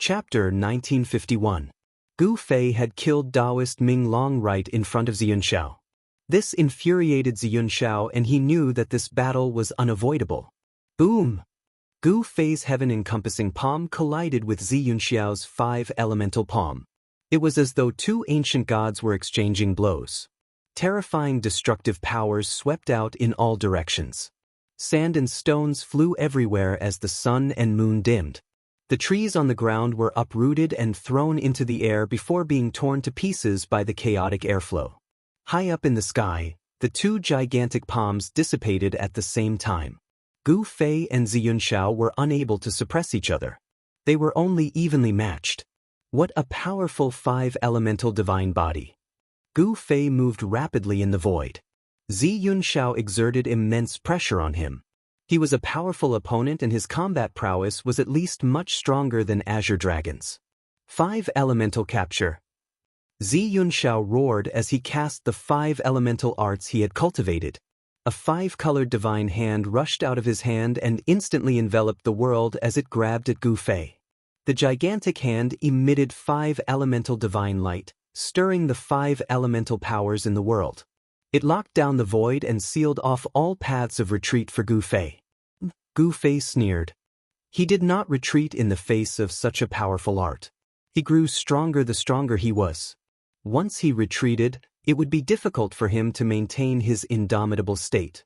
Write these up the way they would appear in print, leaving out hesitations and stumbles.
Chapter 1951. Gu Fei had killed Daoist Ming Long right in front of Xianxia. This infuriated Xianxia, and he knew that this battle was unavoidable. Boom! Gu Fei's heaven-encompassing palm collided with Xianxiao's 5 elemental palm. It was as though two ancient gods were exchanging blows. Terrifying destructive powers swept out in all directions. Sand and stones flew everywhere as the sun and moon dimmed. The trees on the ground were uprooted and thrown into the air before being torn to pieces by the chaotic airflow. High up in the sky, the two gigantic palms dissipated at the same time. Gu Fei and Xianxia were unable to suppress each other. They were only evenly matched. What a powerful 5 elemental divine body. Gu Fei moved rapidly in the void. Xianxia exerted immense pressure on him. He was a powerful opponent, and his combat prowess was at least much stronger than Azure Dragons. 5 elemental capture. Xianxia roared as he cast the 5 elemental arts he had cultivated. A 5-colored divine hand rushed out of his hand and instantly enveloped the world as it grabbed at Gu Fei. The gigantic hand emitted 5 elemental divine light, stirring the 5 elemental powers in the world. It locked down the void and sealed off all paths of retreat for Gu Fei. Gu Fei sneered. He did not retreat in the face of such a powerful art. He grew stronger the stronger he was. Once he retreated, it would be difficult for him to maintain his indomitable state.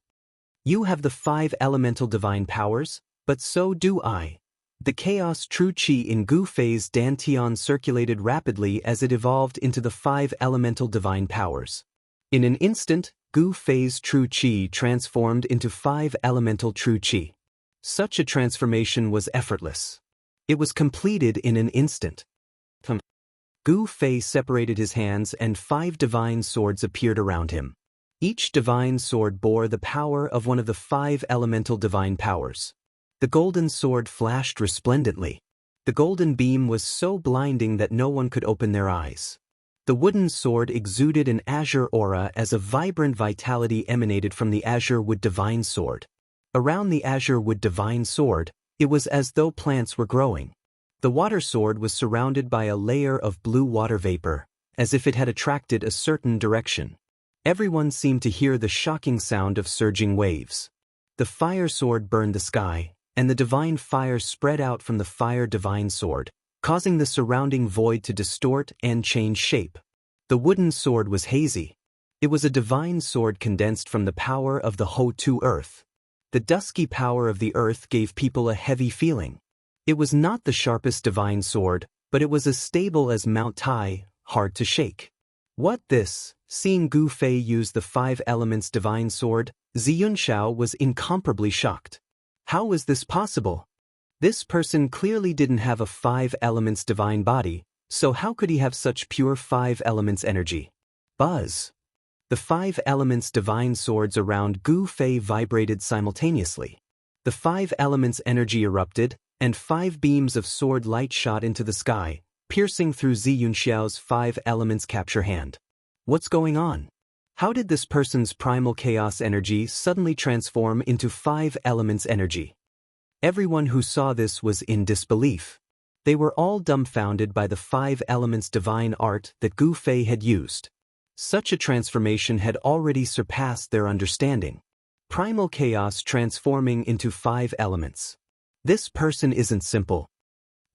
You have the 5 elemental divine powers, but so do I. The chaos true qi in Gu Fei's dantian circulated rapidly as it evolved into the 5 elemental divine powers. In an instant, Gu Fei's true qi transformed into 5 elemental true qi. Such a transformation was effortless. It was completed in an instant. Gu Fei separated his hands and 5 divine swords appeared around him. Each divine sword bore the power of one of the 5 elemental divine powers. The golden sword flashed resplendently. The golden beam was so blinding that no one could open their eyes. The wooden sword exuded an azure aura as a vibrant vitality emanated from the azure wood divine sword. Around the azure wood divine sword, it was as though plants were growing. The water sword was surrounded by a layer of blue water vapor, as if it had attracted a certain direction. Everyone seemed to hear the shocking sound of surging waves. The fire sword burned the sky, and the divine fire spread out from the fire divine sword, causing the surrounding void to distort and change shape. The wooden sword was hazy. It was a divine sword condensed from the power of the Ho-Tu earth. The dusky power of the earth gave people a heavy feeling. It was not the sharpest divine sword, but it was as stable as Mount Tai, hard to shake. What this? Seeing Gu Fei use the 5 elements divine sword, Xianxia was incomparably shocked. How was this possible? This person clearly didn't have a 5 elements divine body, so how could he have such pure 5 elements energy? Buzz! The 5 elements divine swords around Gu Fei vibrated simultaneously. The 5 elements energy erupted, and 5 beams of sword light shot into the sky, piercing through Xianxiao's 5 elements capture hand. What's going on? How did this person's primal chaos energy suddenly transform into 5 elements energy? Everyone who saw this was in disbelief. They were all dumbfounded by the 5 elements divine art that Gu Fei had used. Such a transformation had already surpassed their understanding. Primal chaos transforming into 5 elements. This person isn't simple.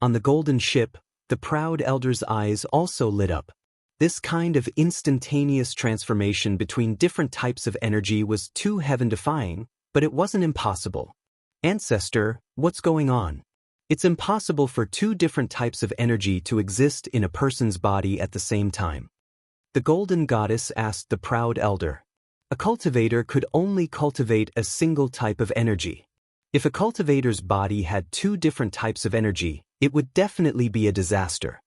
On the golden ship, the proud elder's eyes also lit up. This kind of instantaneous transformation between different types of energy was too heaven-defying, but it wasn't impossible. Ancestor, what's going on? It's impossible for 2 different types of energy to exist in a person's body at the same time. The golden goddess asked the proud elder. A cultivator could only cultivate a single type of energy. If a cultivator's body had 2 different types of energy, it would definitely be a disaster.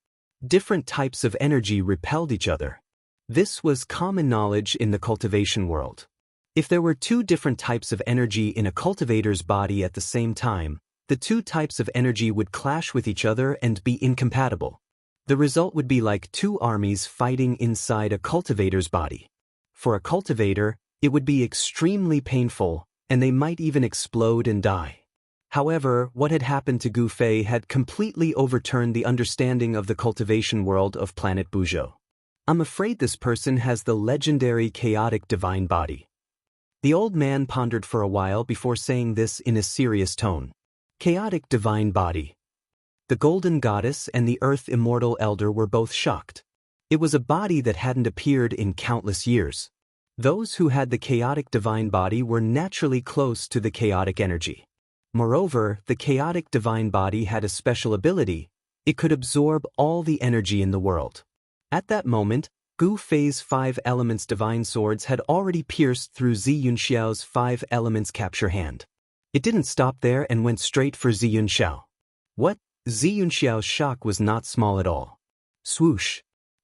Different types of energy repelled each other. This was common knowledge in the cultivation world. If there were 2 different types of energy in a cultivator's body at the same time, the 2 types of energy would clash with each other and be incompatible. The result would be like 2 armies fighting inside a cultivator's body. For a cultivator, it would be extremely painful, and they might even explode and die. However, what had happened to Gu Fei had completely overturned the understanding of the cultivation world of planet Buzhou. I'm afraid this person has the legendary chaotic divine body. The old man pondered for a while before saying this in a serious tone. Chaotic divine body. The golden goddess and the earth immortal elder were both shocked. It was a body that hadn't appeared in countless years. Those who had the chaotic divine body were naturally close to the chaotic energy. Moreover, the chaotic divine body had a special ability. It could absorb all the energy in the world. At that moment, Gu Fei's 5 elements divine swords had already pierced through Zi Yunxiao's 5 elements capture hand. It didn't stop there and went straight for Zi Yunxiao. What? Zi Yunxiao's shock was not small at all. Swoosh!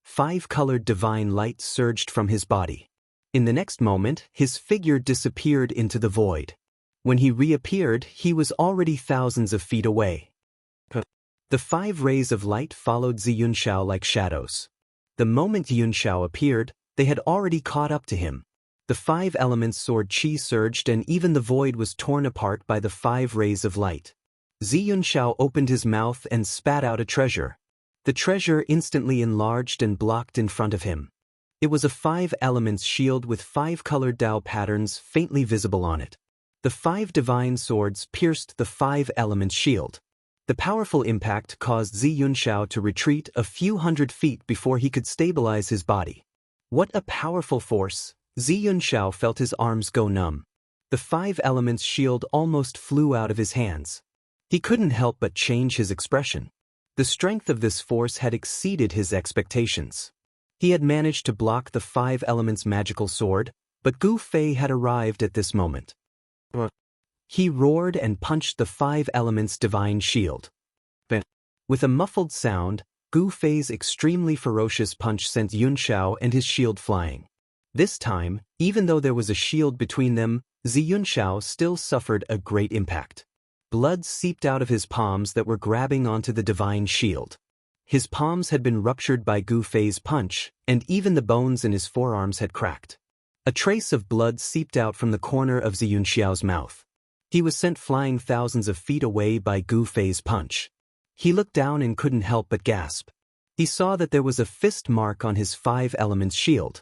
5-colored divine light surged from his body. In the next moment, his figure disappeared into the void. When he reappeared, he was already thousands of feet away. The 5 rays of light followed Zi Yunxiao like shadows. The moment Yunxiao appeared, they had already caught up to him. The 5 elements sword chi surged and even the void was torn apart by the 5 rays of light. Zi Yunxiao opened his mouth and spat out a treasure. The treasure instantly enlarged and blocked in front of him. It was a 5 elements shield with 5-colored Dao patterns faintly visible on it. The 5 divine swords pierced the 5 elements shield. The powerful impact caused Zi Yunxiao to retreat a few hundred feet before he could stabilize his body. What a powerful force! Zi Yunxiao felt his arms go numb. The 5 elements shield almost flew out of his hands. He couldn't help but change his expression. The strength of this force had exceeded his expectations. He had managed to block the 5 elements magical sword, but Gu Fei had arrived at this moment. He roared and punched the 5 elements divine shield. With a muffled sound, Gu Fei's extremely ferocious punch sent Yunxiao and his shield flying. This time, even though there was a shield between them, Zi Yunxiao still suffered a great impact. Blood seeped out of his palms that were grabbing onto the divine shield. His palms had been ruptured by Gu Fei's punch, and even the bones in his forearms had cracked. A trace of blood seeped out from the corner of Zi Yunxiao's mouth. He was sent flying thousands of feet away by Gu Fei's punch. He looked down and couldn't help but gasp. He saw that there was a fist mark on his 5 elements shield.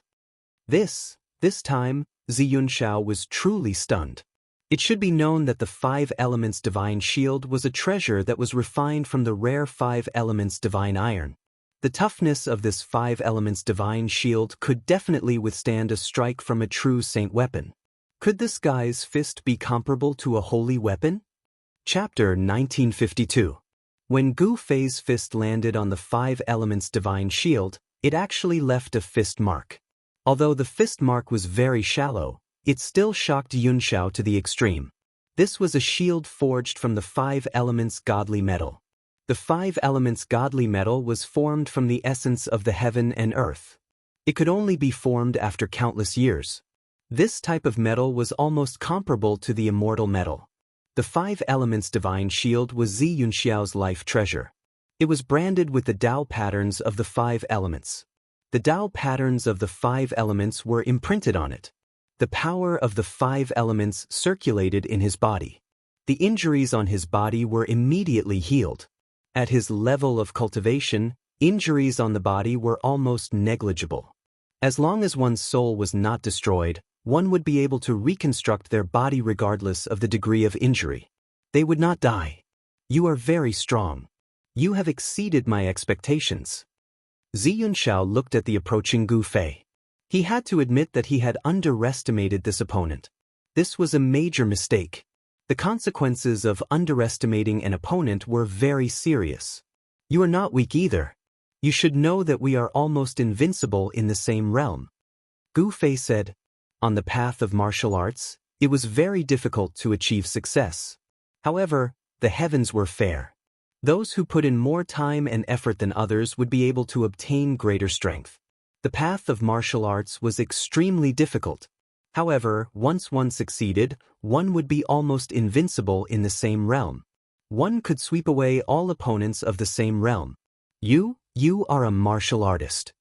This time, Zi Yunxiao was truly stunned. It should be known that the 5 elements divine shield was a treasure that was refined from the rare 5 elements divine iron. The toughness of this 5 elements divine shield could definitely withstand a strike from a true saint weapon. Could this guy's fist be comparable to a holy weapon? Chapter 1952. When Gu Fei's fist landed on the 5 elements divine shield, it actually left a fist mark. Although the fist mark was very shallow, it still shocked Yunxiao to the extreme. This was a shield forged from the 5 elements godly metal. The 5 elements godly metal was formed from the essence of the heaven and earth. It could only be formed after countless years. This type of metal was almost comparable to the immortal metal. The 5 elements divine shield was Zi Yunxiao's life treasure. It was branded with the Dao patterns of the 5 elements. The Dao patterns of the 5 elements were imprinted on it. The power of the 5 elements circulated in his body. The injuries on his body were immediately healed. At his level of cultivation, injuries on the body were almost negligible. As long as one's soul was not destroyed, one would be able to reconstruct their body regardless of the degree of injury. They would not die. You are very strong. You have exceeded my expectations. Zi Yunxiao looked at the approaching Gu Fei. He had to admit that he had underestimated this opponent. This was a major mistake. The consequences of underestimating an opponent were very serious. You are not weak either. You should know that we are almost invincible in the same realm. Gu Fei said, on the path of martial arts, it was very difficult to achieve success. However, the heavens were fair. Those who put in more time and effort than others would be able to obtain greater strength. The path of martial arts was extremely difficult. However, once one succeeded, one would be almost invincible in the same realm. One could sweep away all opponents of the same realm. You are a martial artist.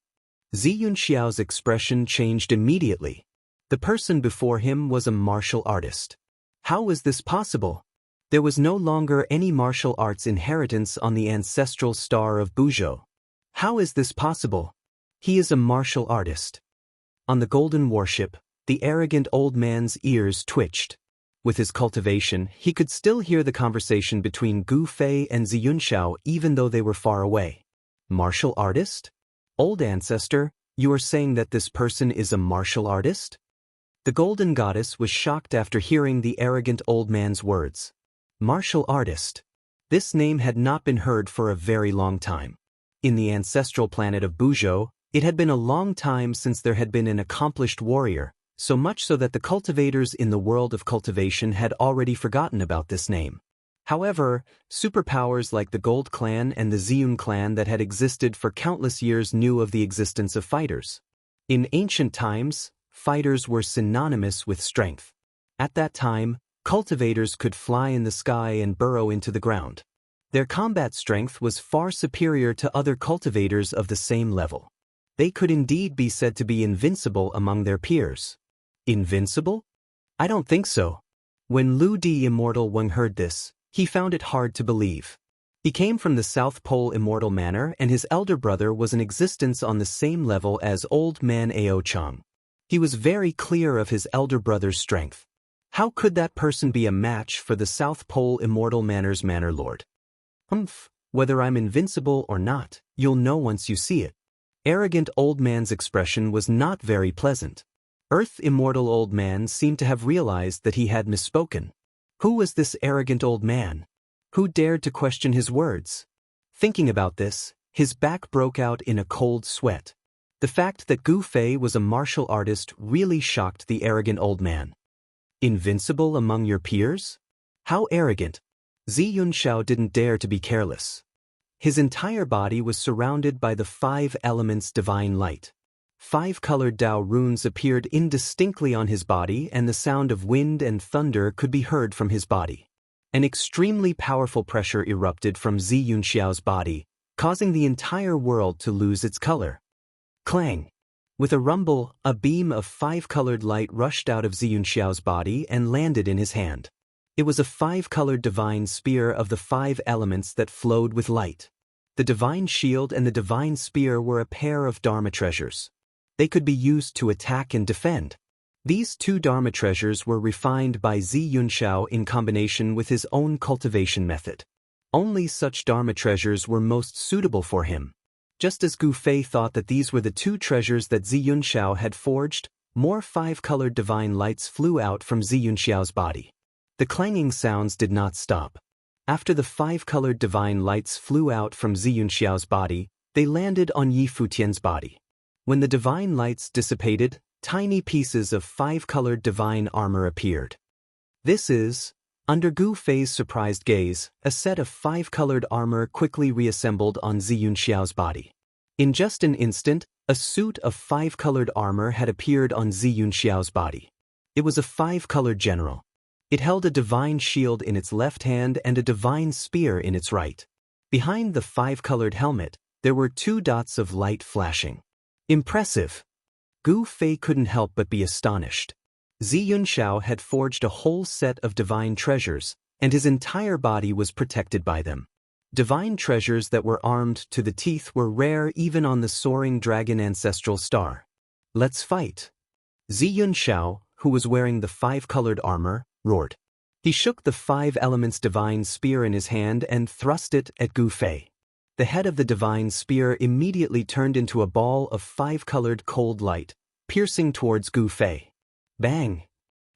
Zi Yunxiao's expression changed immediately. The person before him was a martial artist. How was this possible? There was no longer any martial arts inheritance on the ancestral star of Buzhou. How is this possible? He is a martial artist. On the golden warship, the arrogant old man's ears twitched. With his cultivation, he could still hear the conversation between Gu Fei and Xianxia even though they were far away. Martial artist? Old ancestor, you are saying that this person is a martial artist? The golden goddess was shocked after hearing the arrogant old man's words. Martial artist. This name had not been heard for a very long time. In the ancestral planet of Buzhou, it had been a long time since there had been an accomplished warrior, so much so that the cultivators in the world of cultivation had already forgotten about this name. However, superpowers like the Gold Clan and the Ziyun clan that had existed for countless years knew of the existence of fighters. In ancient times, fighters were synonymous with strength. At that time, cultivators could fly in the sky and burrow into the ground. Their combat strength was far superior to other cultivators of the same level. They could indeed be said to be invincible among their peers. Invincible? I don't think so. When Lu Di Immortal Wang heard this, he found it hard to believe. He came from the South Pole Immortal Manor and his elder brother was in existence on the same level as Old Man Ao Chang. He was very clear of his elder brother's strength. How could that person be a match for the South Pole Immortal Manor's Manor Lord? Whether I'm invincible or not, you'll know once you see it. Arrogant old man's expression was not very pleasant. Earth Immortal Old Man seemed to have realized that he had misspoken. Who was this arrogant old man? Who dared to question his words? Thinking about this, his back broke out in a cold sweat. The fact that Gu Fei was a martial artist really shocked the arrogant old man. Invincible among your peers? How arrogant! Xianxia didn't dare to be careless. His entire body was surrounded by the 5 elements divine light. 5 colored Dao runes appeared indistinctly on his body and the sound of wind and thunder could be heard from his body. An extremely powerful pressure erupted from Xianxia's body, causing the entire world to lose its color. Clang! With a rumble, a beam of 5-colored light rushed out of Xianxia's body and landed in his hand. It was a 5-colored divine spear of the 5 elements that flowed with light. The divine shield and the divine spear were a pair of Dharma treasures. They could be used to attack and defend. These 2 Dharma treasures were refined by Xianxia in combination with his own cultivation method. Only such Dharma treasures were most suitable for him. Just as Gu Fei thought that these were the 2 treasures that Xianxia had forged, more 5-colored divine lights flew out from Xianxia's body. The clanging sounds did not stop. After the 5-colored divine lights flew out from Xianxia's body, they landed on Yi Futian's body. When the divine lights dissipated, tiny pieces of 5-colored divine armor appeared. This is, under Gu Fei's surprised gaze, a set of 5-colored armor quickly reassembled on Xianxia's body. In just an instant, a suit of 5-colored armor had appeared on Xianxia's body. It was a 5-colored general. It held a divine shield in its left hand and a divine spear in its right. Behind the 5-colored helmet, there were 2 dots of light flashing. Impressive! Gu Fei couldn't help but be astonished. Xianxia had forged a whole set of divine treasures, and his entire body was protected by them. Divine treasures that were armed to the teeth were rare even on the soaring dragon ancestral star. Let's fight! Xianxia, who was wearing the 5-colored armor, roared. He shook the 5 elements divine spear in his hand and thrust it at Gu Fei. The head of the divine spear immediately turned into a ball of 5-colored cold light, piercing towards Gu Fei. Bang!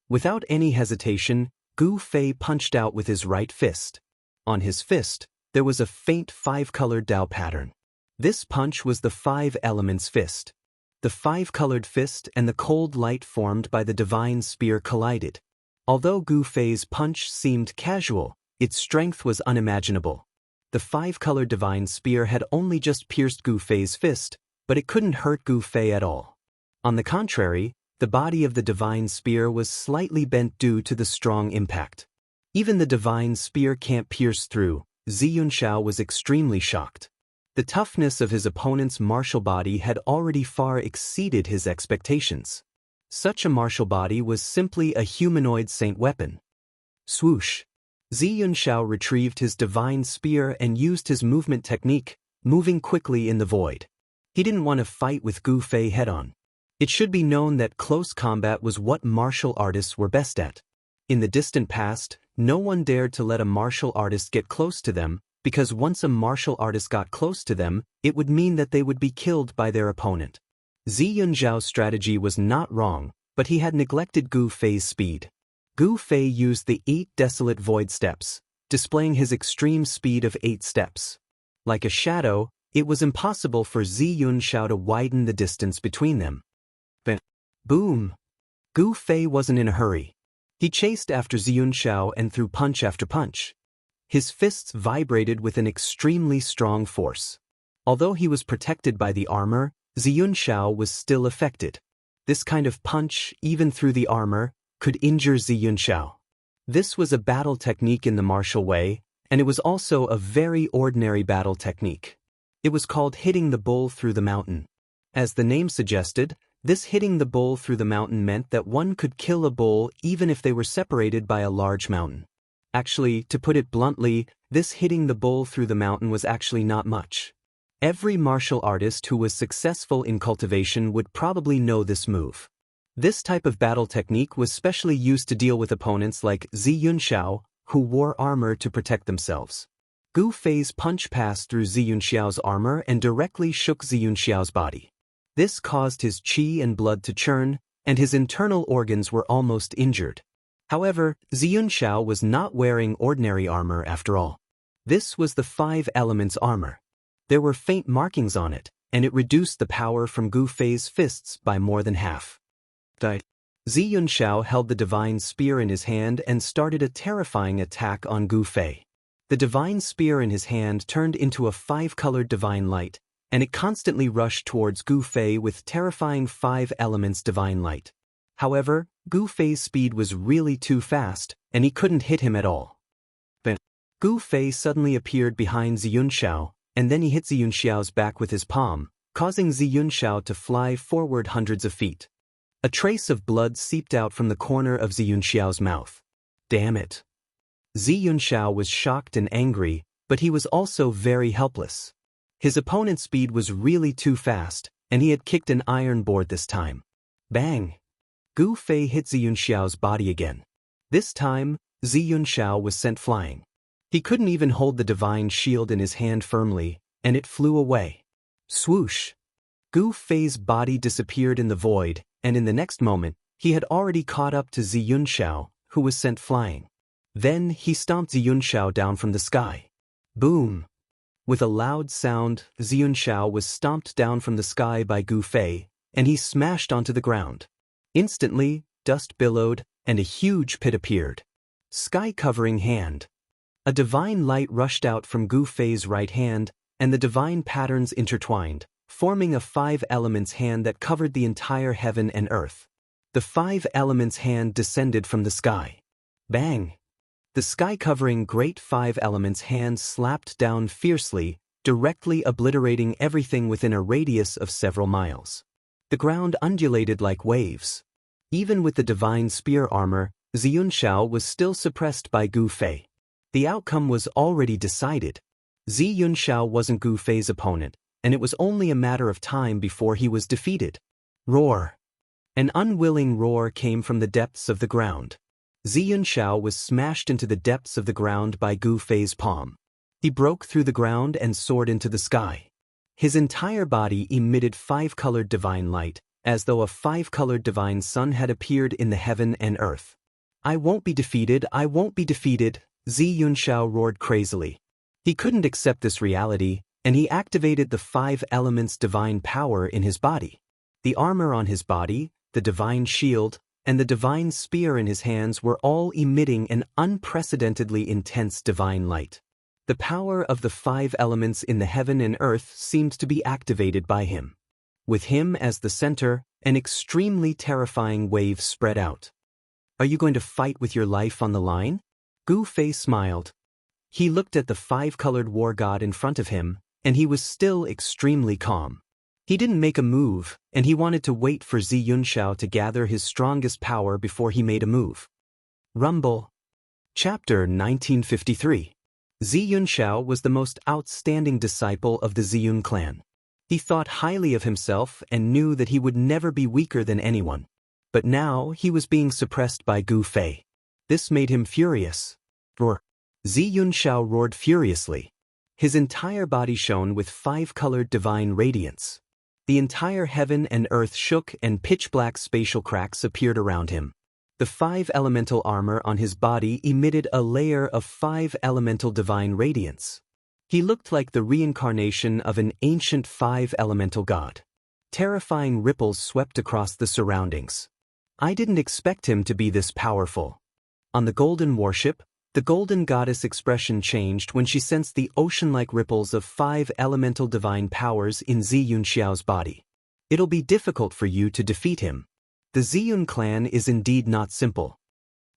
Without any hesitation, Gu Fei punched out with his right fist. On his fist, there was a faint 5-colored Dao pattern. This punch was the 5 elements fist. The 5-colored fist and the cold light formed by the divine spear collided. Although Gu Fei's punch seemed casual, its strength was unimaginable. The 5-colored divine spear had only just pierced Gu Fei's fist, but it couldn't hurt Gu Fei at all. On the contrary, the body of the divine spear was slightly bent due to the strong impact. Even the divine spear can't pierce through. Xianxia was extremely shocked. The toughness of his opponent's martial body had already far exceeded his expectations. Such a martial body was simply a humanoid saint weapon. Swoosh! Zi Yunxiao retrieved his divine spear and used his movement technique, moving quickly in the void. He didn't want to fight with Gu Fei head-on. It should be known that close combat was what martial artists were best at. In the distant past, no one dared to let a martial artist get close to them, because once a martial artist got close to them, it would mean that they would be killed by their opponent. Zi Yunxiao's strategy was not wrong, but he had neglected Gu Fei's speed. Gu Fei used the 8 desolate void steps, displaying his extreme speed of 8 steps. Like a shadow, it was impossible for Zi Yunxiao to widen the distance between them. But boom! Gu Fei wasn't in a hurry. He chased after Zi Yunxiao and threw punch after punch. His fists vibrated with an extremely strong force. Although he was protected by the armor, Zi Yunxiao was still affected. This kind of punch, even through the armor, could injure Zi Yunxiao. This was a battle technique in the martial way, and it was also a very ordinary battle technique. It was called hitting the bull through the mountain. As the name suggested, this hitting the bull through the mountain meant that one could kill a bull even if they were separated by a large mountain. Actually, to put it bluntly, this hitting the bull through the mountain was actually not much. Every martial artist who was successful in cultivation would probably know this move. This type of battle technique was specially used to deal with opponents like Zi Yunxiao, who wore armor to protect themselves. Gu Fei's punch passed through Zi Yunxiao's armor and directly shook Zi Yunxiao's body. This caused his qi and blood to churn, and his internal organs were almost injured. However, Zi Yunxiao was not wearing ordinary armor after all. This was the 5 elements armor. There were faint markings on it, and it reduced the power from Gu Fei's fists by more than half. Zi Yunxiao held the divine spear in his hand and started a terrifying attack on Gu Fei. The divine spear in his hand turned into a 5-colored divine light, and it constantly rushed towards Gu Fei with terrifying 5 elements divine light. However, Gu Fei's speed was really too fast, and he couldn't hit him at all. But Gu Fei suddenly appeared behind Zi Yunxiao, and then he hit Zi Yunxiao's back with his palm, causing Zi Yunxiao to fly forward hundreds of feet. A trace of blood seeped out from the corner of Zi Yunxiao's mouth. Damn it! Zi Yunxiao was shocked and angry, but he was also very helpless. His opponent's speed was really too fast, and he had kicked an iron board this time. Bang! Gu Fei hit Zi Yunxiao's body again. This time, Zi Yunxiao was sent flying. He couldn't even hold the divine shield in his hand firmly, and it flew away. Swoosh! Gu Fei's body disappeared in the void, and in the next moment, he had already caught up to Zi Yunxiao, who was sent flying. Then he stomped Zi Yunxiao down from the sky. Boom! With a loud sound, Zi Yunxiao was stomped down from the sky by Gu Fei, and he smashed onto the ground. Instantly, dust billowed, and a huge pit appeared. Sky-covering hand. A divine light rushed out from Gu Fei's right hand, and the divine patterns intertwined, forming a 5 elements hand that covered the entire heaven and earth. The 5 elements hand descended from the sky. Bang! The sky-covering great 5 elements hand slapped down fiercely, directly obliterating everything within a radius of several miles. The ground undulated like waves. Even with the divine spear armor, Zi Yunxiao was still suppressed by Gu Fei. The outcome was already decided. Zi Yunxiao wasn't Gu Fei's opponent, and it was only a matter of time before he was defeated. Roar! An unwilling roar came from the depths of the ground. Zi Yunxiao was smashed into the depths of the ground by Gu Fei's palm. He broke through the ground and soared into the sky. His entire body emitted 5-colored divine light, as though a 5-colored divine sun had appeared in the heaven and earth. I won't be defeated, I won't be defeated, Zi Yunxiao roared crazily. He couldn't accept this reality, and he activated the 5 elements divine power in his body. The armor on his body, the divine shield, and the divine spear in his hands were all emitting an unprecedentedly intense divine light. The power of the 5 elements in the heaven and earth seemed to be activated by him. With him as the center, an extremely terrifying wave spread out. Are you going to fight with your life on the line? Gu Fei smiled. He looked at the 5-colored war god in front of him, and he was still extremely calm. He didn't make a move, and he wanted to wait for Zi Yunxiao to gather his strongest power before he made a move. Rumble. Chapter 1953. Xianxia was the most outstanding disciple of the Ziyun clan. He thought highly of himself and knew that he would never be weaker than anyone. But now he was being suppressed by Gu Fei. This made him furious. Roar! Xianxia roared furiously. His entire body shone with five-colored divine radiance. The entire heaven and earth shook and pitch-black spatial cracks appeared around him. The five elemental armor on his body emitted a layer of five elemental divine radiance. He looked like the reincarnation of an ancient five-elemental god. Terrifying ripples swept across the surroundings. I didn't expect him to be this powerful. On the golden warship, the golden goddess expression changed when she sensed the ocean-like ripples of five elemental divine powers in Xianxiao's body. It'll be difficult for you to defeat him. The Ziyun clan is indeed not simple.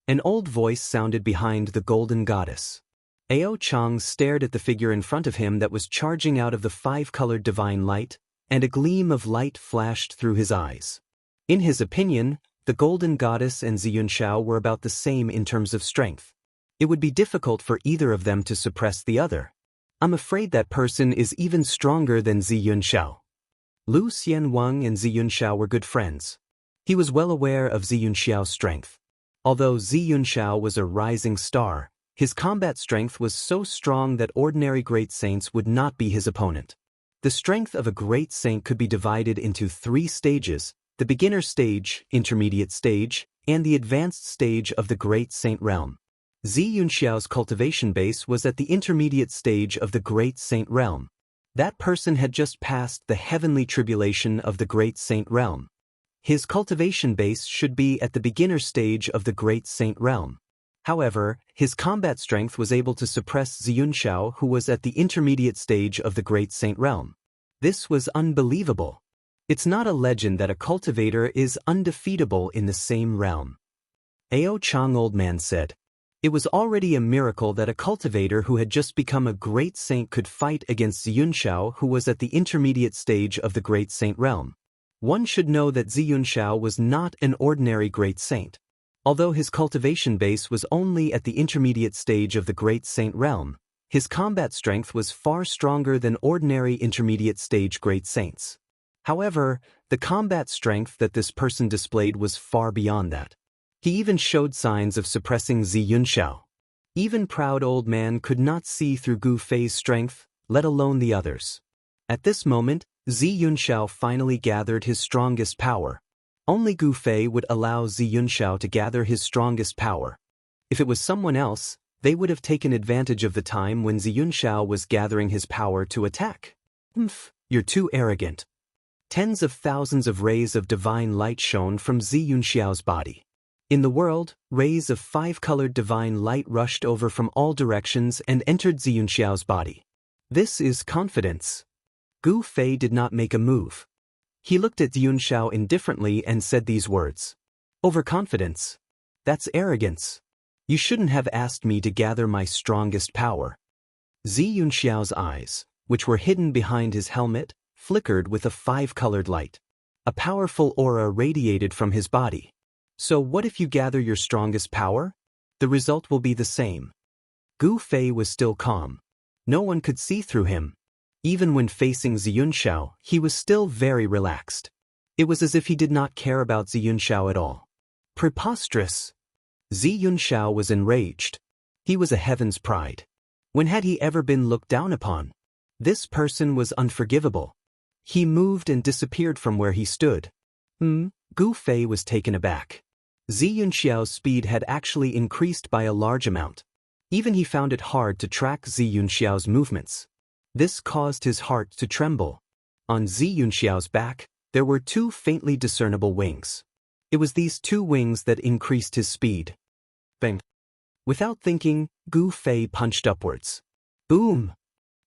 An old voice sounded behind the golden goddess. Ao Chang stared at the figure in front of him that was charging out of the five-colored divine light, and a gleam of light flashed through his eyes. In his opinion, the golden goddess and Xianxia were about the same in terms of strength. It would be difficult for either of them to suppress the other. I'm afraid that person is even stronger than Xianxia. Lu Xianwang and Xianxia were good friends. He was well aware of Xianxiao's strength. Although Xianxia was a rising star, his combat strength was so strong that ordinary great saints would not be his opponent. The strength of a great saint could be divided into three stages: the beginner stage, intermediate stage, and the advanced stage of the great saint realm. Xianxiao's cultivation base was at the intermediate stage of the great saint realm. That person had just passed the heavenly tribulation of the great saint realm. His cultivation base should be at the beginner stage of the great saint realm. However, his combat strength was able to suppress Xianxia, who was at the intermediate stage of the great saint realm. This was unbelievable. It's not a legend that a cultivator is undefeatable in the same realm. Ao Chang old man said. It was already a miracle that a cultivator who had just become a great saint could fight against Xianxia, who was at the intermediate stage of the great saint realm. One should know that Xianxia was not an ordinary great saint. Although his cultivation base was only at the intermediate stage of the great saint realm, his combat strength was far stronger than ordinary intermediate stage great saints. However, the combat strength that this person displayed was far beyond that. He even showed signs of suppressing Xianxia. Even proud old man could not see through Gu Fei's strength, let alone the others. At this moment, Xianxia finally gathered his strongest power. Only Gu Fei would allow Xianxia to gather his strongest power. If it was someone else, they would have taken advantage of the time when Xianxia was gathering his power to attack. You're too arrogant. Tens of thousands of rays of divine light shone from Xianxiao's body. In the world, rays of five-colored divine light rushed over from all directions and entered Xianxiao's body. This is confidence. Gu Fei did not make a move. He looked at Xianxia indifferently and said these words. Overconfidence. That's arrogance. You shouldn't have asked me to gather my strongest power. Xianxiao's eyes, which were hidden behind his helmet, flickered with a five-colored light. A powerful aura radiated from his body. So what if you gather your strongest power? The result will be the same. Gu Fei was still calm. No one could see through him. Even when facing Xianxia, he was still very relaxed. It was as if he did not care about Xianxia at all. Preposterous! Xianxia was enraged. He was a heaven's pride. When had he ever been looked down upon? This person was unforgivable. He moved and disappeared from where he stood. Gu Fei was taken aback. Xianxiao's speed had actually increased by a large amount. Even he found it hard to track Xianxiao's movements. This caused his heart to tremble. On Xianxiao's back, there were two faintly discernible wings. It was these two wings that increased his speed. Bang! Without thinking, Gu Fei punched upwards. Boom!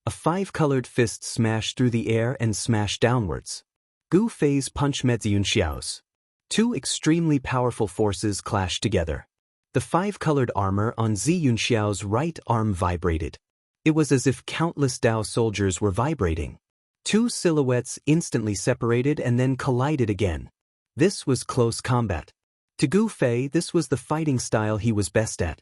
A five-colored fist smashed through the air and smashed downwards. Gu Fei's punch met Xianxiao's. Two extremely powerful forces clashed together. The five-colored armor on Xianxiao's right arm vibrated. It was as if countless Dao soldiers were vibrating. Two silhouettes instantly separated and then collided again. This was close combat. To Gu Fei, this was the fighting style he was best at.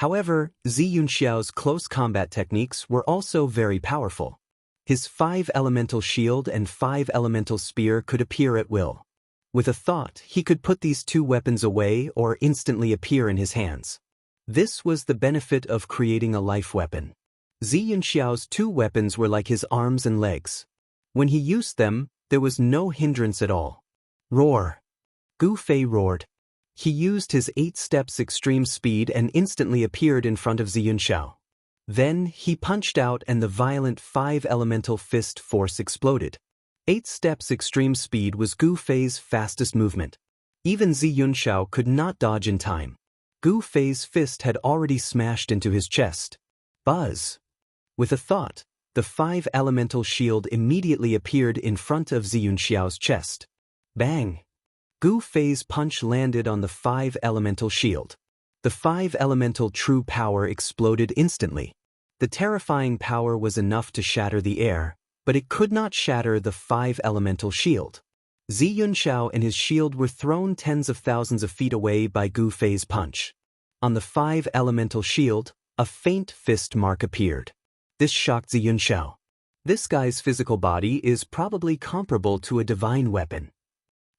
However, Zi Yunxiao's close combat techniques were also very powerful. His 5-elemental shield and 5-elemental spear could appear at will. With a thought, he could put these two weapons away or instantly appear in his hands. This was the benefit of creating a life weapon. Zi Yunxiao's two weapons were like his arms and legs. When he used them, there was no hindrance at all. Roar! Gu Fei roared. He used his 8 steps extreme speed and instantly appeared in front of Zi Yunxiao. Then, he punched out and the violent 5-elemental fist force exploded. 8 steps extreme speed was Gu Fei's fastest movement. Even Zi Yunxiao could not dodge in time. Gu Fei's fist had already smashed into his chest. Buzz! With a thought, the 5-elemental shield immediately appeared in front of Zi Yunxiao's chest. Bang! Gu Fei's punch landed on the 5-elemental shield. The 5-elemental true power exploded instantly. The terrifying power was enough to shatter the air, but it could not shatter the 5-elemental shield. Zi Yunxiao and his shield were thrown tens of thousands of feet away by Gu Fei's punch. On the 5-elemental shield, a faint fist mark appeared. This shocked Zi Yunxiao. This guy's physical body is probably comparable to a divine weapon.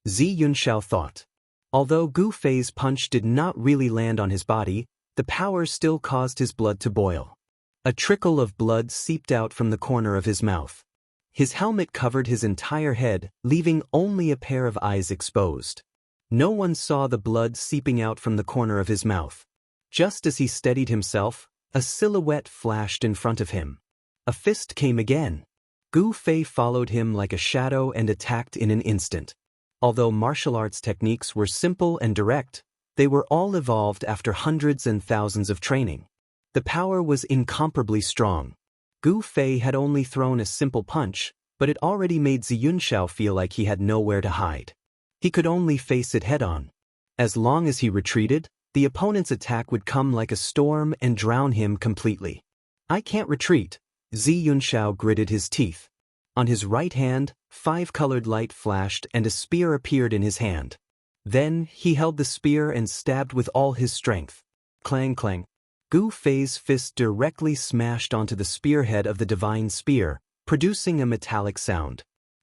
Zi Yunxiao thought. Although Gu Fei's punch did not really land on his body, the power still caused his blood to boil. A trickle of blood seeped out from the corner of his mouth. His helmet covered his entire head, leaving only a pair of eyes exposed. No one saw the blood seeping out from the corner of his mouth. Just as he steadied himself, a silhouette flashed in front of him. A fist came again. Gu Fei followed him like a shadow and attacked in an instant. Although martial arts techniques were simple and direct, they were all evolved after hundreds and thousands of training. The power was incomparably strong. Gu Fei had only thrown a simple punch, but it already made Zi Yunxiao feel like he had nowhere to hide. He could only face it head-on. As long as he retreated, the opponent's attack would come like a storm and drown him completely. I can't retreat. Zi Yunxiao gritted his teeth. On his right hand, 5-colored light flashed and a spear appeared in his hand. Then, he held the spear and stabbed with all his strength. Clang clang. Gu Fei's fist directly smashed onto the spearhead of the divine spear, producing a metallic sound.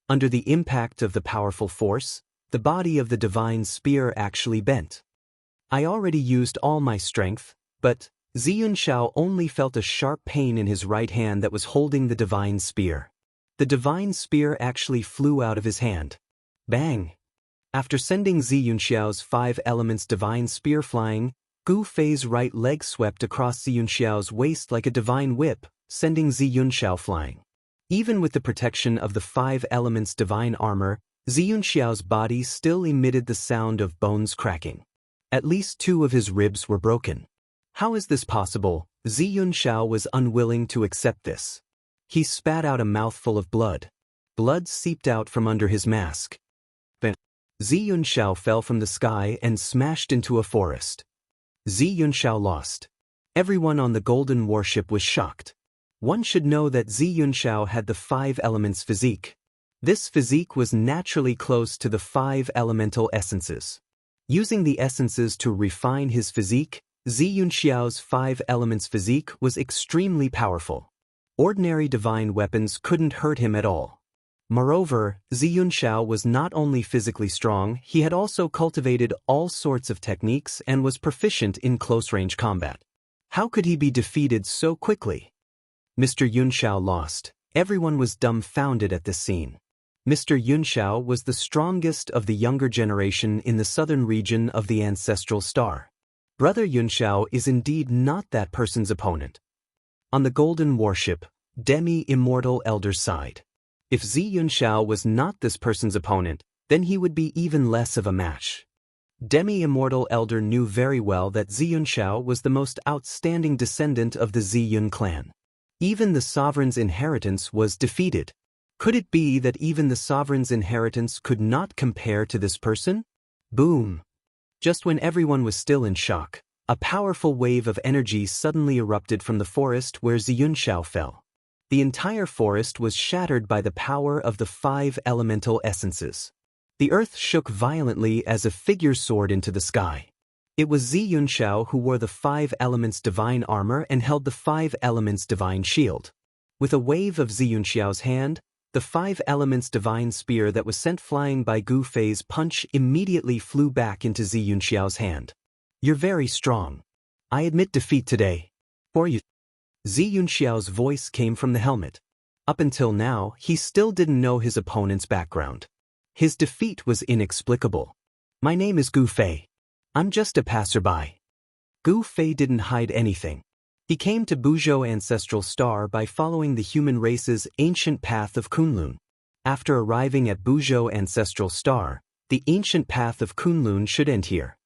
Under the impact of the powerful force, the body of the divine spear actually bent. I already used all my strength, but Zi Yunxiao only felt a sharp pain in his right hand that was holding the divine spear. The divine spear actually flew out of his hand. Bang! After sending Zi Yunxiao's 5 elements divine spear flying, Gu Fei's right leg swept across Zi Yunxiao's waist like a divine whip, sending Zi Yunxiao flying. Even with the protection of the 5 elements divine armor, Zi Yunxiao's body still emitted the sound of bones cracking. At least 2 of his ribs were broken. How is this possible? Zi Yunxiao was unwilling to accept this. He spat out a mouthful of blood. Blood seeped out from under his mask. Then, Zi Yunxiao fell from the sky and smashed into a forest. Zi Yunxiao lost. Everyone on the golden warship was shocked. One should know that Zi Yunxiao had the 5 elements physique. This physique was naturally close to the 5 elemental essences. Using the essences to refine his physique, Zi Yunxiao's 5 elements physique was extremely powerful. Ordinary divine weapons couldn't hurt him at all. Moreover, Zi Yunxiao was not only physically strong, he had also cultivated all sorts of techniques and was proficient in close-range combat. How could he be defeated so quickly? Mr. Yunxiao lost. Everyone was dumbfounded at this scene. Mr. Yunxiao was the strongest of the younger generation in the southern region of the ancestral star. Brother Yunxiao is indeed not that person's opponent. On the golden warship, Immortal Elder sighed. If Zi Yunxiao was not this person's opponent, then he would be even less of a match. Immortal Elder knew very well that Zi Yunxiao was the most outstanding descendant of the Zi Yun clan. Even the sovereign's inheritance was defeated. Could it be that even the sovereign's inheritance could not compare to this person? Boom! Just when everyone was still in shock, a powerful wave of energy suddenly erupted from the forest where Zi Yunxiao fell. The entire forest was shattered by the power of the 5 elemental essences. The earth shook violently as a figure soared into the sky. It was Xianxia who wore the 5 elements divine armor and held the 5 elements divine shield. With a wave of Xianxiao's hand, the 5 elements divine spear that was sent flying by Gu Fei's punch immediately flew back into Xianxiao's hand. You're very strong. I admit defeat today. For you. Xianxiao's voice came from the helmet. Up until now, he still didn't know his opponent's background. His defeat was inexplicable. My name is Gu Fei. I'm just a passerby. Gu Fei didn't hide anything. He came to Buzhou Ancestral Star by following the human race's ancient path of Kunlun. After arriving at Buzhou Ancestral Star, the ancient path of Kunlun should end here.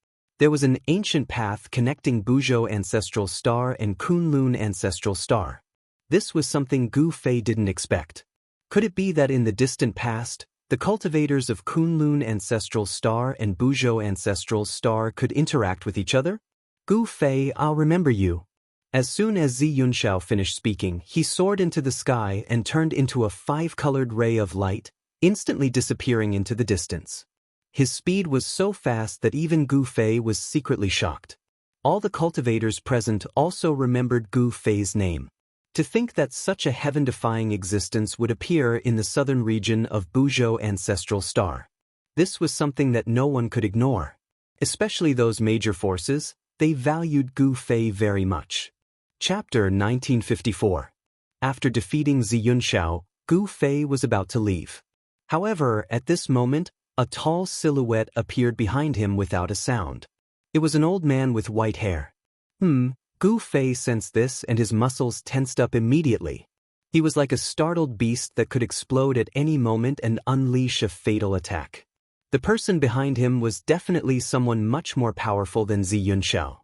There was an ancient path connecting Buzhou Ancestral Star and Kunlun Ancestral Star. This was something Gu Fei didn't expect. Could it be that in the distant past, the cultivators of Kunlun Ancestral Star and Buzhou Ancestral Star could interact with each other? Gu Fei, I'll remember you. As soon as Xianxia finished speaking, he soared into the sky and turned into a 5-colored ray of light, instantly disappearing into the distance. His speed was so fast that even Gu Fei was secretly shocked. All the cultivators present also remembered Gu Fei's name. To think that such a heaven-defying existence would appear in the southern region of Buzhou Ancestral Star. This was something that no one could ignore. Especially those major forces, they valued Gu Fei very much. Chapter 1954. After defeating Xianxia, Gu Fei was about to leave. However, at this moment, a tall silhouette appeared behind him without a sound. It was an old man with white hair. Gu Fei sensed this and his muscles tensed up immediately. He was like a startled beast that could explode at any moment and unleash a fatal attack. The person behind him was definitely someone much more powerful than Xianxia.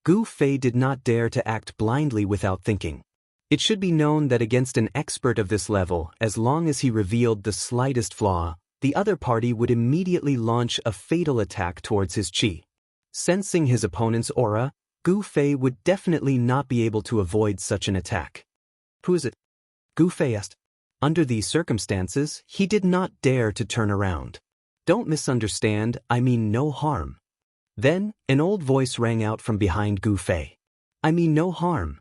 Gu Fei did not dare to act blindly without thinking. It should be known that against an expert of this level, as long as he revealed the slightest flaw, the other party would immediately launch a fatal attack towards his chi. Sensing his opponent's aura, Gu Fei would definitely not be able to avoid such an attack. Who is it? Gu Fei asked. Under these circumstances, he did not dare to turn around. Don't misunderstand, I mean no harm. Then, an old voice rang out from behind Gu Fei. I mean no harm.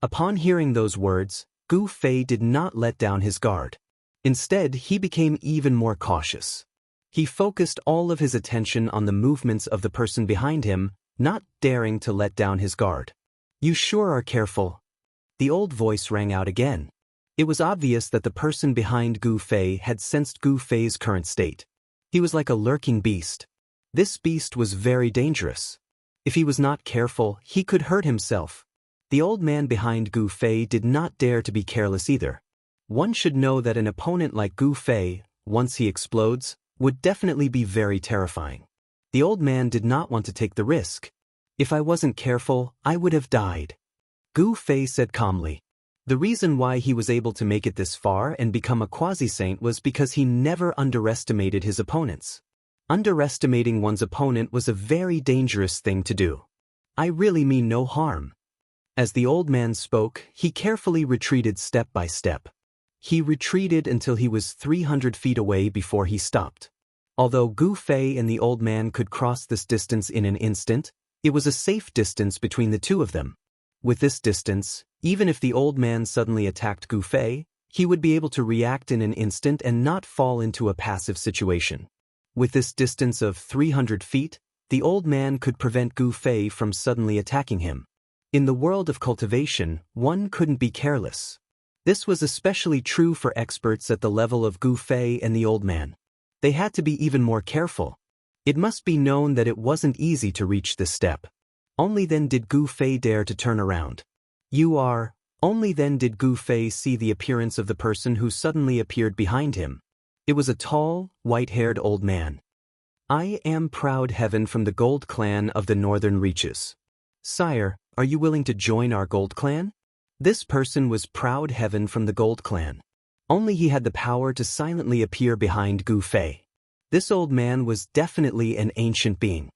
Upon hearing those words, Gu Fei did not let down his guard. Instead, he became even more cautious. He focused all of his attention on the movements of the person behind him, not daring to let down his guard. You sure are careful. The old voice rang out again. It was obvious that the person behind Gu Fei had sensed Gu Fei's current state. He was like a lurking beast. This beast was very dangerous. If he was not careful, he could hurt himself. The old man behind Gu Fei did not dare to be careless either. One should know that an opponent like Gu Fei, once he explodes, would definitely be very terrifying. The old man did not want to take the risk. If I wasn't careful, I would have died. Gu Fei said calmly. The reason why he was able to make it this far and become a quasi-saint was because he never underestimated his opponents. Underestimating one's opponent was a very dangerous thing to do. I really mean no harm. As the old man spoke, he carefully retreated step by step. He retreated until he was 300 feet away before he stopped. Although Gu Fei and the old man could cross this distance in an instant, it was a safe distance between the two of them. With this distance, even if the old man suddenly attacked Gu Fei, he would be able to react in an instant and not fall into a passive situation. With this distance of 300 feet, the old man could prevent Gu Fei from suddenly attacking him. In the world of cultivation, one couldn't be careless. This was especially true for experts at the level of Gu Fei and the old man. They had to be even more careful. It must be known that it wasn't easy to reach this step. Only then did Gu Fei dare to turn around. Only then did Gu Fei see the appearance of the person who suddenly appeared behind him. It was a tall, white-haired old man. I am Proud Heaven from the Gold Clan of the Northern Reaches. Sire, are you willing to join our Gold Clan? This person was Proud Heaven from the Gold Clan. Only he had the power to silently appear behind Gu Fei. This old man was definitely an ancient being.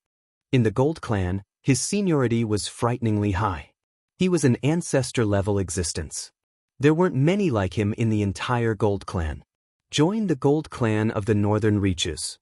In the Gold Clan, his seniority was frighteningly high. He was an ancestor-level existence. There weren't many like him in the entire Gold Clan. Join the Gold Clan of the Northern Reaches.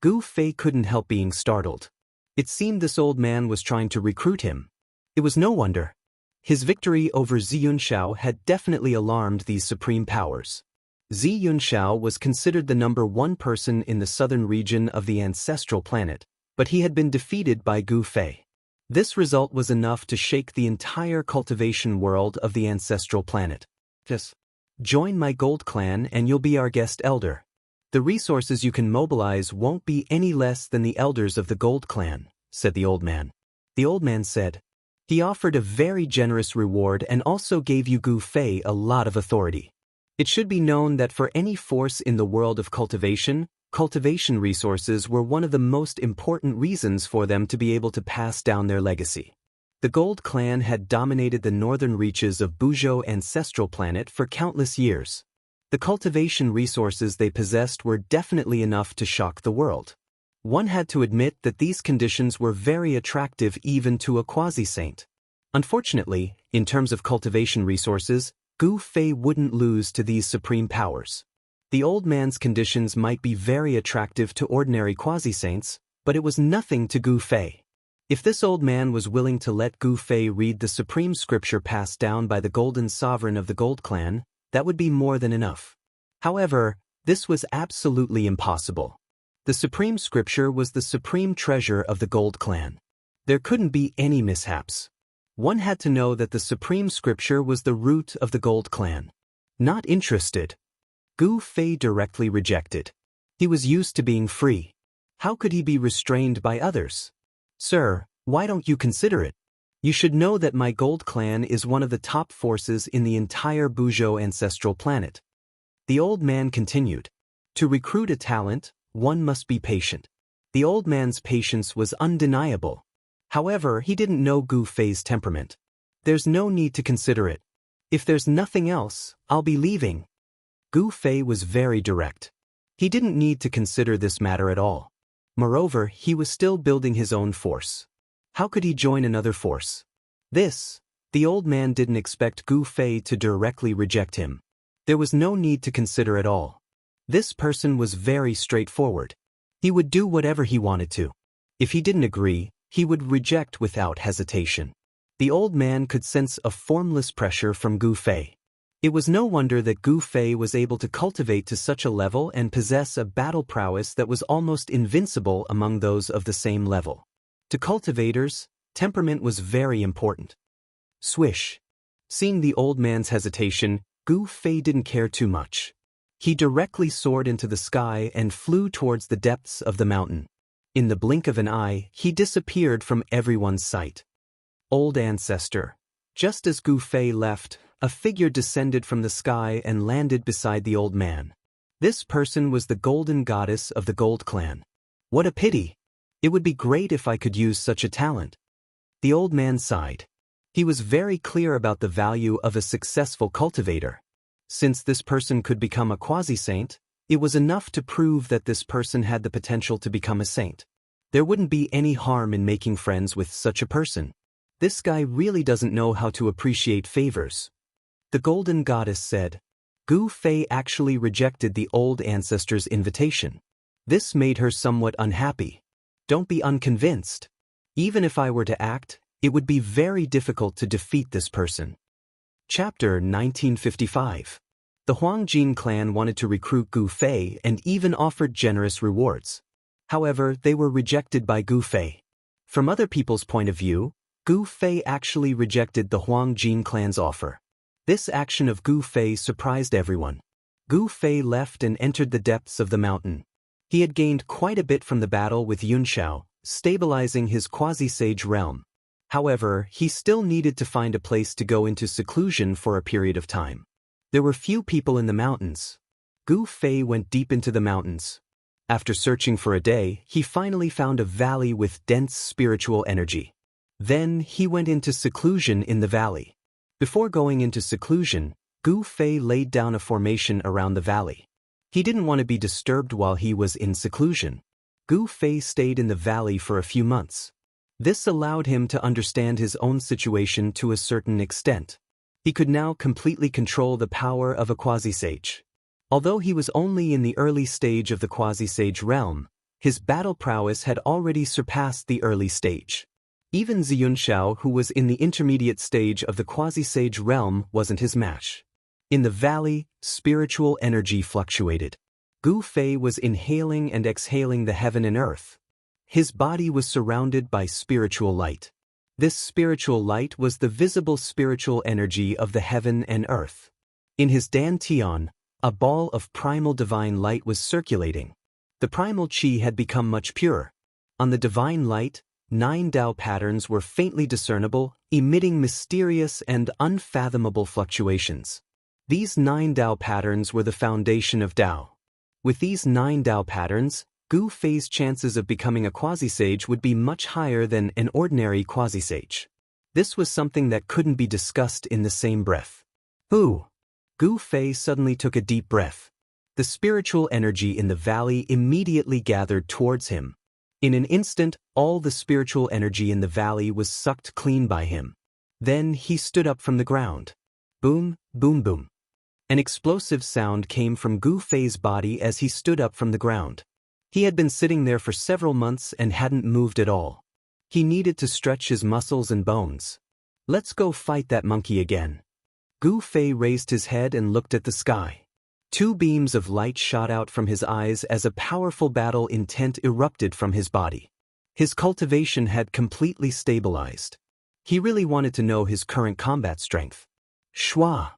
Gu Fei couldn't help being startled. It seemed this old man was trying to recruit him. It was no wonder. His victory over Xianxia had definitely alarmed these supreme powers. Xianxia was considered the #1 person in the southern region of the ancestral planet, but he had been defeated by Gu Fei. This result was enough to shake the entire cultivation world of the ancestral planet. Just join my gold clan and you'll be our guest elder. The resources you can mobilize won't be any less than the elders of the gold clan, said the old man. The old man said, he offered a very generous reward and also gave you Gu Fei a lot of authority. It should be known that for any force in the world of cultivation, cultivation resources were one of the most important reasons for them to be able to pass down their legacy. The Gold Clan had dominated the northern reaches of Wuxia ancestral planet for countless years. The cultivation resources they possessed were definitely enough to shock the world. One had to admit that these conditions were very attractive even to a quasi-saint. Unfortunately, in terms of cultivation resources, Gu Fei wouldn't lose to these supreme powers. The old man's conditions might be very attractive to ordinary quasi-saints, but it was nothing to Gu Fei. If this old man was willing to let Gu Fei read the supreme scripture passed down by the Golden Sovereign of the Gold Clan, that would be more than enough. However, this was absolutely impossible. The supreme scripture was the supreme treasure of the Gold Clan. There couldn't be any mishaps. One had to know that the supreme scripture was the root of the Gold Clan. Not interested. Gu Fei directly rejected. He was used to being free. How could he be restrained by others? Sir, why don't you consider it? You should know that my Gold Clan is one of the top forces in the entire Wuxia ancestral planet. The old man continued. To recruit a talent, one must be patient. The old man's patience was undeniable. However, he didn't know Gu Fei's temperament. There's no need to consider it. If there's nothing else, I'll be leaving. Gu Fei was very direct. He didn't need to consider this matter at all. Moreover, he was still building his own force. How could he join another force? The old man didn't expect Gu Fei to directly reject him. There was no need to consider at all. This person was very straightforward. He would do whatever he wanted to. If he didn't agree, he would reject without hesitation. The old man could sense a formless pressure from Gu Fei. It was no wonder that Gu Fei was able to cultivate to such a level and possess a battle prowess that was almost invincible among those of the same level. To cultivators, temperament was very important. Swish. Seeing the old man's hesitation, Gu Fei didn't care too much. He directly soared into the sky and flew towards the depths of the mountain. In the blink of an eye, he disappeared from everyone's sight. Old ancestor. Just as Gu Fei left, a figure descended from the sky and landed beside the old man. This person was the golden goddess of the Gold Clan. What a pity! It would be great if I could use such a talent. The old man sighed. He was very clear about the value of a successful cultivator. Since this person could become a quasi-saint, it was enough to prove that this person had the potential to become a saint. There wouldn't be any harm in making friends with such a person. This guy really doesn't know how to appreciate favors. The golden goddess said. Gu Fei actually rejected the old ancestor's invitation. This made her somewhat unhappy. Don't be unconvinced. Even if I were to act, it would be very difficult to defeat this person. Chapter 1955. The Huangjin clan wanted to recruit Gu Fei and even offered generous rewards. However, they were rejected by Gu Fei. From other people's point of view, Gu Fei actually rejected the Huangjin clan's offer. This action of Gu Fei surprised everyone. Gu Fei left and entered the depths of the mountain. He had gained quite a bit from the battle with Yunxiao, stabilizing his quasi-sage realm. However, he still needed to find a place to go into seclusion for a period of time. There were few people in the mountains. Gu Fei went deep into the mountains. After searching for a day, he finally found a valley with dense spiritual energy. Then he went into seclusion in the valley. Before going into seclusion, Gu Fei laid down a formation around the valley. He didn't want to be disturbed while he was in seclusion. Gu Fei stayed in the valley for a few months. This allowed him to understand his own situation to a certain extent. He could now completely control the power of a quasi-sage. Although he was only in the early stage of the quasi-sage realm, His battle prowess had already surpassed the early stage. Even Xianxia, who was in the intermediate stage of the quasi-sage realm, wasn't his match. In the valley, spiritual energy fluctuated. Gu Fei was inhaling and exhaling the heaven and earth. His body was surrounded by spiritual light. This spiritual light was the visible spiritual energy of the heaven and earth. In his dantian, a ball of primal divine light was circulating. The primal qi had become much purer. On the divine light, 9 Dao patterns were faintly discernible, emitting mysterious and unfathomable fluctuations. These 9 Dao patterns were the foundation of Dao. With these 9 Dao patterns, Gu Fei's chances of becoming a quasi-sage would be much higher than an ordinary quasi-sage. This was something that couldn't be discussed in the same breath. Ooh! Gu Fei suddenly took a deep breath. The spiritual energy in the valley immediately gathered towards him. In an instant, all the spiritual energy in the valley was sucked clean by him. Then he stood up from the ground. Boom, boom, boom. An explosive sound came from Gu Fei's body as he stood up from the ground. He had been sitting there for several months and hadn't moved at all. He needed to stretch his muscles and bones. Let's go fight that monkey again. Gu Fei raised his head and looked at the sky. 2 beams of light shot out from his eyes as a powerful battle intent erupted from his body. His cultivation had completely stabilized. He really wanted to know his current combat strength. Shua!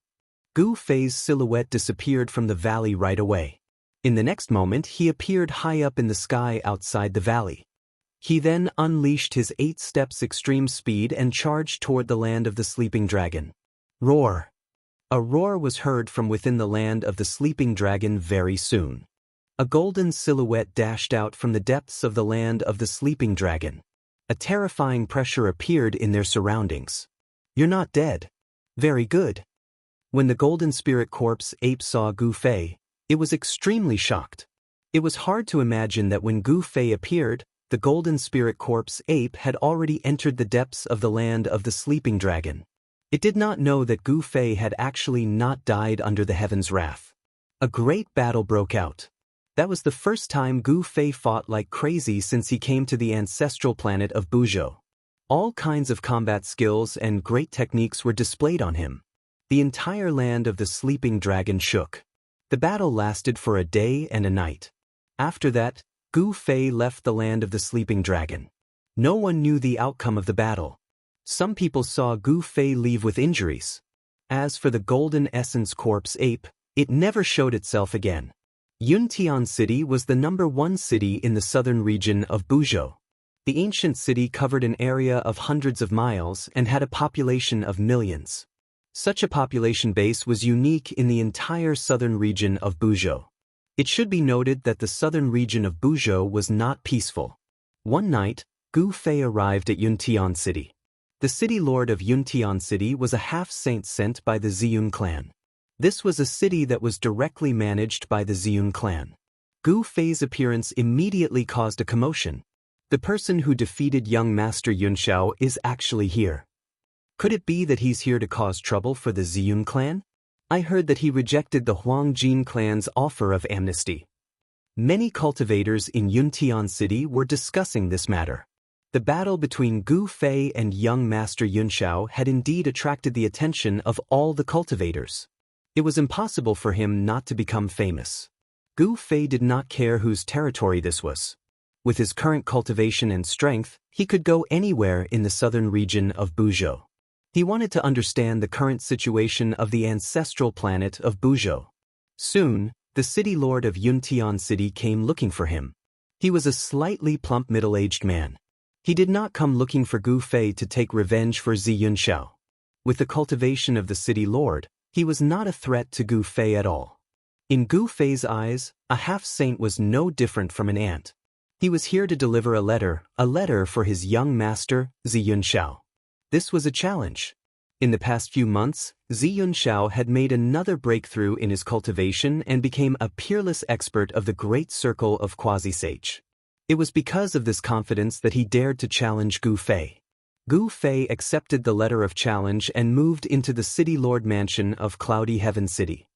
Gu Fei's silhouette disappeared from the valley right away. In the next moment he appeared high up in the sky outside the valley. He then unleashed his 8 steps extreme speed and charged toward the land of the sleeping dragon. Roar! A roar was heard from within the land of the sleeping dragon very soon. A golden silhouette dashed out from the depths of the land of the sleeping dragon. A terrifying pressure appeared in their surroundings. You're not dead. Very good. When the golden spirit corpse ape saw Gu Fei, it was extremely shocked. It was hard to imagine that when Gu Fei appeared, the golden spirit corpse ape had already entered the depths of the land of the sleeping dragon. It did not know that Gu Fei had actually not died under the heaven's wrath. A great battle broke out. That was the first time Gu Fei fought like crazy since he came to the ancestral planet of Buzhou. All kinds of combat skills and great techniques were displayed on him. The entire land of the sleeping dragon shook. The battle lasted for a day and a night. After that, Gu Fei left the land of the sleeping dragon. No one knew the outcome of the battle. Some people saw Gu Fei leave with injuries. As for the golden essence corpse ape, it never showed itself again. Yuntian City was the #1 city in the southern region of Buzhou. The ancient city covered an area of hundreds of miles and had a population of millions. Such a population base was unique in the entire southern region of Buzhou. It should be noted that the southern region of Buzhou was not peaceful. One night, Gu Fei arrived at Yuntian City. The city lord of Yuntian City was a half-saint sent by the Ziyun clan. This was a city that was directly managed by the Ziyun clan. Gu Fei's appearance immediately caused a commotion. The person who defeated young Master Yunxiao is actually here. Could it be that he's here to cause trouble for the Ziyun clan? I heard that he rejected the Huangjin clan's offer of amnesty. Many cultivators in Yuntian City were discussing this matter. The battle between Gu Fei and young Master Yunxiao had indeed attracted the attention of all the cultivators. It was impossible for him not to become famous. Gu Fei did not care whose territory this was. With his current cultivation and strength, he could go anywhere in the southern region of Buzhou. He wanted to understand the current situation of the ancestral planet of Buzhou. Soon, the city lord of Yuntian City came looking for him. He was a slightly plump middle-aged man. He did not come looking for Gu Fei to take revenge for Yunxiao. With the cultivation of the city lord, he was not a threat to Gu Fei at all. In Gu Fei's eyes, a half-saint was no different from an ant. He was here to deliver a letter for his young master, Yunxiao. This was a challenge. In the past few months, Yunxiao had made another breakthrough in his cultivation and became a peerless expert of the great circle of quasi-sage. It was because of this confidence that he dared to challenge Gu Fei. Gu Fei accepted the letter of challenge and moved into the city lord mansion of Cloudy Heaven City.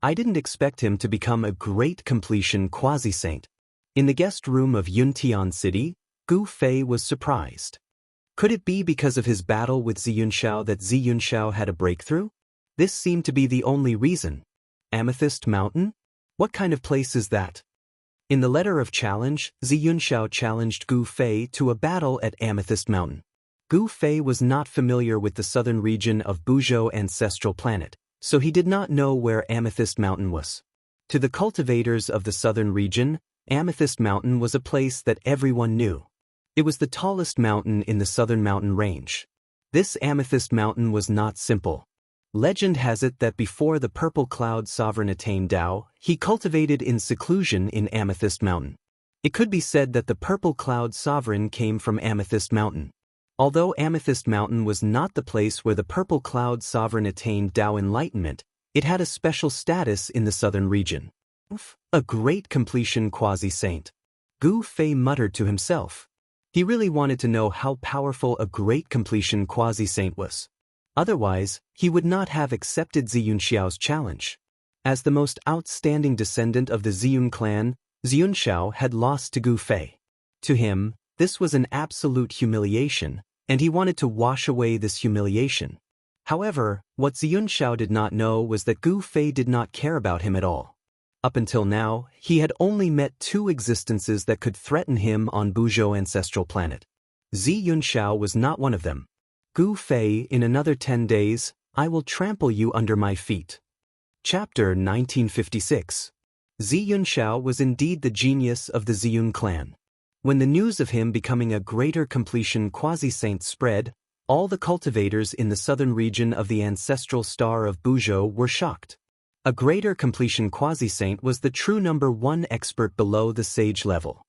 I didn't expect him to become a great completion quasi-saint. In the guest room of Yuntian City, Gu Fei was surprised. Could it be because of his battle with Xianxia that Xianxia had a breakthrough? This seemed to be the only reason. Amethyst Mountain? What kind of place is that? In the letter of challenge, Xianxia challenged Gu Fei to a battle at Amethyst Mountain. Gu Fei was not familiar with the southern region of Buzhou ancestral planet, so he did not know where Amethyst Mountain was. To the cultivators of the southern region, Amethyst Mountain was a place that everyone knew. It was the tallest mountain in the southern mountain range. This Amethyst Mountain was not simple. Legend has it that before the Purple Cloud Sovereign attained Dao, he cultivated in seclusion in Amethyst Mountain. It could be said that the Purple Cloud Sovereign came from Amethyst Mountain. Although Amethyst Mountain was not the place where the Purple Cloud Sovereign attained Dao enlightenment, it had a special status in the southern region. A great completion quasi-saint. Gu Fei muttered to himself. He really wanted to know how powerful a great completion quasi-saint was. Otherwise, he would not have accepted Xianxiao's challenge. As the most outstanding descendant of the Ziyun clan, Xianxiao had lost to Gu Fei. To him, this was an absolute humiliation, and he wanted to wash away this humiliation. However, what Xianxiao did not know was that Gu Fei did not care about him at all. Up until now, he had only met two existences that could threaten him on Buzhou ancestral planet. Xianxiao was not one of them. Gu Fei, in another 10 days, I will trample you under my feet. Chapter 1956. Xianxiao was indeed the genius of the Ziyun clan. When the news of him becoming a greater completion quasi-saint spread, all the cultivators in the southern region of the ancestral star of Buzhou were shocked. A greater completion quasi-saint was the true number one expert below the sage level.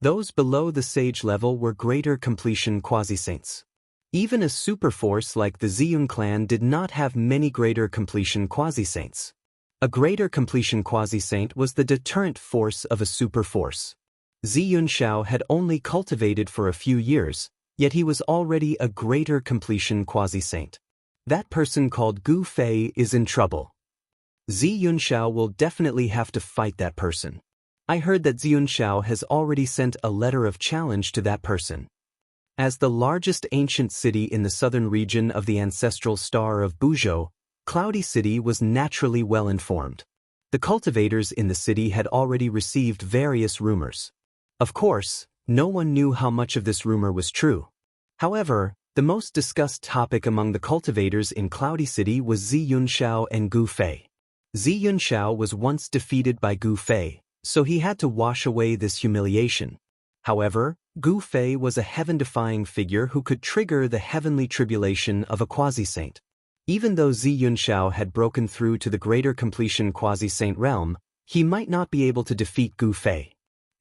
Those below the sage level were greater completion quasi-saints. Even a superforce like the Ziyun clan did not have many greater completion quasi-saints. A greater completion quasi-saint was the deterrent force of a superforce. Xianxiao had only cultivated for a few years, yet he was already a greater completion quasi-saint. That person called Gu Fei is in trouble. Xianxiao will definitely have to fight that person. I heard that Xianxiao has already sent a letter of challenge to that person. As the largest ancient city in the southern region of the ancestral star of Buzhou, Cloudy City was naturally well informed. The cultivators in the city had already received various rumors. Of course, no one knew how much of this rumor was true. However, the most discussed topic among the cultivators in Cloudy City was Xianxiao and Gu Fei. Xianxiao was once defeated by Gu Fei, so he had to wash away this humiliation. However, Gu Fei was a heaven-defying figure who could trigger the heavenly tribulation of a quasi-saint. Even though Xianxiao had broken through to the greater completion quasi-saint realm, he might not be able to defeat Gu Fei.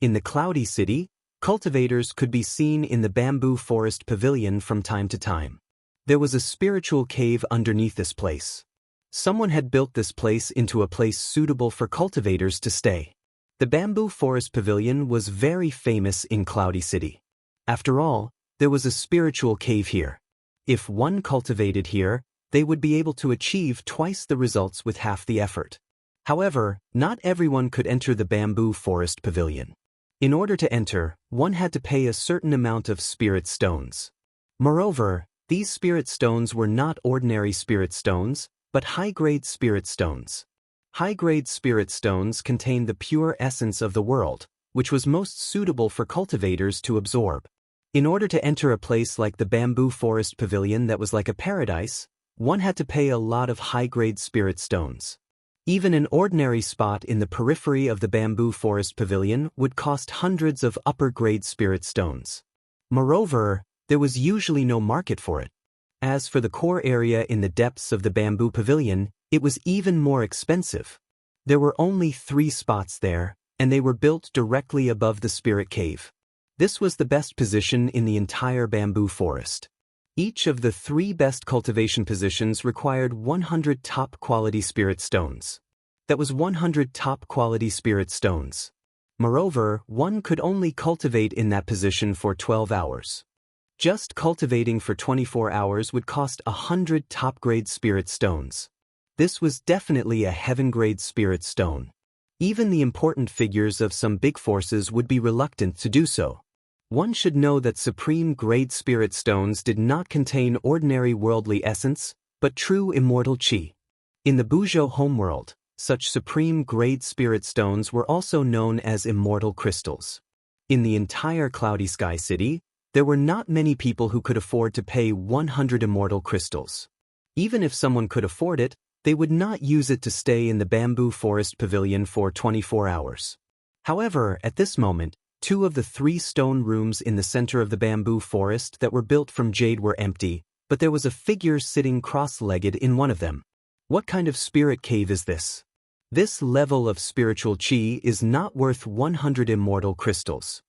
In the Cloudy City, cultivators could be seen in the bamboo forest pavilion from time to time. There was a spiritual cave underneath this place. Someone had built this place into a place suitable for cultivators to stay. The bamboo forest pavilion was very famous in Cloudy City. After all, there was a spiritual cave here. If one cultivated here, they would be able to achieve twice the results with half the effort. However, not everyone could enter the bamboo forest pavilion. In order to enter, one had to pay a certain amount of spirit stones. Moreover, these spirit stones were not ordinary spirit stones, but high-grade spirit stones. High-grade spirit stones contain the pure essence of the world, which was most suitable for cultivators to absorb. In order to enter a place like the bamboo forest pavilion that was like a paradise, one had to pay a lot of high-grade spirit stones. Even an ordinary spot in the periphery of the bamboo forest pavilion would cost hundreds of upper-grade spirit stones. Moreover, there was usually no market for it. As for the core area in the depths of the bamboo pavilion, it was even more expensive. There were only 3 spots there, and they were built directly above the spirit cave. This was the best position in the entire bamboo forest. Each of the 3 best cultivation positions required 100 top-quality spirit stones. That was 100 top-quality spirit stones. Moreover, one could only cultivate in that position for 12 hours. Just cultivating for 24 hours would cost 100 top-grade spirit stones. This was definitely a heaven-grade spirit stone. Even the important figures of some big forces would be reluctant to do so. One should know that supreme-grade spirit stones did not contain ordinary worldly essence, but true immortal qi. In the Buzhou homeworld, such supreme-grade spirit stones were also known as immortal crystals. In the entire Cloudy Sky City, there were not many people who could afford to pay 100 immortal crystals. Even if someone could afford it, they would not use it to stay in the bamboo forest pavilion for 24 hours. However, at this moment, 2 of the 3 stone rooms in the center of the bamboo forest that were built from jade were empty, but there was a figure sitting cross-legged in one of them. What kind of spirit cave is this? This level of spiritual qi is not worth 100 immortal crystals.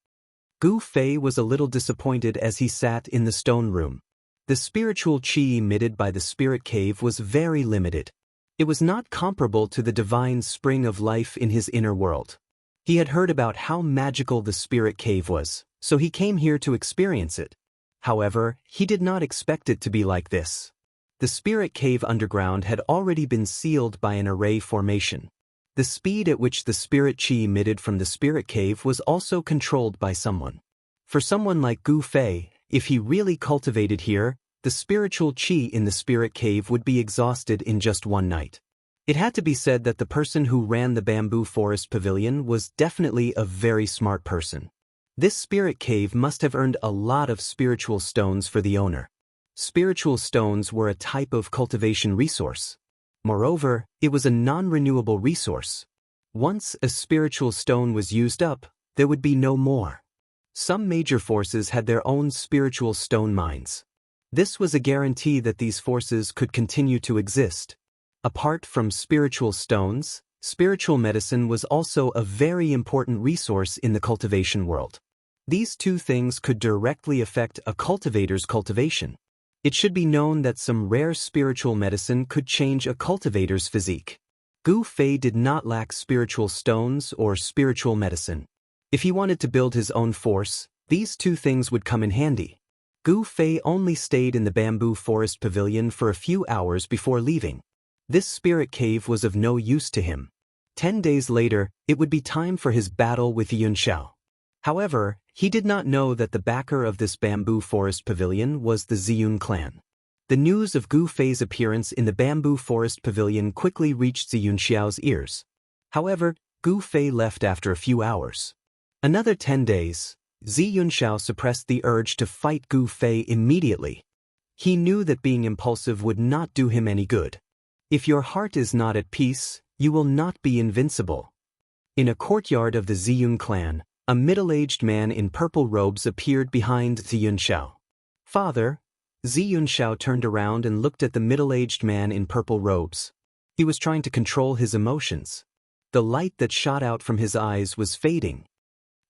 Gu Fei was a little disappointed as he sat in the stone room. The spiritual qi emitted by the spirit cave was very limited. It was not comparable to the divine spring of life in his inner world. He had heard about how magical the spirit cave was, so he came here to experience it. However, he did not expect it to be like this. The spirit cave underground had already been sealed by an array formation. The speed at which the spirit qi emitted from the spirit cave was also controlled by someone. For someone like Gu Fei, if he really cultivated here, the spiritual qi in the spirit cave would be exhausted in just one night. It had to be said that the person who ran the bamboo forest pavilion was definitely a very smart person. This spirit cave must have earned a lot of spiritual stones for the owner. Spiritual stones were a type of cultivation resource. Moreover, it was a non-renewable resource. Once a spiritual stone was used up, there would be no more. Some major forces had their own spiritual stone mines. This was a guarantee that these forces could continue to exist. Apart from spiritual stones, spiritual medicine was also a very important resource in the cultivation world. These 2 things could directly affect a cultivator's cultivation. It should be known that some rare spiritual medicine could change a cultivator's physique. Gu Fei did not lack spiritual stones or spiritual medicine. If he wanted to build his own force, these 2 things would come in handy. Gu Fei only stayed in the bamboo forest pavilion for a few hours before leaving. This spirit cave was of no use to him. 10 days later, it would be time for his battle with Xianxia. However, he did not know that the backer of this bamboo forest pavilion was the Ziyun clan. The news of Gu Fei's appearance in the bamboo forest pavilion quickly reached Xiao's ears. However, Gu Fei left after a few hours. Another 10 days, Xiao suppressed the urge to fight Gu Fei immediately. He knew that being impulsive would not do him any good. If your heart is not at peace, you will not be invincible. In a courtyard of the Ziyun clan, a middle-aged man in purple robes appeared behind Xiao. Father, Xiao turned around and looked at the middle-aged man in purple robes. He was trying to control his emotions. The light that shot out from his eyes was fading.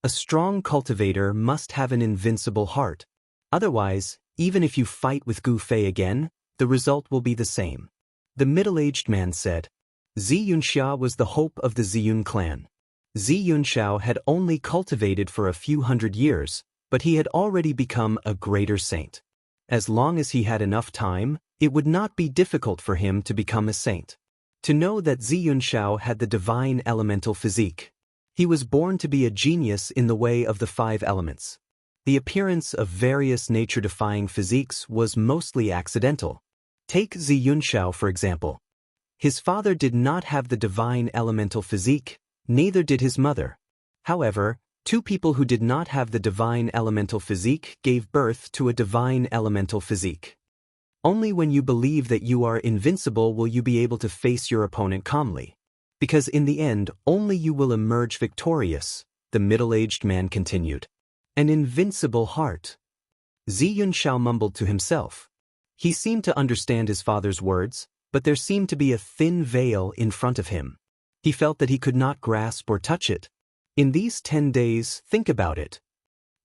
A strong cultivator must have an invincible heart. Otherwise, even if you fight with Gu Fei again, the result will be the same. The middle-aged man said. Xianxia was the hope of the Ziyun clan. Xiao had only cultivated for a few hundred years, but he had already become a greater saint. As long as he had enough time, it would not be difficult for him to become a saint. To know that Xiao had the divine elemental physique. He was born to be a genius in the way of the 5 elements. The appearance of various nature-defying physiques was mostly accidental. Take Xiao, for example. His father did not have the divine elemental physique, neither did his mother. However, 2 people who did not have the divine elemental physique gave birth to a divine elemental physique. Only when you believe that you are invincible will you be able to face your opponent calmly. Because in the end, only you will emerge victorious, the middle-aged man continued. An invincible heart. Xiao mumbled to himself. He seemed to understand his father's words, but there seemed to be a thin veil in front of him. He felt that he could not grasp or touch it. In these 10 days, think about it.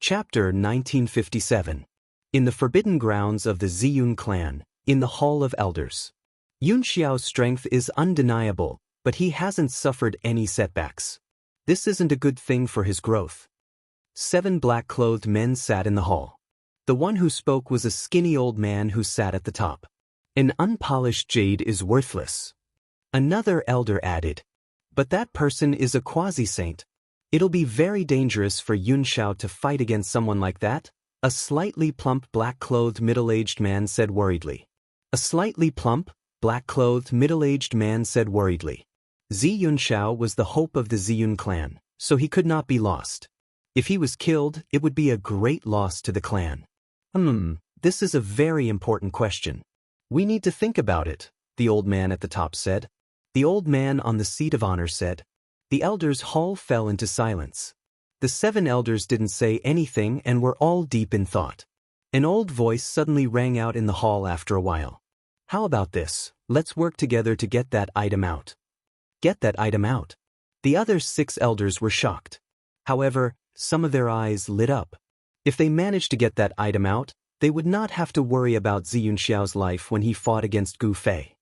Chapter 1957. In the forbidden grounds of the Ziyun clan, in the Hall of Elders. Yunxiao's strength is undeniable, but he hasn't suffered any setbacks. This isn't a good thing for his growth. 7 black-clothed men sat in the hall. The one who spoke was a skinny old man who sat at the top. An unpolished jade is worthless. Another elder added. But that person is a quasi-saint. It'll be very dangerous for Xianxia to fight against someone like that, a slightly plump black-clothed middle-aged man said worriedly. A slightly plump, black-clothed middle-aged man said worriedly. Xianxia was the hope of the Ziyun clan, so he could not be lost. If he was killed, it would be a great loss to the clan. This is a very important question. We need to think about it, the old man at the top said. The old man on the seat of honor said. The elders' hall fell into silence. The 7 elders didn't say anything and were all deep in thought. An old voice suddenly rang out in the hall after a while. How about this? Let's work together to get that item out. Get that item out. The other 6 elders were shocked. However, some of their eyes lit up. If they managed to get that item out, they would not have to worry about Xianxiao's life when he fought against Gu Fei.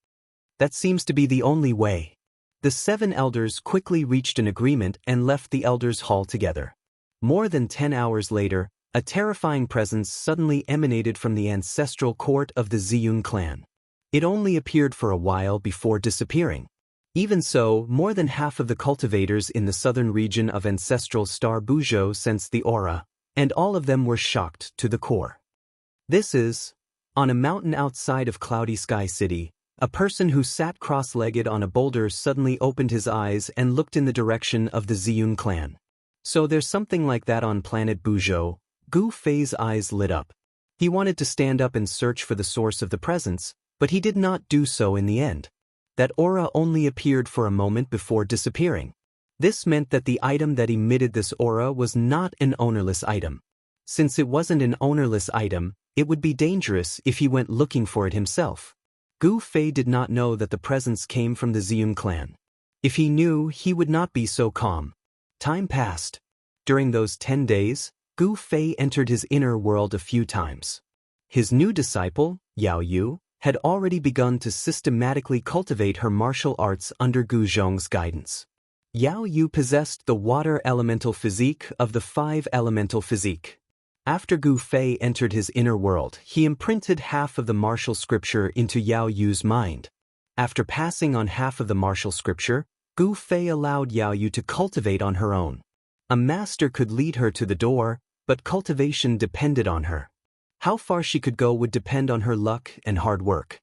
That seems to be the only way. The 7 elders quickly reached an agreement and left the elders' hall together. More than 10 hours later, a terrifying presence suddenly emanated from the ancestral court of the Ziyun clan. It only appeared for a while before disappearing. Even so, more than half of the cultivators in the southern region of ancestral Star Buzhou sensed the aura, and all of them were shocked to the core. This is, on a mountain outside of Cloudy Sky City, a person who sat cross-legged on a boulder suddenly opened his eyes and looked in the direction of the Ziyun clan. So there's something like that on planet Buzhou. Gu Fei's eyes lit up. He wanted to stand up and search for the source of the presence, but he did not do so in the end. That aura only appeared for a moment before disappearing. This meant that the item that emitted this aura was not an ownerless item. Since it wasn't an ownerless item, it would be dangerous if he went looking for it himself. Gu Fei did not know that the presence came from the Ziyun clan. If he knew, he would not be so calm. Time passed. During those 10 days, Gu Fei entered his inner world a few times. His new disciple, Yao Yu, had already begun to systematically cultivate her martial arts under Gu Zhong's guidance. Yao Yu possessed the water elemental physique of the 5 elemental physique. After Gu Fei entered his inner world, he imprinted half of the martial scripture into Yao Yu's mind. After passing on half of the martial scripture, Gu Fei allowed Yao Yu to cultivate on her own. A master could lead her to the door, but cultivation depended on her. How far she could go would depend on her luck and hard work.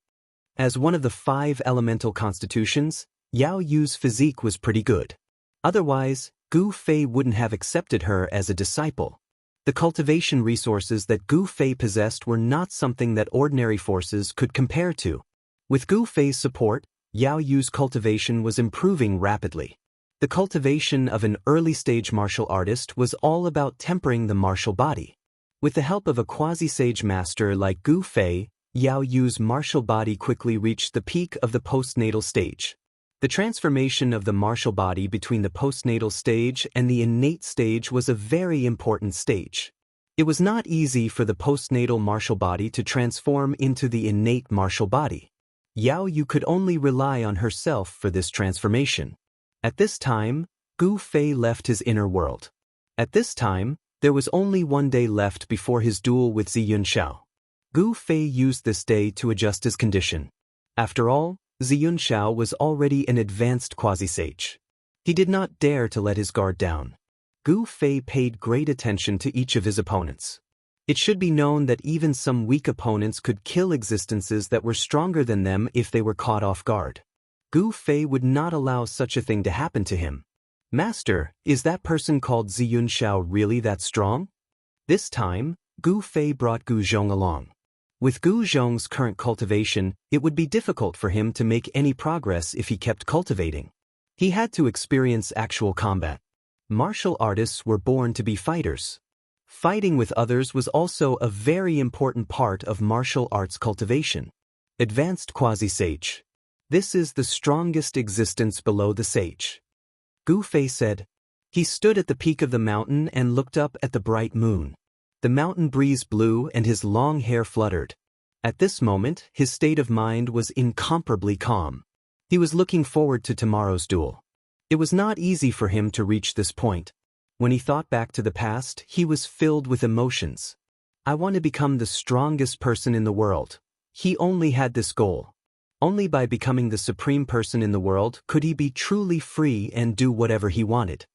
As one of the 5 elemental constitutions, Yao Yu's physique was pretty good. Otherwise, Gu Fei wouldn't have accepted her as a disciple. The cultivation resources that Gu Fei possessed were not something that ordinary forces could compare to. With Gu Fei's support, Yao Yu's cultivation was improving rapidly. The cultivation of an early-stage martial artist was all about tempering the martial body. With the help of a quasi-sage master like Gu Fei, Yao Yu's martial body quickly reached the peak of the postnatal stage. The transformation of the martial body between the postnatal stage and the innate stage was a very important stage. It was not easy for the postnatal martial body to transform into the innate martial body. Yao Yu could only rely on herself for this transformation. At this time, Gu Fei left his inner world. At this time, there was only 1 day left before his duel with Xianxia. Gu Fei used this day to adjust his condition. After all, Xianxia was already an advanced quasi-sage. He did not dare to let his guard down. Gu Fei paid great attention to each of his opponents. It should be known that even some weak opponents could kill existences that were stronger than them if they were caught off guard. Gu Fei would not allow such a thing to happen to him. Master, is that person called Xianxia really that strong? This time, Gu Fei brought Gu Zhong along. With Gu Zhong's current cultivation, it would be difficult for him to make any progress if he kept cultivating. He had to experience actual combat. Martial artists were born to be fighters. Fighting with others was also a very important part of martial arts cultivation. Advanced quasi-sage. This is the strongest existence below the sage. Gu Fei said. He stood at the peak of the mountain and looked up at the bright moon. The mountain breeze blew and his long hair fluttered. At this moment, his state of mind was incomparably calm. He was looking forward to tomorrow's duel. It was not easy for him to reach this point. When he thought back to the past, he was filled with emotions. I want to become the strongest person in the world. He only had this goal. Only by becoming the supreme person in the world could he be truly free and do whatever he wanted.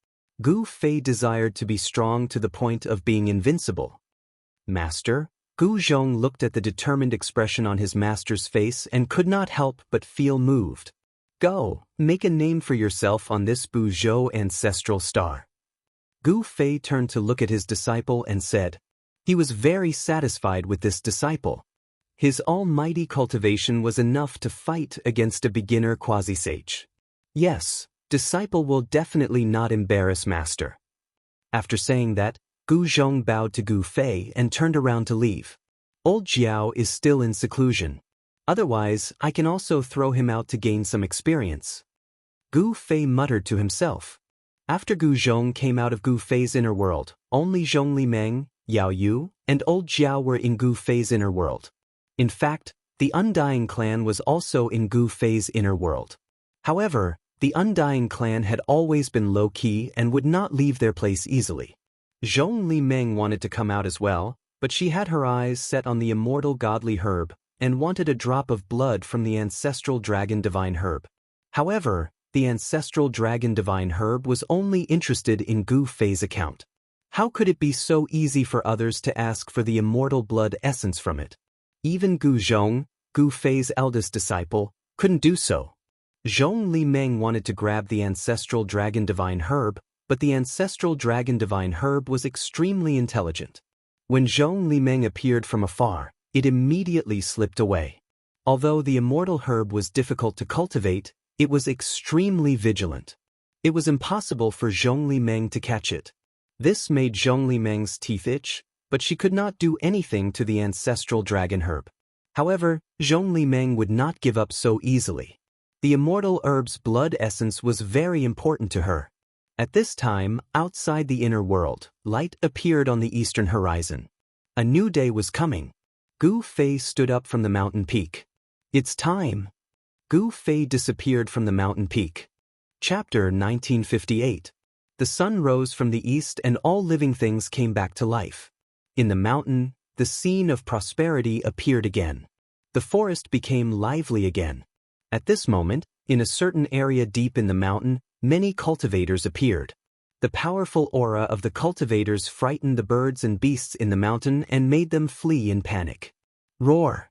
Gu Fei desired to be strong to the point of being invincible. Master? Gu Zhong looked at the determined expression on his master's face and could not help but feel moved. Go, make a name for yourself on this Buzhou ancestral star. Gu Fei turned to look at his disciple and said, he was very satisfied with this disciple. His almighty cultivation was enough to fight against a beginner quasi-sage. Yes, disciple will definitely not embarrass master. After saying that, Gu Zhong bowed to Gu Fei and turned around to leave. Old Jiao is still in seclusion. Otherwise, I can also throw him out to gain some experience. Gu Fei muttered to himself. After Gu Zhong came out of Gu Fei's inner world, only Zhong Limeng, Yao Yu, and Old Jiao were in Gu Fei's inner world. In fact, the Undying clan was also in Gu Fei's inner world. However, the Undying clan had always been low-key and would not leave their place easily. Zhong Limeng wanted to come out as well, but she had her eyes set on the immortal godly herb and wanted a drop of blood from the ancestral dragon divine herb. However, the ancestral dragon divine herb was only interested in Gu Fei's account. How could it be so easy for others to ask for the immortal blood essence from it? Even Gu Zhong, Gu Fei's eldest disciple, couldn't do so. Zhong Limeng wanted to grab the ancestral dragon divine herb, but the ancestral dragon divine herb was extremely intelligent. When Zhong Limeng appeared from afar, it immediately slipped away. Although the immortal herb was difficult to cultivate, it was extremely vigilant. It was impossible for Zhong Limeng to catch it. This made Zhong Limeng's teeth itch, but she could not do anything to the ancestral dragon herb. However, Zhong Limeng would not give up so easily. The immortal herb's blood essence was very important to her. At this time, outside the inner world, light appeared on the eastern horizon. A new day was coming. Gu Fei stood up from the mountain peak. It's time. Gu Fei disappeared from the mountain peak. Chapter 1958. The sun rose from the east and all living things came back to life. In the mountain, the scene of prosperity appeared again. The forest became lively again. At this moment, in a certain area deep in the mountain, many cultivators appeared. The powerful aura of the cultivators frightened the birds and beasts in the mountain and made them flee in panic. Roar!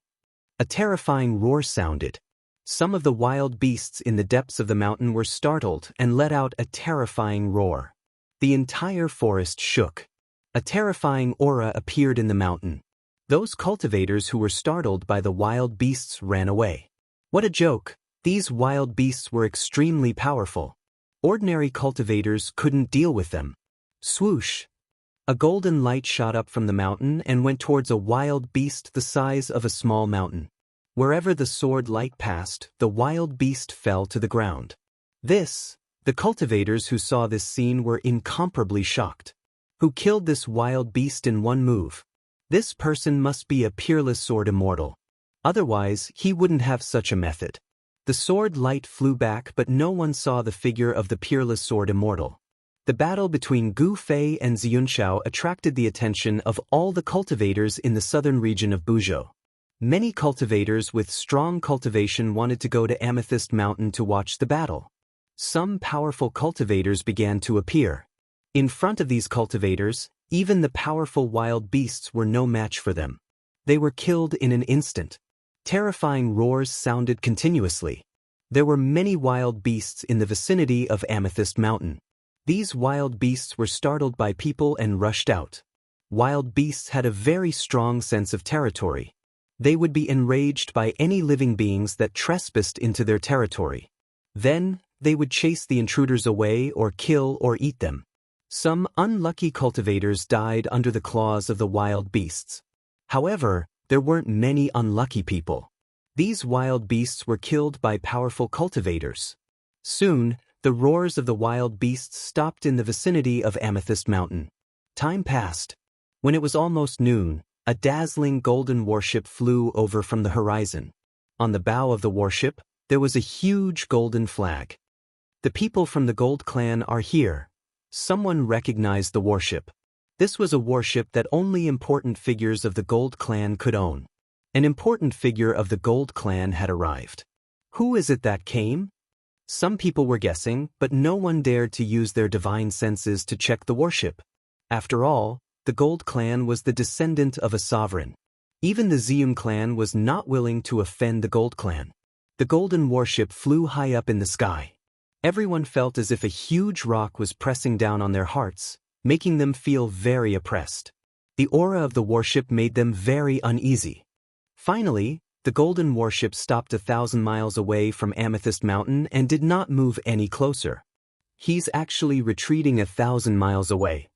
A terrifying roar sounded. Some of the wild beasts in the depths of the mountain were startled and let out a terrifying roar. The entire forest shook. A terrifying aura appeared in the mountain. Those cultivators who were startled by the wild beasts ran away. What a joke! These wild beasts were extremely powerful. Ordinary cultivators couldn't deal with them. Swoosh! A golden light shot up from the mountain and went towards a wild beast the size of a small mountain. Wherever the sword light passed, the wild beast fell to the ground. The cultivators who saw this scene were incomparably shocked. Who killed this wild beast in one move? This person must be a peerless sword immortal. Otherwise, he wouldn't have such a method. The sword light flew back, but no one saw the figure of the peerless sword immortal. The battle between Gu Fei and Xianxia attracted the attention of all the cultivators in the southern region of Buzhou. Many cultivators with strong cultivation wanted to go to Amethyst Mountain to watch the battle. Some powerful cultivators began to appear. In front of these cultivators, even the powerful wild beasts were no match for them. They were killed in an instant. Terrifying roars sounded continuously. There were many wild beasts in the vicinity of Amethyst Mountain. These wild beasts were startled by people and rushed out. Wild beasts had a very strong sense of territory. They would be enraged by any living beings that trespassed into their territory. Then, they would chase the intruders away or kill or eat them. Some unlucky cultivators died under the claws of the wild beasts. However, there weren't many unlucky people. These wild beasts were killed by powerful cultivators. Soon, the roars of the wild beasts stopped in the vicinity of Amethyst Mountain. Time passed. When it was almost noon, a dazzling golden warship flew over from the horizon. On the bow of the warship, there was a huge golden flag. The people from the Gold Clan are here. Someone recognized the warship. This was a warship that only important figures of the Gold Clan could own. An important figure of the Gold Clan had arrived. Who is it that came? Some people were guessing, but no one dared to use their divine senses to check the worship. After all, the Gold clan was the descendant of a sovereign. Even the Ziyun clan was not willing to offend the Gold clan. The golden warship flew high up in the sky. Everyone felt as if a huge rock was pressing down on their hearts, making them feel very oppressed. The aura of the warship made them very uneasy. Finally, the golden warship stopped 1,000 miles away from Amethyst Mountain and did not move any closer. He's actually retreating 1,000 miles away.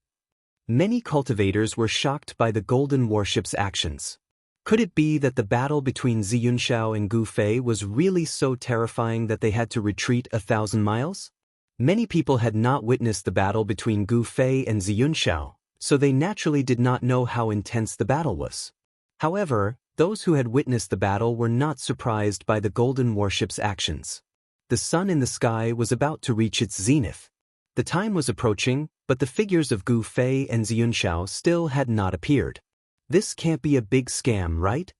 Many cultivators were shocked by the golden warship's actions. Could it be that the battle between Xianxia and Gu Fei was really so terrifying that they had to retreat 1,000 miles? Many people had not witnessed the battle between Gu Fei and Xianxia, so they naturally did not know how intense the battle was. However, those who had witnessed the battle were not surprised by the golden warship's actions. The sun in the sky was about to reach its zenith. The time was approaching, but the figures of Gu Fei and Xianxia still had not appeared. This can't be a big scam, right?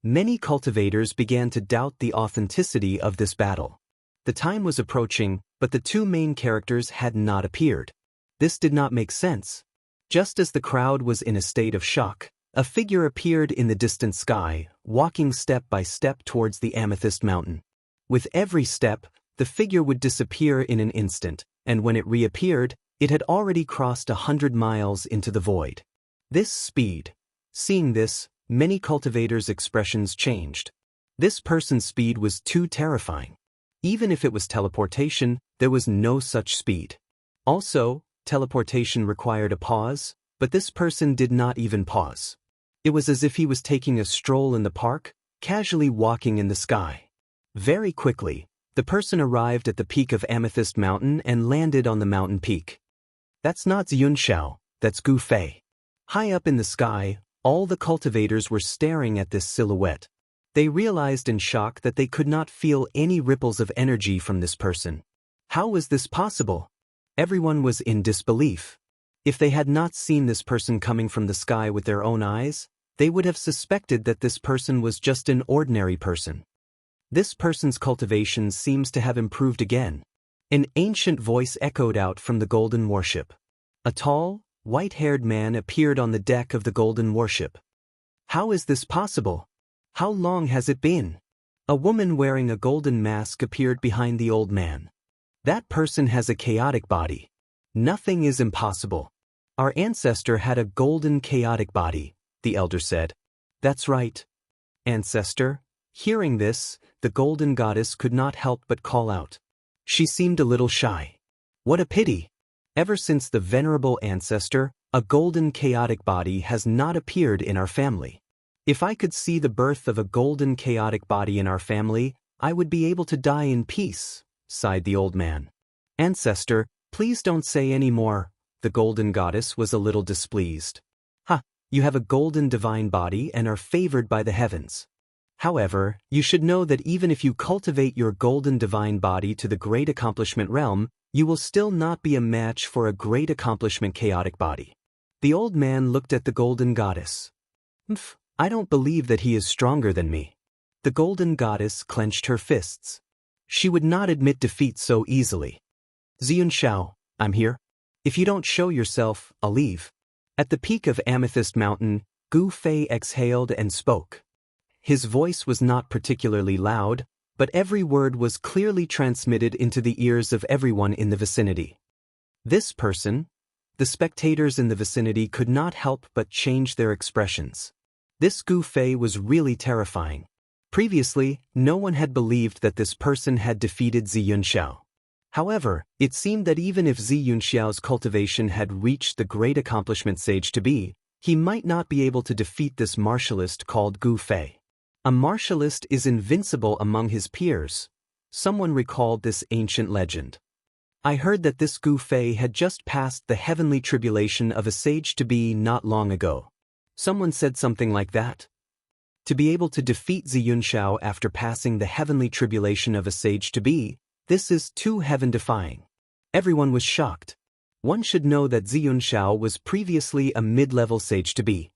Many cultivators began to doubt the authenticity of this battle. The time was approaching, but the two main characters had not appeared. This did not make sense. Just as the crowd was in a state of shock, a figure appeared in the distant sky, walking step by step towards the Amethyst Mountain. With every step, the figure would disappear in an instant, and when it reappeared, it had already crossed 100 miles into the void. This speed. Seeing this, many cultivators' expressions changed. This person's speed was too terrifying. Even if it was teleportation, there was no such speed. Also, teleportation required a pause, but this person did not even pause. It was as if he was taking a stroll in the park, casually walking in the sky. Very quickly, the person arrived at the peak of Amethyst Mountain and landed on the mountain peak. That's not Xianxia, that's Gu Fei. High up in the sky, all the cultivators were staring at this silhouette. They realized in shock that they could not feel any ripples of energy from this person. How was this possible? Everyone was in disbelief. If they had not seen this person coming from the sky with their own eyes, they would have suspected that this person was just an ordinary person. This person's cultivation seems to have improved again. An ancient voice echoed out from the golden warship. A tall, white-haired man appeared on the deck of the golden warship. How is this possible? How long has it been? A woman wearing a golden mask appeared behind the old man. That person has a chaotic body. Nothing is impossible. Our ancestor had a golden chaotic body, the elder said. That's right. Ancestor. Hearing this, the golden goddess could not help but call out. She seemed a little shy. What a pity. Ever since the venerable ancestor, a golden chaotic body has not appeared in our family. If I could see the birth of a golden chaotic body in our family, I would be able to die in peace, sighed the old man. Ancestor, please don't say any more. The golden goddess was a little displeased. Ha, you have a golden divine body and are favored by the heavens. However, you should know that even if you cultivate your golden divine body to the great accomplishment realm, you will still not be a match for a great accomplishment chaotic body. The old man looked at the golden goddess. I don't believe that he is stronger than me. The golden goddess clenched her fists. She would not admit defeat so easily. Xianxia, I'm here. If you don't show yourself, I'll leave. At the peak of Amethyst Mountain, Gu Fei exhaled and spoke. His voice was not particularly loud, but every word was clearly transmitted into the ears of everyone in the vicinity. This person, the spectators in the vicinity could not help but change their expressions. This Gu Fei was really terrifying. Previously, no one had believed that this person had defeated Xianxia. However, it seemed that even if Xianxia's cultivation had reached the great accomplishment sage to be, he might not be able to defeat this martialist called Gu Fei. A martialist is invincible among his peers. Someone recalled this ancient legend. I heard that this Gu Fei had just passed the heavenly tribulation of a sage to be not long ago. Someone said something like that. To be able to defeat Xianxia after passing the heavenly tribulation of a sage to be, this is too heaven-defying. Everyone was shocked. One should know that Xianxia was previously a mid-level sage to be.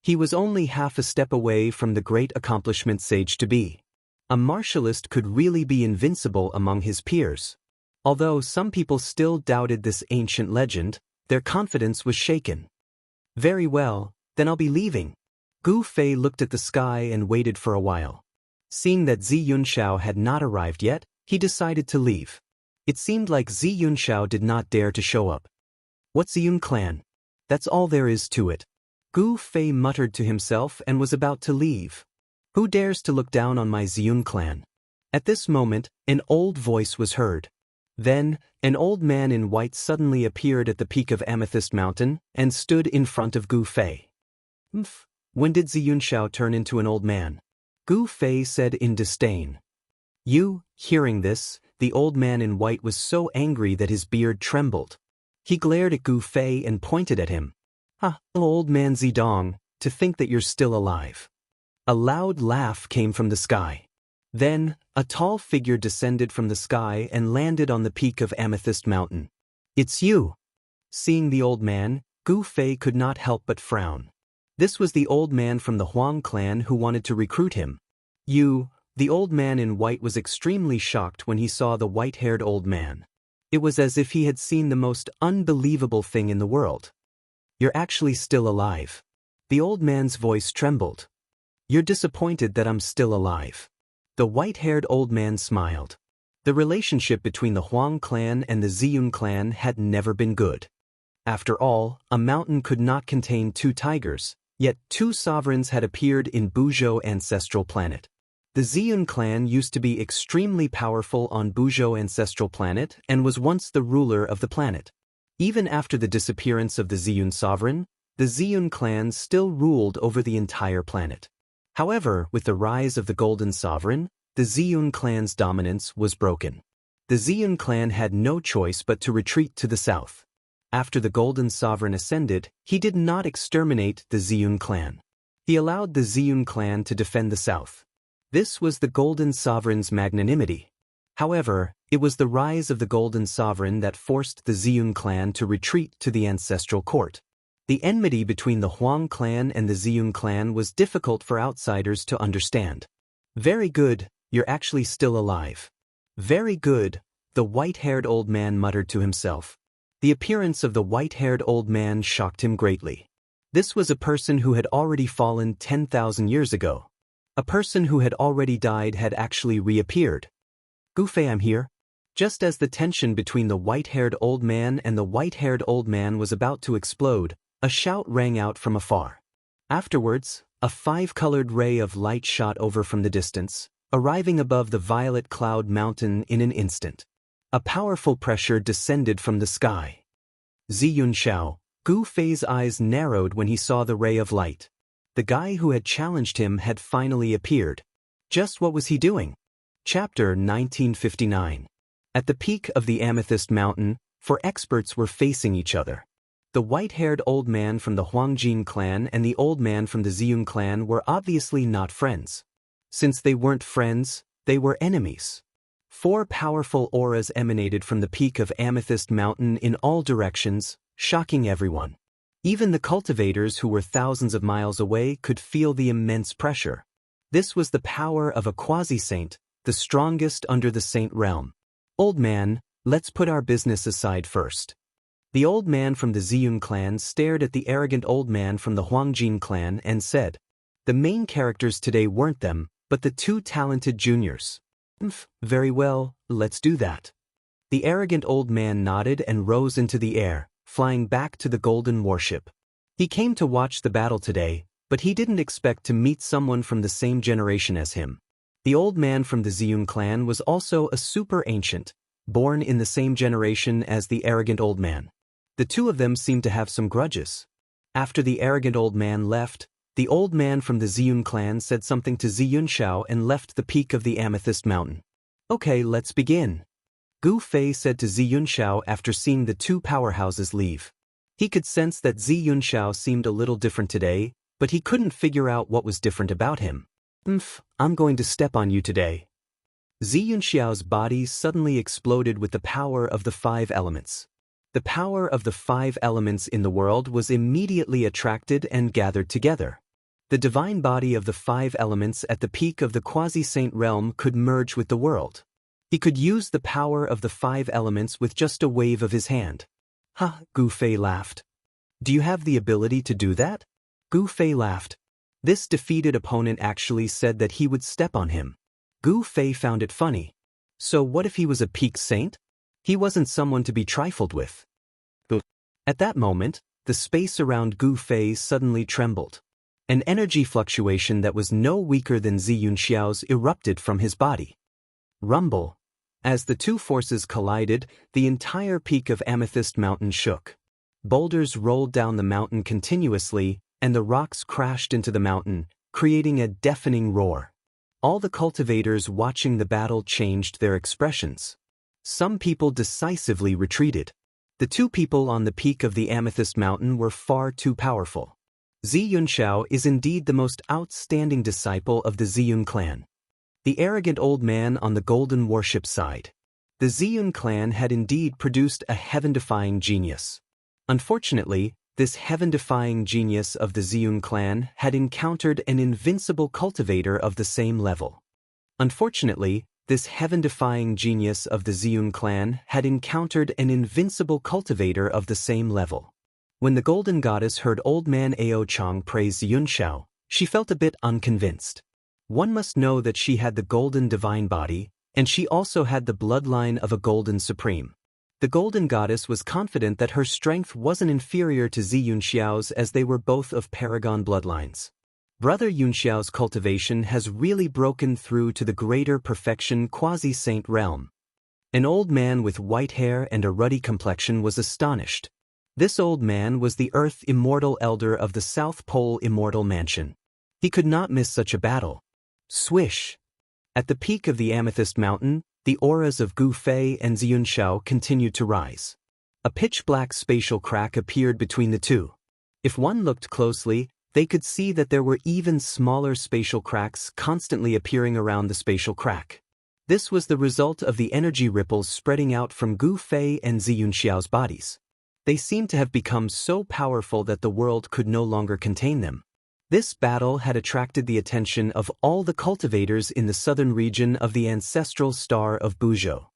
He was only half a step away from the great accomplishment sage to be. A martialist could really be invincible among his peers. Although some people still doubted this ancient legend, their confidence was shaken. Very well, then I'll be leaving. Gu Fei looked at the sky and waited for a while. Seeing that Zi Yunxiao had not arrived yet, he decided to leave. It seemed like Zi Yunxiao did not dare to show up. What's Ziyun clan? That's all there is to it. Gu Fei muttered to himself and was about to leave. Who dares to look down on my Ziyun clan? At this moment, an old voice was heard. Then, an old man in white suddenly appeared at the peak of Amethyst Mountain and stood in front of Gu Fei. When did Zi Yunxiao turn into an old man? Gu Fei said in disdain. Hearing this, the old man in white was so angry that his beard trembled. He glared at Gu Fei and pointed at him. Old man Zidong, to think that you're still alive. A loud laugh came from the sky. Then, a tall figure descended from the sky and landed on the peak of Amethyst Mountain. It's you. Seeing the old man, Gu Fei could not help but frown. This was the old man from the Huang clan who wanted to recruit him. The old man in white was extremely shocked when he saw the white-haired old man. It was as if he had seen the most unbelievable thing in the world. You're actually still alive. The old man's voice trembled. You're disappointed that I'm still alive. The white-haired old man smiled. The relationship between the Huang clan and the Ziyun clan had never been good. After all, a mountain could not contain two tigers, yet two sovereigns had appeared in Buzhou ancestral planet. The Ziyun clan used to be extremely powerful on Buzhou ancestral planet and was once the ruler of the planet. Even after the disappearance of the Ziyun sovereign, the Ziyun clan still ruled over the entire planet. However, with the rise of the Golden Sovereign, the Ziyun clan's dominance was broken. The Ziyun clan had no choice but to retreat to the south. After the Golden Sovereign ascended, he did not exterminate the Ziyun clan. He allowed the Ziyun clan to defend the south. This was the Golden Sovereign's magnanimity. However, it was the rise of the Golden Sovereign that forced the Ziyun clan to retreat to the ancestral court. The enmity between the Huang clan and the Ziyun clan was difficult for outsiders to understand. Very good, you're actually still alive. Very good, the white-haired old man muttered to himself. The appearance of the white-haired old man shocked him greatly. This was a person who had already fallen 10,000 years ago. A person who had already died had actually reappeared. Gu Fei, I'm here. Just as the tension between the white-haired old man and the white-haired old man was about to explode, a shout rang out from afar. Afterwards, a five-colored ray of light shot over from the distance, arriving above the violet cloud mountain in an instant. A powerful pressure descended from the sky. Zi Yunxiao, Gu Fei's eyes narrowed when he saw the ray of light. The guy who had challenged him had finally appeared. Just what was he doing? Chapter 1959. At the peak of the Amethyst Mountain, four experts were facing each other. The white-haired old man from the Huangjin clan and the old man from the Ziyun clan were obviously not friends. Since they weren't friends, they were enemies. Four powerful auras emanated from the peak of Amethyst Mountain in all directions, shocking everyone. Even the cultivators who were thousands of miles away could feel the immense pressure. This was the power of a quasi-saint, the strongest under the saint realm. Old man, let's put our business aside first. The old man from the Ziyun clan stared at the arrogant old man from the Huangjin clan and said, the main characters today weren't them, but the two talented juniors. Very well, let's do that. The arrogant old man nodded and rose into the air, flying back to the golden warship. He came to watch the battle today, but he didn't expect to meet someone from the same generation as him. The old man from the Ziyun clan was also a super ancient, born in the same generation as the arrogant old man. The two of them seemed to have some grudges. After the arrogant old man left, the old man from the Ziyun clan said something to Zi Yunxiao and left the peak of the Amethyst Mountain. Okay, let's begin. Gu Fei said to Zi Yunxiao after seeing the two powerhouses leave. He could sense that Zi Yunxiao seemed a little different today, but he couldn't figure out what was different about him. I'm going to step on you today. Zi Yunxiao's body suddenly exploded with the power of the five elements. The power of the five elements in the world was immediately attracted and gathered together. The divine body of the 5 elements at the peak of the quasi-saint realm could merge with the world. He could use the power of the 5 elements with just a wave of his hand. Ha, Gu Fei laughed. Do you have the ability to do that? Gu Fei laughed. This defeated opponent actually said that he would step on him. Gu Fei found it funny. So what if he was a peak saint? He wasn't someone to be trifled with. At that moment, the space around Gu Fei suddenly trembled. An energy fluctuation that was no weaker than Xianxiao's erupted from his body. Rumble. As the two forces collided, the entire peak of Amethyst Mountain shook. Boulders rolled down the mountain continuously, and the rocks crashed into the mountain, creating a deafening roar. All the cultivators watching the battle changed their expressions. Some people decisively retreated. The 2 people on the peak of the Amethyst Mountain were far too powerful. Xianxiao is indeed the most outstanding disciple of the Ziyun clan. The arrogant old man on the golden warship side. The Ziyun clan had indeed produced a heaven-defying genius. Unfortunately, this heaven-defying genius of the Ziyun clan had encountered an invincible cultivator of the same level. Unfortunately, this heaven-defying genius of the Ziyun clan had encountered an invincible cultivator of the same level. When the Golden Goddess heard Old Man Ao Chang praise Xianxiao, she felt a bit unconvinced. One must know that she had the golden divine body, and she also had the bloodline of a golden supreme. The Golden Goddess was confident that her strength wasn't inferior to Xianxiao's as they were both of paragon bloodlines. Brother Yunxiao's cultivation has really broken through to the greater perfection quasi-saint realm. An old man with white hair and a ruddy complexion was astonished. This old man was the Earth Immortal Elder of the South Pole Immortal Mansion. He could not miss such a battle. Swish! At the peak of the Amethyst Mountain, the auras of Gu Fei and Xianxiao continued to rise. A pitch-black spatial crack appeared between the two. If one looked closely, they could see that there were even smaller spatial cracks constantly appearing around the spatial crack. This was the result of the energy ripples spreading out from Gu Fei and Xianxiao's bodies. They seemed to have become so powerful that the world could no longer contain them. This battle had attracted the attention of all the cultivators in the southern region of the ancestral star of Buzhou.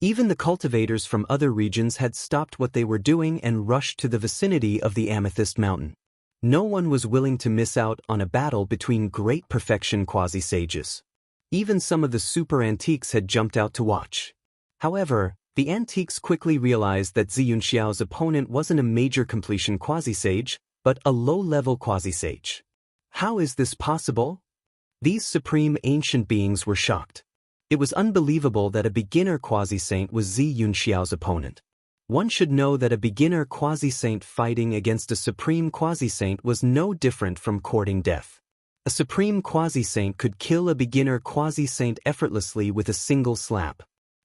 Even the cultivators from other regions had stopped what they were doing and rushed to the vicinity of the Amethyst Mountain. No one was willing to miss out on a battle between great perfection quasi-sages. Even some of the super antiques had jumped out to watch. However, the antiques quickly realized that Xianxiao's opponent wasn't a major completion quasi-sage, but a low-level quasi-sage. How is this possible? These supreme ancient beings were shocked. It was unbelievable that a beginner quasi-saint was Xianxiao's opponent. One should know that a beginner quasi-saint fighting against a supreme quasi-saint was no different from courting death. A supreme quasi-saint could kill a beginner quasi-saint effortlessly with a single slap.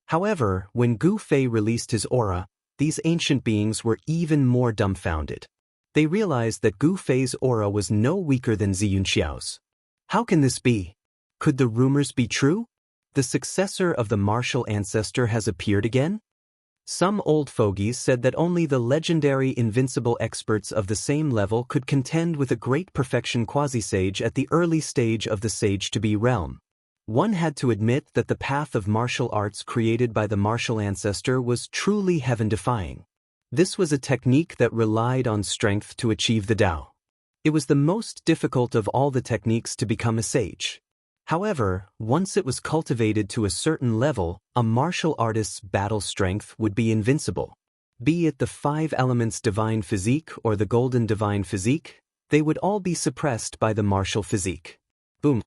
However, when Gu Fei released his aura, these ancient beings were even more dumbfounded. They realized that Gu Fei's aura was no weaker than Xianxiao's. How can this be? Could the rumors be true? The successor of the martial ancestor has appeared again? Some old fogies said that only the legendary invincible experts of the same level could contend with a great perfection quasi-sage at the early stage of the sage-to-be realm. One had to admit that the path of martial arts created by the martial ancestor was truly heaven-defying. This was a technique that relied on strength to achieve the Tao. It was the most difficult of all the techniques to become a sage. However, once it was cultivated to a certain level, a martial artist's battle strength would be invincible. Be it the 5 elements divine physique or the golden divine physique, they would all be suppressed by the martial physique. Boom!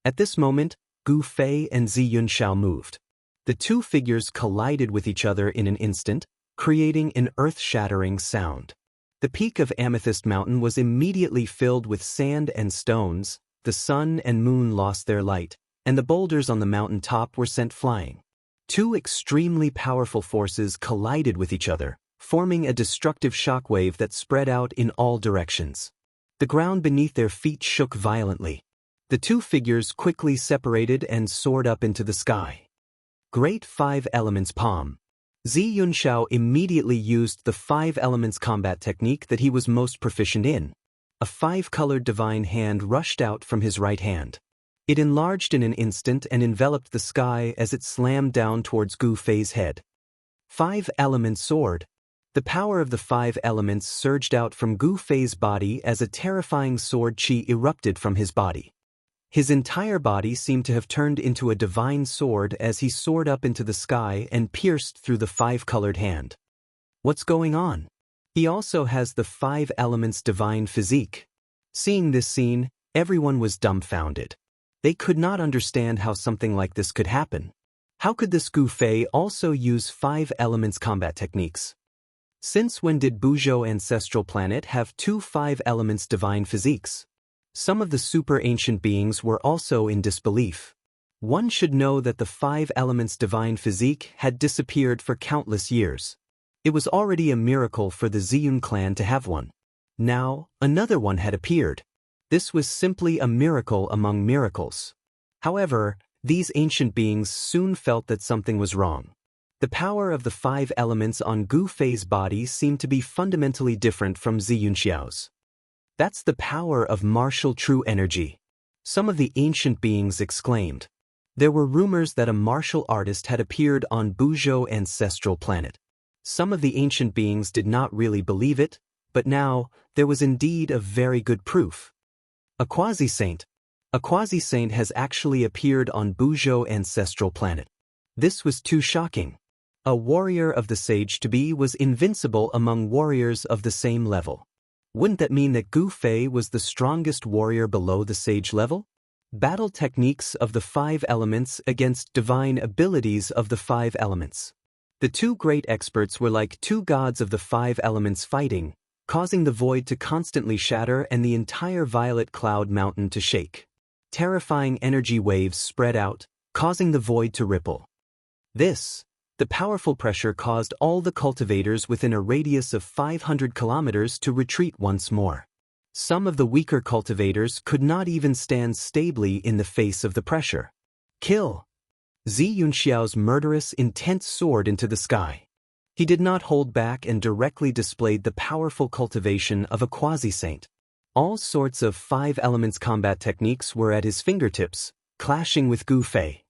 At this moment, Gu Fei and Xianxiao moved. The two figures collided with each other in an instant, creating an earth-shattering sound. The peak of Amethyst Mountain was immediately filled with sand and stones, the sun and moon lost their light, and the boulders on the mountain top were sent flying. Two extremely powerful forces collided with each other, forming a destructive shockwave that spread out in all directions. The ground beneath their feet shook violently. The two figures quickly separated and soared up into the sky. Great 5 Elements Palm. Xianxiao immediately used the 5 Elements combat technique that he was most proficient in. A five-colored divine hand rushed out from his right hand. It enlarged in an instant and enveloped the sky as it slammed down towards Gu Fei's head. Five-element sword. The power of the five elements surged out from Gu Fei's body as a terrifying sword chi erupted from his body. His entire body seemed to have turned into a divine sword as he soared up into the sky and pierced through the five-colored hand. What's going on? He also has the five elements divine physique. Seeing this scene, everyone was dumbfounded. They could not understand how something like this could happen. How could this Gu Fei also use five elements combat techniques? Since when did Buzhou ancestral planet have two five elements divine physiques? Some of the super ancient beings were also in disbelief. One should know that the five elements divine physique had disappeared for countless years. It was already a miracle for the Ziyun clan to have one. Now, another one had appeared. This was simply a miracle among miracles. However, these ancient beings soon felt that something was wrong. The power of the five elements on Gu Fei's body seemed to be fundamentally different from Ziyun Xiao's. That's the power of martial true energy. Some of the ancient beings exclaimed. There were rumors that a martial artist had appeared on Buzhou ancestral planet. Some of the ancient beings did not really believe it, but now, there was indeed a very good proof. A quasi-saint. A quasi-saint has actually appeared on Buzhou ancestral planet. This was too shocking. A warrior of the sage-to-be was invincible among warriors of the same level. Wouldn't that mean that Gu Fei was the strongest warrior below the sage level? Battle techniques of the five elements against divine abilities of the five elements. The two great experts were like two gods of the five elements fighting, causing the void to constantly shatter and the entire violet cloud mountain to shake. Terrifying energy waves spread out, causing the void to ripple. The powerful pressure caused all the cultivators within a radius of 500 kilometers to retreat once more. Some of the weaker cultivators could not even stand stably in the face of the pressure. Kill! Ziyun Xiao's murderous, intense soared into the sky. He did not hold back and directly displayed the powerful cultivation of a quasi-saint. All sorts of five elements combat techniques were at his fingertips, clashing with Gu Fei.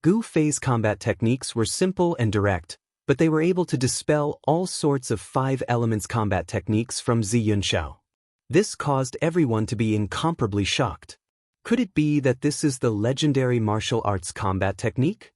Gu Fei's combat techniques were simple and direct, but they were able to dispel all sorts of five elements combat techniques from Ziyun Xiao. This caused everyone to be incomparably shocked. Could it be that this is the legendary martial arts combat technique?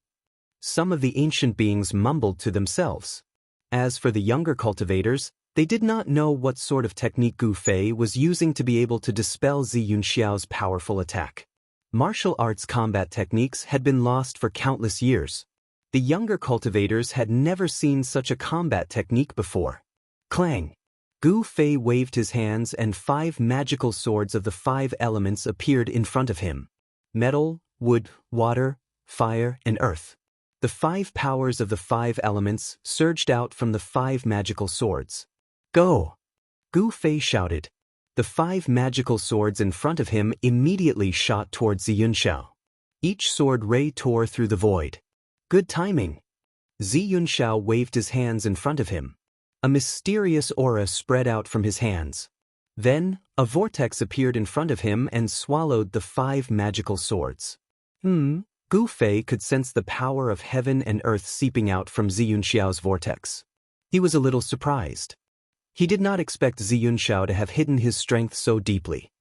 Some of the ancient beings mumbled to themselves. As for the younger cultivators, they did not know what sort of technique Gu Fei was using to be able to dispel Ziyun Xiao's powerful attack. Martial arts combat techniques had been lost for countless years. The younger cultivators had never seen such a combat technique before. Clang! Gu Fei waved his hands and five magical swords of the five elements appeared in front of him. Metal, wood, water, fire, and earth. The five powers of the five elements surged out from the five magical swords. Go! Gu Fei shouted. The five magical swords in front of him immediately shot towards Ziyun Xiao. Each sword ray tore through the void. Good timing. Ziyun Xiao waved his hands in front of him. A mysterious aura spread out from his hands. Then, a vortex appeared in front of him and swallowed the five magical swords. Gu Fei could sense the power of heaven and earth seeping out from Ziyun Xiao's vortex. He was a little surprised. He did not expect Ziyun Xiao to have hidden his strength so deeply.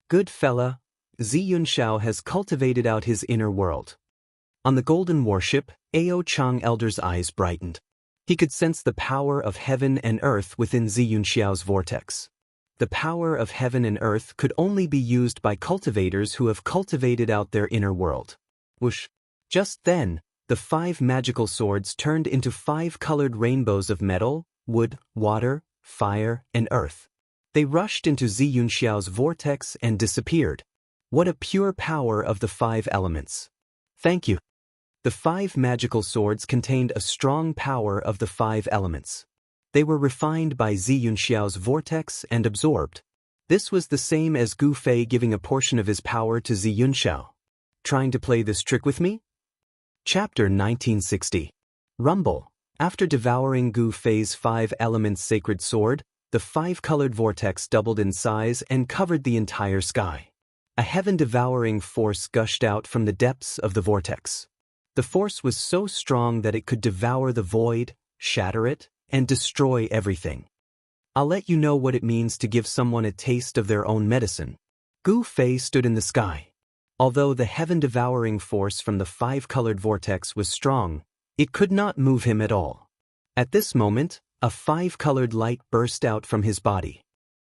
Good fella, Ziyun Xiao has cultivated out his inner world. On the golden warship, Ao Chang Elder's eyes brightened. He could sense the power of heaven and earth within Ziyun Xiao's vortex. The power of heaven and earth could only be used by cultivators who have cultivated out their inner world. Whoosh! Just then, the five magical swords turned into five colored rainbows of metal, wood, water, fire, and earth. They rushed into Ziyun Xiao's vortex and disappeared. What a pure power of the five elements. Thank you. The five magical swords contained a strong power of the five elements. They were refined by Ziyun Xiao's vortex and absorbed. This was the same as Gu Fei giving a portion of his power to Ziyun Xiao. Trying to play this trick with me? Chapter 1960. Rumble. After devouring Gu Fei's five elements sacred sword, the five-colored vortex doubled in size and covered the entire sky. A heaven-devouring force gushed out from the depths of the vortex. The force was so strong that it could devour the void, shatter it, and destroy everything. I'll let you know what it means to give someone a taste of their own medicine. Gu Fei stood in the sky. Although the heaven-devouring force from the five-colored vortex was strong, it could not move him at all. At this moment, a five-colored light burst out from his body.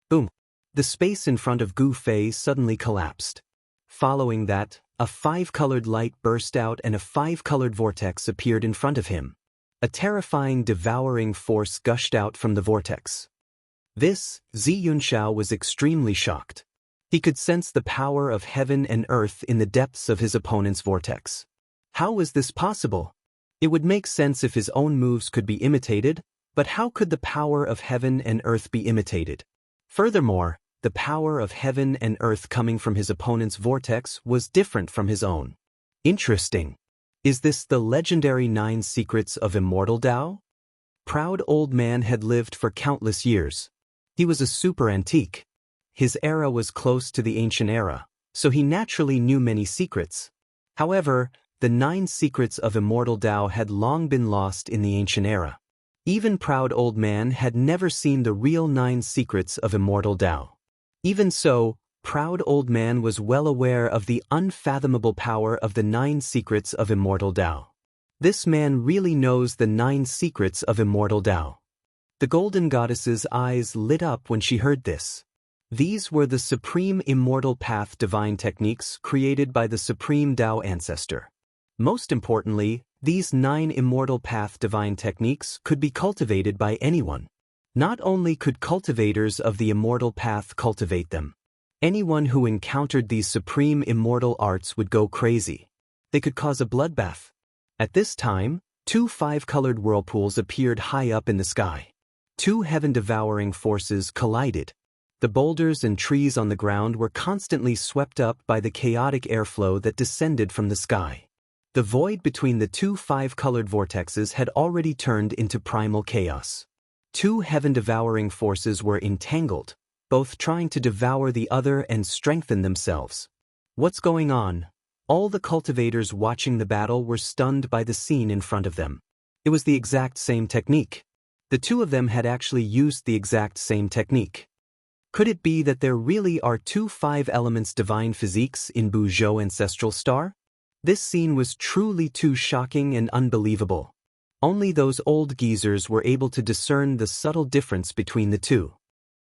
Boom! The space in front of Gu Fei suddenly collapsed. Following that, a five-colored light burst out and a five-colored vortex appeared in front of him. A terrifying, devouring force gushed out from the vortex. Xianxia was extremely shocked. He could sense the power of heaven and earth in the depths of his opponent's vortex. How was this possible? It would make sense if his own moves could be imitated, but how could the power of heaven and earth be imitated? Furthermore, the power of heaven and earth coming from his opponent's vortex was different from his own. Interesting. Is this the legendary 9 secrets of Immortal Dao? Proud old man had lived for countless years. He was a super antique. His era was close to the ancient era, so he naturally knew many secrets. However, the 9 secrets of Immortal Dao had long been lost in the ancient era. Even proud old man had never seen the real 9 secrets of Immortal Dao. Even so, proud old man was well aware of the unfathomable power of the 9 secrets of Immortal Dao. This man really knows the 9 secrets of Immortal Dao. The golden goddess's eyes lit up when she heard this. These were the supreme immortal path divine techniques created by the supreme Dao ancestor. Most importantly, these 9 immortal path divine techniques could be cultivated by anyone. Not only could cultivators of the immortal path cultivate them, anyone who encountered these supreme immortal arts would go crazy. They could cause a bloodbath. At this time, 2 five-colored whirlpools appeared high up in the sky. 2 heaven-devouring forces collided. The boulders and trees on the ground were constantly swept up by the chaotic airflow that descended from the sky. The void between the 2 five-colored vortexes had already turned into primal chaos. 2 heaven-devouring forces were entangled, both trying to devour the other and strengthen themselves. What's going on? All the cultivators watching the battle were stunned by the scene in front of them. It was the exact same technique. The 2 of them had actually used the exact same technique. Could it be that there really are 2 5-elements divine physiques in Buzhou ancestral star? This scene was truly too shocking and unbelievable. Only those old geezers were able to discern the subtle difference between the 2.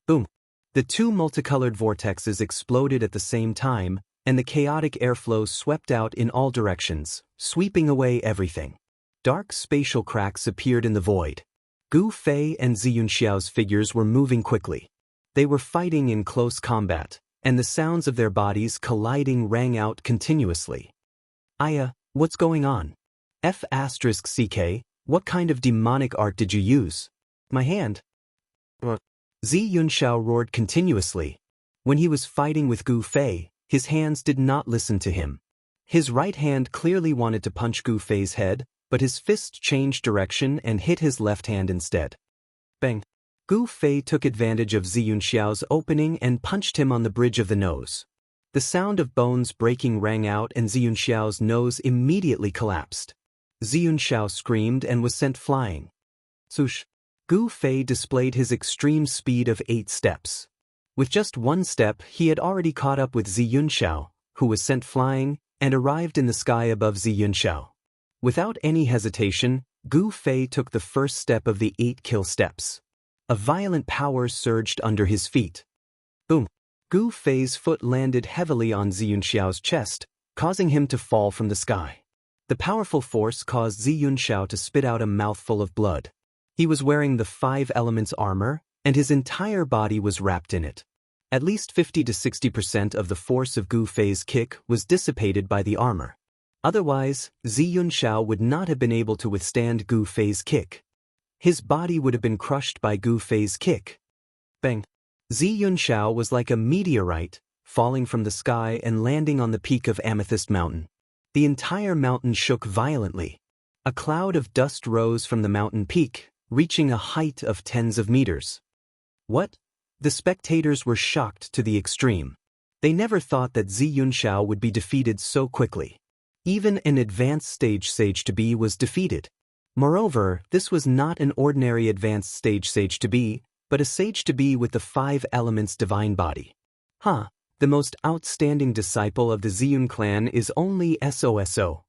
Boom! The 2 multicolored vortexes exploded at the same time, and the chaotic airflow swept out in all directions, sweeping away everything. Dark spatial cracks appeared in the void. Gu Fei and Xianxiao's figures were moving quickly. They were fighting in close combat, and the sounds of their bodies colliding rang out continuously. What's going on? F***CK, what kind of demonic art did you use? My hand. Xianxiao roared continuously. When he was fighting with Gu Fei, his hands did not listen to him. His right hand clearly wanted to punch Gu Fei's head, but his fist changed direction and hit his left hand instead. Bang! Gu Fei took advantage of Xianxiao's opening and punched him on the bridge of the nose. The sound of bones breaking rang out and Xianxiao's nose immediately collapsed. Xianxiao screamed and was sent flying. Swoosh! Gu Fei displayed his extreme speed of 8 steps. With just 1 step, he had already caught up with Xianxiao, who was sent flying, and arrived in the sky above Xianxiao. Without any hesitation, Gu Fei took the first step of the 8 kill steps. A violent power surged under his feet. Boom! Gu Fei's foot landed heavily on Xianxiao's chest, causing him to fall from the sky. The powerful force caused Xianxiao to spit out a mouthful of blood. He was wearing the 5 elements armor, and his entire body was wrapped in it. At least 50 to 60% of the force of Gu Fei's kick was dissipated by the armor. Otherwise, Xianxiao would not have been able to withstand Gu Fei's kick. His body would have been crushed by Gu Fei's kick. Bang! Xianxiao was like a meteorite, falling from the sky and landing on the peak of Amethyst Mountain. The entire mountain shook violently. A cloud of dust rose from the mountain peak, reaching a height of tens of meters. What? The spectators were shocked to the extreme. They never thought that Zi Yunxiao would be defeated so quickly. Even an advanced stage sage to be was defeated. Moreover, this was not an ordinary advanced stage sage to be, but a sage to be with the 5 elements divine body. The most outstanding disciple of the Ziyun clan is only SOSO.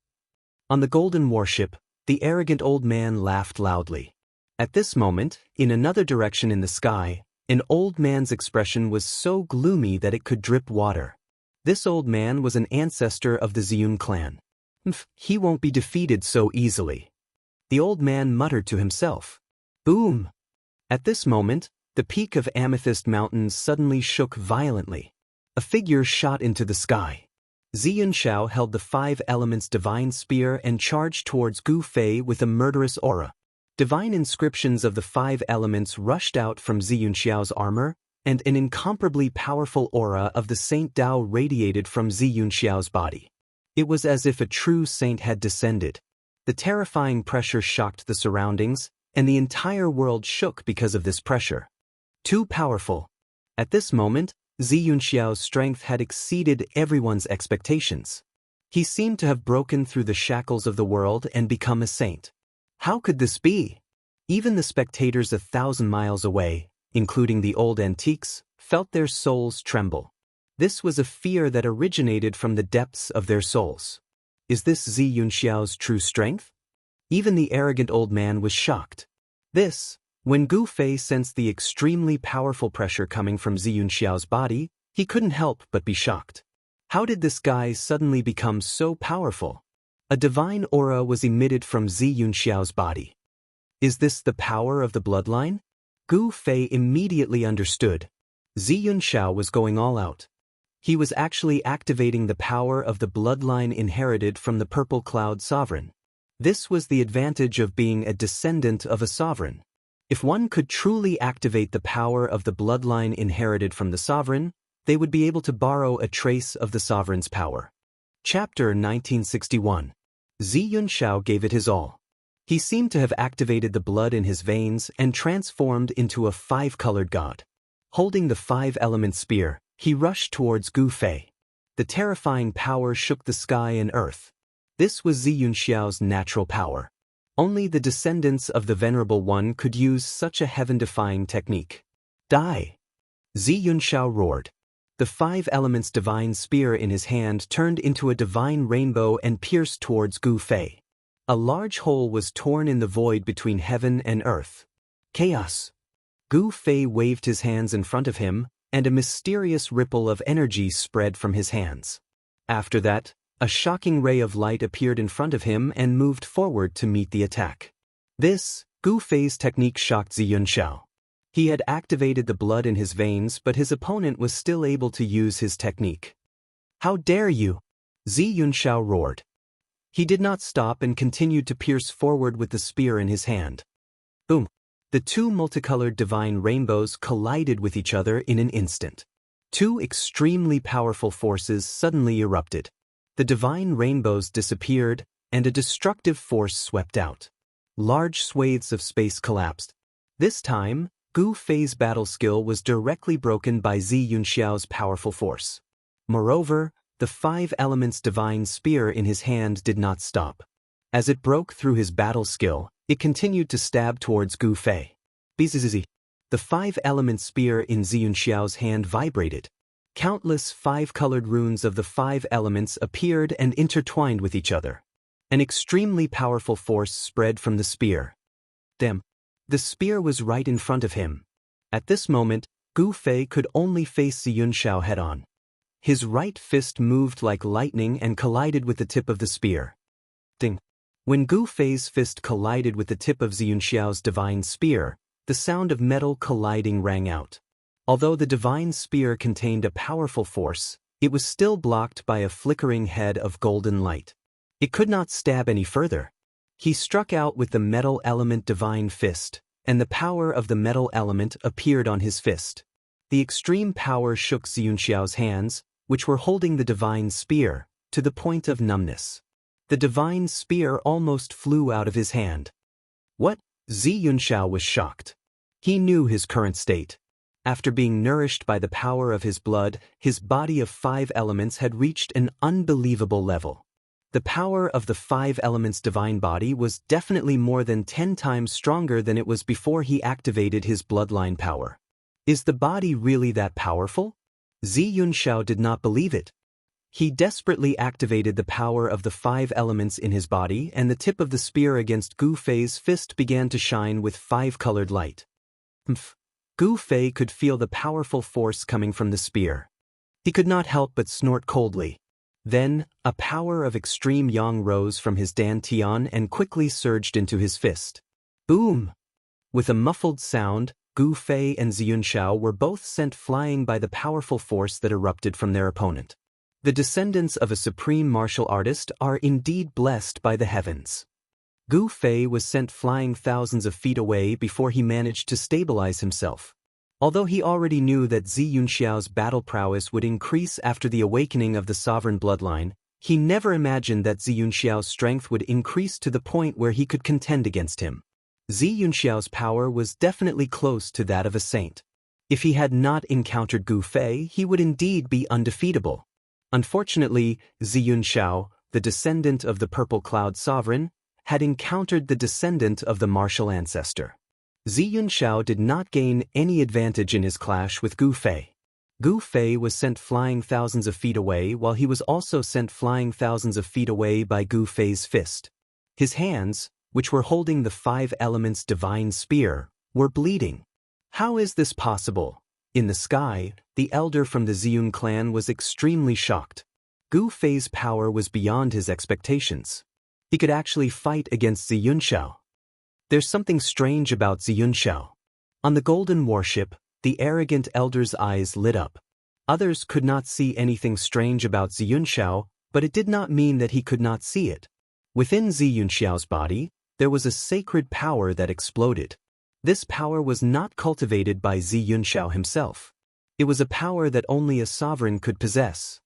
On the golden warship, the arrogant old man laughed loudly. At this moment, in another direction in the sky, an old man's expression was so gloomy that it could drip water. This old man was an ancestor of the Ziyun clan. He won't be defeated so easily. The old man muttered to himself. Boom! At this moment, the peak of Amethyst Mountain suddenly shook violently. A figure shot into the sky. Zi Yunxiao held the 5 elements divine spear and charged towards Gu Fei with a murderous aura. Divine inscriptions of the 5 elements rushed out from Zi Yunxiao's armor, and an incomparably powerful aura of the Saint Dao radiated from Zi Yunxiao's body. It was as if a true saint had descended. The terrifying pressure shocked the surroundings, and the entire world shook because of this pressure. Too powerful. At this moment, Zi Yunxiao's strength had exceeded everyone's expectations. He seemed to have broken through the shackles of the world and become a saint. How could this be? Even the spectators 1,000 miles away, including the old antiques, felt their souls tremble. This was a fear that originated from the depths of their souls. Is this Zi Yunxiao's true strength? Even the arrogant old man was shocked. When Gu Fei sensed the extremely powerful pressure coming from Zi Yunxiao's body, he couldn't help but be shocked. How did this guy suddenly become so powerful? A divine aura was emitted from Zi Yunxiao's body. Is this the power of the bloodline? Gu Fei immediately understood. Zi Yunxiao was going all out. He was actually activating the power of the bloodline inherited from the Purple Cloud sovereign. This was the advantage of being a descendant of a sovereign. If one could truly activate the power of the bloodline inherited from the sovereign, they would be able to borrow a trace of the sovereign's power. Chapter 1961. Zi Yunxiao gave it his all. He seemed to have activated the blood in his veins and transformed into a 5-colored god. Holding the 5-element spear, he rushed towards Gu Fei. The terrifying power shook the sky and earth. This was Zi Yunxiao's natural power. Only the descendants of the Venerable One could use such a heaven-defying technique. Die! Zi Yunxiao roared. The 5 elements divine spear in his hand turned into a divine rainbow and pierced towards Gu Fei. A large hole was torn in the void between heaven and earth. Chaos! Gu Fei waved his hands in front of him, and a mysterious ripple of energy spread from his hands. After that, a shocking ray of light appeared in front of him and moved forward to meet the attack. Gu Fei's technique shocked Zi Yunxiao. He had activated the blood in his veins, but his opponent was still able to use his technique. How dare you! Zi Yunxiao roared. He did not stop and continued to pierce forward with the spear in his hand. Boom! The 2 multicolored divine rainbows collided with each other in an instant. 2 extremely powerful forces suddenly erupted. The divine rainbows disappeared, and a destructive force swept out. Large swathes of space collapsed. This time, Gu Fei's battle skill was directly broken by Zi Yunxiao's powerful force. Moreover, the 5 elements divine spear in his hand did not stop. As it broke through his battle skill, it continued to stab towards Gu Fei. Bzzz. The 5 element spear in Zi Yunxiao's hand vibrated. Countless 5-colored runes of the 5 elements appeared and intertwined with each other. An extremely powerful force spread from the spear. Damn! The spear was right in front of him. At this moment, Gu Fei could only face Zi Yunxiao head-on. His right fist moved like lightning and collided with the tip of the spear. Ding! When Gu Fei's fist collided with the tip of Zi Yunxiao's divine spear, the sound of metal colliding rang out. Although the divine spear contained a powerful force, it was still blocked by a flickering head of golden light. It could not stab any further. He struck out with the metal element divine fist, and the power of the metal element appeared on his fist. The extreme power shook Zi Yunxiao's hands, which were holding the divine spear, to the point of numbness. The divine spear almost flew out of his hand. What? Zi Yunxiao was shocked. He knew his current state. After being nourished by the power of his blood, his body of 5 elements had reached an unbelievable level. The power of the 5 elements divine body was definitely more than 10 times stronger than it was before he activated his bloodline power. Is the body really that powerful? Xianxia did not believe it. He desperately activated the power of the 5 elements in his body, and the tip of the spear against Gu Fei's fist began to shine with 5-colored light. Gu Fei could feel the powerful force coming from the spear. He could not help but snort coldly. Then, a power of extreme yang rose from his dantian and quickly surged into his fist. Boom! With a muffled sound, Gu Fei and Xianxia were both sent flying by the powerful force that erupted from their opponent. The descendants of a supreme martial artist are indeed blessed by the heavens. Gu Fei was sent flying thousands of feet away before he managed to stabilize himself. Although he already knew that Xianxiao's battle prowess would increase after the awakening of the sovereign bloodline, he never imagined that Xianxiao's strength would increase to the point where he could contend against him. Xianxiao's power was definitely close to that of a saint. If he had not encountered Gu Fei, he would indeed be undefeatable. Unfortunately, Xianxia, the descendant of the Purple Cloud Sovereign, had encountered the descendant of the martial ancestor. Xianxia did not gain any advantage in his clash with Gu Fei. Gu Fei was sent flying thousands of feet away, while he was also sent flying thousands of feet away by Gu Fei's fist. His hands, which were holding the 5 elements divine spear, were bleeding. How is this possible? In the sky, the elder from the Xiun clan was extremely shocked. Gu Fei's power was beyond his expectations. He could actually fight against Xianxia. There's something strange about Xianxia. On the golden warship, the arrogant elder's eyes lit up. Others could not see anything strange about Xianxia, but it did not mean that he could not see it. Within Xianxiao's body, there was a sacred power that exploded. This power was not cultivated by Xianxia himself. It was a power that only a sovereign could possess.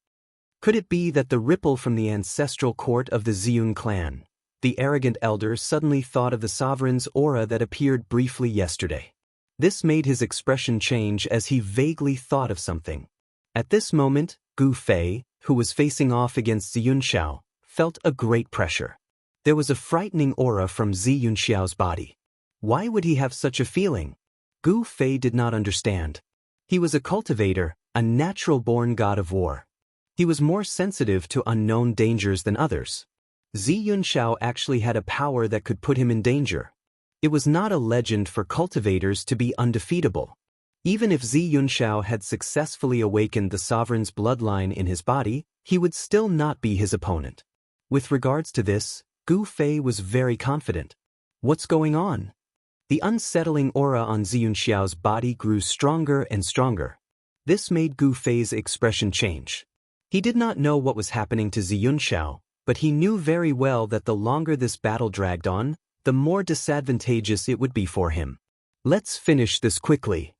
Could it be that the ripple from the ancestral court of the Xiun clan? The arrogant elder suddenly thought of the sovereign's aura that appeared briefly yesterday. This made his expression change as he vaguely thought of something. At this moment, Gu Fei, who was facing off against Xianxia, felt a great pressure. There was a frightening aura from Xianxiao's body. Why would he have such a feeling? Gu Fei did not understand. He was a cultivator, a natural-born god of war. He was more sensitive to unknown dangers than others. Xianxia actually had a power that could put him in danger. It was not a legend for cultivators to be undefeatable. Even if Xianxia had successfully awakened the sovereign's bloodline in his body, he would still not be his opponent. With regards to this, Gu Fei was very confident. What's going on? The unsettling aura on Xianxiao's body grew stronger and stronger. This made Gu Fei's expression change. He did not know what was happening to Xianxia, but he knew very well that the longer this battle dragged on, the more disadvantageous it would be for him. Let's finish this quickly.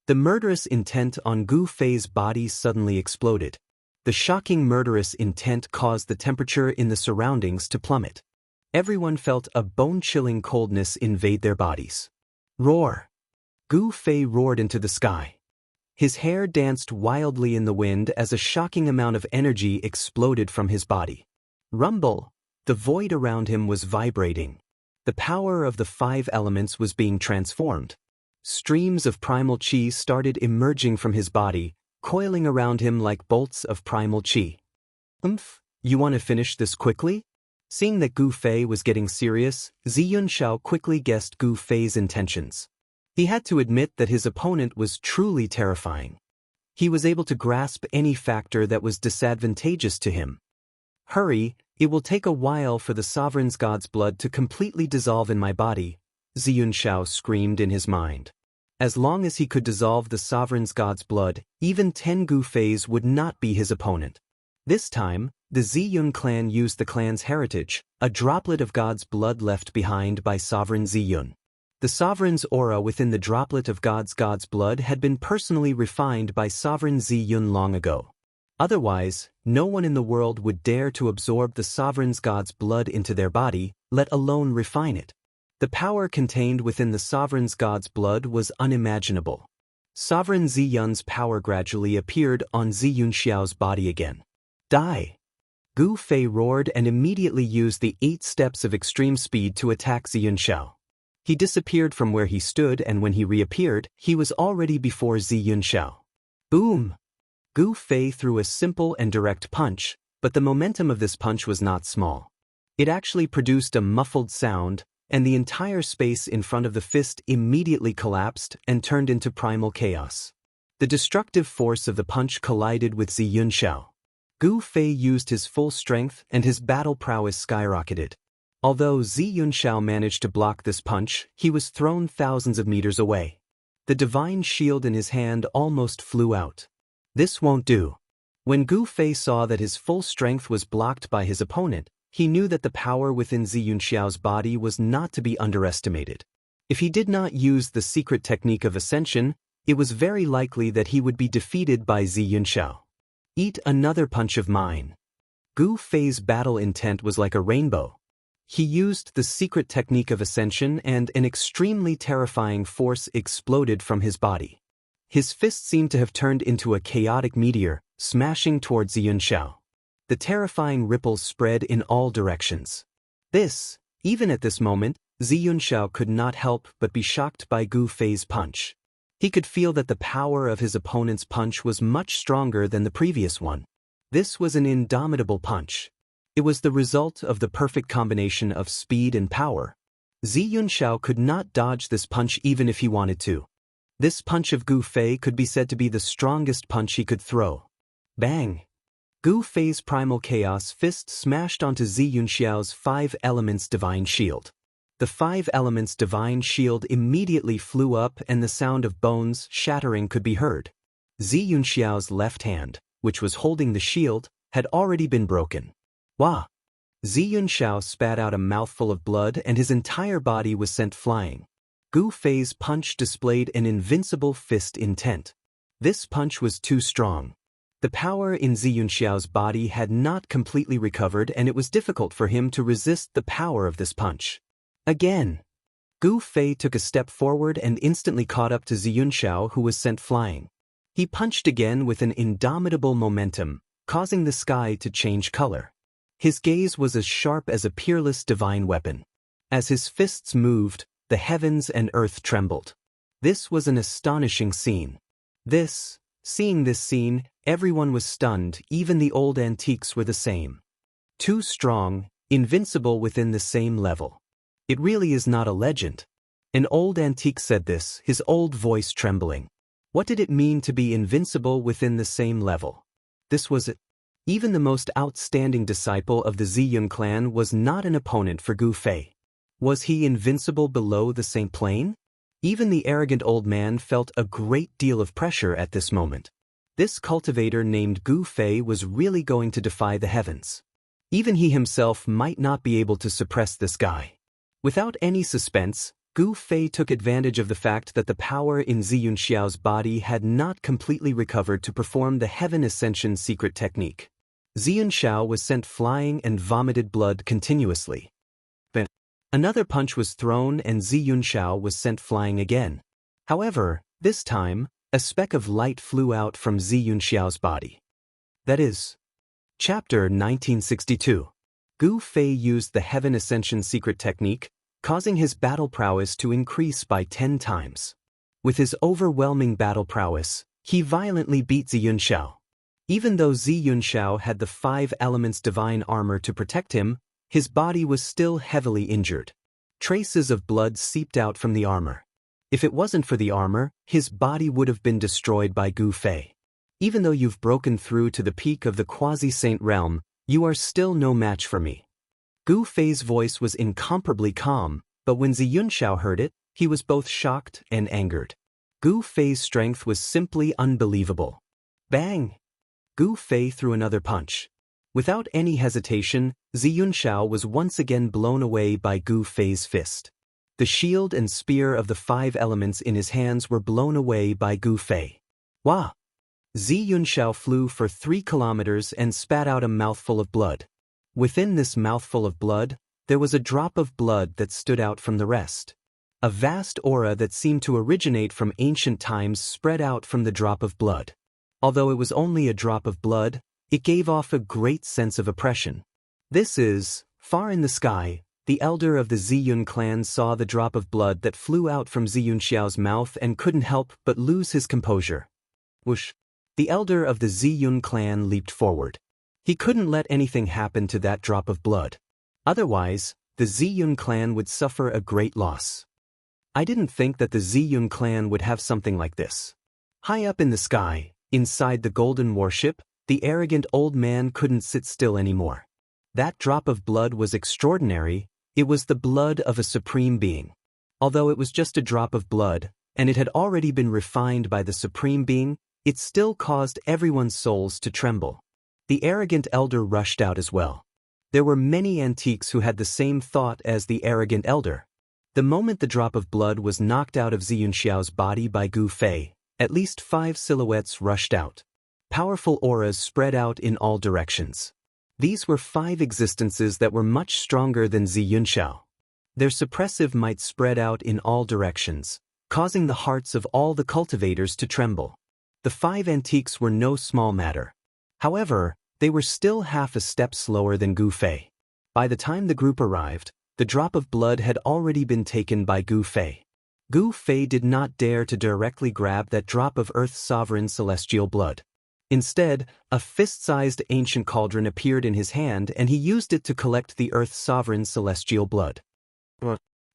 The murderous intent on Gu Fei's body suddenly exploded. The shocking murderous intent caused the temperature in the surroundings to plummet. Everyone felt a bone-chilling coldness invade their bodies. Roar! Gu Fei roared into the sky. His hair danced wildly in the wind as a shocking amount of energy exploded from his body. Rumble! The void around him was vibrating. The power of the 5 elements was being transformed. Streams of primal chi started emerging from his body, coiling around him like bolts of primal chi. You want to finish this quickly? Seeing that Gu Fei was getting serious, Xianxia quickly guessed Gu Fei's intentions. He had to admit that his opponent was truly terrifying. He was able to grasp any factor that was disadvantageous to him. Hurry, it will take a while for the sovereign's god's blood to completely dissolve in my body, Xianxia screamed in his mind. As long as he could dissolve the sovereign's god's blood, even 10 Gu Feis would not be his opponent. This time, the Ziyun clan used the clan's heritage, a droplet of God's blood left behind by Sovereign Ziyun. The sovereign's aura within the droplet of God's blood had been personally refined by Sovereign Ziyun long ago. Otherwise, no one in the world would dare to absorb the sovereign's God's blood into their body, let alone refine it. The power contained within the sovereign's God's blood was unimaginable. Sovereign Ziyun's power gradually appeared on Ziyunxiao's body again. Die! Gu Fei roared and immediately used the 8 steps of extreme speed to attack Ziyunxiao. He disappeared from where he stood, and when he reappeared, he was already before Ziyunxiao. Boom! Gu Fei threw a simple and direct punch, but the momentum of this punch was not small. It actually produced a muffled sound, and the entire space in front of the fist immediately collapsed and turned into primal chaos. The destructive force of the punch collided with Ziyunxiao. Gu Fei used his full strength and his battle prowess skyrocketed. Although Ziyunxiao managed to block this punch, he was thrown thousands of meters away. The divine shield in his hand almost flew out. This won't do. When Gu Fei saw that his full strength was blocked by his opponent, he knew that the power within Ziyunxiao's body was not to be underestimated. If he did not use the secret technique of ascension, it was very likely that he would be defeated by Ziyunxiao. Eat another punch of mine. Gu Fei's battle intent was like a rainbow. He used the secret technique of ascension, and an extremely terrifying force exploded from his body. His fist seemed to have turned into a chaotic meteor, smashing towards Ziyunxiao. The terrifying ripples spread in all directions. Even at this moment, Ziyunxiao could not help but be shocked by Gu Fei's punch. He could feel that the power of his opponent's punch was much stronger than the previous one. This was an indomitable punch. It was the result of the perfect combination of speed and power. Ziyunxiao could not dodge this punch even if he wanted to. This punch of Gu Fei could be said to be the strongest punch he could throw. Bang! Gu Fei's primal chaos fist smashed onto Ziyunxiao's 5 elements divine shield. The 5 elements divine shield immediately flew up, and the sound of bones shattering could be heard. Ziyunxiao's left hand, which was holding the shield, had already been broken. Wah! Ziyunxiao spat out a mouthful of blood, and his entire body was sent flying. Gu Fei's punch displayed an invincible fist intent. This punch was too strong. The power in Ziyunxiao's body had not completely recovered, and it was difficult for him to resist the power of this punch. Again! Gu Fei took a step forward and instantly caught up to Ziyunxiao, who was sent flying. He punched again with an indomitable momentum, causing the sky to change color. His gaze was as sharp as a peerless divine weapon. As his fists moved, the heavens and earth trembled. This was an astonishing scene. Seeing this scene, everyone was stunned. Even the old antiques were the same. Too strong, invincible within the same level. It really is not a legend. An old antique said this, his old voice trembling. What did it mean to be invincible within the same level? This was it. Even the most outstanding disciple of the Ziyun clan was not an opponent for Gu Fei. Was he invincible below the same plane? Even the arrogant old man felt a great deal of pressure at this moment. This cultivator named Gu Fei was really going to defy the heavens. Even he himself might not be able to suppress this guy. Without any suspense, Gu Fei took advantage of the fact that the power in Ziyunxiao's body had not completely recovered to perform the Heaven Ascension secret technique. Ziyunxiao was sent flying and vomited blood continuously. Then, another punch was thrown and Ziyunxiao was sent flying again. However, this time, a speck of light flew out from Ziyunxiao's body. That is. Chapter 1962. Gu Fei used the Heaven Ascension secret technique, causing his battle prowess to increase by 10 times. With his overwhelming battle prowess, he violently beat Ziyunxiao. Even though Ziyunxiao had the 5 elements divine armor to protect him, his body was still heavily injured. Traces of blood seeped out from the armor. If it wasn't for the armor, his body would have been destroyed by Gu Fei. Even though you've broken through to the peak of the quasi-saint realm, you are still no match for me. Gu Fei's voice was incomparably calm, but when Ziyunxiao heard it, he was both shocked and angered. Gu Fei's strength was simply unbelievable. Bang! Gu Fei threw another punch. Without any hesitation, Ziyunxiao was once again blown away by Gu Fei's fist. The shield and spear of the 5 elements in his hands were blown away by Gu Fei. Wah! Ziyunxiao flew for 3 kilometers and spat out a mouthful of blood. Within this mouthful of blood, there was a drop of blood that stood out from the rest. A vast aura that seemed to originate from ancient times spread out from the drop of blood. Although it was only a drop of blood, it gave off a great sense of oppression. This is, far in the sky, the elder of the Ziyun clan saw the drop of blood that flew out from Ziyunxiao's mouth and couldn't help but lose his composure. Whoosh! The elder of the Ziyun clan leaped forward. He couldn't let anything happen to that drop of blood. Otherwise, the Ziyun clan would suffer a great loss. I didn't think that the Ziyun clan would have something like this. High up in the sky, inside the golden warship, the arrogant old man couldn't sit still anymore. That drop of blood was extraordinary. It was the blood of a supreme being. Although it was just a drop of blood, and it had already been refined by the supreme being, it still caused everyone's souls to tremble. The arrogant elder rushed out as well. There were many antiques who had the same thought as the arrogant elder. The moment the drop of blood was knocked out of Ziyunxiao's body by Gu Fei, at least 5 silhouettes rushed out. Powerful auras spread out in all directions. These were 5 existences that were much stronger than Ziyunxiao. Their suppressive might spread out in all directions, causing the hearts of all the cultivators to tremble. The 5 antiques were no small matter. However, they were still half a step slower than Gu Fei. By the time the group arrived, the drop of blood had already been taken by Gu Fei. Gu Fei did not dare to directly grab that drop of Earth's sovereign celestial blood. Instead, a fist-sized ancient cauldron appeared in his hand and he used it to collect the Earth's sovereign celestial blood.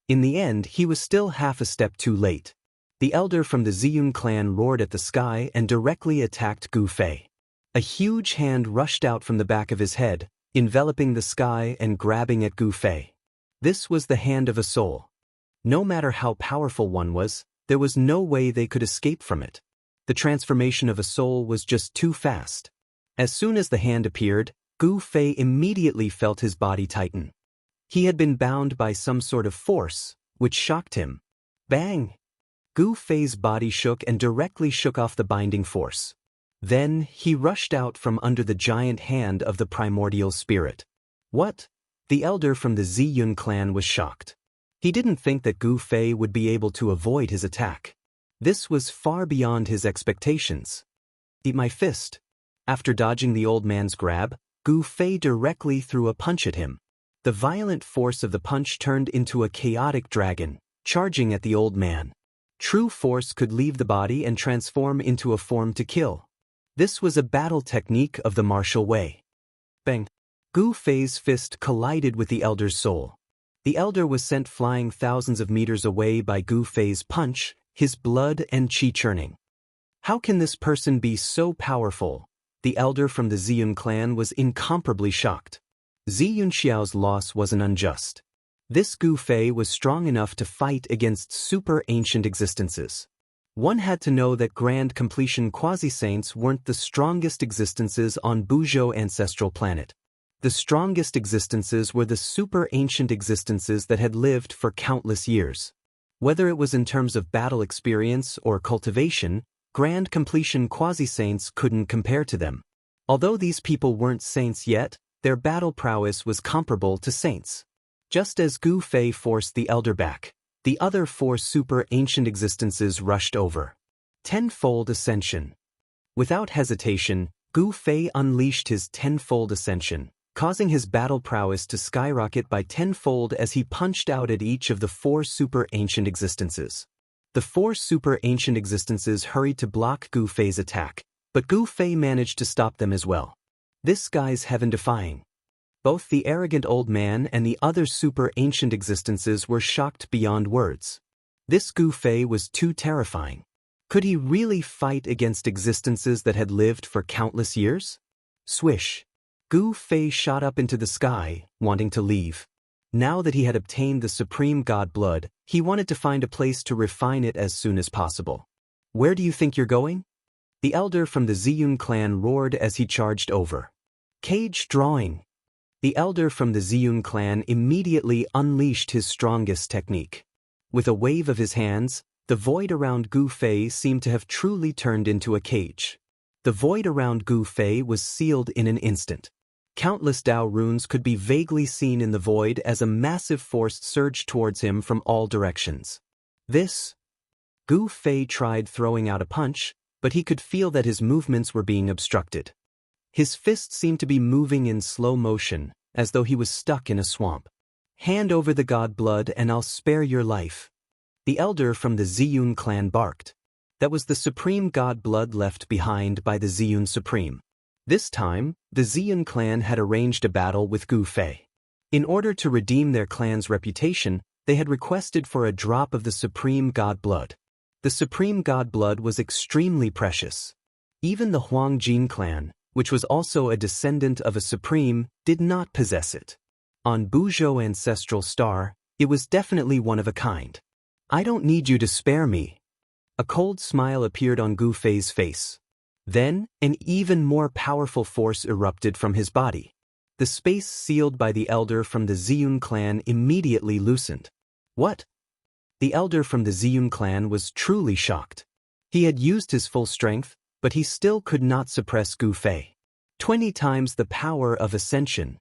In the end, he was still half a step too late. The elder from the Ziyun clan roared at the sky and directly attacked Gu Fei. A huge hand rushed out from the back of his head, enveloping the sky and grabbing at Gu Fei. This was the hand of a soul. No matter how powerful one was, there was no way they could escape from it. The transformation of a soul was just too fast. As soon as the hand appeared, Gu Fei immediately felt his body tighten. He had been bound by some sort of force, which shocked him. Bang! Gu Fei's body shook and directly shook off the binding force. Then, he rushed out from under the giant hand of the primordial spirit. What? The elder from the Ziyun clan was shocked. He didn't think that Gu Fei would be able to avoid his attack. This was far beyond his expectations. Eat my fist. After dodging the old man's grab, Gu Fei directly threw a punch at him. The violent force of the punch turned into a chaotic dragon, charging at the old man. True force could leave the body and transform into a form to kill. This was a battle technique of the martial way. Bang! Gu Fei's fist collided with the elder's soul. The elder was sent flying thousands of meters away by Gu Fei's punch, his blood and qi churning. How can this person be so powerful? The elder from the Ziyun clan was incomparably shocked. Ziyunxiao's loss wasn't unjust. This Gu Fei was strong enough to fight against super ancient existences. One had to know that grand completion quasi-saints weren't the strongest existences on Buzhou ancestral planet. The strongest existences were the super ancient existences that had lived for countless years. Whether it was in terms of battle experience or cultivation, grand completion quasi-saints couldn't compare to them. Although these people weren't saints yet, their battle prowess was comparable to saints. Just as Gu Fei forced the elder back, the other 4 super ancient existences rushed over. Tenfold ascension. Without hesitation, Gu Fei unleashed his tenfold ascension, causing his battle prowess to skyrocket by tenfold as he punched out at each of the 4 super ancient existences. The 4 super ancient existences hurried to block Gu Fei's attack, but Gu Fei managed to stop them as well. This guy's heaven-defying. Both the arrogant old man and the other super ancient existences were shocked beyond words. This Gu Fei was too terrifying. Could he really fight against existences that had lived for countless years? Swish! Gu Fei shot up into the sky, wanting to leave. Now that he had obtained the supreme god blood, he wanted to find a place to refine it as soon as possible. Where do you think you're going? The elder from the Ziyun clan roared as he charged over. Cage drawing. The elder from the Ziyun clan immediately unleashed his strongest technique. With a wave of his hands, the void around Gu Fei seemed to have truly turned into a cage. The void around Gu Fei was sealed in an instant. Countless Dao runes could be vaguely seen in the void as a massive force surged towards him from all directions. This? Gu Fei tried throwing out a punch, but he could feel that his movements were being obstructed. His fist seemed to be moving in slow motion, as though he was stuck in a swamp. Hand over the god blood and I'll spare your life. The elder from the Ziyun clan barked. That was the supreme god blood left behind by the Ziyun Supreme. This time, the Ziyun clan had arranged a battle with Gu Fei. In order to redeem their clan's reputation, they had requested for a drop of the supreme god blood. The supreme god blood was extremely precious. Even the Huang Jin clan, which was also a descendant of a supreme, did not possess it. On Buzhou ancestral star, it was definitely one of a kind. I don't need you to spare me. A cold smile appeared on Gu Fei's face. Then, an even more powerful force erupted from his body. The space sealed by the elder from the Ziyun clan immediately loosened. What? The elder from the Ziyun clan was truly shocked. He had used his full strength, but he still could not suppress Gu Fei. 20 times the power of ascension.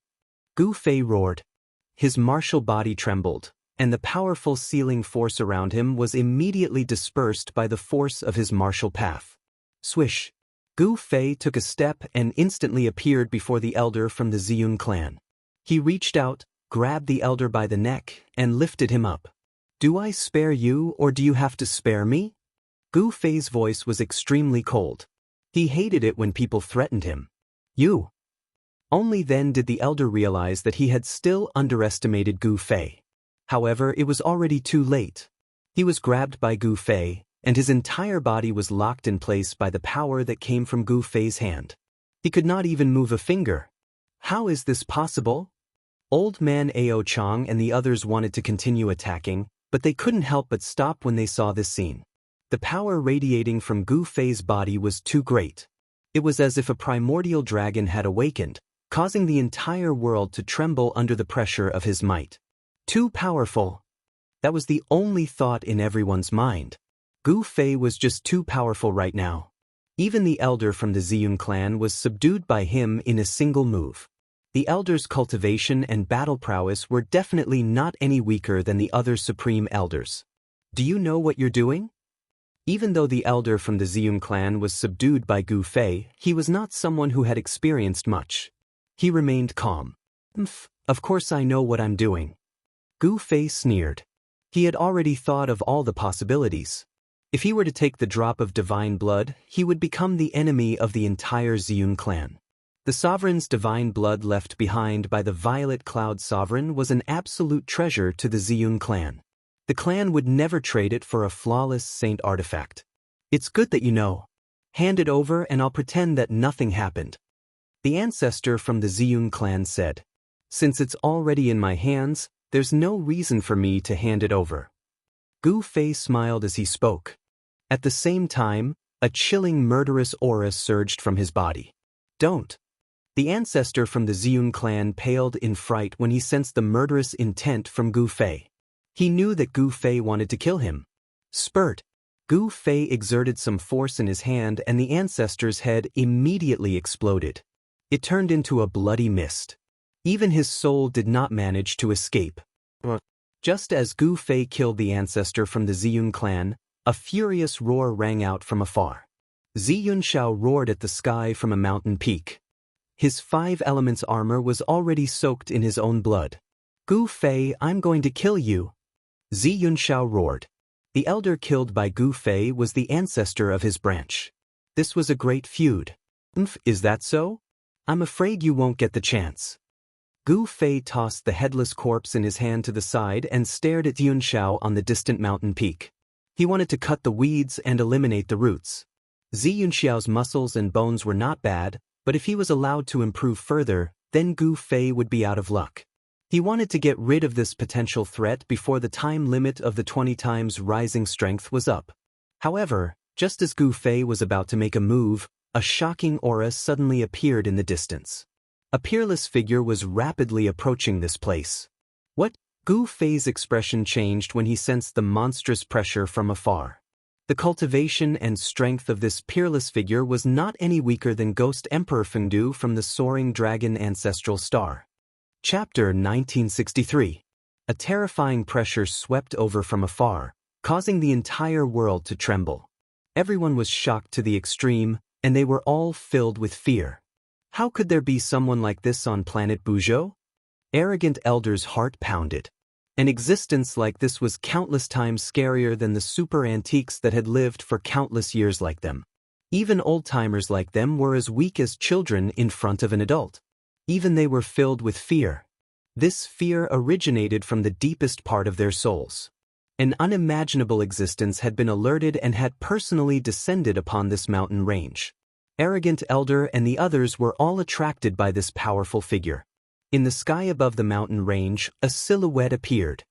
Gu Fei roared. His martial body trembled, and the powerful sealing force around him was immediately dispersed by the force of his martial path. Swish. Gu Fei took a step and instantly appeared before the elder from the Ziyun clan. He reached out, grabbed the elder by the neck, and lifted him up. Do I spare you or do you have to spare me? Gu Fei's voice was extremely cold. He hated it when people threatened him. You. Only then did the elder realize that he had still underestimated Gu Fei. However, it was already too late. He was grabbed by Gu Fei, and his entire body was locked in place by the power that came from Gu Fei's hand. He could not even move a finger. How is this possible? Old man Ao Chang and the others wanted to continue attacking, but they couldn't help but stop when they saw this scene. The power radiating from Gu Fei's body was too great. It was as if a primordial dragon had awakened, causing the entire world to tremble under the pressure of his might. Too powerful. That was the only thought in everyone's mind. Gu Fei was just too powerful right now. Even the elder from the Ziyun clan was subdued by him in a single move. The elder's cultivation and battle prowess were definitely not any weaker than the other supreme elders. Do you know what you're doing? Even though the elder from the Ziyun clan was subdued by Gu Fei, he was not someone who had experienced much. He remained calm. Of course I know what I'm doing. Gu Fei sneered. He had already thought of all the possibilities. If he were to take the drop of divine blood, he would become the enemy of the entire Ziyun clan. The sovereign's divine blood left behind by the Violet Cloud Sovereign was an absolute treasure to the Ziyun clan. The clan would never trade it for a flawless saint artifact. It's good that you know. Hand it over and I'll pretend that nothing happened. The ancestor from the Ziyun clan said. Since it's already in my hands, there's no reason for me to hand it over. Gu Fei smiled as he spoke. At the same time, a chilling murderous aura surged from his body. Don't. The ancestor from the Ziyun clan paled in fright when he sensed the murderous intent from Gu Fei. He knew that Gu Fei wanted to kill him. Spurt. Gu Fei exerted some force in his hand and the ancestor's head immediately exploded. It turned into a bloody mist. Even his soul did not manage to escape. Just as Gu Fei killed the ancestor from the Ziyun clan, a furious roar rang out from afar. Xianxia roared at the sky from a mountain peak. His 5 elements armor was already soaked in his own blood. Gu Fei, I'm going to kill you. Xianxia roared. The elder killed by Gu Fei was the ancestor of his branch. This was a great feud. Is that so? I'm afraid you won't get the chance. Gu Fei tossed the headless corpse in his hand to the side and stared at Xianxia on the distant mountain peak. He wanted to cut the weeds and eliminate the roots. Xianxiao's muscles and bones were not bad, but if he was allowed to improve further, then Gu Fei would be out of luck. He wanted to get rid of this potential threat before the time limit of the 20 times rising strength was up. However, just as Gu Fei was about to make a move, a shocking aura suddenly appeared in the distance. A peerless figure was rapidly approaching this place. What? Gu Fei's expression changed when he sensed the monstrous pressure from afar. The cultivation and strength of this peerless figure was not any weaker than Ghost Emperor Fengdu from the Soaring Dragon Ancestral Star. Chapter 1963. A terrifying pressure swept over from afar, causing the entire world to tremble. Everyone was shocked to the extreme, and they were all filled with fear. How could there be someone like this on planet Buzhou? Arrogant Elder's heart pounded. An existence like this was countless times scarier than the super antiques that had lived for countless years like them. Even old-timers like them were as weak as children in front of an adult. Even they were filled with fear. This fear originated from the deepest part of their souls. An unimaginable existence had been alerted and had personally descended upon this mountain range. Arrogant Elder and the others were all attracted by this powerful figure. In the sky above the mountain range, a silhouette appeared.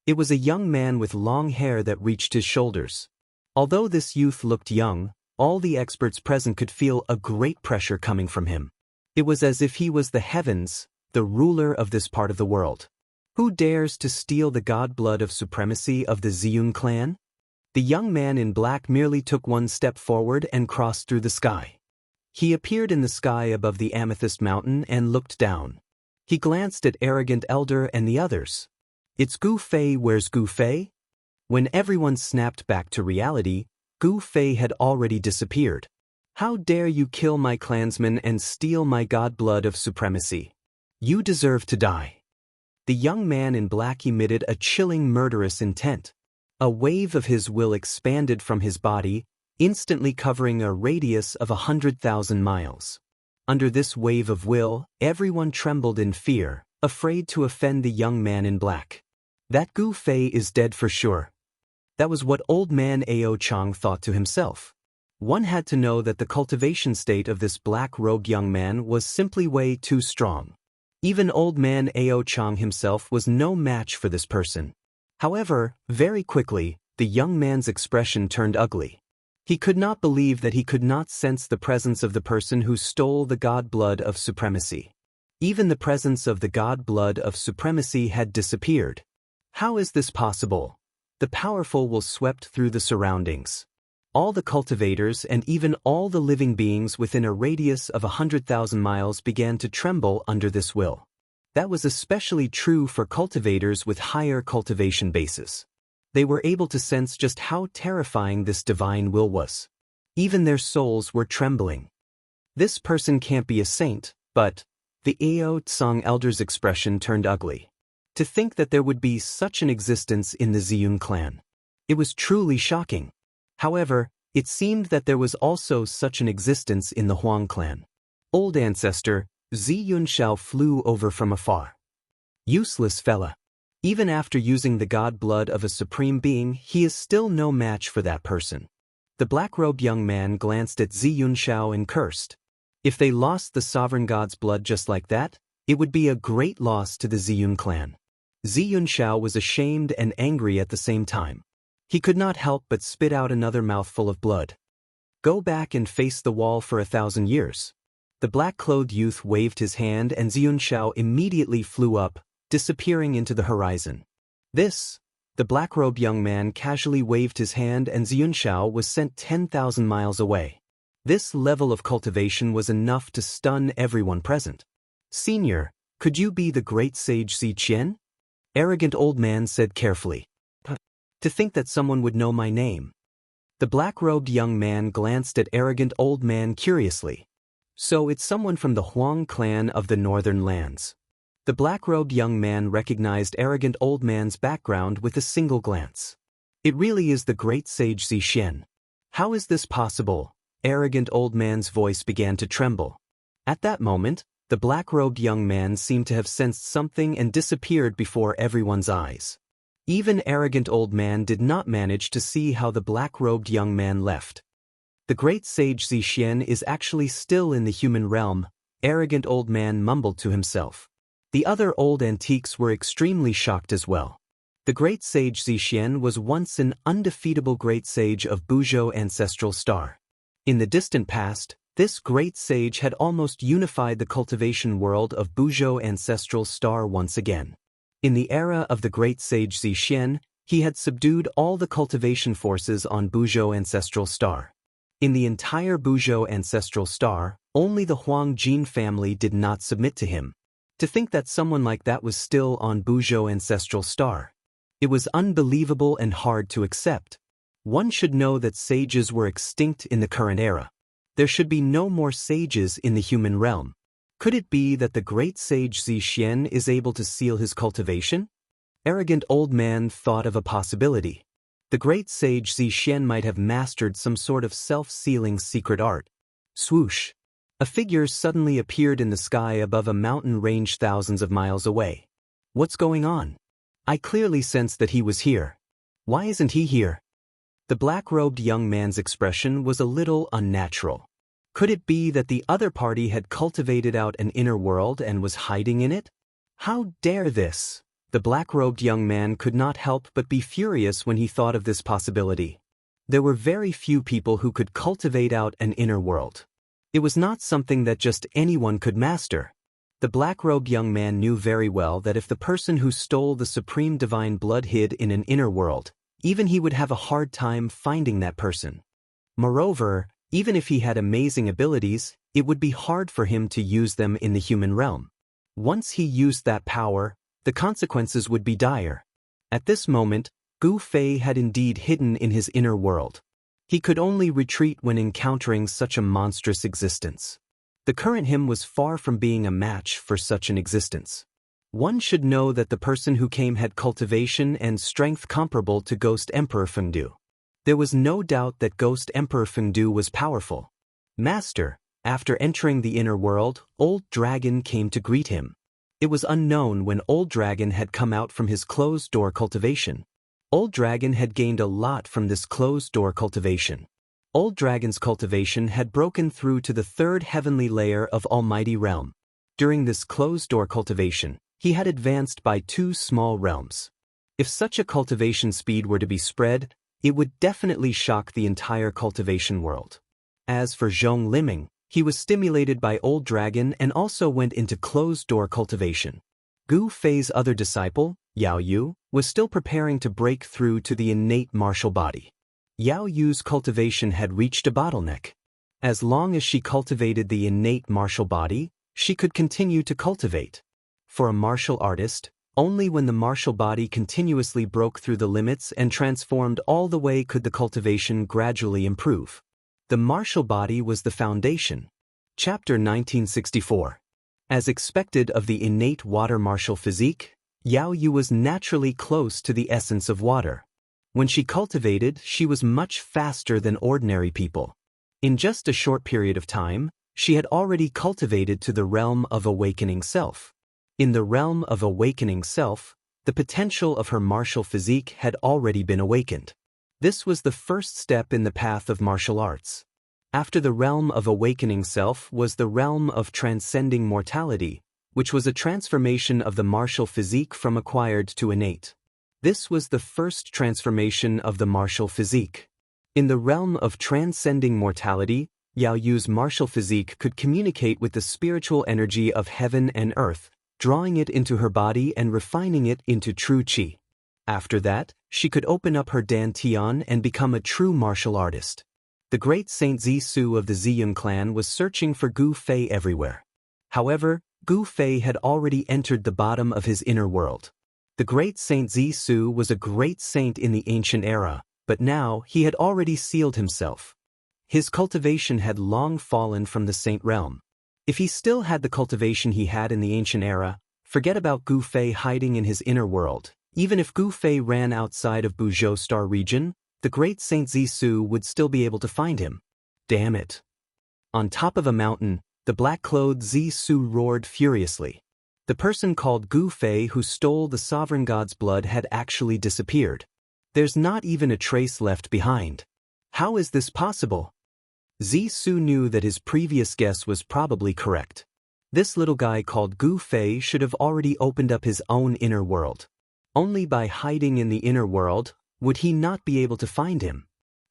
It was a young man with long hair that reached his shoulders. Although this youth looked young, all the experts present could feel a great pressure coming from him. It was as if he was the heavens, the ruler of this part of the world. Who dares to steal the god blood of supremacy of the Ziyun clan? The young man in black merely took one step forward and crossed through the sky. He appeared in the sky above the Amethyst Mountain and looked down. He glanced at Arrogant Elder and the others. It's Gu Fei. Where's Gu Fei? When everyone snapped back to reality, Gu Fei had already disappeared. How dare you kill my clansmen and steal my god blood of supremacy? You deserve to die. The young man in black emitted a chilling murderous intent. A wave of his will expanded from his body, instantly covering a radius of 100,000 miles. Under this wave of will, everyone trembled in fear, afraid to offend the young man in black. That Gu Fei is dead for sure. That was what old man Ao Chang thought to himself. One had to know that the cultivation state of this black-robed young man was simply way too strong. Even old man Ao Chang himself was no match for this person. However, very quickly, the young man's expression turned ugly. He could not believe that he could not sense the presence of the person who stole the god blood of supremacy. Even the presence of the god blood of supremacy had disappeared. How is this possible? The powerful will swept through the surroundings. All the cultivators and even all the living beings within a radius of 100,000 miles began to tremble under this will. That was especially true for cultivators with higher cultivation bases. They were able to sense just how terrifying this divine will was. Even their souls were trembling. This person can't be a saint, but the Ao Tsang elder's expression turned ugly. To think that there would be such an existence in the Ziyun clan. It was truly shocking. However, it seemed that there was also such an existence in the Huang clan. Old ancestor, Ziyun Xiao flew over from afar. Useless fella. Even after using the god blood of a supreme being, he is still no match for that person. The black-robed young man glanced at Ziyun Xiao and cursed. If they lost the sovereign god's blood just like that, it would be a great loss to the Ziyun clan. Ziyun Xiao was ashamed and angry at the same time. He could not help but spit out another mouthful of blood. Go back and face the wall for 1,000 years. The black-clothed youth waved his hand and Ziyun Xiao immediately flew up, disappearing into the horizon. The black-robed young man casually waved his hand and Ziyun Xiao was sent 10,000 miles away. This level of cultivation was enough to stun everyone present. Senior, could you be the great sage Zi Qian? Arrogant old man said carefully. To think that someone would know my name. The black-robed young man glanced at arrogant old man curiously. So it's someone from the Huang clan of the northern lands. The black-robed young man recognized arrogant old man's background with a single glance. It really is the great sage Zi Qian. How is this possible? Arrogant old man's voice began to tremble. At that moment, the black-robed young man seemed to have sensed something and disappeared before everyone's eyes. Even arrogant old man did not manage to see how the black-robed young man left. The great sage Zi Qian is actually still in the human realm, arrogant old man mumbled to himself. The other old antiques were extremely shocked as well. The great sage Zi Qian was once an undefeatable great sage of Buzhou ancestral star. In the distant past, this great sage had almost unified the cultivation world of Buzhou ancestral star once again. In the era of the great sage Zi Qian, he had subdued all the cultivation forces on Buzhou ancestral star. In the entire Buzhou ancestral star, only the Huang Jin family did not submit to him. To think that someone like that was still on Buzhou ancestral star. It was unbelievable and hard to accept. One should know that sages were extinct in the current era. There should be no more sages in the human realm. Could it be that the great sage Zixian is able to seal his cultivation? Arrogant old man thought of a possibility. The great sage Zixian might have mastered some sort of self-sealing secret art. Swoosh! A figure suddenly appeared in the sky above a mountain range thousands of miles away. What's going on? I clearly sensed that he was here. Why isn't he here? The black-robed young man's expression was a little unnatural. Could it be that the other party had cultivated out an inner world and was hiding in it? How dare this? The black-robed young man could not help but be furious when he thought of this possibility. There were very few people who could cultivate out an inner world. It was not something that just anyone could master. The black-robed young man knew very well that if the person who stole the supreme divine blood hid in an inner world, even he would have a hard time finding that person. Moreover, even if he had amazing abilities, it would be hard for him to use them in the human realm. Once he used that power, the consequences would be dire. At this moment, Gu Fei had indeed hidden in his inner world. He could only retreat when encountering such a monstrous existence. The current him was far from being a match for such an existence. One should know that the person who came had cultivation and strength comparable to Ghost Emperor Fengdu. There was no doubt that Ghost Emperor Fengdu was powerful. Master, after entering the inner world, Old Dragon came to greet him. It was unknown when Old Dragon had come out from his closed-door cultivation. Old Dragon had gained a lot from this closed-door cultivation. Old Dragon's cultivation had broken through to the third heavenly layer of Almighty Realm. During this closed-door cultivation, he had advanced by 2 small realms. If such a cultivation speed were to be spread, it would definitely shock the entire cultivation world. As for Zhong Liming, he was stimulated by Old Dragon and also went into closed-door cultivation. Gu Fei's other disciple, Yao Yu, was still preparing to break through to the innate martial body. Yao Yu's cultivation had reached a bottleneck. As long as she cultivated the innate martial body, she could continue to cultivate. For a martial artist, only when the martial body continuously broke through the limits and transformed all the way could the cultivation gradually improve. The martial body was the foundation. Chapter 1964. As expected of the innate water martial physique, Yao Yu was naturally close to the essence of water. When she cultivated, she was much faster than ordinary people. In just a short period of time, she had already cultivated to the realm of awakening self. In the realm of awakening self, the potential of her martial physique had already been awakened. This was the first step in the path of martial arts. After the realm of awakening self was the realm of transcending mortality, which was a transformation of the martial physique from acquired to innate. This was the first transformation of the martial physique. In the realm of transcending mortality, Yao Yu's martial physique could communicate with the spiritual energy of heaven and earth, drawing it into her body and refining it into true qi. After that, she could open up her dantian and become a true martial artist. The great Saint Zisu of the Ziyun clan was searching for Gu Fei everywhere. However, Gu Fei had already entered the bottom of his inner world. The great Saint Zisu was a great saint in the ancient era, but now he had already sealed himself. His cultivation had long fallen from the saint realm. If he still had the cultivation he had in the ancient era, forget about Gu Fei hiding in his inner world. Even if Gu Fei ran outside of Buzhou Star region, the great Saint Zisu would still be able to find him. Damn it. On top of a mountain, the black-clothed Zisu roared furiously. The person called Gu Fei who stole the sovereign god's blood had actually disappeared. There's not even a trace left behind. How is this possible? Zisu knew that his previous guess was probably correct. This little guy called Gu Fei should have already opened up his own inner world. Only by hiding in the inner world would he not be able to find him.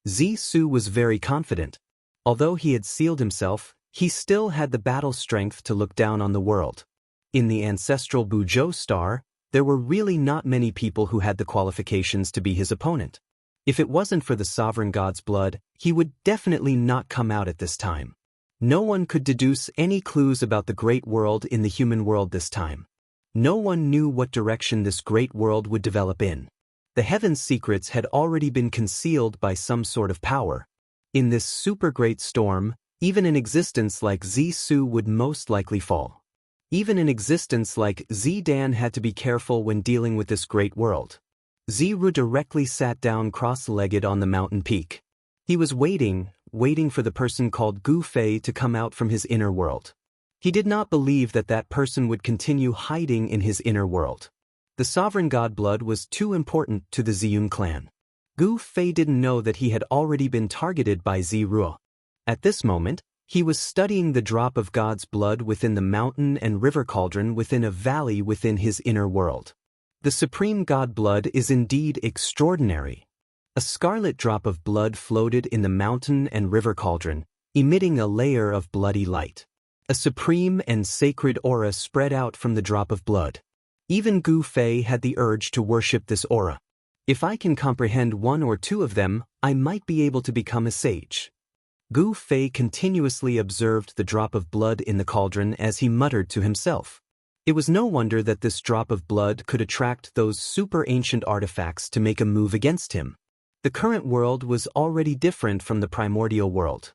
Zisu was very confident. Although he had sealed himself, he still had the battle strength to look down on the world. In the ancestral Buzhou Star, there were really not many people who had the qualifications to be his opponent. If it wasn't for the sovereign god's blood, he would definitely not come out at this time. No one could deduce any clues about the great world in the human world this time. No one knew what direction this great world would develop in. The heaven's secrets had already been concealed by some sort of power. In this super great storm, even an existence like Zisu would most likely fall. Even an existence like Zidan had to be careful when dealing with this great world. Ziru directly sat down cross-legged on the mountain peak. He was waiting for the person called Gu Fei to come out from his inner world. He did not believe that that person would continue hiding in his inner world. The sovereign god blood was too important to the Ziyun clan. Gu Fei didn't know that he had already been targeted by Ziru. At this moment, he was studying the drop of God's blood within the mountain and river cauldron within a valley within his inner world. The supreme god blood is indeed extraordinary. A scarlet drop of blood floated in the mountain and river cauldron, emitting a layer of bloody light. A supreme and sacred aura spread out from the drop of blood. Even Gu Fei had the urge to worship this aura. If I can comprehend one or two of them, I might be able to become a sage. Gu Fei continuously observed the drop of blood in the cauldron as he muttered to himself. It was no wonder that this drop of blood could attract those super ancient artifacts to make a move against him. The current world was already different from the primordial world.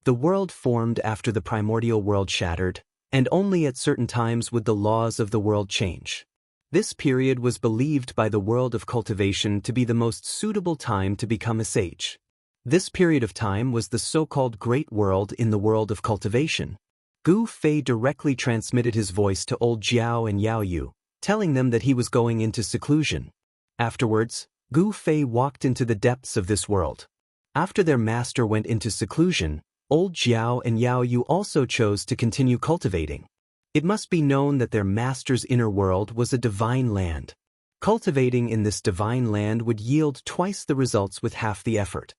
The world formed after the primordial world shattered, and only at certain times would the laws of the world change. This period was believed by the world of cultivation to be the most suitable time to become a sage. This period of time was the so-called Great World in the world of cultivation. Gu Fei directly transmitted his voice to old Jiao and Yao Yu, telling them that he was going into seclusion. Afterwards, Gu Fei walked into the depths of this world. After their master went into seclusion, old Jiao and Yao Yu also chose to continue cultivating. It must be known that their master's inner world was a divine land. Cultivating in this divine land would yield twice the results with half the effort.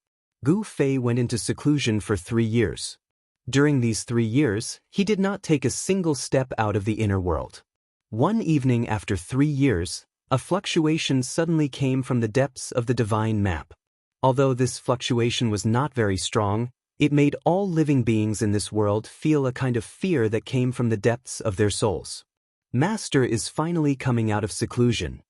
Gu Fei went into seclusion for 3 years. During these 3 years, he did not take a single step out of the inner world. One evening after 3 years, a fluctuation suddenly came from the depths of the divine map. Although this fluctuation was not very strong, it made all living beings in this world feel a kind of fear that came from the depths of their souls. Master is finally coming out of seclusion.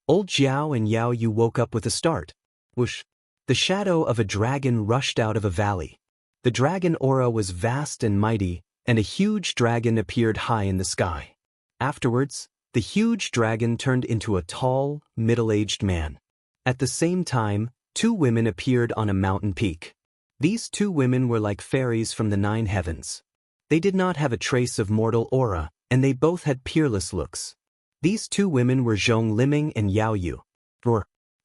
Old Jiao and Yao Yu woke up with a start. Whoosh! The shadow of a dragon rushed out of a valley. The dragon aura was vast and mighty, and a huge dragon appeared high in the sky. Afterwards, the huge dragon turned into a tall, middle-aged man. At the same time, 2 women appeared on a mountain peak. These 2 women were like fairies from the 9 heavens. They did not have a trace of mortal aura, and they both had peerless looks. These 2 women were Zhong Liming and Yao Yu.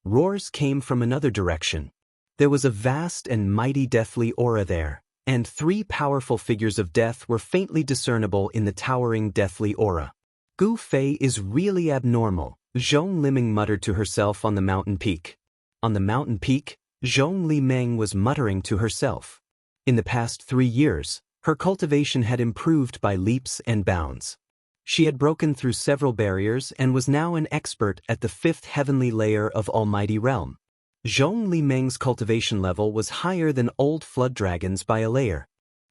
Roars came from another direction. There was a vast and mighty deathly aura there, and 3 powerful figures of death were faintly discernible in the towering deathly aura. Gu Fei is really abnormal, Zhong Liming muttered to herself on the mountain peak. On the mountain peak, Zhong Liming was muttering to herself. In the past 3 years, her cultivation had improved by leaps and bounds. She had broken through several barriers and was now an expert at the 5th heavenly layer of Almighty Realm. Zhong Liming's cultivation level was higher than old flood dragons by a layer.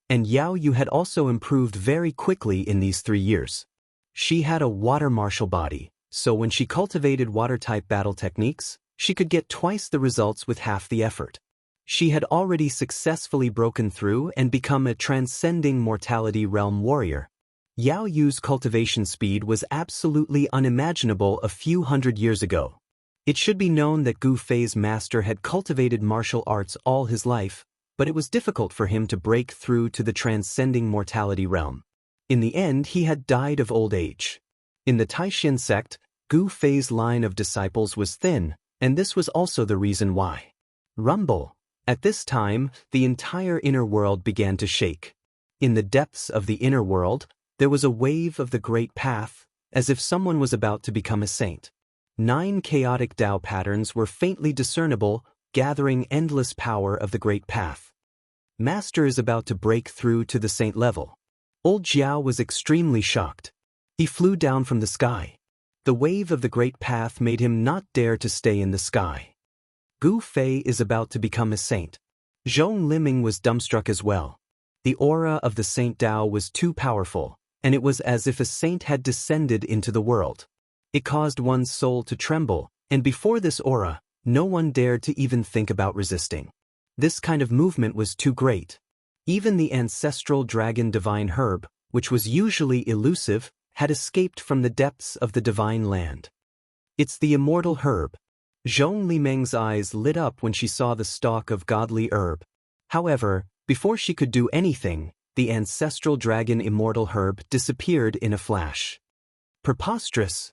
And Yao Yu had also improved very quickly in these 3 years. She had a water martial body, so when she cultivated water-type battle techniques, she could get twice the results with half the effort. She had already successfully broken through and become a transcending mortality realm warrior. Yao Yu's cultivation speed was absolutely unimaginable a few hundred years ago. It should be known that Gu Fei's master had cultivated martial arts all his life, but it was difficult for him to break through to the transcending mortality realm. In the end, he had died of old age. In the Taishin sect, Gu Fei's line of disciples was thin, and this was also the reason why. Rumble. At this time, the entire inner world began to shake. In the depths of the inner world, there was a wave of the great path, as if someone was about to become a saint. 9 chaotic Tao patterns were faintly discernible, gathering endless power of the great path. Master is about to break through to the saint level. Old Jiao was extremely shocked. He flew down from the sky. The wave of the great path made him not dare to stay in the sky. Gu Fei is about to become a saint. Zhong Liming was dumbstruck as well. The aura of the Saint Dao was too powerful, and it was as if a saint had descended into the world. It caused one's soul to tremble, and before this aura, no one dared to even think about resisting. This kind of movement was too great. Even the ancestral dragon divine herb, which was usually elusive, had escaped from the depths of the divine land. It's the immortal herb. Zhong Limeng's eyes lit up when she saw the stalk of godly herb. However, before she could do anything, the ancestral dragon immortal herb disappeared in a flash. Preposterous.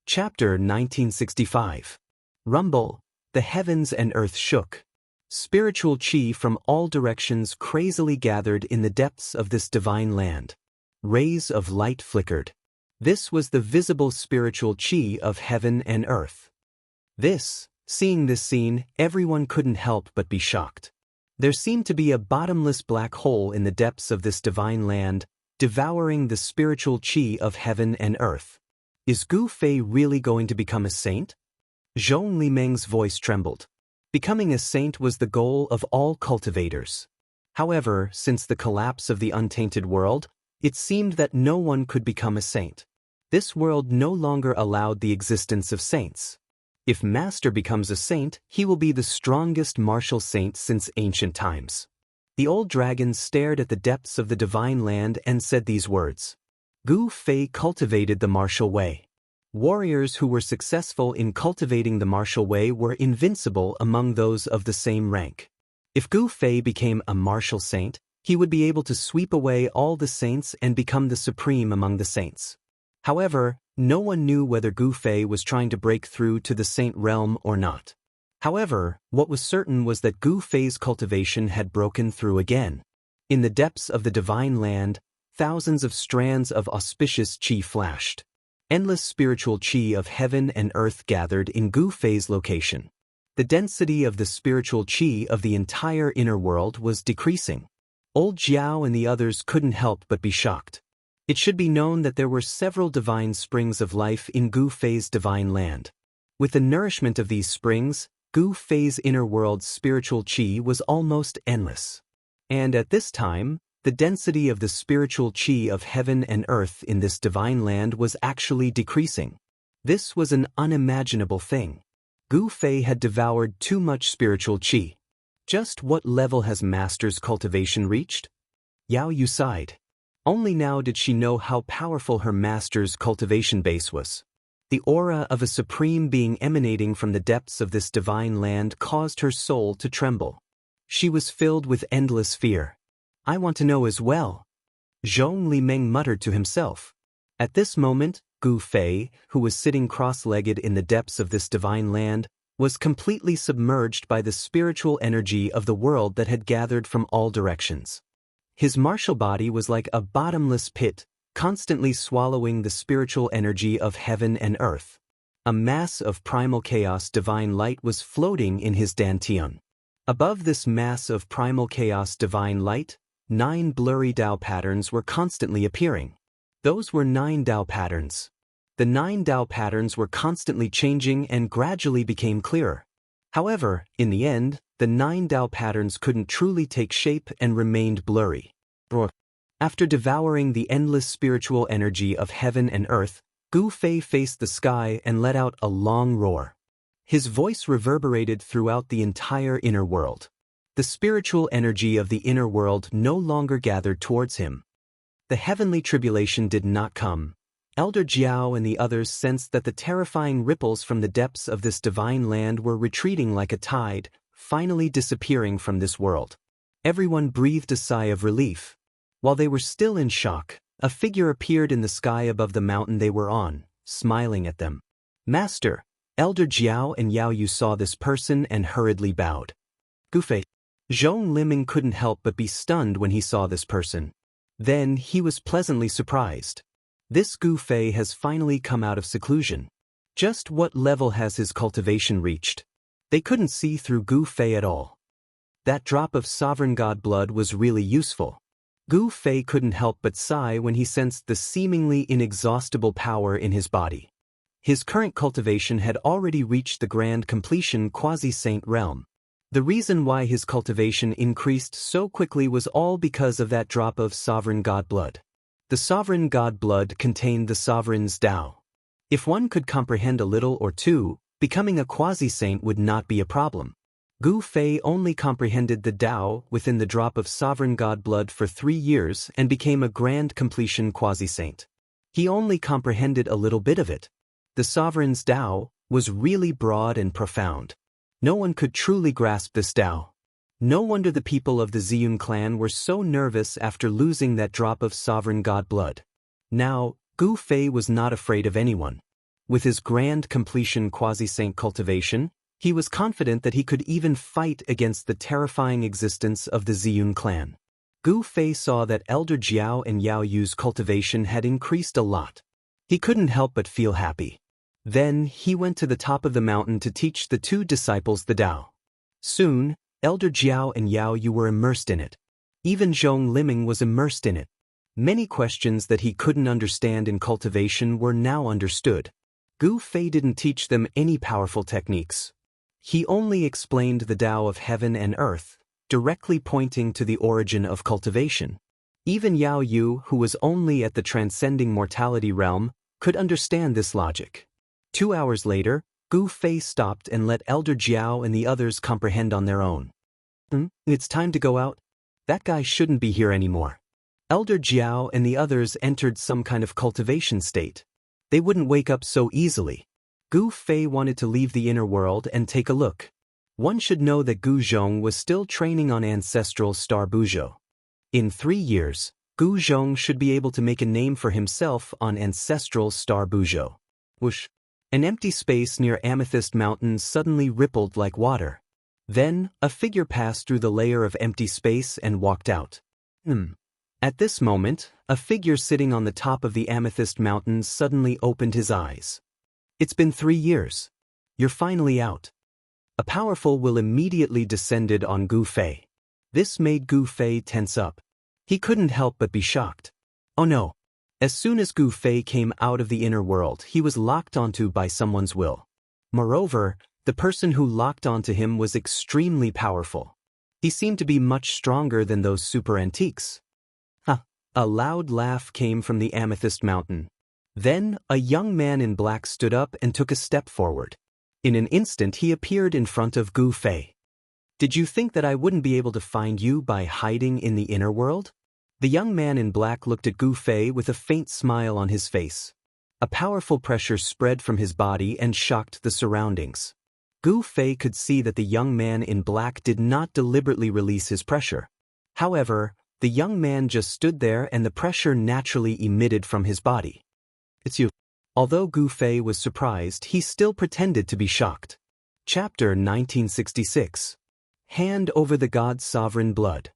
Chapter 1965. Rumble, the heavens and earth shook. Spiritual chi from all directions crazily gathered in the depths of this divine land. Rays of light flickered. This was the visible spiritual chi of heaven and earth. Seeing this scene, everyone couldn't help but be shocked. There seemed to be a bottomless black hole in the depths of this divine land, devouring the spiritual chi of heaven and earth. Is Gu Fei really going to become a saint? Zhong Limeng's voice trembled. Becoming a saint was the goal of all cultivators. However, since the collapse of the untainted world, it seemed that no one could become a saint. This world no longer allowed the existence of saints. If Master becomes a saint, he will be the strongest martial saint since ancient times. The old dragon stared at the depths of the divine land and said these words. Gu Fei cultivated the martial way. Warriors who were successful in cultivating the martial way were invincible among those of the same rank. If Gu Fei became a martial saint, he would be able to sweep away all the saints and become the supreme among the saints. However, no one knew whether Gu Fei was trying to break through to the saint realm or not. However, what was certain was that Gu Fei's cultivation had broken through again. In the depths of the divine land, thousands of strands of auspicious chi flashed. Endless spiritual chi of heaven and earth gathered in Gu Fei's location. The density of the spiritual chi of the entire inner world was decreasing. Old Jiao and the others couldn't help but be shocked. It should be known that there were several divine springs of life in Gu Fei's divine land. With the nourishment of these springs, Gu Fei's inner world's spiritual chi was almost endless. And at this time, the density of the spiritual chi of heaven and earth in this divine land was actually decreasing. This was an unimaginable thing. Gu Fei had devoured too much spiritual chi. Just what level has Master's cultivation reached? Yao Yu sighed. Only now did she know how powerful her Master's cultivation base was. The aura of a supreme being emanating from the depths of this divine land caused her soul to tremble. She was filled with endless fear. I want to know as well. Zhong Limeng muttered to himself. At this moment, Gu Fei, who was sitting cross-legged in the depths of this divine land, was completely submerged by the spiritual energy of the world that had gathered from all directions. His martial body was like a bottomless pit, constantly swallowing the spiritual energy of heaven and earth. A mass of primal chaos divine light was floating in his dantian. Above this mass of primal chaos divine light, 9 blurry Dao patterns were constantly appearing. Those were 9 Dao patterns. The 9 Dao patterns were constantly changing and gradually became clearer. However, in the end, the 9 Dao patterns couldn't truly take shape and remained blurry. After devouring the endless spiritual energy of heaven and earth, Gu Fei faced the sky and let out a long roar. His voice reverberated throughout the entire inner world. The spiritual energy of the inner world no longer gathered towards him. The heavenly tribulation did not come. Elder Jiao and the others sensed that the terrifying ripples from the depths of this divine land were retreating like a tide, finally disappearing from this world. Everyone breathed a sigh of relief. While they were still in shock, a figure appeared in the sky above the mountain they were on, smiling at them. Master, Elder Jiao and Yao Yu saw this person and hurriedly bowed. Gu Fei. Zhong Limeng couldn't help but be stunned when he saw this person. Then he was pleasantly surprised. This Gu Fei has finally come out of seclusion. Just what level has his cultivation reached? They couldn't see through Gu Fei at all. That drop of sovereign god blood was really useful. Gu Fei couldn't help but sigh when he sensed the seemingly inexhaustible power in his body. His current cultivation had already reached the grand completion quasi-saint realm. The reason why his cultivation increased so quickly was all because of that drop of sovereign god blood. The sovereign god blood contained the sovereign's Tao. If one could comprehend a little or two, becoming a quasi-saint would not be a problem. Gu Fei only comprehended the Tao within the drop of sovereign god blood for 3 years and became a grand completion quasi-saint. He only comprehended a little bit of it. The sovereign's Tao was really broad and profound. No one could truly grasp this Tao. No wonder the people of the Ziyun clan were so nervous after losing that drop of sovereign god blood. Now, Gu Fei was not afraid of anyone. With his grand completion quasi-saint cultivation, he was confident that he could even fight against the terrifying existence of the Ziyun clan. Gu Fei saw that Elder Jiao and Yao Yu's cultivation had increased a lot. He couldn't help but feel happy. Then he went to the top of the mountain to teach the 2 disciples the Tao. Soon, Elder Jiao and Yao Yu were immersed in it. Even Zhong Liming was immersed in it. Many questions that he couldn't understand in cultivation were now understood. Gu Fei didn't teach them any powerful techniques. He only explained the Tao of heaven and earth, directly pointing to the origin of cultivation. Even Yao Yu, who was only at the transcending mortality realm, could understand this logic. 2 hours later, Gu Fei stopped and let Elder Jiao and the others comprehend on their own. It's time to go out? That guy shouldn't be here anymore. Elder Jiao and the others entered some kind of cultivation state. They wouldn't wake up so easily. Gu Fei wanted to leave the inner world and take a look. One should know that Gu Zhong was still training on ancestral star Buzhou. In 3 years, Gu Zhong should be able to make a name for himself on ancestral star Buzhou. Whoosh! An empty space near Amethyst Mountain suddenly rippled like water. Then, a figure passed through the layer of empty space and walked out. At this moment, a figure sitting on the top of the Amethyst Mountain suddenly opened his eyes. It's been 3 years. You're finally out. A powerful will immediately descended on Gu Fei. This made Gu Fei tense up. He couldn't help but be shocked. Oh no. As soon as Gu Fei came out of the inner world, he was locked onto by someone's will. Moreover, the person who locked onto him was extremely powerful. He seemed to be much stronger than those super antiques. A loud laugh came from the Amethyst Mountain. Then, a young man in black stood up and took a step forward. In an instant he appeared in front of Gu Fei. Did you think that I wouldn't be able to find you by hiding in the inner world? The young man in black looked at Gu Fei with a faint smile on his face. A powerful pressure spread from his body and shocked the surroundings. Gu Fei could see that the young man in black did not deliberately release his pressure. However, the young man just stood there and the pressure naturally emitted from his body. It's you. Although Gu Fei was surprised, he still pretended to be shocked. Chapter 1966. Hand over the God's sovereign blood.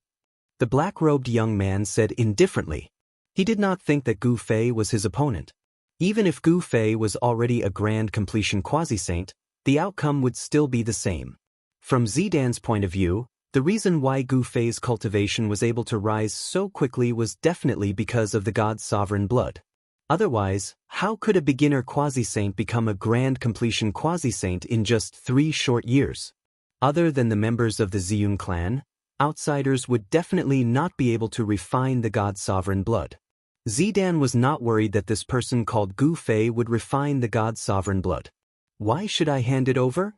The black-robed young man said indifferently. He did not think that Gu Fei was his opponent. Even if Gu Fei was already a grand completion quasi-saint, the outcome would still be the same. From Zidan's point of view, the reason why Gu Fei's cultivation was able to rise so quickly was definitely because of the God's sovereign blood. Otherwise, how could a beginner quasi-saint become a grand completion quasi-saint in just 3 short years? Other than the members of the Ziyun clan, outsiders would definitely not be able to refine the God's sovereign blood. Zidan was not worried that this person called Gu Fei would refine the God's sovereign blood. Why should I hand it over?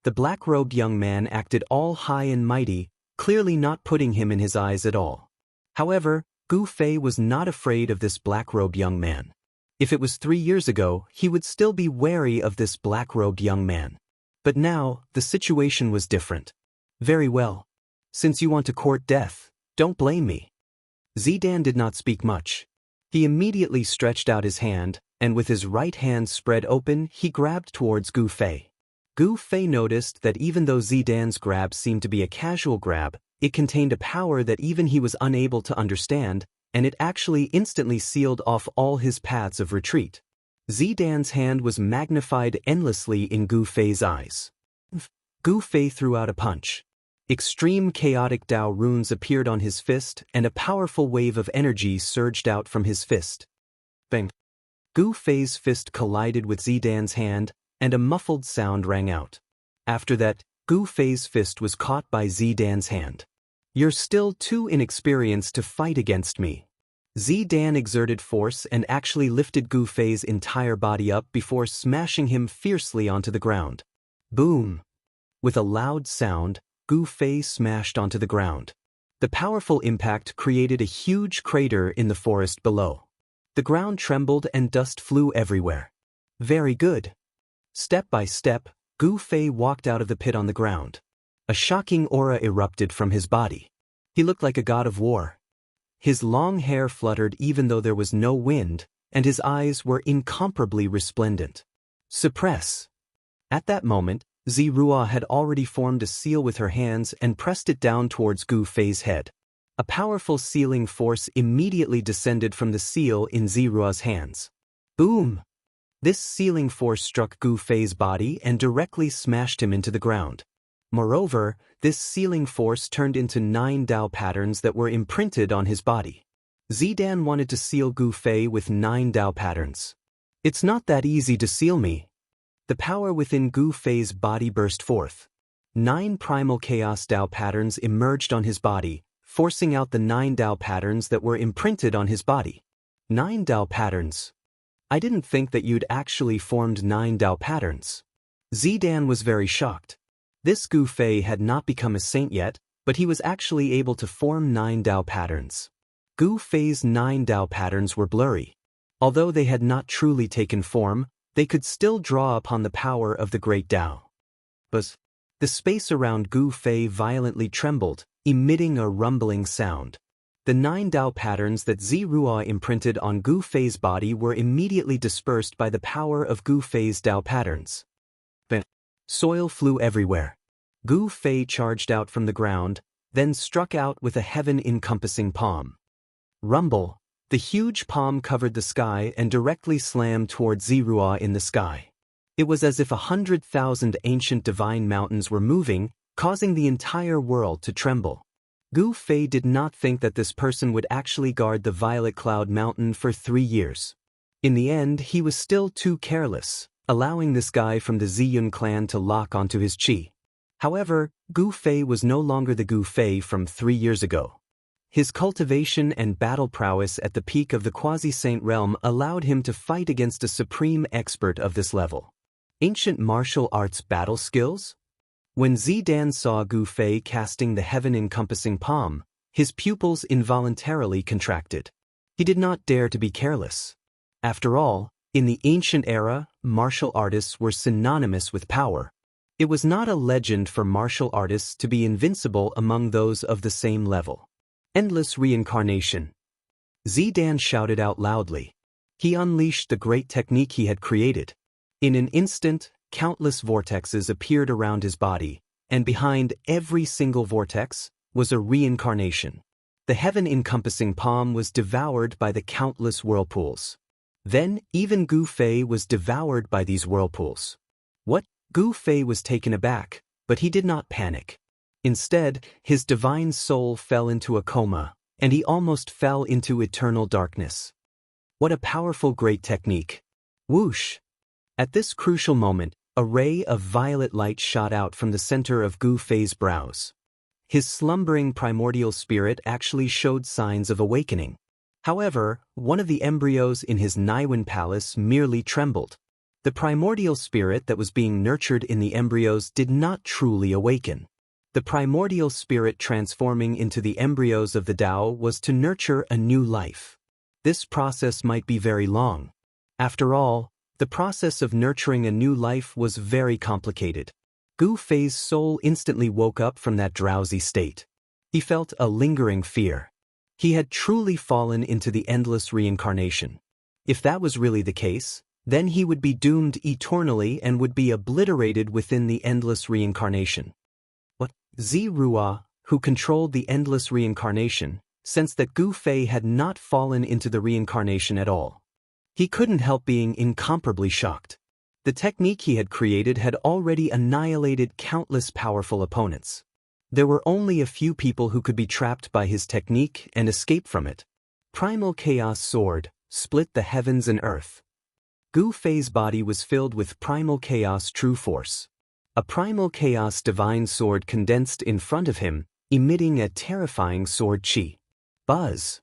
The black-robed young man acted all high and mighty, clearly not putting him in his eyes at all. However, Gu Fei was not afraid of this black-robed young man. If it was 3 years ago, he would still be wary of this black-robed young man. But now, the situation was different. Very well. Since you want to court death, don't blame me. Zidan did not speak much. He immediately stretched out his hand, and with his right hand spread open, he grabbed towards Gu Fei. Gu Fei noticed that even though Zidan's grab seemed to be a casual grab, it contained a power that even he was unable to understand, and it actually instantly sealed off all his paths of retreat. Zidan's hand was magnified endlessly in Gu Fei's eyes. Gu Fei threw out a punch. Extreme chaotic Dao runes appeared on his fist, and a powerful wave of energy surged out from his fist. Bang! Gu Fei's fist collided with Zidan's hand, and a muffled sound rang out. After that, Gu Fei's fist was caught by Zidan's hand. You're still too inexperienced to fight against me. Zidan exerted force and actually lifted Gu Fei's entire body up before smashing him fiercely onto the ground. Boom! With a loud sound, Gu Fei smashed onto the ground. The powerful impact created a huge crater in the forest below. The ground trembled and dust flew everywhere. Very good. Step by step, Gu Fei walked out of the pit on the ground. A shocking aura erupted from his body. He looked like a god of war. His long hair fluttered even though there was no wind, and his eyes were incomparably resplendent. Suppress. At that moment, Zirua had already formed a seal with her hands and pressed it down towards Gu Fei's head. A powerful sealing force immediately descended from the seal in Zirua's hands. Boom! This sealing force struck Gu Fei's body and directly smashed him into the ground. Moreover, this sealing force turned into 9 Dao patterns that were imprinted on his body. Zidan wanted to seal Gu Fei with 9 Dao patterns. It's not that easy to seal me. The power within Gu Fei's body burst forth. 9 primal chaos Dao patterns emerged on his body, forcing out the 9 Dao patterns that were imprinted on his body. 9 Dao patterns. I didn't think that you'd actually formed 9 Dao patterns. Zidan was very shocked. This Gu Fei had not become a saint yet, but he was actually able to form 9 Dao patterns. Gu Fei's 9 Dao patterns were blurry. Although they had not truly taken form, they could still draw upon the power of the great Dao. But the space around Gu Fei violently trembled, emitting a rumbling sound. The 9 Dao patterns that Zirua imprinted on Gu Fei's body were immediately dispersed by the power of Gu Fei's Dao patterns. Soil flew everywhere. Gu Fei charged out from the ground, then struck out with a heaven-encompassing palm. Rumble! The huge palm covered the sky and directly slammed toward Zirua in the sky. It was as if 100,000 ancient divine mountains were moving, causing the entire world to tremble. Gu Fei did not think that this person would actually guard the Violet Cloud Mountain for 3 years. In the end, he was still too careless, allowing this guy from the Ziyun clan to lock onto his chi. However, Gu Fei was no longer the Gu Fei from 3 years ago. His cultivation and battle prowess at the peak of the quasi-saint realm allowed him to fight against a supreme expert of this level. Ancient martial arts battle skills? When Zidan saw Gu Fei casting the heaven-encompassing palm, his pupils involuntarily contracted. He did not dare to be careless. After all, in the ancient era, martial artists were synonymous with power. It was not a legend for martial artists to be invincible among those of the same level. Endless reincarnation. Zidan shouted out loudly. He unleashed the great technique he had created. In an instant, countless vortexes appeared around his body, and behind every single vortex was a reincarnation. The heaven-encompassing palm was devoured by the countless whirlpools. Then, even Gu Fei was devoured by these whirlpools. What? Gu Fei was taken aback, but he did not panic. Instead, his divine soul fell into a coma, and he almost fell into eternal darkness. What a powerful great technique. Whoosh! At this crucial moment, a ray of violet light shot out from the center of Gu Fei's brows. His slumbering primordial spirit actually showed signs of awakening. However, one of the embryos in his Naiwen palace merely trembled. The primordial spirit that was being nurtured in the embryos did not truly awaken. The primordial spirit transforming into the embryos of the Tao was to nurture a new life. This process might be very long. After all, the process of nurturing a new life was very complicated. Gu Fei's soul instantly woke up from that drowsy state. He felt a lingering fear. He had truly fallen into the endless reincarnation. If that was really the case, then he would be doomed eternally and would be obliterated within the endless reincarnation. What? Zirua, who controlled the endless reincarnation, sensed that Gu Fei had not fallen into the reincarnation at all. He couldn't help being incomparably shocked. The technique he had created had already annihilated countless powerful opponents. There were only a few people who could be trapped by his technique and escape from it. Primal Chaos Sword split the heavens and earth. Gu Fei's body was filled with Primal Chaos True Force. A Primal Chaos Divine Sword condensed in front of him, emitting a terrifying sword chi. Buzz!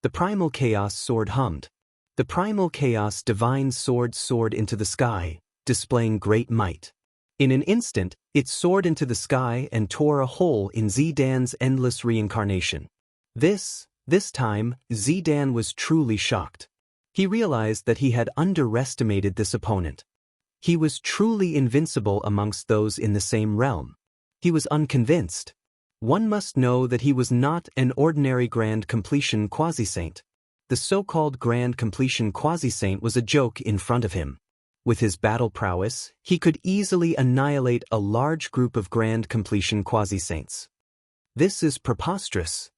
The primal chaos sword hummed. The primal chaos divine sword soared into the sky, displaying great might. In an instant, it soared into the sky and tore a hole in Zidan's endless reincarnation. This time, Zidan was truly shocked. He realized that he had underestimated this opponent. He was truly invincible amongst those in the same realm. He was unconvinced. One must know that he was not an ordinary Grand Completion Quasi-Saint. The so-called Grand Completion Quasi-Saint was a joke in front of him. With his battle prowess, he could easily annihilate a large group of Grand Completion Quasi-Saints. This is preposterous.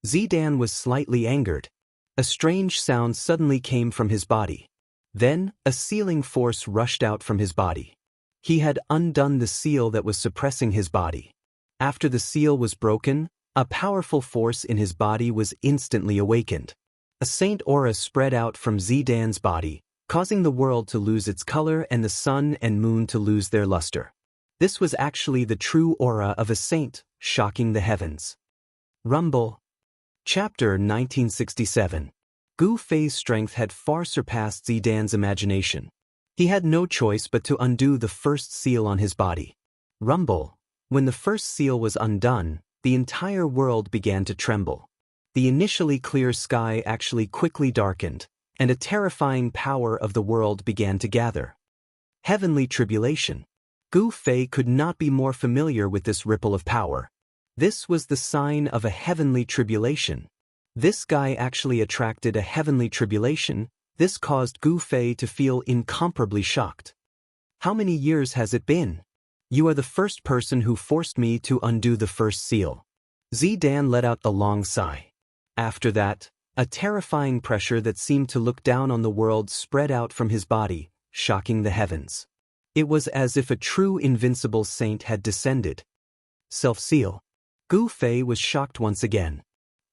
Zidan was slightly angered. A strange sound suddenly came from his body. Then, a sealing force rushed out from his body. He had undone the seal that was suppressing his body. After the seal was broken, a powerful force in his body was instantly awakened. A saint aura spread out from Zidan's body, causing the world to lose its color and the sun and moon to lose their luster. This was actually the true aura of a saint, shocking the heavens. Rumble. Chapter 1967. Gu Fei's strength had far surpassed Zidan's imagination. He had no choice but to undo the first seal on his body. Rumble. When the first seal was undone, the entire world began to tremble. The initially clear sky actually quickly darkened, and a terrifying power of the world began to gather. Heavenly tribulation. Gu Fei could not be more familiar with this ripple of power. This was the sign of a heavenly tribulation. This guy actually attracted a heavenly tribulation. This caused Gu Fei to feel incomparably shocked. How many years has it been? You are the first person who forced me to undo the first seal. Zidan let out a long sigh. After that, a terrifying pressure that seemed to look down on the world spread out from his body, shocking the heavens. It was as if a true invincible saint had descended. Self-seal. Gu Fei was shocked once again.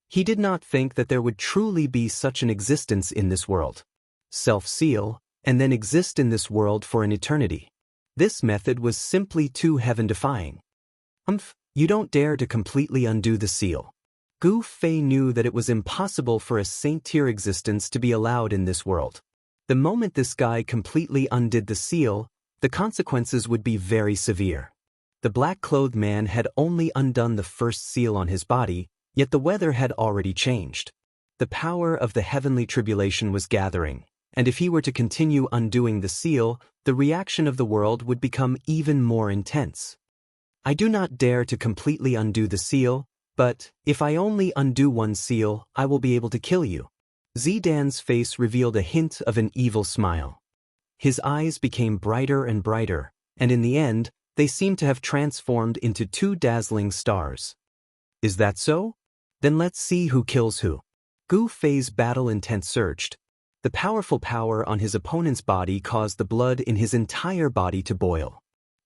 He did not think that there would truly be such an existence in this world. Self-seal, and then exist in this world for an eternity. This method was simply too heaven-defying. You don't dare to completely undo the seal. Gu Fei knew that it was impossible for a saint-tier existence to be allowed in this world. The moment this guy completely undid the seal, the consequences would be very severe. The black-clothed man had only undone the first seal on his body, yet the weather had already changed. The power of the heavenly tribulation was gathering, and if he were to continue undoing the seal, the reaction of the world would become even more intense. I do not dare to completely undo the seal, but if I only undo one seal, I will be able to kill you. Zidan's face revealed a hint of an evil smile. His eyes became brighter and brighter, and in the end, they seemed to have transformed into two dazzling stars. Is that so? Then let's see who kills who. Gu Fei's battle intent surged. The powerful power on his opponent's body caused the blood in his entire body to boil.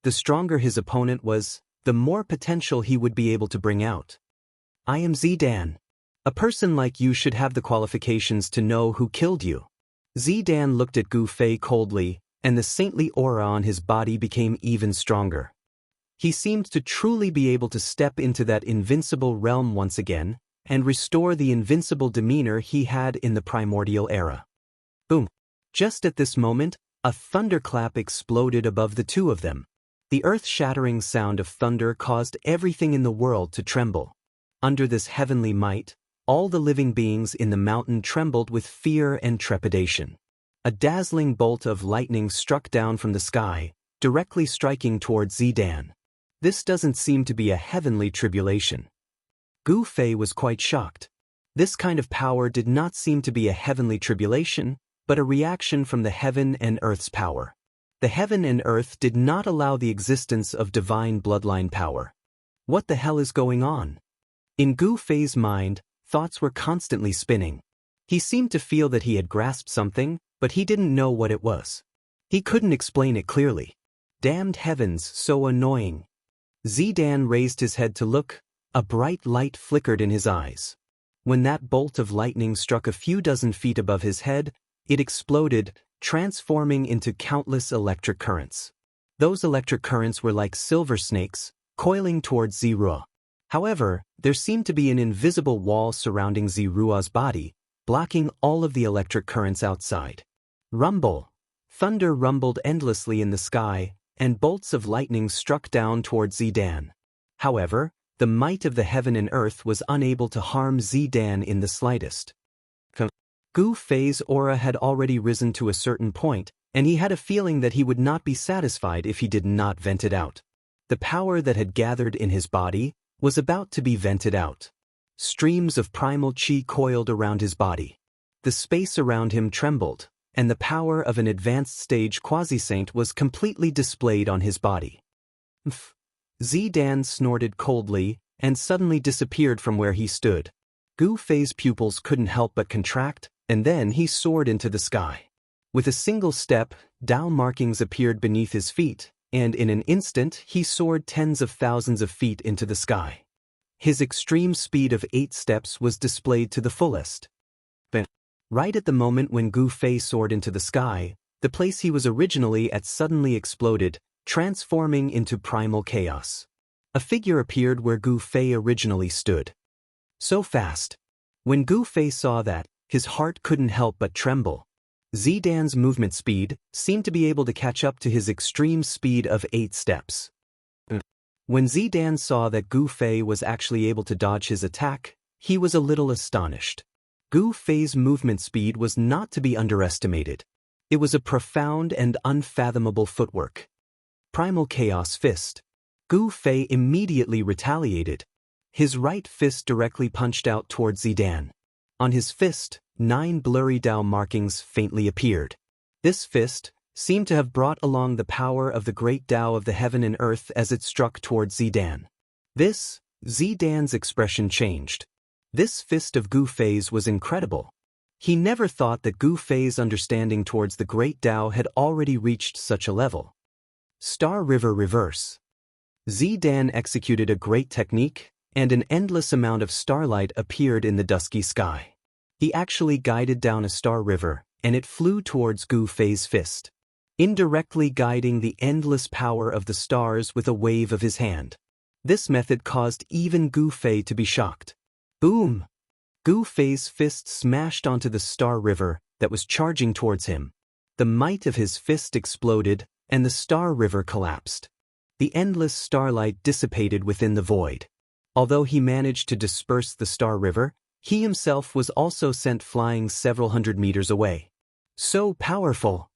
The stronger his opponent was, the more potential he would be able to bring out. I am Zidan. A person like you should have the qualifications to know who killed you. Zidan looked at Gu Fei coldly, and the saintly aura on his body became even stronger. He seemed to truly be able to step into that invincible realm once again, and restore the invincible demeanor he had in the primordial era. Boom! Just at this moment, a thunderclap exploded above the two of them. The earth-shattering sound of thunder caused everything in the world to tremble. Under this heavenly might, all the living beings in the mountain trembled with fear and trepidation. A dazzling bolt of lightning struck down from the sky, directly striking towards Zidan. This doesn't seem to be a heavenly tribulation. Gu Fei was quite shocked. This kind of power did not seem to be a heavenly tribulation, but a reaction from the heaven and earth's power. The heaven and earth did not allow the existence of divine bloodline power. What the hell is going on? In Gu Fei's mind, thoughts were constantly spinning. He seemed to feel that he had grasped something, but he didn't know what it was. He couldn't explain it clearly. Damned heavens, so annoying. Zidan raised his head to look. A bright light flickered in his eyes. When that bolt of lightning struck a few dozen feet above his head, it exploded, transforming into countless electric currents. Those electric currents were like silver snakes, coiling towards Zirua. However, there seemed to be an invisible wall surrounding Zirua's body, blocking all of the electric currents outside. Rumble. Thunder rumbled endlessly in the sky, and bolts of lightning struck down toward Zidan. However, the might of the heaven and earth was unable to harm Zidan in the slightest. Gu Fei's aura had already risen to a certain point, and he had a feeling that he would not be satisfied if he did not vent it out. The power that had gathered in his body was about to be vented out. Streams of primal qi coiled around his body. The space around him trembled, and the power of an advanced stage quasi-saint was completely displayed on his body. Zidan snorted coldly and suddenly disappeared from where he stood. Gu Fei's pupils couldn't help but contract, and then he soared into the sky. With a single step, Dao markings appeared beneath his feet, and in an instant he soared tens of thousands of feet into the sky. His extreme speed of 8 steps was displayed to the fullest. Right at the moment when Gu Fei soared into the sky, the place he was originally at suddenly exploded, transforming into primal chaos. A figure appeared where Gu Fei originally stood. So fast. When Gu Fei saw that, his heart couldn't help but tremble. Zidan's movement speed seemed to be able to catch up to his extreme speed of 8 steps. When Zidan saw that Gu Fei was actually able to dodge his attack, he was a little astonished. Gu Fei's movement speed was not to be underestimated. It was a profound and unfathomable footwork. Primal Chaos Fist. Gu Fei immediately retaliated. His right fist directly punched out toward Zidan. On his fist, 9 blurry Dao markings faintly appeared. This fist seemed to have brought along the power of the great Dao of the heaven and earth as it struck toward Zidan. Zidan's expression changed. This fist of Gu Fei's was incredible. He never thought that Gu Fei's understanding towards the great Dao had already reached such a level. Star River Reverse. Zidan executed a great technique, and an endless amount of starlight appeared in the dusky sky. He actually guided down a star river, and it flew towards Gu Fei's fist, indirectly guiding the endless power of the stars with a wave of his hand. This method caused even Gu Fei to be shocked. Boom! Gu Fei's fist smashed onto the star river that was charging towards him. The might of his fist exploded, and the star river collapsed. The endless starlight dissipated within the void. Although he managed to disperse the star river, he himself was also sent flying several hundred meters away. So powerful!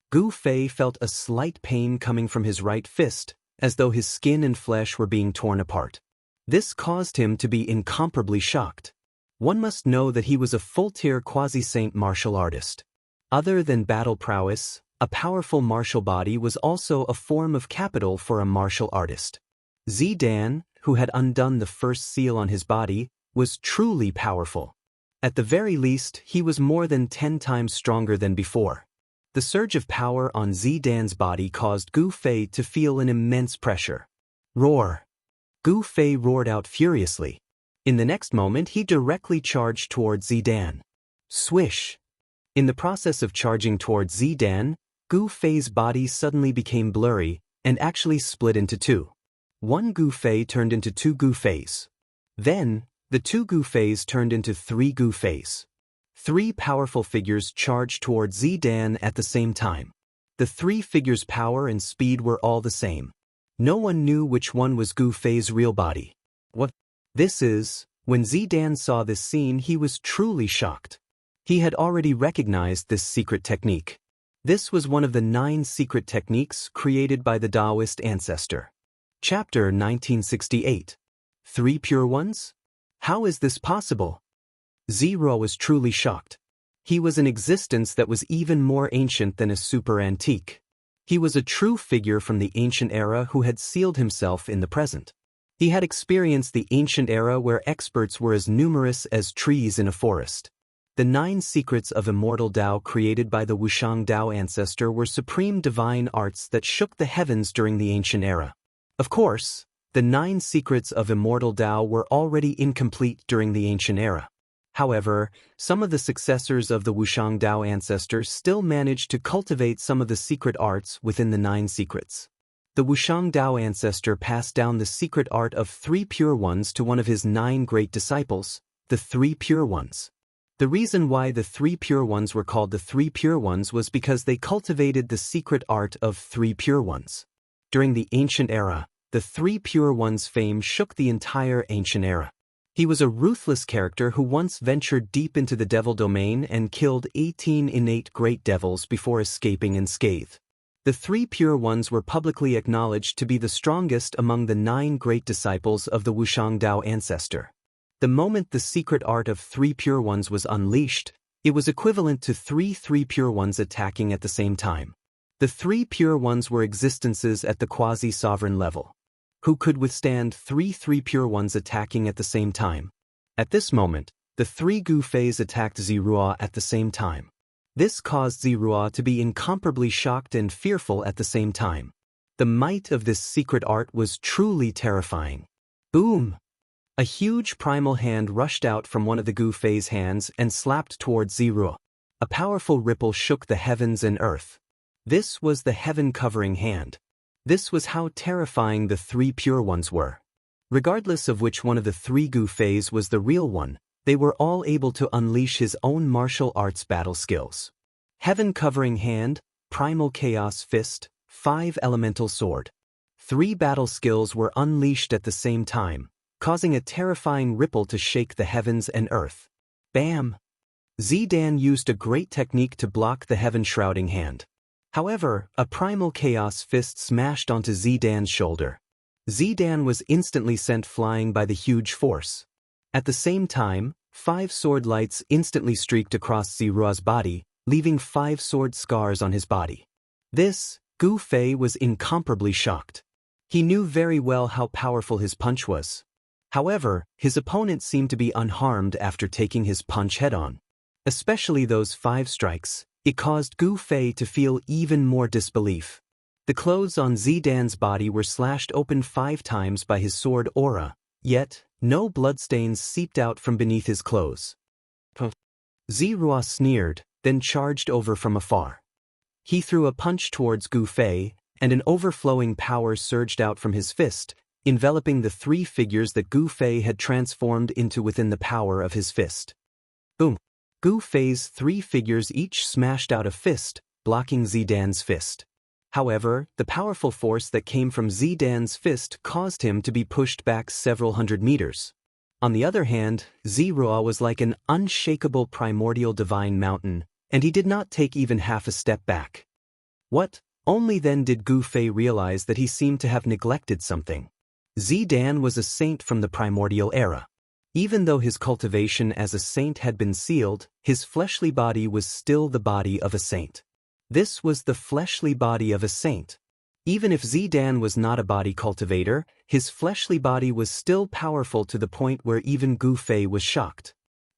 Gu Fei felt a slight pain coming from his right fist, as though his skin and flesh were being torn apart. This caused him to be incomparably shocked. One must know that he was a full-tier quasi-saint martial artist. Other than battle prowess, a powerful martial body was also a form of capital for a martial artist. Zidan, who had undone the first seal on his body, was truly powerful. At the very least, he was more than 10 times stronger than before. The surge of power on Zidan's body caused Gu Fei to feel an immense pressure. Roar! Gu Fei roared out furiously. In the next moment he directly charged toward Zidan. Swish! In the process of charging toward Zidan, Gu Fei's body suddenly became blurry and actually split into 2. One Gu Fei turned into 2 Gu Feis. Then, the 2 Gu Feis turned into 3 Gu Feis. 3 powerful figures charged toward Zidan at the same time. The 3 figures' power and speed were all the same. No one knew which one was Gu Fei's real body. What? When Zidan saw this scene, he was truly shocked. He had already recognized this secret technique. This was one of the 9 secret techniques created by the Daoist ancestor. Chapter 1968. 3 Pure Ones? How is this possible? Zero was truly shocked. He was an existence that was even more ancient than a super antique. He was a true figure from the ancient era who had sealed himself in the present. He had experienced the ancient era where experts were as numerous as trees in a forest. The 9 secrets of immortal Dao created by the Wuxian Dao ancestor were supreme divine arts that shook the heavens during the ancient era. Of course, the 9 secrets of immortal Dao were already incomplete during the ancient era. However, some of the successors of the Wuxian Dao ancestor still managed to cultivate some of the secret arts within the 9 secrets. The Wuxian Dao ancestor passed down the secret art of 3 Pure Ones to one of his 9 great disciples, the 3 Pure Ones. The reason why the three pure ones were called the three pure ones was because they cultivated the secret art of three pure ones. During the ancient era, the three pure ones' fame shook the entire ancient era. He was a ruthless character who once ventured deep into the devil domain and killed 18 innate great devils before escaping unscathed. The three pure ones were publicly acknowledged to be the strongest among the 9 great disciples of the Wuxiang Dao ancestor. The moment the secret art of three pure ones was unleashed, it was equivalent to three pure ones attacking at the same time. The three pure ones were existences at the quasi-sovereign level. Who could withstand three pure ones attacking at the same time? At this moment, the 3 Gu Feis attacked Zirua at the same time. This caused Zirua to be incomparably shocked and fearful at the same time. The might of this secret art was truly terrifying. Boom! A huge primal hand rushed out from one of the Gu Fei's hands and slapped towards Zirua. A powerful ripple shook the heavens and earth. This was the heaven-covering hand. This was how terrifying the 3 pure ones were. Regardless of which one of the 3 Gu Feis was the real one, they were all able to unleash his own martial arts battle skills. Heaven-covering hand, primal chaos fist, 5 elemental sword. 3 battle skills were unleashed at the same time, causing a terrifying ripple to shake the heavens and earth. Bam! Zidan used a great technique to block the heaven-shrouding hand. However, a primal chaos fist smashed onto Zidan's shoulder. Zidan was instantly sent flying by the huge force. At the same time, 5 sword lights instantly streaked across Zirua's body, leaving 5 sword scars on his body. This, Gu Fei was incomparably shocked. He knew very well how powerful his punch was. However, his opponent seemed to be unharmed after taking his punch head-on. Especially those 5 strikes, it caused Gu Fei to feel even more disbelief. The clothes on Zidan's body were slashed open 5 times by his sword aura, yet, no bloodstains seeped out from beneath his clothes. Zirua sneered, then charged over from afar. He threw a punch towards Gu Fei, and an overflowing power surged out from his fist, enveloping the 3 figures that Gu Fei had transformed into within the power of his fist. Boom! Gu Fei's 3 figures each smashed out a fist, blocking Zidan's fist. However, the powerful force that came from Zidan's fist caused him to be pushed back several hundred meters. On the other hand, Zirua was like an unshakable primordial divine mountain, and he did not take even half a step back. What? Only then did Gu Fei realize that he seemed to have neglected something. Zidan was a saint from the primordial era. Even though his cultivation as a saint had been sealed, his fleshly body was still the body of a saint. This was the fleshly body of a saint. Even if Zidan was not a body cultivator, his fleshly body was still powerful to the point where even Gu Fei was shocked.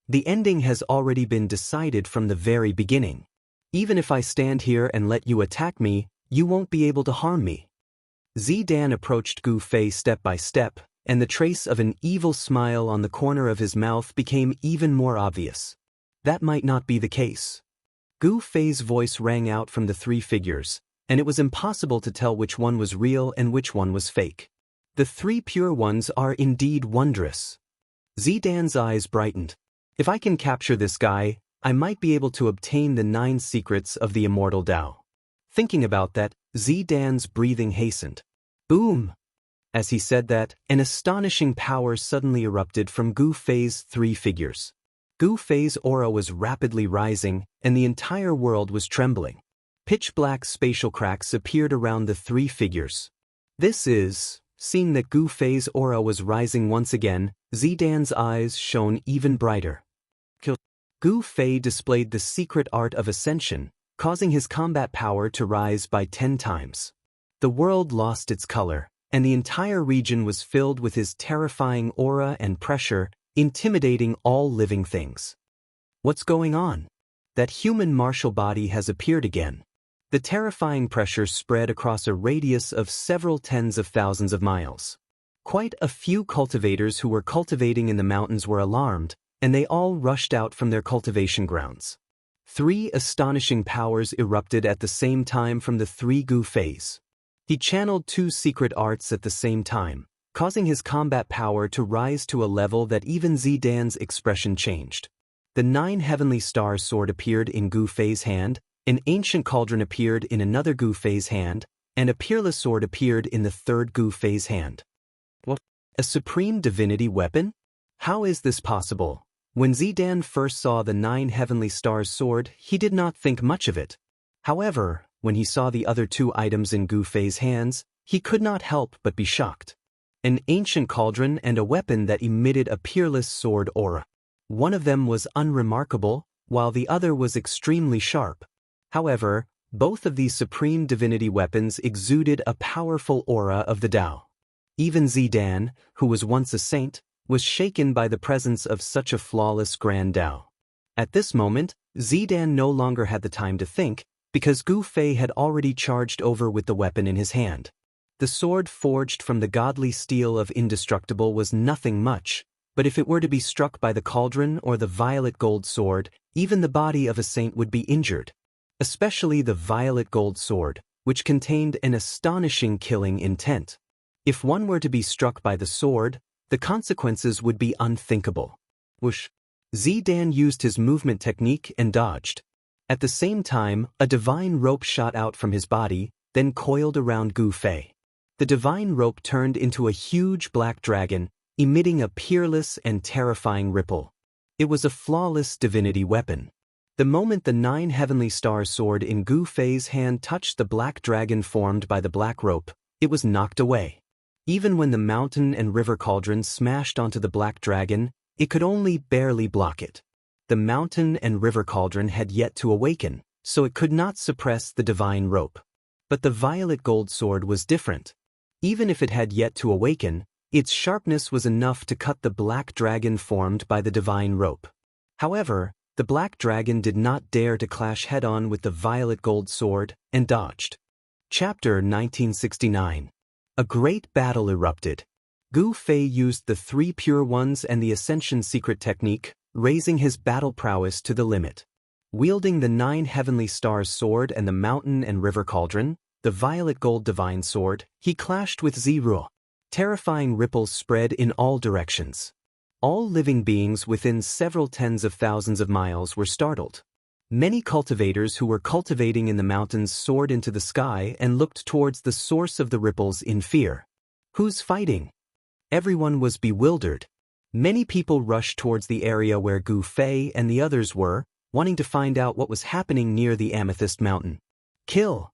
The ending has already been decided from the very beginning. Even if I stand here and let you attack me, you won't be able to harm me. Zidan approached Gu Fei step by step, and the trace of an evil smile on the corner of his mouth became even more obvious. That might not be the case. Gu Fei's voice rang out from the 3 figures, and it was impossible to tell which one was real and which one was fake. The 3 pure ones are indeed wondrous. Zidan's eyes brightened. If I can capture this guy, I might be able to obtain the 9 secrets of the Immortal Dao. Thinking about that, Zidan's breathing hastened. Boom! As he said that, an astonishing power suddenly erupted from Gu Fei's 3 figures. Gu Fei's aura was rapidly rising, and the entire world was trembling. Pitch-black spatial cracks appeared around the 3 figures. Seeing that Gu Fei's aura was rising once again, Zidan's eyes shone even brighter. Gu Fei displayed the secret art of ascension, causing his combat power to rise by 10 times. The world lost its color, and the entire region was filled with his terrifying aura and pressure, intimidating all living things. What's going on? That human martial body has appeared again. The terrifying pressure spread across a radius of several tens of thousands of miles. Quite a few cultivators who were cultivating in the mountains were alarmed, and they all rushed out from their cultivation grounds. 3 astonishing powers erupted at the same time from the 3 Gu Feis. He channeled 2 secret arts at the same time, causing his combat power to rise to a level that even Zidan's expression changed. The 9 heavenly stars sword appeared in Gu Fei's hand, an ancient cauldron appeared in another Gu Fei's hand, and a peerless sword appeared in the third Gu Fei's hand. What? A supreme divinity weapon? How is this possible? When Zidan first saw the 9 heavenly stars sword, he did not think much of it. However, when he saw the other 2 items in Gu Fei's hands, he could not help but be shocked. An ancient cauldron and a weapon that emitted a peerless sword aura. One of them was unremarkable, while the other was extremely sharp. However, both of these supreme divinity weapons exuded a powerful aura of the Tao. Even Zidan, who was once a saint, was shaken by the presence of such a flawless grand Tao. At this moment, Zidan no longer had the time to think, because Gu Fei had already charged over with the weapon in his hand. The sword forged from the godly steel of indestructible was nothing much, but if it were to be struck by the cauldron or the violet gold sword, even the body of a saint would be injured. Especially the violet gold sword, which contained an astonishing killing intent. If one were to be struck by the sword, the consequences would be unthinkable. Whoosh! Zidan used his movement technique and dodged. At the same time, a divine rope shot out from his body, then coiled around Gu Fei. The divine rope turned into a huge black dragon, emitting a peerless and terrifying ripple. It was a flawless divinity weapon. The moment the 9 heavenly stars sword in Gu Fei's hand touched the black dragon formed by the black rope, it was knocked away. Even when the mountain and river cauldron smashed onto the black dragon, it could only barely block it. The mountain and river cauldron had yet to awaken, so it could not suppress the divine rope. But the violet gold sword was different. Even if it had yet to awaken, its sharpness was enough to cut the black dragon formed by the divine rope. However, the black dragon did not dare to clash head-on with the violet gold sword, and dodged. Chapter 1969. A great battle erupted. Gu Fei used the 3 pure ones and the ascension secret technique, raising his battle prowess to the limit. Wielding the 9 heavenly stars sword and the mountain and river cauldron, the violet gold divine sword, he clashed with Ziruo. Terrifying ripples spread in all directions. All living beings within several tens of thousands of miles were startled. Many cultivators who were cultivating in the mountains soared into the sky and looked towards the source of the ripples in fear. Who's fighting? Everyone was bewildered. Many people rushed towards the area where Gu Fei and the others were, wanting to find out what was happening near the Amethyst Mountain. Kill!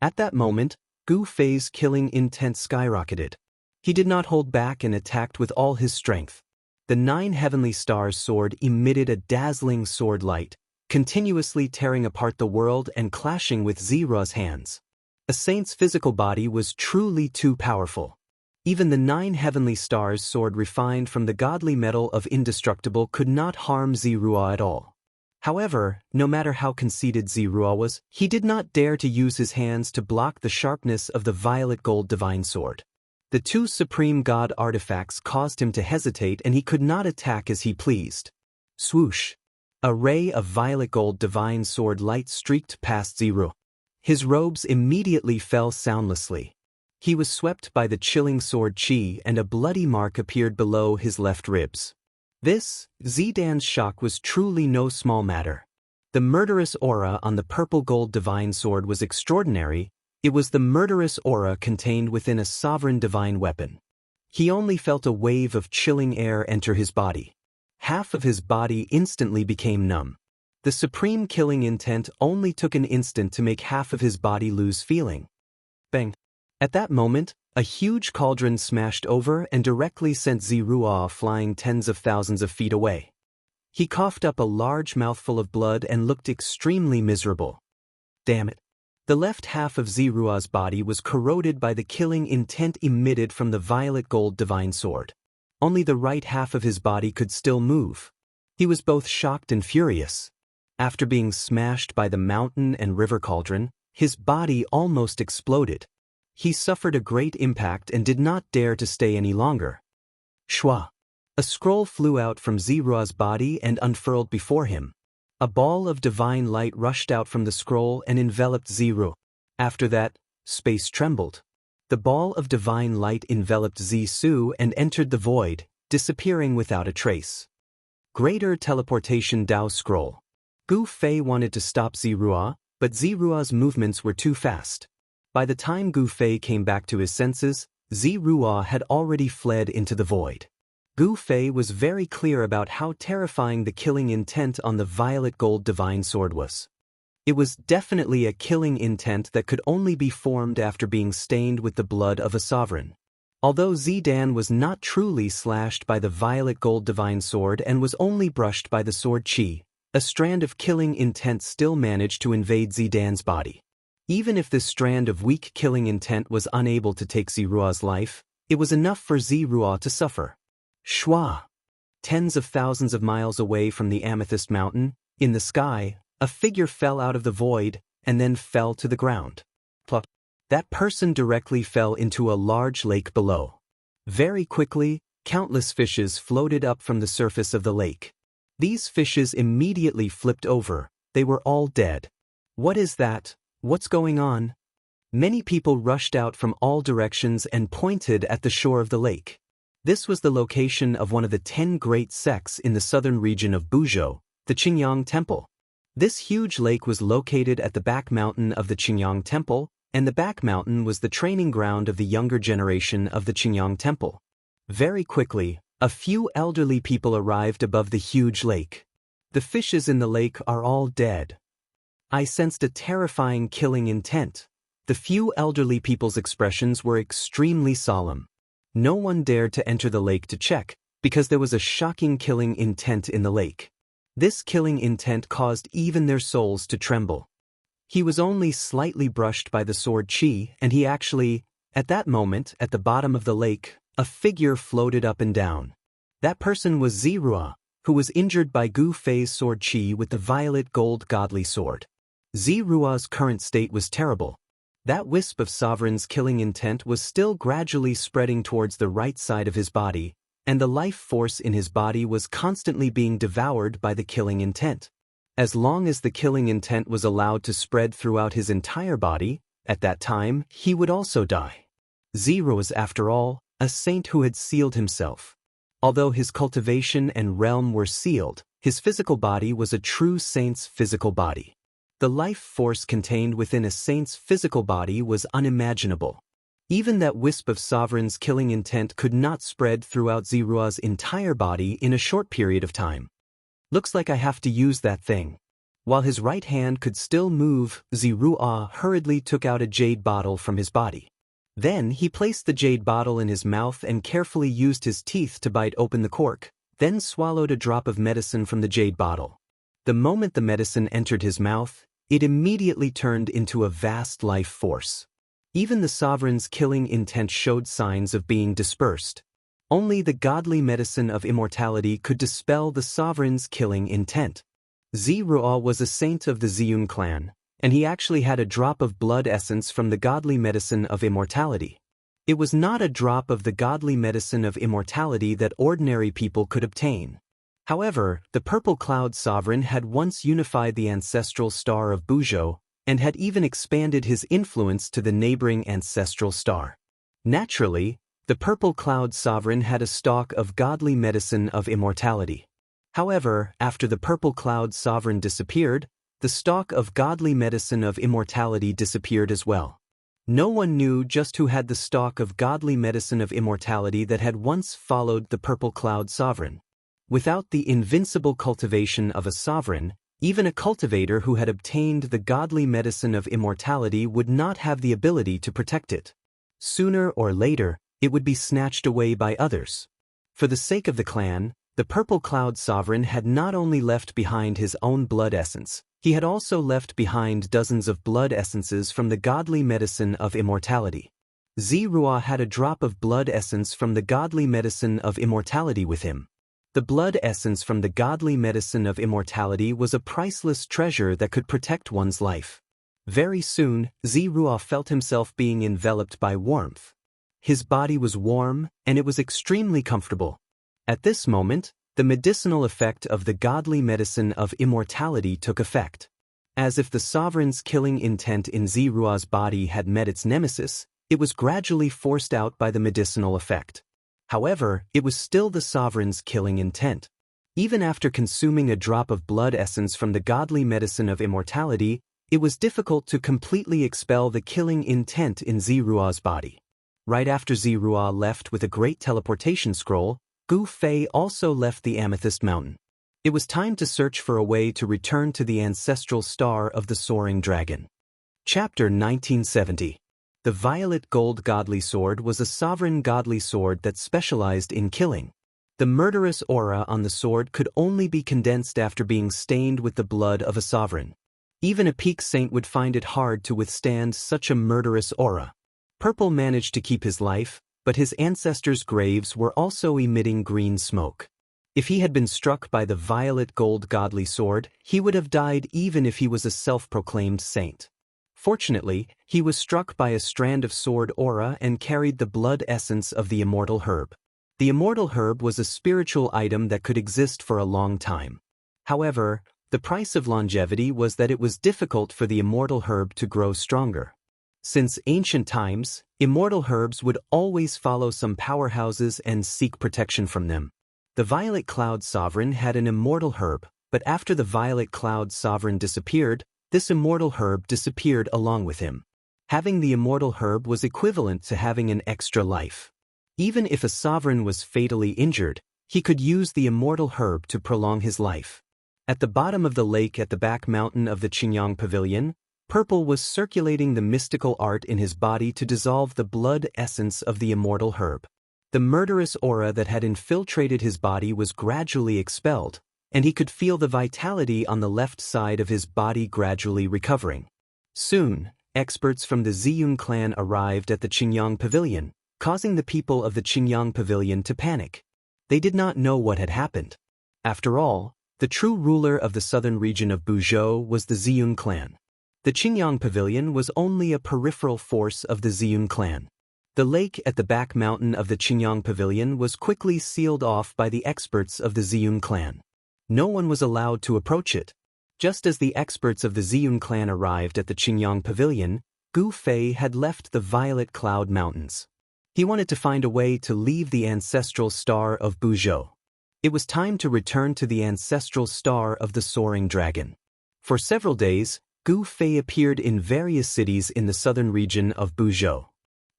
At that moment, Gu Fei's killing intent skyrocketed. He did not hold back and attacked with all his strength. The 9 heavenly stars sword emitted a dazzling sword light, continuously tearing apart the world and clashing with Ziruo's hands. A saint's physical body was truly too powerful. Even the 9 heavenly stars sword refined from the godly metal of indestructible could not harm Ziruo at all. However, no matter how conceited Ziruo was, he did not dare to use his hands to block the sharpness of the violet gold divine sword. The 2 supreme god artifacts caused him to hesitate and he could not attack as he pleased. Swoosh! A ray of violet gold divine sword light streaked past Ziruo. His robes immediately fell soundlessly. He was swept by the chilling sword chi and a bloody mark appeared below his left ribs. This, Zidan's shock was truly no small matter. The murderous aura on the purple gold divine sword was extraordinary. It was the murderous aura contained within a sovereign divine weapon. He only felt a wave of chilling air enter his body. Half of his body instantly became numb. The supreme killing intent only took an instant to make half of his body lose feeling. Bang! At that moment, a huge cauldron smashed over and directly sent Ziruo flying tens of thousands of feet away. He coughed up a large mouthful of blood and looked extremely miserable. Damn it! The left half of Ziruo's body was corroded by the killing intent emitted from the violet gold divine sword. Only the right half of his body could still move. He was both shocked and furious. After being smashed by the mountain and river cauldron, his body almost exploded. He suffered a great impact and did not dare to stay any longer. Shwa! A scroll flew out from Ziruo's body and unfurled before him. A ball of divine light rushed out from the scroll and enveloped Ziruo. After that, space trembled. The ball of divine light enveloped Zisu and entered the void, disappearing without a trace. Greater Teleportation Dao Scroll. Gu Fei wanted to stop Zirua, but Zirua's movements were too fast. By the time Gu Fei came back to his senses, Zirua had already fled into the void. Gu Fei was very clear about how terrifying the killing intent on the violet gold divine sword was. It was definitely a killing intent that could only be formed after being stained with the blood of a sovereign. Although Zidan was not truly slashed by the violet gold divine sword and was only brushed by the sword chi, a strand of killing intent still managed to invade Zidan's body. Even if this strand of weak killing intent was unable to take Zirua's life, it was enough for Zirua to suffer. Shua. Tens of thousands of miles away from the Amethyst Mountain, in the sky, a figure fell out of the void and then fell to the ground. Plop. That person directly fell into a large lake below. Very quickly, countless fishes floated up from the surface of the lake. These fishes immediately flipped over. They were all dead. What is that? What's going on? Many people rushed out from all directions and pointed at the shore of the lake. This was the location of one of the 10 great sects in the southern region of Buzhou, the Qingyang Temple. This huge lake was located at the back mountain of the Qingyang Temple, and the back mountain was the training ground of the younger generation of the Qingyang Temple. Very quickly, a few elderly people arrived above the huge lake. The fishes in the lake are all dead. I sensed a terrifying killing intent. The few elderly people's expressions were extremely solemn. No one dared to enter the lake to check, because there was a shocking killing intent in the lake. This killing intent caused even their souls to tremble. He was only slightly brushed by the sword chi, and he actually, at that moment, at the bottom of the lake, a figure floated up and down. That person was Zirua, who was injured by Gu Fei's sword chi with the violet gold godly sword. Zirua's current state was terrible. That wisp of sovereign's killing intent was still gradually spreading towards the right side of his body, and the life force in his body was constantly being devoured by the killing intent. As long as the killing intent was allowed to spread throughout his entire body, at that time, he would also die. Zero was, after all, a saint who had sealed himself. Although his cultivation and realm were sealed, his physical body was a true saint's physical body. The life force contained within a saint's physical body was unimaginable. Even that wisp of sovereign's killing intent could not spread throughout Zirua's entire body in a short period of time. Looks like I have to use that thing. While his right hand could still move, Zirua hurriedly took out a jade bottle from his body. Then he placed the jade bottle in his mouth and carefully used his teeth to bite open the cork, then swallowed a drop of medicine from the jade bottle. The moment the medicine entered his mouth, it immediately turned into a vast life force. Even the sovereign's killing intent showed signs of being dispersed. Only the godly medicine of immortality could dispel the sovereign's killing intent. Zirua was a saint of the Ziyun clan, and he actually had a drop of blood essence from the godly medicine of immortality. It was not a drop of the godly medicine of immortality that ordinary people could obtain. However, the Purple Cloud Sovereign had once unified the ancestral star of Buzhou and had even expanded his influence to the neighboring ancestral star. Naturally, the Purple Cloud Sovereign had a stock of godly medicine of immortality. However, after the Purple Cloud Sovereign disappeared, the stock of godly medicine of immortality disappeared as well. No one knew just who had the stock of godly medicine of immortality that had once followed the Purple Cloud Sovereign. Without the invincible cultivation of a sovereign, even a cultivator who had obtained the godly medicine of immortality would not have the ability to protect it. Sooner or later, it would be snatched away by others. For the sake of the clan, the Purple Cloud Sovereign had not only left behind his own blood essence, he had also left behind dozens of blood essences from the godly medicine of immortality. Zirua had a drop of blood essence from the godly medicine of immortality with him. The blood essence from the godly medicine of immortality was a priceless treasure that could protect one's life. Very soon, Zirua felt himself being enveloped by warmth. His body was warm, and it was extremely comfortable. At this moment, the medicinal effect of the godly medicine of immortality took effect. As if the sovereign's killing intent in Zirua's body had met its nemesis, it was gradually forced out by the medicinal effect. However, it was still the sovereign's killing intent. Even after consuming a drop of blood essence from the godly medicine of immortality, it was difficult to completely expel the killing intent in Zirua's body. Right after Zirua left with a great teleportation scroll, Gu Fei also left the Amethyst Mountain. It was time to search for a way to return to the ancestral star of the Soaring Dragon. Chapter 1970. The Violet Gold Godly Sword was a sovereign godly sword that specialized in killing. The murderous aura on the sword could only be condensed after being stained with the blood of a sovereign. Even a peak saint would find it hard to withstand such a murderous aura. Purple managed to keep his life, but his ancestors' graves were also emitting green smoke. If he had been struck by the Violet Gold Godly Sword, he would have died even if he was a self-proclaimed saint. Fortunately, he was struck by a strand of sword aura and carried the blood essence of the Immortal Herb. The Immortal Herb was a spiritual item that could exist for a long time. However, the price of longevity was that it was difficult for the Immortal Herb to grow stronger. Since ancient times, immortal herbs would always follow some powerhouses and seek protection from them. The Violet Cloud Sovereign had an immortal herb, but after the Violet Cloud Sovereign disappeared, this immortal herb disappeared along with him. Having the immortal herb was equivalent to having an extra life. Even if a sovereign was fatally injured, he could use the immortal herb to prolong his life. At the bottom of the lake at the back mountain of the Qingyang Pavilion, Purple was circulating the mystical art in his body to dissolve the blood essence of the immortal herb. The murderous aura that had infiltrated his body was gradually expelled, and he could feel the vitality on the left side of his body gradually recovering. Soon, experts from the Ziyun clan arrived at the Qingyang Pavilion, causing the people of the Qingyang Pavilion to panic. They did not know what had happened. After all, the true ruler of the southern region of Buzhou was the Ziyun clan. The Qingyang Pavilion was only a peripheral force of the Ziyun clan. The lake at the back mountain of the Qingyang Pavilion was quickly sealed off by the experts of the Ziyun clan. No one was allowed to approach it. Just as the experts of the Ziyun clan arrived at the Qingyang Pavilion, Gu Fei had left the Violet Cloud Mountains. He wanted to find a way to leave the ancestral star of Buzhou. It was time to return to the ancestral star of the Soaring Dragon. For several days, Gu Fei appeared in various cities in the southern region of Buzhou.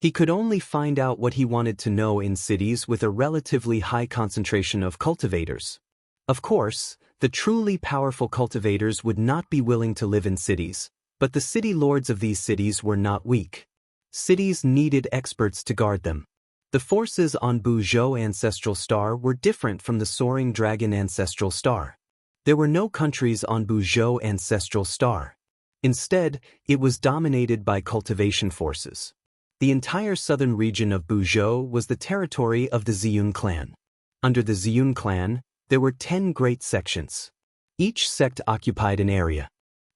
He could only find out what he wanted to know in cities with a relatively high concentration of cultivators. Of course, the truly powerful cultivators would not be willing to live in cities, but the city lords of these cities were not weak. Cities needed experts to guard them. The forces on Buzhou Ancestral Star were different from the Soaring Dragon Ancestral Star. There were no countries on Buzhou Ancestral Star. Instead, it was dominated by cultivation forces. The entire southern region of Buzhou was the territory of the Ziyun clan. Under the Ziyun clan, there were 10 great sections. Each sect occupied an area.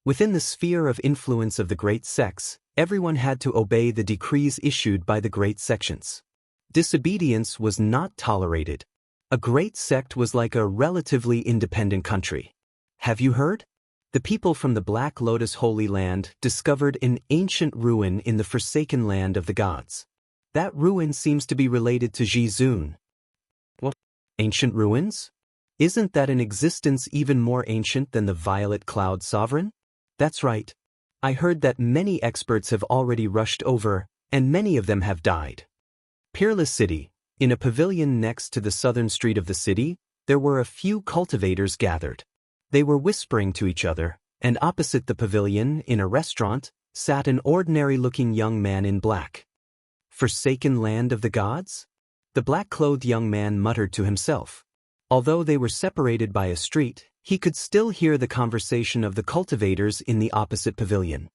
Within the sphere of influence of the great sects, everyone had to obey the decrees issued by the great sections. Disobedience was not tolerated. A great sect was like a relatively independent country. Have you heard? The people from the Black Lotus Holy Land discovered an ancient ruin in the Forsaken Land of the Gods. That ruin seems to be related to Jizun. What? Ancient ruins? Isn't that an existence even more ancient than the Violet Cloud Sovereign? That's right. I heard that many experts have already rushed over, and many of them have died. Peerless City. In a pavilion next to the southern street of the city, there were a few cultivators gathered. They were whispering to each other, and opposite the pavilion, in a restaurant, sat an ordinary-looking young man in black. Forsaken Land of the Gods? The black-clothed young man muttered to himself. Although they were separated by a street, he could still hear the conversation of the cultivators in the opposite pavilion.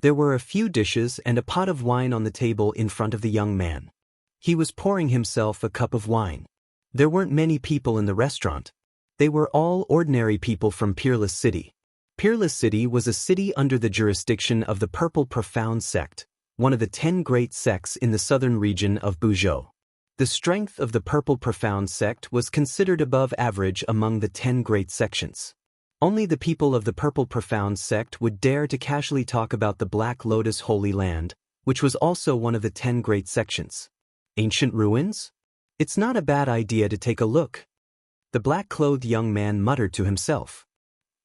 There were a few dishes and a pot of wine on the table in front of the young man. He was pouring himself a cup of wine. There weren't many people in the restaurant. They were all ordinary people from Peerless City. Peerless City was a city under the jurisdiction of the Purple Profound Sect, one of the 10 great sects in the southern region of Buzhou. The strength of the Purple Profound Sect was considered above average among the 10 great sections. Only the people of the Purple Profound Sect would dare to casually talk about the Black Lotus Holy Land, which was also one of the 10 great sections. Ancient ruins? It's not a bad idea to take a look. The black-clothed young man muttered to himself.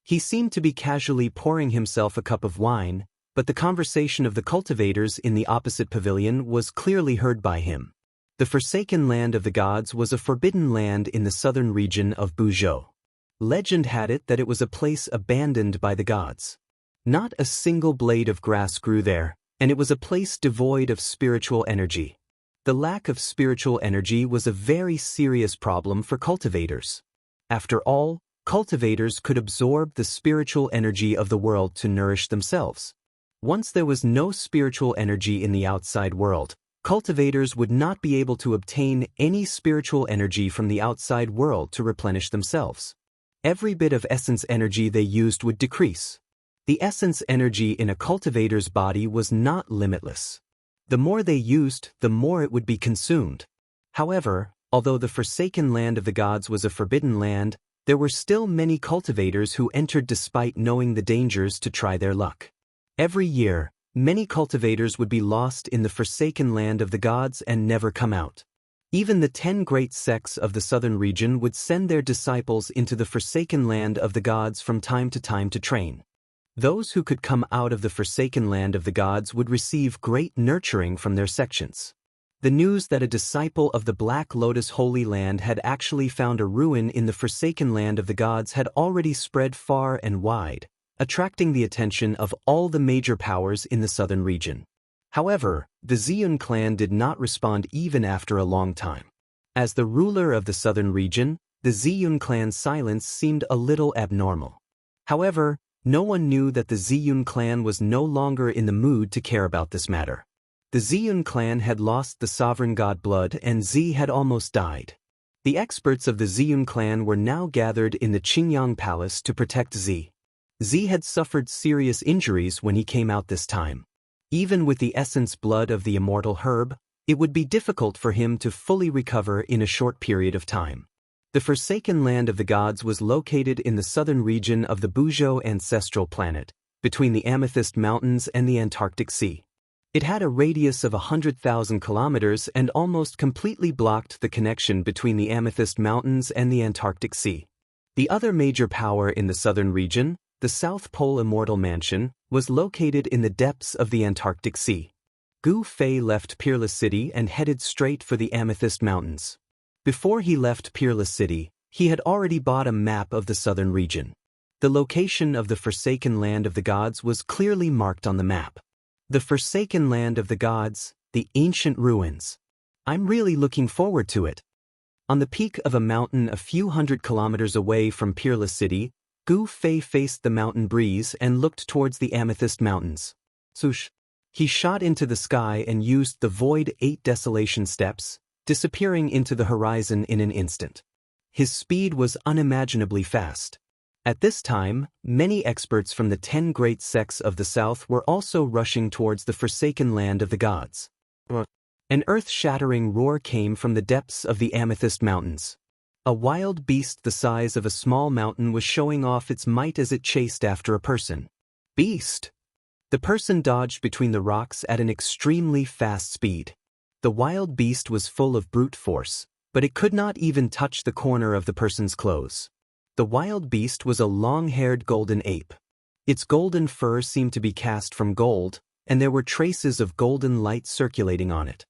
He seemed to be casually pouring himself a cup of wine, but the conversation of the cultivators in the opposite pavilion was clearly heard by him. The forsaken land of the gods was a forbidden land in the southern region of Buzhou. Legend had it that it was a place abandoned by the gods. Not a single blade of grass grew there, and it was a place devoid of spiritual energy. The lack of spiritual energy was a very serious problem for cultivators. After all, cultivators could absorb the spiritual energy of the world to nourish themselves. Once there was no spiritual energy in the outside world, cultivators would not be able to obtain any spiritual energy from the outside world to replenish themselves. Every bit of essence energy they used would decrease. The essence energy in a cultivator's body was not limitless. The more they used, the more it would be consumed. However, although the forsaken land of the gods was a forbidden land, there were still many cultivators who entered despite knowing the dangers to try their luck. Every year, many cultivators would be lost in the forsaken land of the gods and never come out. Even the 10 great sects of the southern region would send their disciples into the forsaken land of the gods from time to train. Those who could come out of the forsaken land of the gods would receive great nurturing from their sections. The news that a disciple of the Black Lotus Holy Land had actually found a ruin in the forsaken land of the gods had already spread far and wide, attracting the attention of all the major powers in the southern region. However, the Ziyun clan did not respond even after a long time. As the ruler of the southern region, the Ziyun clan's silence seemed a little abnormal. However, no one knew that the Ziyun clan was no longer in the mood to care about this matter. The Ziyun clan had lost the sovereign god blood and Zi had almost died. The experts of the Ziyun clan were now gathered in the Qingyang Palace to protect Zi. Zi had suffered serious injuries when he came out this time. Even with the essence blood of the immortal herb, it would be difficult for him to fully recover in a short period of time. The forsaken land of the gods was located in the southern region of the Buzhou ancestral planet, between the Amethyst Mountains and the Antarctic Sea. It had a radius of 100,000 kilometers and almost completely blocked the connection between the Amethyst Mountains and the Antarctic Sea. The other major power in the southern region, the South Pole Immortal Mansion, was located in the depths of the Antarctic Sea. Gu Fei left Peerless City and headed straight for the Amethyst Mountains. Before he left Peerless City, he had already bought a map of the southern region. The location of the forsaken land of the gods was clearly marked on the map. The forsaken land of the gods, the ancient ruins. I'm really looking forward to it. On the peak of a mountain a few hundred kilometers away from Peerless City, Gu Fei faced the mountain breeze and looked towards the Amethyst Mountains. Swoosh! He shot into the sky and used the Void 8 Desolation steps, disappearing into the horizon in an instant. His speed was unimaginably fast. At this time, many experts from the 10 great sects of the south were also rushing towards the forsaken land of the gods. An earth-shattering roar came from the depths of the Amethyst Mountains. A wild beast the size of a small mountain was showing off its might as it chased after a person. Beast! The person dodged between the rocks at an extremely fast speed. The wild beast was full of brute force, but it could not even touch the corner of the person's clothes. The wild beast was a long-haired golden ape. Its golden fur seemed to be cast from gold, and there were traces of golden light circulating on it.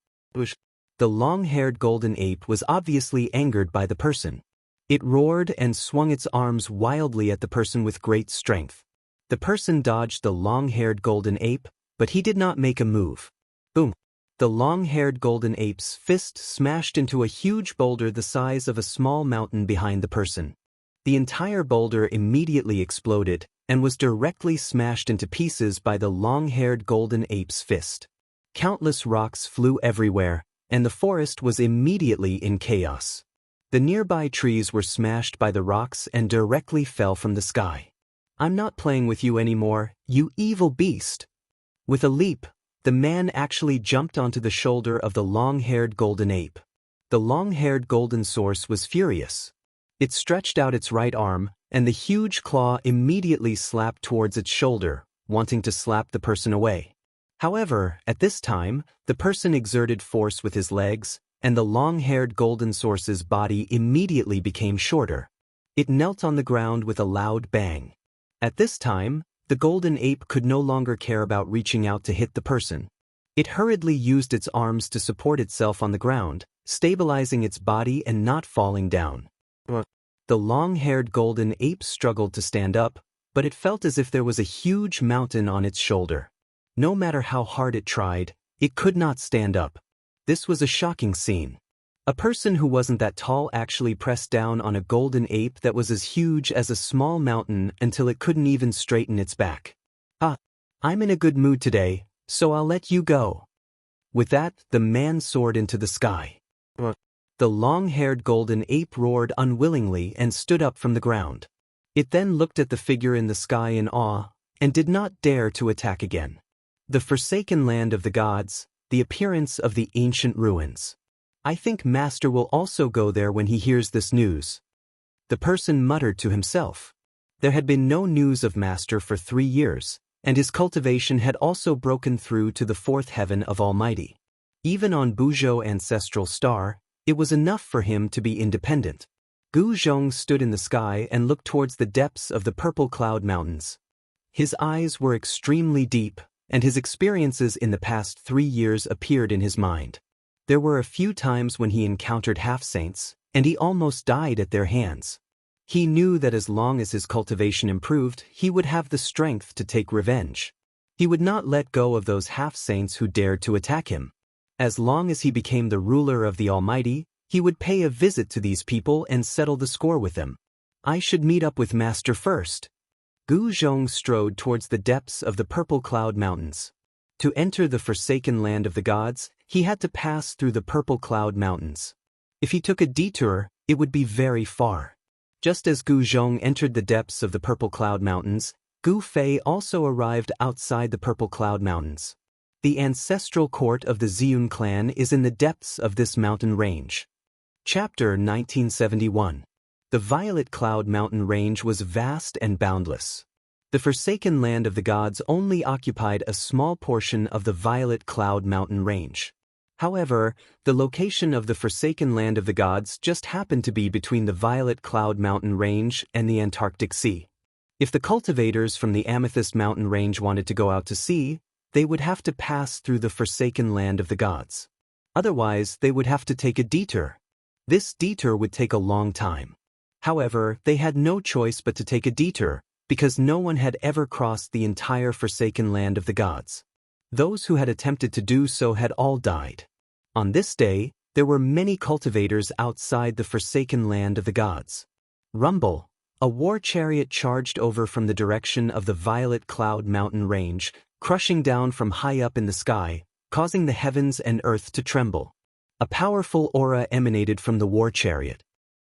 The long-haired golden ape was obviously angered by the person. It roared and swung its arms wildly at the person with great strength. The person dodged the long-haired golden ape, but he did not make a move. Boom! The long-haired golden ape's fist smashed into a huge boulder the size of a small mountain behind the person. The entire boulder immediately exploded and was directly smashed into pieces by the long-haired golden ape's fist. Countless rocks flew everywhere, and the forest was immediately in chaos. The nearby trees were smashed by the rocks and directly fell from the sky. I'm not playing with you anymore, you evil beast! With a leap, the man actually jumped onto the shoulder of the long-haired golden ape. The long-haired golden source was furious. It stretched out its right arm, and the huge claw immediately slapped towards its shoulder, wanting to slap the person away. However, at this time, the person exerted force with his legs, and the long-haired golden source's body immediately became shorter. It knelt on the ground with a loud bang. At this time, the golden ape could no longer care about reaching out to hit the person. It hurriedly used its arms to support itself on the ground, stabilizing its body and not falling down. The long-haired golden ape struggled to stand up, but it felt as if there was a huge mountain on its shoulder. No matter how hard it tried, it could not stand up. This was a shocking scene. A person who wasn't that tall actually pressed down on a golden ape that was as huge as a small mountain until it couldn't even straighten its back. I'm in a good mood today, so I'll let you go. With that, the man soared into the sky. The long-haired golden ape roared unwillingly and stood up from the ground. It then looked at the figure in the sky in awe, and did not dare to attack again. The forsaken land of the gods, the appearance of the ancient ruins. I think Master will also go there when he hears this news. The person muttered to himself. There had been no news of Master for 3 years, and his cultivation had also broken through to the 4th heaven of Almighty. Even on Buzhou ancestral star, it was enough for him to be independent. Gu Zhong stood in the sky and looked towards the depths of the purple cloud mountains. His eyes were extremely deep, and his experiences in the past 3 years appeared in his mind. There were a few times when he encountered half-saints, and he almost died at their hands. He knew that as long as his cultivation improved, he would have the strength to take revenge. He would not let go of those half-saints who dared to attack him. As long as he became the ruler of the Almighty, he would pay a visit to these people and settle the score with them. I should meet up with Master first. Gu Zhong strode towards the depths of the purple cloud mountains. To enter the forsaken land of the gods, he had to pass through the purple cloud mountains. If he took a detour, it would be very far. Just as Gu Zhong entered the depths of the purple cloud mountains, Gu Fei also arrived outside the purple cloud mountains. The ancestral court of the Ziyun clan is in the depths of this mountain range. Chapter 1971. The Violet Cloud mountain range was vast and boundless. The forsaken land of the gods only occupied a small portion of the Violet Cloud mountain range. However, the location of the forsaken land of the gods just happened to be between the Violet Cloud mountain range and the Antarctic Sea. If the cultivators from the Amethyst mountain range wanted to go out to sea, they would have to pass through the forsaken land of the gods. Otherwise, they would have to take a detour. This detour would take a long time. However, they had no choice but to take a detour, because no one had ever crossed the entire forsaken land of the gods. Those who had attempted to do so had all died. On this day, there were many cultivators outside the forsaken land of the gods. Rumble, a war chariot charged over from the direction of the Violet Cloud mountain range, crushing down from high up in the sky, causing the heavens and earth to tremble. A powerful aura emanated from the war chariot.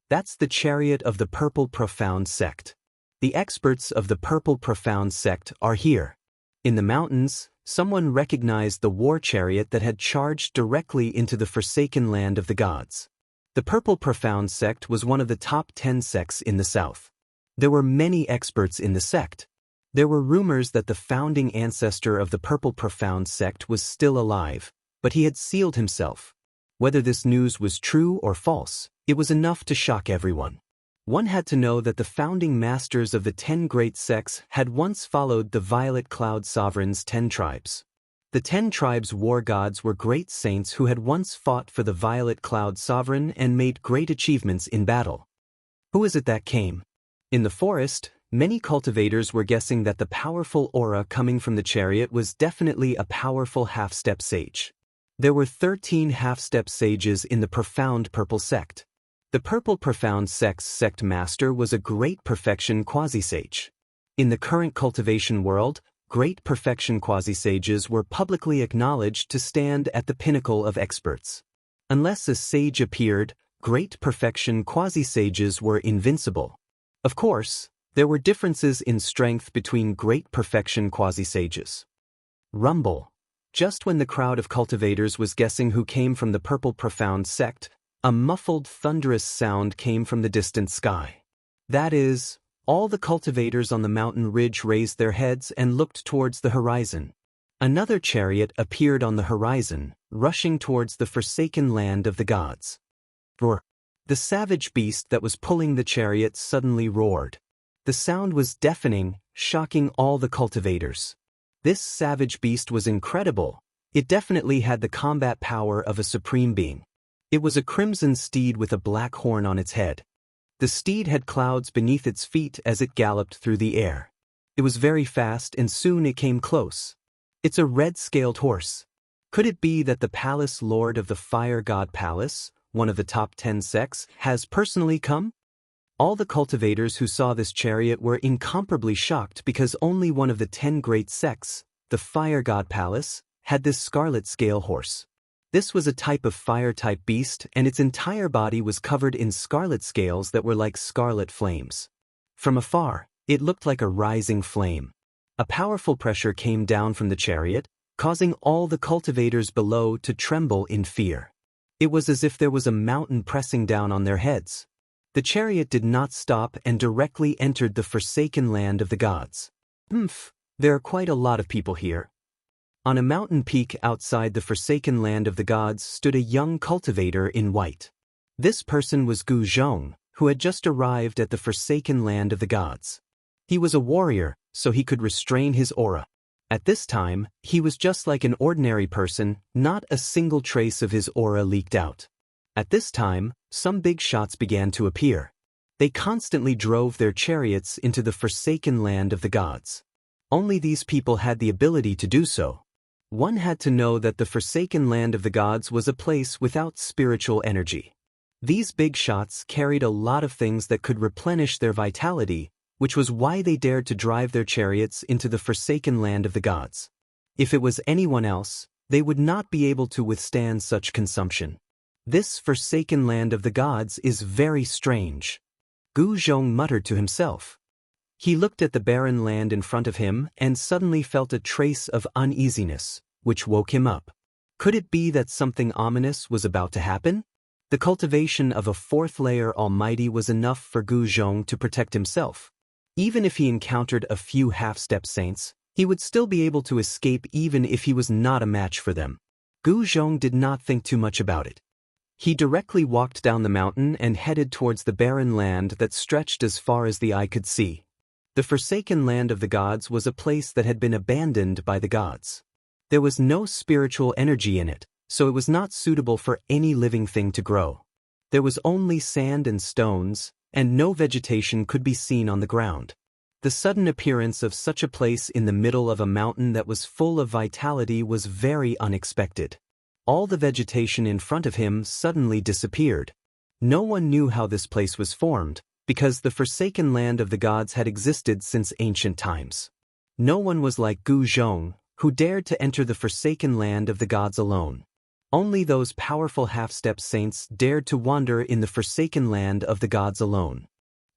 That's the chariot of the Purple Profound sect. The experts of the Purple Profound sect are here. In the mountains, someone recognized the war chariot that had charged directly into the forsaken land of the gods. The Purple Profound sect was one of the top 10 sects in the south. There were many experts in the sect. There were rumors that the founding ancestor of the Purple Profound sect was still alive, but he had sealed himself. Whether this news was true or false, it was enough to shock everyone. One had to know that the founding masters of the 10 great sects had once followed the Violet Cloud Sovereign's 10 tribes. The 10 tribes' war gods were great saints who had once fought for the Violet Cloud Sovereign and made great achievements in battle. Who is it that came? In the forest, many cultivators were guessing that the powerful aura coming from the chariot was definitely a powerful half-step sage. There were 13 half-step sages in the Profound Purple sect. The Purple Profound sect's sect master was a Great Perfection Quasi-Sage. In the current cultivation world, Great Perfection Quasi-Sages were publicly acknowledged to stand at the pinnacle of experts. Unless a sage appeared, Great Perfection Quasi-Sages were invincible. Of course, there were differences in strength between Great Perfection Quasi-Sages. Rumble. Just when the crowd of cultivators was guessing who came from the Purple Profound sect, a muffled, thunderous sound came from the distant sky. That is, all the cultivators on the mountain ridge raised their heads and looked towards the horizon. Another chariot appeared on the horizon, rushing towards the forsaken land of the gods. Roar! The savage beast that was pulling the chariot suddenly roared. The sound was deafening, shocking all the cultivators. This savage beast was incredible. It definitely had the combat power of a supreme being. It was a crimson steed with a black horn on its head. The steed had clouds beneath its feet as it galloped through the air. It was very fast and soon it came close. It's a red-scaled horse. Could it be that the palace lord of the Fire God Palace, one of the top 10 sects, has personally come? All the cultivators who saw this chariot were incomparably shocked because only one of the 10 great sects, the Fire God Palace, had this scarlet scale horse. This was a type of fire-type beast and its entire body was covered in scarlet scales that were like scarlet flames. From afar, it looked like a rising flame. A powerful pressure came down from the chariot, causing all the cultivators below to tremble in fear. It was as if there was a mountain pressing down on their heads. The chariot did not stop and directly entered the forsaken land of the gods. There are quite a lot of people here. On a mountain peak outside the forsaken land of the gods stood a young cultivator in white. This person was Gu Zhong, who had just arrived at the forsaken land of the gods. He was a warrior, so he could restrain his aura. At this time, he was just like an ordinary person, not a single trace of his aura leaked out. At this time, some big shots began to appear. They constantly drove their chariots into the forsaken land of the gods. Only these people had the ability to do so. One had to know that the forsaken land of the gods was a place without spiritual energy. These big shots carried a lot of things that could replenish their vitality, which was why they dared to drive their chariots into the forsaken land of the gods. If it was anyone else, they would not be able to withstand such consumption. This forsaken land of the gods is very strange. Gu Zhong muttered to himself. He looked at the barren land in front of him and suddenly felt a trace of uneasiness, which woke him up. Could it be that something ominous was about to happen? The cultivation of a fourth layer almighty was enough for Gu Zhong to protect himself. Even if he encountered a few half-step saints, he would still be able to escape even if he was not a match for them. Gu Zhong did not think too much about it. He directly walked down the mountain and headed towards the barren land that stretched as far as the eye could see. The forsaken land of the gods was a place that had been abandoned by the gods. There was no spiritual energy in it, so it was not suitable for any living thing to grow. There was only sand and stones, and no vegetation could be seen on the ground. The sudden appearance of such a place in the middle of a mountain that was full of vitality was very unexpected. All the vegetation in front of him suddenly disappeared. No one knew how this place was formed, because the forsaken land of the gods had existed since ancient times. No one was like Gu Zhong, who dared to enter the forsaken land of the gods alone. Only those powerful half-step saints dared to wander in the forsaken land of the gods alone.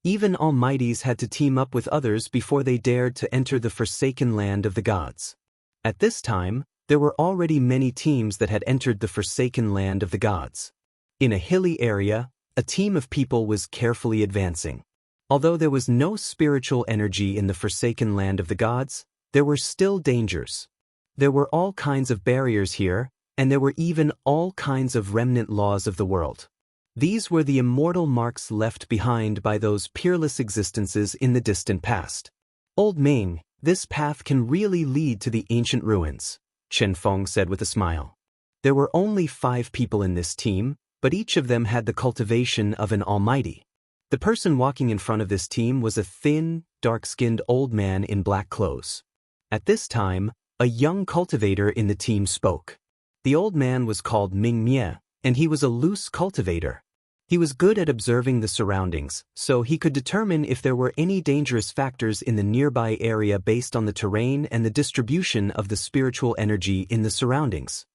Even almighties had to team up with others before they dared to enter the forsaken land of the gods. At this time, there were already many teams that had entered the forsaken land of the gods. In a hilly area, a team of people was carefully advancing. Although there was no spiritual energy in the forsaken land of the gods, there were still dangers. There were all kinds of barriers here, and there were even all kinds of remnant laws of the world. These were the immortal marks left behind by those peerless existences in the distant past. Old Ming, this path can really lead to the ancient ruins, Chen Feng said with a smile. There were only 5 people in this team, but each of them had the cultivation of an almighty. The person walking in front of this team was a thin, dark-skinned old man in black clothes. At this time, a young cultivator in the team spoke. The old man was called Ming Mie, and he was a loose cultivator. He was good at observing the surroundings, so he could determine if there were any dangerous factors in the nearby area based on the terrain and the distribution of the spiritual energy in the surroundings.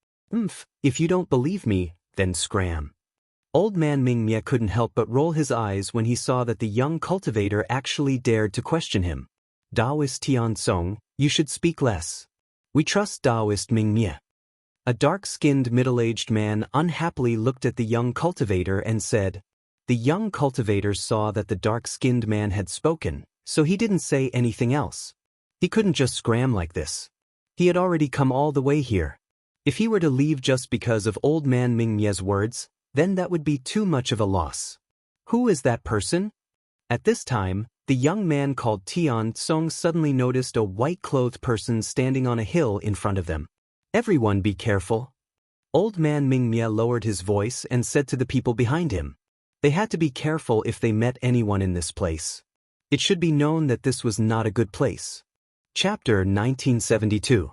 If you don't believe me, then scram. Old man Ming Mie couldn't help but roll his eyes when he saw that the young cultivator actually dared to question him. Daoist Tian Song, you should speak less. We trust Daoist Ming Mie. A dark-skinned middle-aged man unhappily looked at the young cultivator and said. The young cultivator saw that the dark-skinned man had spoken, so he didn't say anything else. He couldn't just scram like this. He had already come all the way here. If he were to leave just because of old man Mingye's words, then that would be too much of a loss. Who is that person? At this time, the young man called Tian Song suddenly noticed a white-clothed person standing on a hill in front of them. Everyone be careful. Old man Mingye lowered his voice and said to the people behind him. They had to be careful if they met anyone in this place. It should be known that this was not a good place. Chapter 1972.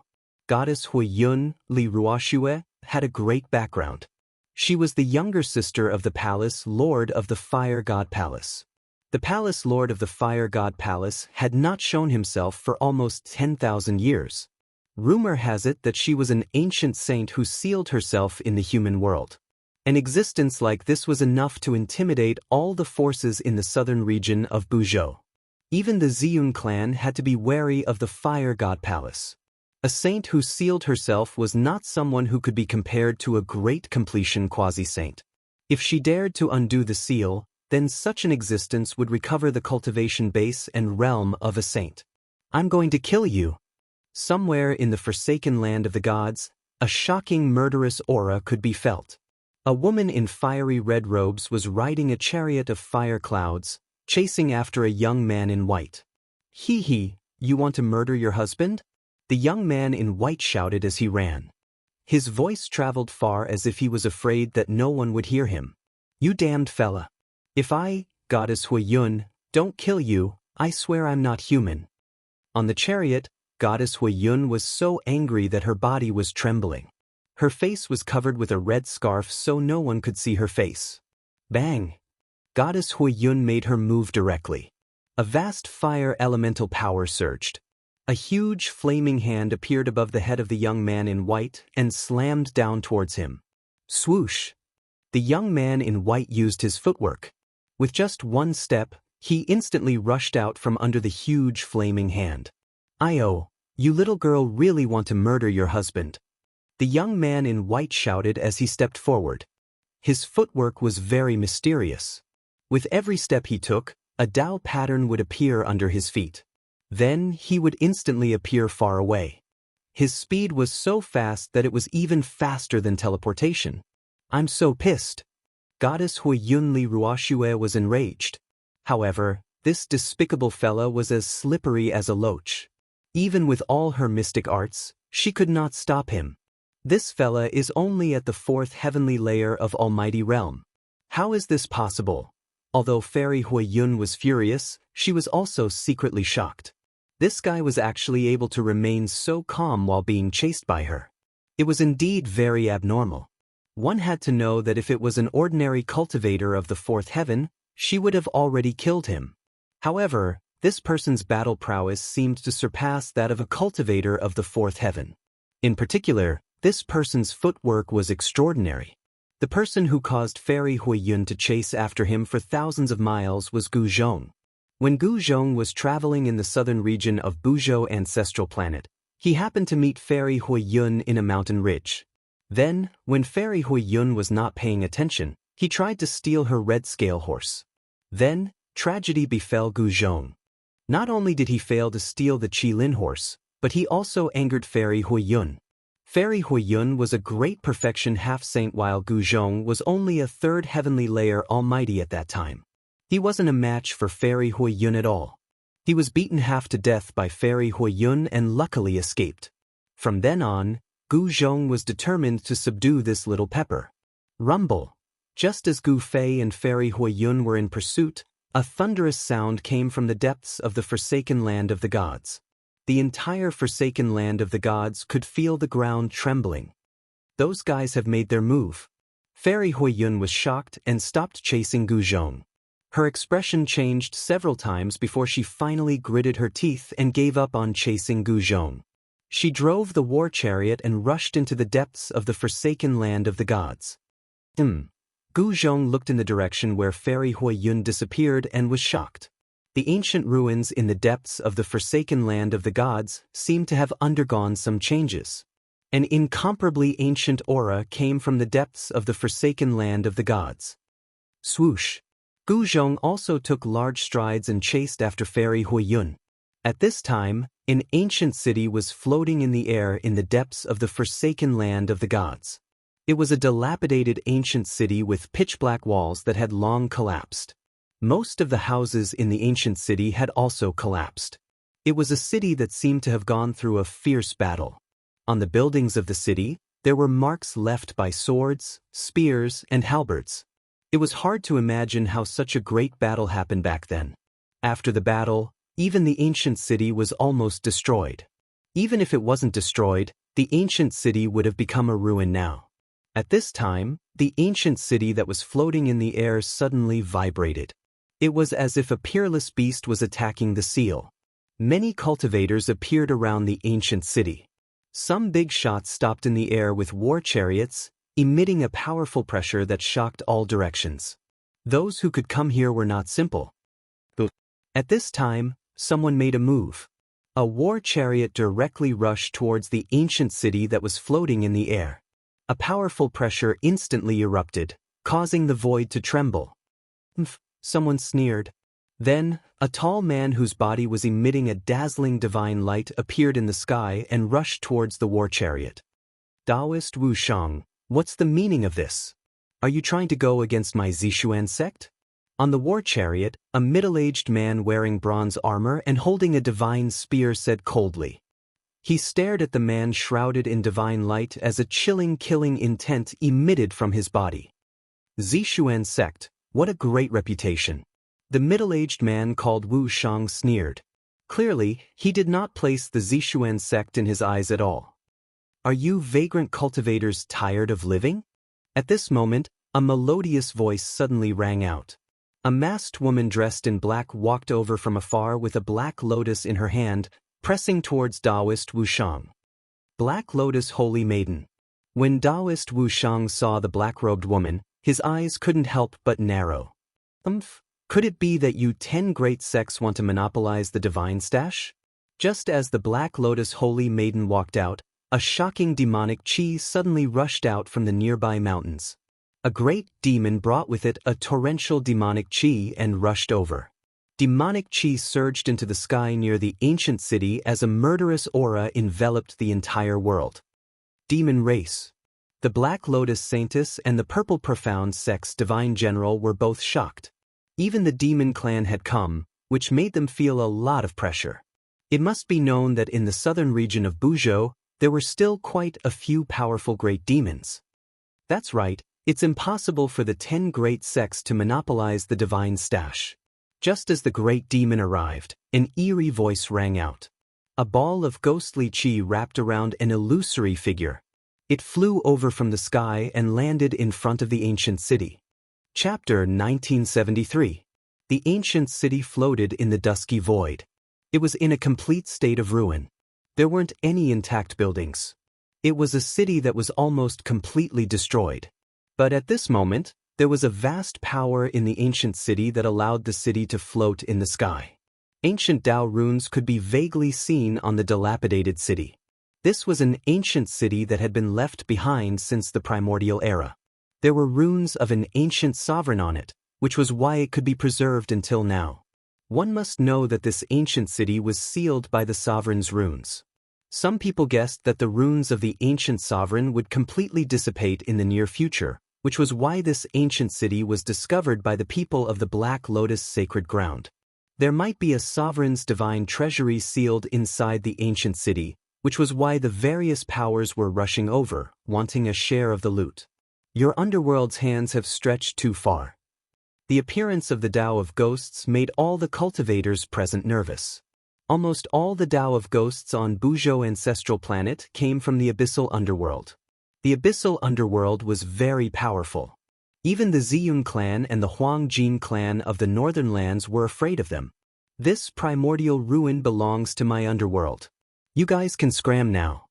Goddess Huiyun Li Ruoxue had a great background. She was the younger sister of the palace lord of the Fire God Palace. The palace lord of the Fire God Palace had not shown himself for almost 10,000 years. Rumor has it that she was an ancient saint who sealed herself in the human world. An existence like this was enough to intimidate all the forces in the southern region of Buzhou. Even the Ziyun clan had to be wary of the Fire God Palace. A saint who sealed herself was not someone who could be compared to a great completion quasi-saint. If she dared to undo the seal, then such an existence would recover the cultivation base and realm of a saint. I'm going to kill you. Somewhere in the forsaken land of the gods, a shocking murderous aura could be felt. A woman in fiery red robes was riding a chariot of fire clouds, chasing after a young man in white. Hee, you want to murder your husband? The young man in white shouted as he ran. His voice traveled far as if he was afraid that no one would hear him. You damned fella. If I, Goddess Huiyun, don't kill you, I swear I'm not human. On the chariot, Goddess Huiyun was so angry that her body was trembling. Her face was covered with a red scarf so no one could see her face. Bang! Goddess Huiyun made her move directly. A vast fire elemental power surged. A huge flaming hand appeared above the head of the young man in white and slammed down towards him. Swoosh! The young man in white used his footwork. With just one step, he instantly rushed out from under the huge flaming hand. "Io, you little girl really want to murder your husband." The young man in white shouted as he stepped forward. His footwork was very mysterious. With every step he took, a Dao pattern would appear under his feet. Then he would instantly appear far away. His speed was so fast that it was even faster than teleportation. I'm so pissed. Goddess Huiyun Li Ruoxue was enraged. However, this despicable fella was as slippery as a loach. Even with all her mystic arts, she could not stop him. This fella is only at the 4th heavenly layer of Almighty Realm. How is this possible? Although Fairy Huiyun was furious, she was also secretly shocked. This guy was actually able to remain so calm while being chased by her. It was indeed very abnormal. One had to know that if it was an ordinary cultivator of the 4th heaven, she would have already killed him. However, this person's battle prowess seemed to surpass that of a cultivator of the 4th heaven. In particular, this person's footwork was extraordinary. The person who caused Fairy Huiyun to chase after him for thousands of miles was Gu Zhong. When Gu Zhong was traveling in the southern region of Buzhou ancestral planet, he happened to meet Fairy Huiyun in a mountain ridge. Then, when Fairy Huiyun was not paying attention, he tried to steal her red scale horse. Then, tragedy befell Gu Zhong. Not only did he fail to steal the Qilin horse, but he also angered Fairy Huiyun. Fairy Huiyun was a great perfection half-saint while Gu Zhong was only a 3rd heavenly layer almighty at that time. He wasn't a match for Fairy Huiyun at all. He was beaten half to death by Fairy Huiyun and luckily escaped. From then on, Gu Zhong was determined to subdue this little pepper. Rumble! Just as Gu Fei and Fairy Huiyun were in pursuit, a thunderous sound came from the depths of the forsaken land of the gods. The entire forsaken land of the gods could feel the ground trembling. Those guys have made their move. Fairy Huiyun was shocked and stopped chasing Gu Zhong. Her expression changed several times before she finally gritted her teeth and gave up on chasing Gu Zhong. She drove the war chariot and rushed into the depths of the forsaken land of the gods. Gu Zhong looked in the direction where Fairy Huiyun disappeared and was shocked. The ancient ruins in the depths of the forsaken land of the gods seemed to have undergone some changes. An incomparably ancient aura came from the depths of the forsaken land of the gods. Swoosh! Gu Zhong also took large strides and chased after Fairy Huiyun. At this time, an ancient city was floating in the air in the depths of the forsaken land of the gods. It was a dilapidated ancient city with pitch-black walls that had long collapsed. Most of the houses in the ancient city had also collapsed. It was a city that seemed to have gone through a fierce battle. On the buildings of the city, there were marks left by swords, spears, and halberds. It was hard to imagine how such a great battle happened back then. After the battle, even the ancient city was almost destroyed. Even if it wasn't destroyed, the ancient city would have become a ruin now. At this time, the ancient city that was floating in the air suddenly vibrated. It was as if a peerless beast was attacking the seal. Many cultivators appeared around the ancient city. Some big shots stopped in the air with war chariots, emitting a powerful pressure that shocked all directions. Those who could come here were not simple. At this time, someone made a move. A war chariot directly rushed towards the ancient city that was floating in the air. A powerful pressure instantly erupted, causing the void to tremble. Someone sneered. Then, a tall man whose body was emitting a dazzling divine light appeared in the sky and rushed towards the war chariot. Daoist Wuxiang, what's the meaning of this? Are you trying to go against my Zixuan sect? On the war chariot, a middle-aged man wearing bronze armor and holding a divine spear said coldly. He stared at the man shrouded in divine light as a chilling killing intent emitted from his body. Zixuan sect, what a great reputation. The middle-aged man called Wu Shang sneered. Clearly, he did not place the Zixuan sect in his eyes at all. Are you vagrant cultivators tired of living? At this moment, a melodious voice suddenly rang out. A masked woman dressed in black walked over from afar with a black lotus in her hand, pressing towards Daoist Wuxiang. Black Lotus Holy Maiden. When Daoist Wuxiang saw the black-robed woman, his eyes couldn't help but narrow. Could it be that you 10 great sects want to monopolize the divine stash? Just as the Black Lotus Holy Maiden walked out, a shocking demonic chi suddenly rushed out from the nearby mountains. A great demon brought with it a torrential demonic chi and rushed over. Demonic chi surged into the sky near the ancient city as a murderous aura enveloped the entire world. Demon race. The Black Lotus Saintess and the Purple Profound sect's divine general were both shocked. Even the demon clan had come, which made them feel a lot of pressure. It must be known that in the southern region of Buzhou, there were still quite a few powerful great demons. That's right, it's impossible for the 10 great sects to monopolize the divine stash. Just as the great demon arrived, an eerie voice rang out. A ball of ghostly chi wrapped around an illusory figure. It flew over from the sky and landed in front of the ancient city. Chapter 1973. The ancient city floated in the dusky void. It was in a complete state of ruin. There weren't any intact buildings. It was a city that was almost completely destroyed. But at this moment, there was a vast power in the ancient city that allowed the city to float in the sky. Ancient Dao runes could be vaguely seen on the dilapidated city. This was an ancient city that had been left behind since the primordial era. There were runes of an ancient sovereign on it, which was why it could be preserved until now. One must know that this ancient city was sealed by the sovereign's runes. Some people guessed that the runes of the ancient sovereign would completely dissipate in the near future, which was why this ancient city was discovered by the people of the Black Lotus sacred ground. There might be a sovereign's divine treasury sealed inside the ancient city, which was why the various powers were rushing over, wanting a share of the loot. Your underworld's hands have stretched too far. The appearance of the Tao of Ghosts made all the cultivators present nervous. Almost all the Tao of Ghosts on Buzhou ancestral planet came from the abyssal underworld. The abyssal underworld was very powerful. Even the Ziyun clan and the Huangjin clan of the northern lands were afraid of them. This primordial ruin belongs to my underworld. You guys can scram now.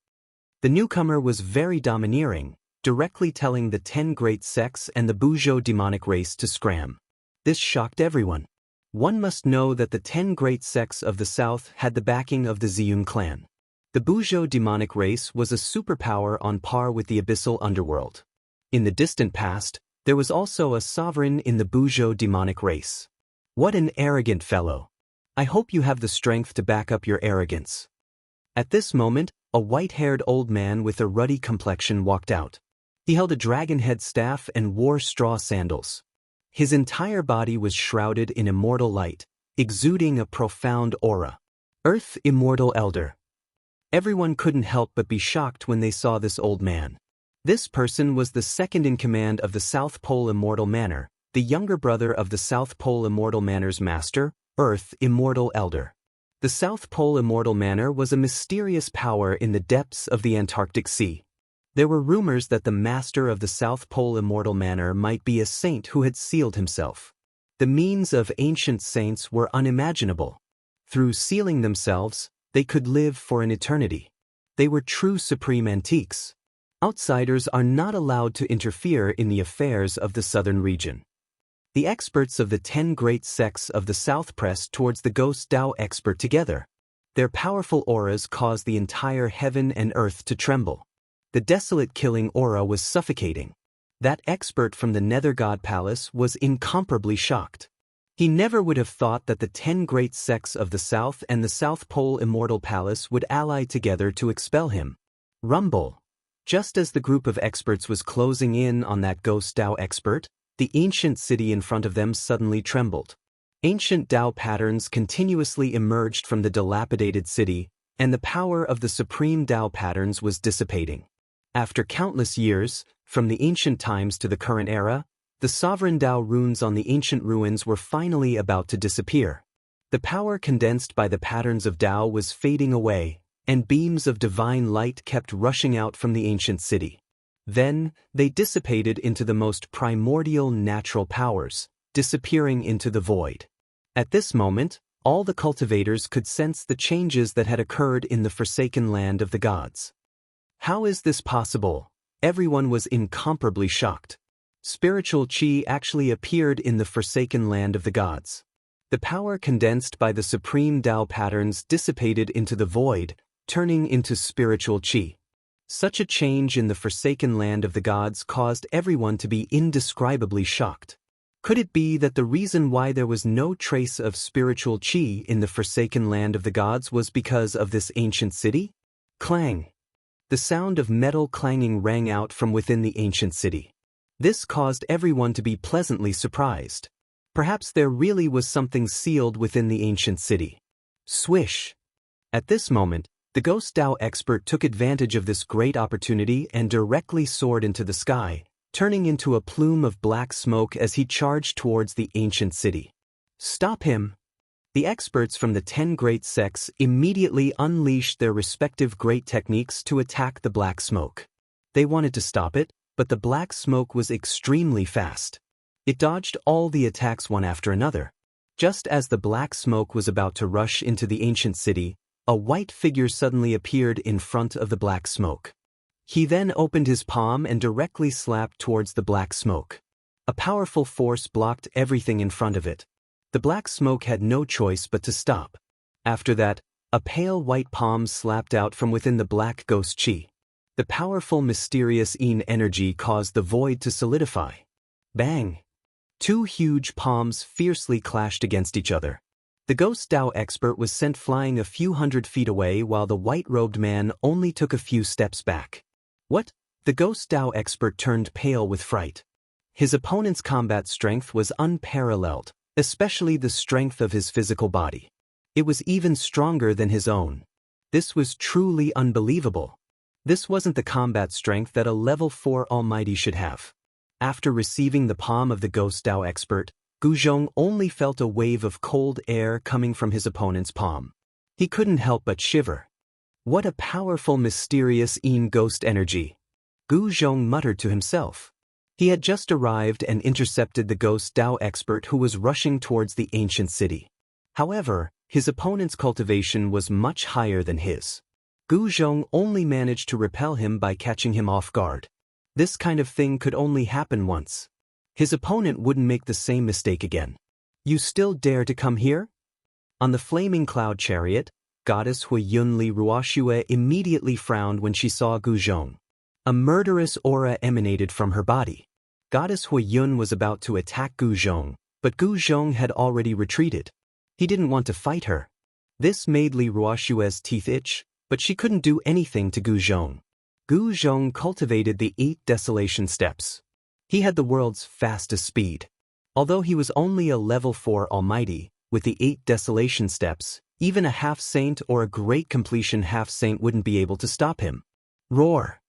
The newcomer was very domineering, directly telling the 10 great sects and the Buzhou demonic race to scram. This shocked everyone. One must know that the 10 great sects of the south had the backing of the Ziyun clan. The Buzhou demonic race was a superpower on par with the abyssal underworld. In the distant past, there was also a sovereign in the Buzhou demonic race. What an arrogant fellow. I hope you have the strength to back up your arrogance. At this moment, a white-haired old man with a ruddy complexion walked out. He held a dragon-head staff and wore straw sandals. His entire body was shrouded in immortal light, exuding a profound aura. Earth Immortal Elder. Everyone couldn't help but be shocked when they saw this old man. This person was the second in command of the South Pole Immortal Manor, the younger brother of the South Pole Immortal Manor's master, Earth Immortal Elder. The South Pole Immortal Manor was a mysterious power in the depths of the Antarctic Sea. There were rumors that the master of the South Pole Immortal Manor might be a saint who had sealed himself. The means of ancient saints were unimaginable. Through sealing themselves, they could live for an eternity. They were true supreme antiques. Outsiders are not allowed to interfere in the affairs of the southern region. The experts of the 10 great sects of the South pressed towards the ghost Dao expert together. Their powerful auras caused the entire heaven and earth to tremble. The desolate killing aura was suffocating. That expert from the Nether God Palace was incomparably shocked. He never would have thought that the 10 great sects of the South and the South Pole Immortal Palace would ally together to expel him. Rumble. Just as the group of experts was closing in on that ghost Dao expert, the ancient city in front of them suddenly trembled. Ancient Dao patterns continuously emerged from the dilapidated city, and the power of the supreme Dao patterns was dissipating. After countless years, from the ancient times to the current era, the sovereign Dao runes on the ancient ruins were finally about to disappear. The power condensed by the patterns of Dao was fading away, and beams of divine light kept rushing out from the ancient city. Then, they dissipated into the most primordial natural powers, disappearing into the void. At this moment, all the cultivators could sense the changes that had occurred in the forsaken land of the gods. How is this possible? Everyone was incomparably shocked. Spiritual qi actually appeared in the forsaken land of the gods. The power condensed by the supreme Dao patterns dissipated into the void, turning into spiritual qi. Such a change in the forsaken land of the gods caused everyone to be indescribably shocked. Could it be that the reason why there was no trace of spiritual qi in the forsaken land of the gods was because of this ancient city? Clang! The sound of metal clanging rang out from within the ancient city. This caused everyone to be pleasantly surprised. Perhaps there really was something sealed within the ancient city. Swish! At this moment, the ghost Dao expert took advantage of this great opportunity and directly soared into the sky, turning into a plume of black smoke as he charged towards the ancient city. Stop him! The experts from the 10 great sects immediately unleashed their respective great techniques to attack the black smoke. They wanted to stop it, but the black smoke was extremely fast. It dodged all the attacks one after another. Just as the black smoke was about to rush into the ancient city, a white figure suddenly appeared in front of the black smoke. He then opened his palm and directly slapped towards the black smoke. A powerful force blocked everything in front of it. The black smoke had no choice but to stop. After that, a pale white palm slapped out from within the black ghost qi. The powerful mysterious yin energy caused the void to solidify. Bang! 2 huge palms fiercely clashed against each other. The ghost Dao expert was sent flying a few hundred feet away while the white-robed man only took a few steps back. What? The ghost Dao expert turned pale with fright. His opponent's combat strength was unparalleled, especially the strength of his physical body. It was even stronger than his own. This was truly unbelievable. This wasn't the combat strength that a level 4 Almighty should have. After receiving the palm of the ghost Dao expert, Gu Zhong only felt a wave of cold air coming from his opponent's palm. He couldn't help but shiver. What a powerful mysterious yin ghost energy! Gu Zhong muttered to himself. He had just arrived and intercepted the ghost Dao expert who was rushing towards the ancient city. However, his opponent's cultivation was much higher than his. Gu Zhong only managed to repel him by catching him off guard. This kind of thing could only happen once. His opponent wouldn't make the same mistake again. You still dare to come here? On the flaming cloud chariot, goddess Hui Yunli Ruoxue immediately frowned when she saw Gu Zhong. A murderous aura emanated from her body. Goddess Hui Yun was about to attack Gu Zhong, but Gu Zhong had already retreated. He didn't want to fight her. This made Li Ruoshue's teeth itch, but she couldn't do anything to Gu Zhong. Gu Zhong cultivated the 8 desolation steps. He had the world's fastest speed. Although he was only a level 4 almighty, with the 8 desolation steps, even a half-saint or a great completion half-saint wouldn't be able to stop him. Roar!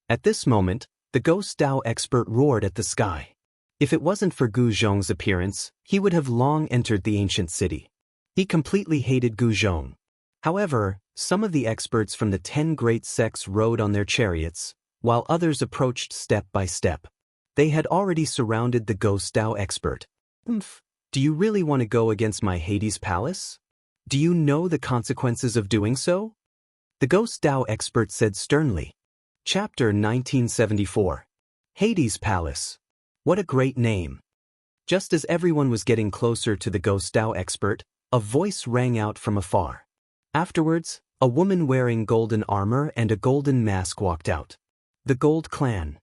At this moment, the Ghost Dao expert roared at the sky. If it wasn't for Gu Zhong's appearance, he would have long entered the ancient city. He completely hated Gu Zhong. However, some of the experts from the 10 great sects rode on their chariots, while others approached step by step. They had already surrounded the Ghost Dao expert. Do you really want to go against my Hades palace? Do you know the consequences of doing so? The Ghost Dao expert said sternly. Chapter 1974. Hades Palace. What a great name. Just as everyone was getting closer to the Ghost Dao expert, a voice rang out from afar. Afterwards, a woman wearing golden armor and a golden mask walked out. The Gold Clan.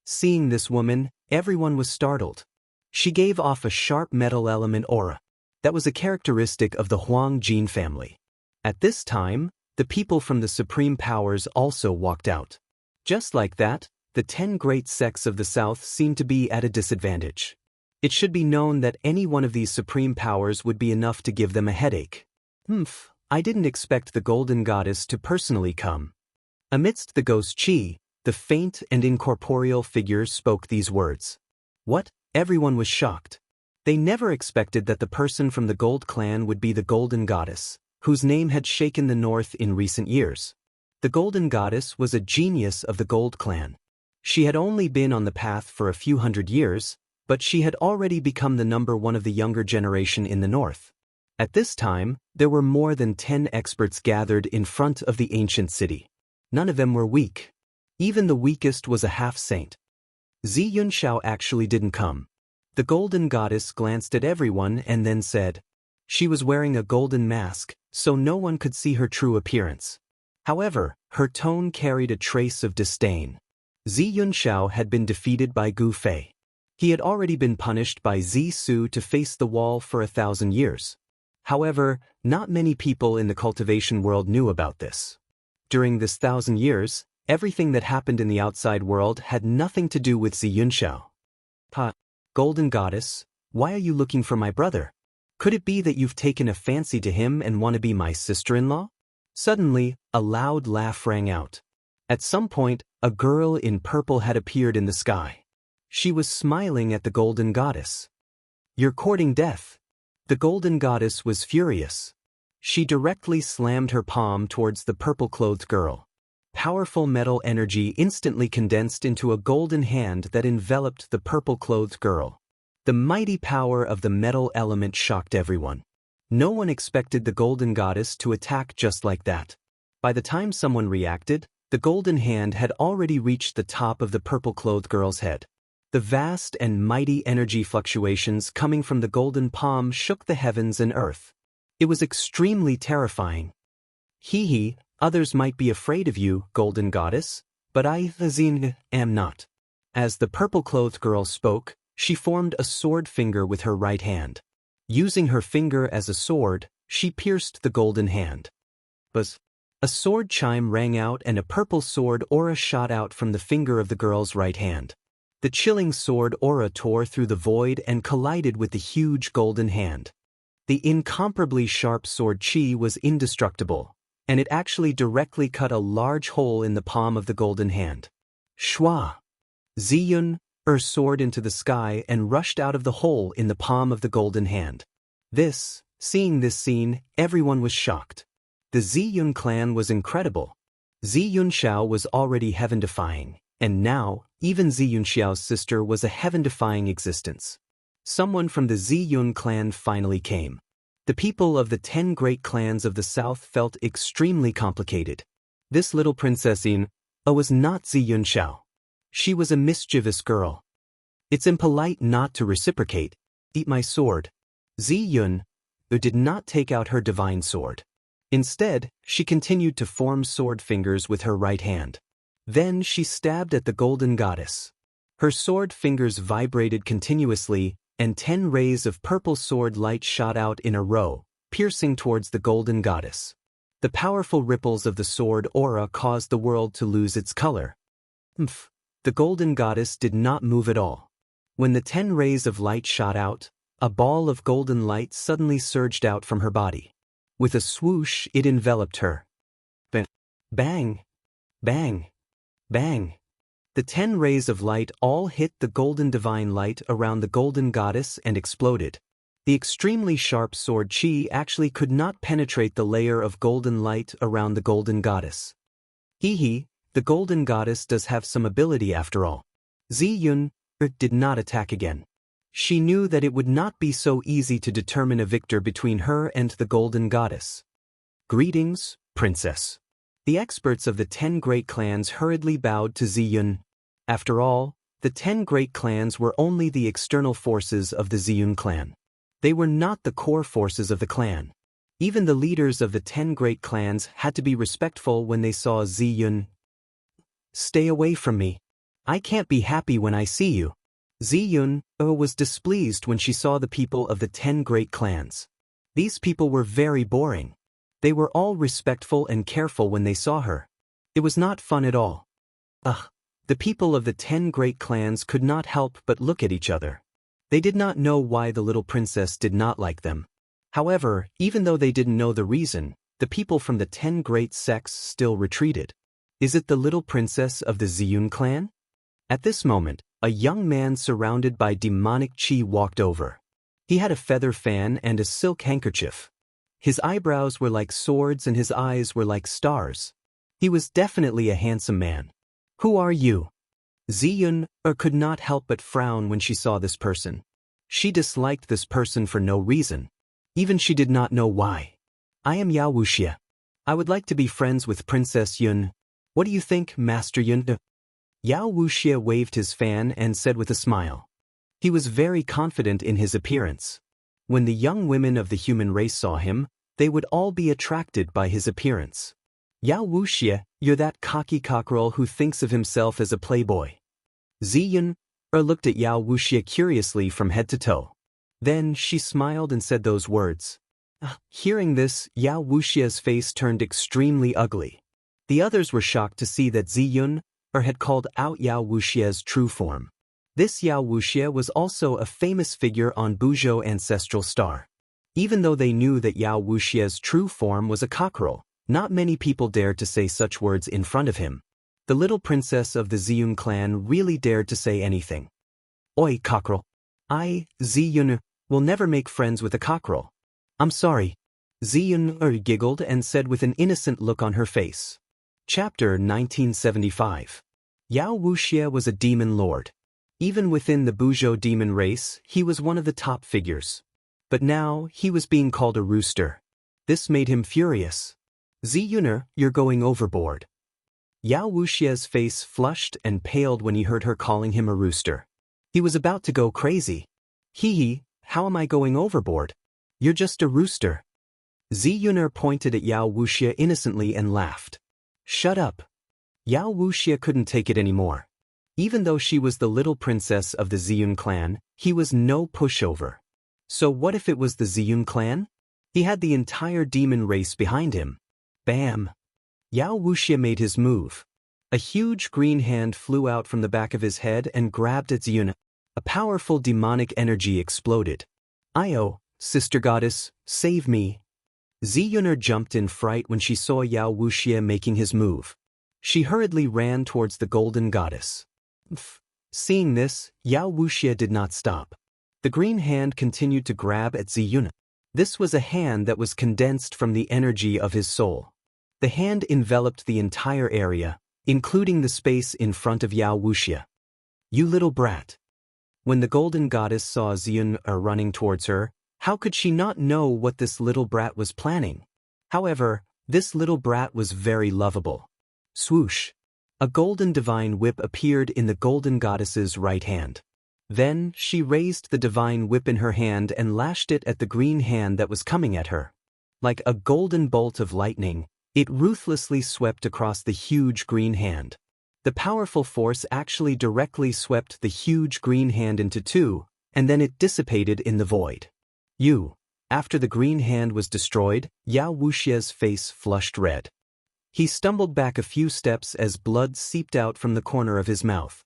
Seeing this woman, everyone was startled. She gave off a sharp metal element aura. That was a characteristic of the Huang Jin family. At this time, the people from the Supreme Powers also walked out. Just like that, the 10 great sects of the South seemed to be at a disadvantage. It should be known that any one of these Supreme Powers would be enough to give them a headache. I didn't expect the Golden Goddess to personally come. Amidst the ghost chi, the faint and incorporeal figures spoke these words. What? Everyone was shocked. They never expected that the person from the Gold Clan would be the Golden Goddess, whose name had shaken the North in recent years. The Golden Goddess was a genius of the Gold Clan. She had only been on the path for a few hundred years, but she had already become the #1 of the younger generation in the North. At this time, there were more than 10 experts gathered in front of the ancient city. None of them were weak. Even the weakest was a half-saint. Zi Yunxiao actually didn't come. The Golden Goddess glanced at everyone and then said. She was wearing a golden mask, so no one could see her true appearance. However, her tone carried a trace of disdain. Zi Yunxiao had been defeated by Gu Fei. He had already been punished by Zi Su to face the wall for 1,000 years. However, not many people in the cultivation world knew about this. During this 1,000 years, everything that happened in the outside world had nothing to do with Zi Yunxiao. Golden Goddess, why are you looking for my brother? Could it be that you've taken a fancy to him and want to be my sister-in-law? Suddenly, a loud laugh rang out. At some point, a girl in purple had appeared in the sky. She was smiling at the Golden Goddess. You're courting death. The Golden Goddess was furious. She directly slammed her palm towards the purple-clothed girl. Powerful metal energy instantly condensed into a golden hand that enveloped the purple-clothed girl. The mighty power of the metal element shocked everyone. No one expected the Golden Goddess to attack just like that. By the time someone reacted, the golden hand had already reached the top of the purple-clothed girl's head. The vast and mighty energy fluctuations coming from the golden palm shook the heavens and earth. It was extremely terrifying. Hee, others might be afraid of you, Golden Goddess, but I, am not. As the purple-clothed girl spoke, she formed a sword finger with her right hand. Using her finger as a sword, she pierced the golden hand. Buzz! A sword chime rang out and a purple sword aura shot out from the finger of the girl's right hand. The chilling sword aura tore through the void and collided with the huge golden hand. The incomparably sharp sword chi was indestructible, and it actually directly cut a large hole in the palm of the golden hand. Shwa! Ziyun soared into the sky and rushed out of the hole in the palm of the golden hand. Seeing this scene, everyone was shocked. The Ziyun clan was incredible. Zi Yunxiao was already heaven-defying, and now, even Zi Yunxiao's sister was a heaven-defying existence. Someone from the Ziyun clan finally came. The people of the 10 great clans of the south felt extremely complicated. This little princessin was not Zi Yunxiao. She was a mischievous girl. It's impolite not to reciprocate. Eat my sword. Zi Yun did not take out her divine sword. Instead, she continued to form sword fingers with her right hand. Then she stabbed at the Golden Goddess. Her sword fingers vibrated continuously, and 10 rays of purple sword light shot out in a row, piercing towards the golden goddess. The powerful ripples of the sword aura caused the world to lose its color. Mph! The golden goddess did not move at all. When the 10 rays of light shot out, a ball of golden light suddenly surged out from her body. With a swoosh, it enveloped her. Bang! Bang! Bang! The 10 rays of light all hit the golden divine light around the golden goddess and exploded. The extremely sharp sword chi actually could not penetrate the layer of golden light around the golden goddess. Hee, the golden goddess does have some ability after all. Ziyun did not attack again. She knew that it would not be so easy to determine a victor between her and the golden goddess. Greetings, princess. The experts of the 10 great clans hurriedly bowed to Ziyun. After all, the 10 great clans were only the external forces of the Ziyun clan. They were not the core forces of the clan. Even the leaders of the 10 great clans had to be respectful when they saw Ziyun. Stay away from me. I can't be happy when I see you. Ziyun was displeased when she saw the people of the 10 great clans. These people were very boring. They were all respectful and careful when they saw her. It was not fun at all. The people of the 10 great clans could not help but look at each other. They did not know why the little princess did not like them. However, even though they didn't know the reason, the people from the 10 great sects still retreated. Is it the little princess of the Ziyun clan? At this moment, a young man surrounded by demonic chi walked over. He had a feather fan and a silk handkerchief. His eyebrows were like swords and his eyes were like stars. He was definitely a handsome man. Who are you? Ziyun could not help but frown when she saw this person. She disliked this person for no reason. Even she did not know why. I am Yao Wuxia. I would like to be friends with Princess Yun. What do you think, Master Yun? Yao Wuxia waved his fan and said with a smile. He was very confident in his appearance. When the young women of the human race saw him, they would all be attracted by his appearance. Yao Wuxia, you're that cocky cockerel who thinks of himself as a playboy. Ziyun looked at Yao Wuxia curiously from head to toe. Then she smiled and said those words. Hearing this, Yao Wuxia's face turned extremely ugly. The others were shocked to see that Ziyun had called out Yao Wuxia's true form. This Yao Wuxia was also a famous figure on Buzhou Ancestral Star. Even though they knew that Yao Wuxia's true form was a cockerel, not many people dared to say such words in front of him. The little princess of the Ziyun clan really dared to say anything. Oi, cockerel. I, Ziyun, will never make friends with a cockerel. I'm sorry. Ziyun giggled and said with an innocent look on her face. Chapter 1975. Yao Wuxia was a demon lord. Even within the Buzhou demon race, he was one of the top figures. But now, he was being called a rooster. This made him furious. Ziyuner, you're going overboard. Yao Wuxia's face flushed and paled when he heard her calling him a rooster. He was about to go crazy. Hee, how am I going overboard? You're just a rooster. Ziyuner pointed at Yao Wuxia innocently and laughed. Shut up. Yao Wuxia couldn't take it anymore. Even though she was the little princess of the Ziyun clan, he was no pushover. So what if it was the Ziyun clan? He had the entire demon race behind him. Bam! Yao Wuxia made his move. A huge green hand flew out from the back of his head and grabbed at Ziyun. A powerful demonic energy exploded. Io, sister goddess, save me. Ziyuner jumped in fright when she saw Yao Wuxia making his move. She hurriedly ran towards the golden goddess. Seeing this, Yao Wuxia did not stop. The green hand continued to grab at Ziyun. This was a hand that was condensed from the energy of his soul. The hand enveloped the entire area, including the space in front of Yao Wuxia. You little brat. When the golden goddess saw Ziyun running towards her, how could she not know what this little brat was planning? However, this little brat was very lovable. Swoosh! A golden divine whip appeared in the golden goddess's right hand. Then, she raised the divine whip in her hand and lashed it at the green hand that was coming at her. Like a golden bolt of lightning, it ruthlessly swept across the huge green hand. The powerful force actually directly swept the huge green hand into two, and then it dissipated in the void. You. After the green hand was destroyed, Yao Wuxia's face flushed red. He stumbled back a few steps as blood seeped out from the corner of his mouth.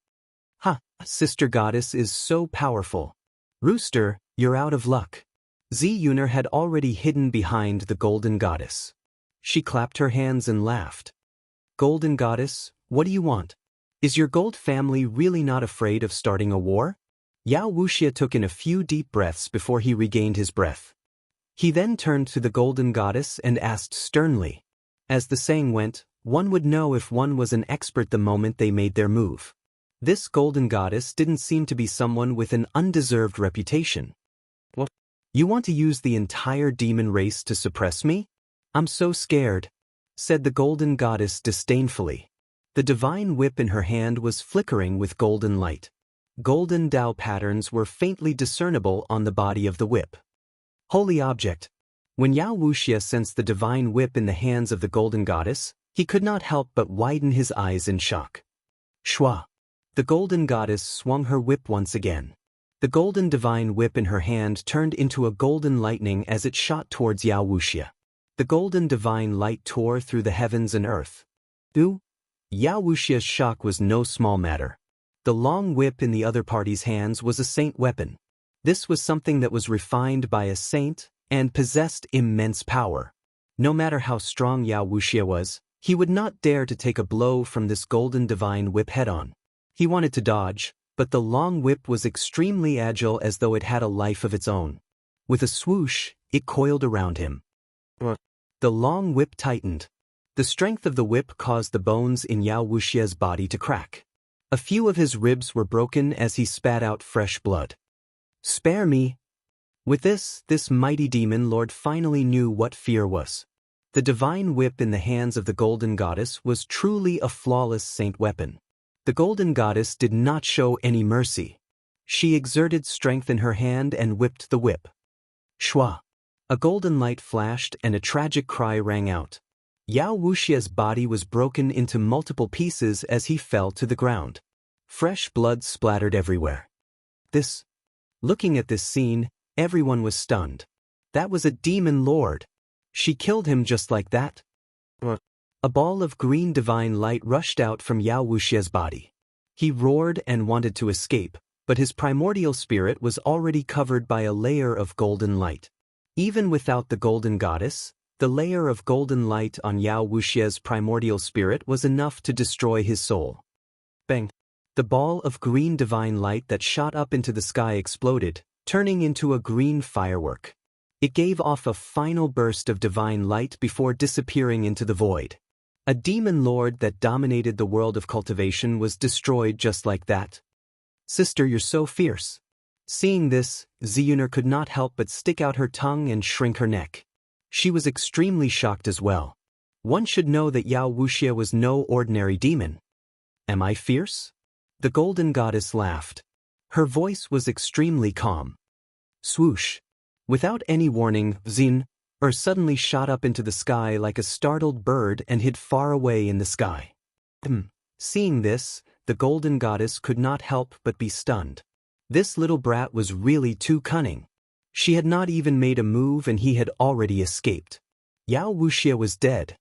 "Ha, Sister Goddess is so powerful. Rooster, you're out of luck." Ziyuner had already hidden behind the Golden Goddess. She clapped her hands and laughed. "Golden Goddess, what do you want? Is your gold family really not afraid of starting a war?" Yao Wuxia took in a few deep breaths before he regained his breath. He then turned to the Golden Goddess and asked sternly. As the saying went, one would know if one was an expert the moment they made their move. This Golden Goddess didn't seem to be someone with an undeserved reputation. "What? You want to use the entire demon race to suppress me? I'm so scared," said the Golden Goddess disdainfully. The divine whip in her hand was flickering with golden light. Golden Dao patterns were faintly discernible on the body of the whip. Holy object. When Yao Wuxia sensed the divine whip in the hands of the Golden Goddess, he could not help but widen his eyes in shock. Shua. The Golden Goddess swung her whip once again. The golden divine whip in her hand turned into a golden lightning as it shot towards Yao Wuxia. The golden divine light tore through the heavens and earth. Ooh! Yao Wuxia's shock was no small matter. The long whip in the other party's hands was a saint weapon. This was something that was refined by a saint and possessed immense power. No matter how strong Yao Wuxia was, he would not dare to take a blow from this golden divine whip head-on. He wanted to dodge, but the long whip was extremely agile as though it had a life of its own. With a swoosh, it coiled around him. The long whip tightened. The strength of the whip caused the bones in Yao Wuxia's body to crack. A few of his ribs were broken as he spat out fresh blood. "Spare me." With this mighty demon lord finally knew what fear was. The divine whip in the hands of the Golden Goddess was truly a flawless saint weapon. The Golden Goddess did not show any mercy. She exerted strength in her hand and whipped the whip. Shua! A golden light flashed and a tragic cry rang out. Yao Wuxia's body was broken into multiple pieces as he fell to the ground. Fresh blood splattered everywhere. Looking at this scene, everyone was stunned. That was a demon lord. She killed him just like that? A ball of green divine light rushed out from Yao Wuxia's body. He roared and wanted to escape, but his primordial spirit was already covered by a layer of golden light. Even without the Golden Goddess, the layer of golden light on Yao Wuxia's primordial spirit was enough to destroy his soul. Bang! The ball of green divine light that shot up into the sky exploded, turning into a green firework. It gave off a final burst of divine light before disappearing into the void. A demon lord that dominated the world of cultivation was destroyed just like that. "Sister, you're so fierce." Seeing this, Ziyuner could not help but stick out her tongue and shrink her neck. She was extremely shocked as well. One should know that Yao Wuxia was no ordinary demon. "Am I fierce?" The Golden Goddess laughed. Her voice was extremely calm. Swoosh! Without any warning, Zin suddenly shot up into the sky like a startled bird and hid far away in the sky. Seeing this, the Golden Goddess could not help but be stunned. This little brat was really too cunning. She had not even made a move and he had already escaped. Yao Wuxia was dead.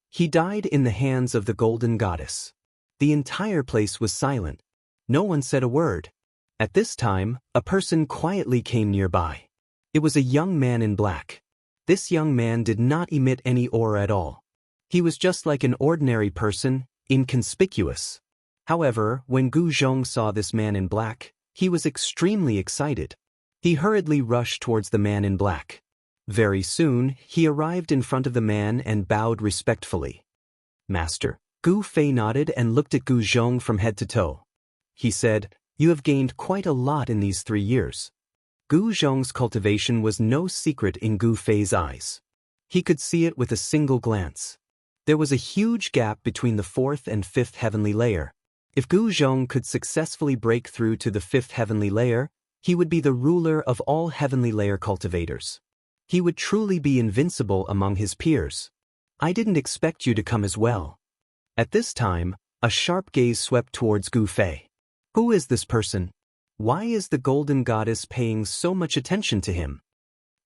He died in the hands of the Golden Goddess. The entire place was silent. No one said a word. At this time, a person quietly came nearby. It was a young man in black. This young man did not emit any aura at all. He was just like an ordinary person, inconspicuous. However, when Gu Zhong saw this man in black, he was extremely excited. He hurriedly rushed towards the man in black. Very soon, he arrived in front of the man and bowed respectfully. "Master." Gu Fei nodded and looked at Gu Zhong from head to toe. He said, "You have gained quite a lot in these 3 years." Gu Zhong's cultivation was no secret in Gu Fei's eyes. He could see it with a single glance. There was a huge gap between the 4th and 5th heavenly layer. If Gu Zhong could successfully break through to the 5th heavenly layer, he would be the ruler of all heavenly layer cultivators. He would truly be invincible among his peers. "I didn't expect you to come as well." At this time, a sharp gaze swept towards Gu Fei. Who is this person? Why is the Golden Goddess paying so much attention to him?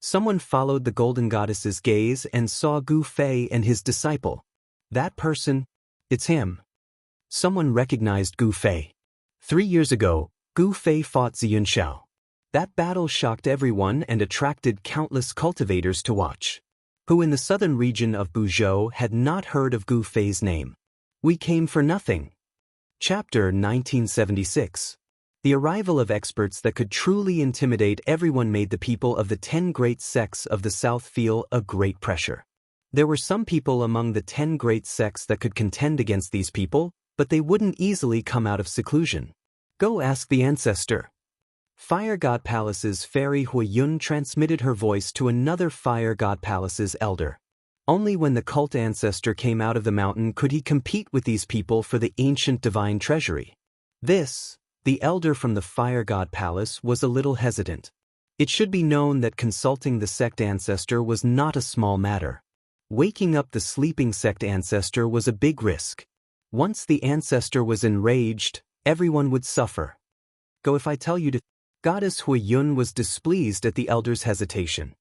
Someone followed the golden goddess's gaze and saw Gu Fei and his disciple. That person? It's him. Someone recognized Gu Fei. 3 years ago, Gu Fei fought Xianxia. That battle shocked everyone and attracted countless cultivators to watch, who in the southern region of Buzhou had not heard of Gu Fei's name. We came for nothing. Chapter 1976. The arrival of experts that could truly intimidate everyone made the people of the 10 great sects of the south feel a great pressure. There were some people among the 10 great sects that could contend against these people, but they wouldn't easily come out of seclusion. Go ask the ancestor. Fire God Palace's fairy Huiyun transmitted her voice to another Fire God Palace's elder. Only when the cult ancestor came out of the mountain could he compete with these people for the ancient divine treasury. The elder from the Fire God Palace was a little hesitant. It should be known that consulting the sect ancestor was not a small matter. Waking up the sleeping sect ancestor was a big risk. Once the ancestor was enraged, everyone would suffer. Go if I tell you to. Goddess Huiyun was displeased at the elder's hesitation.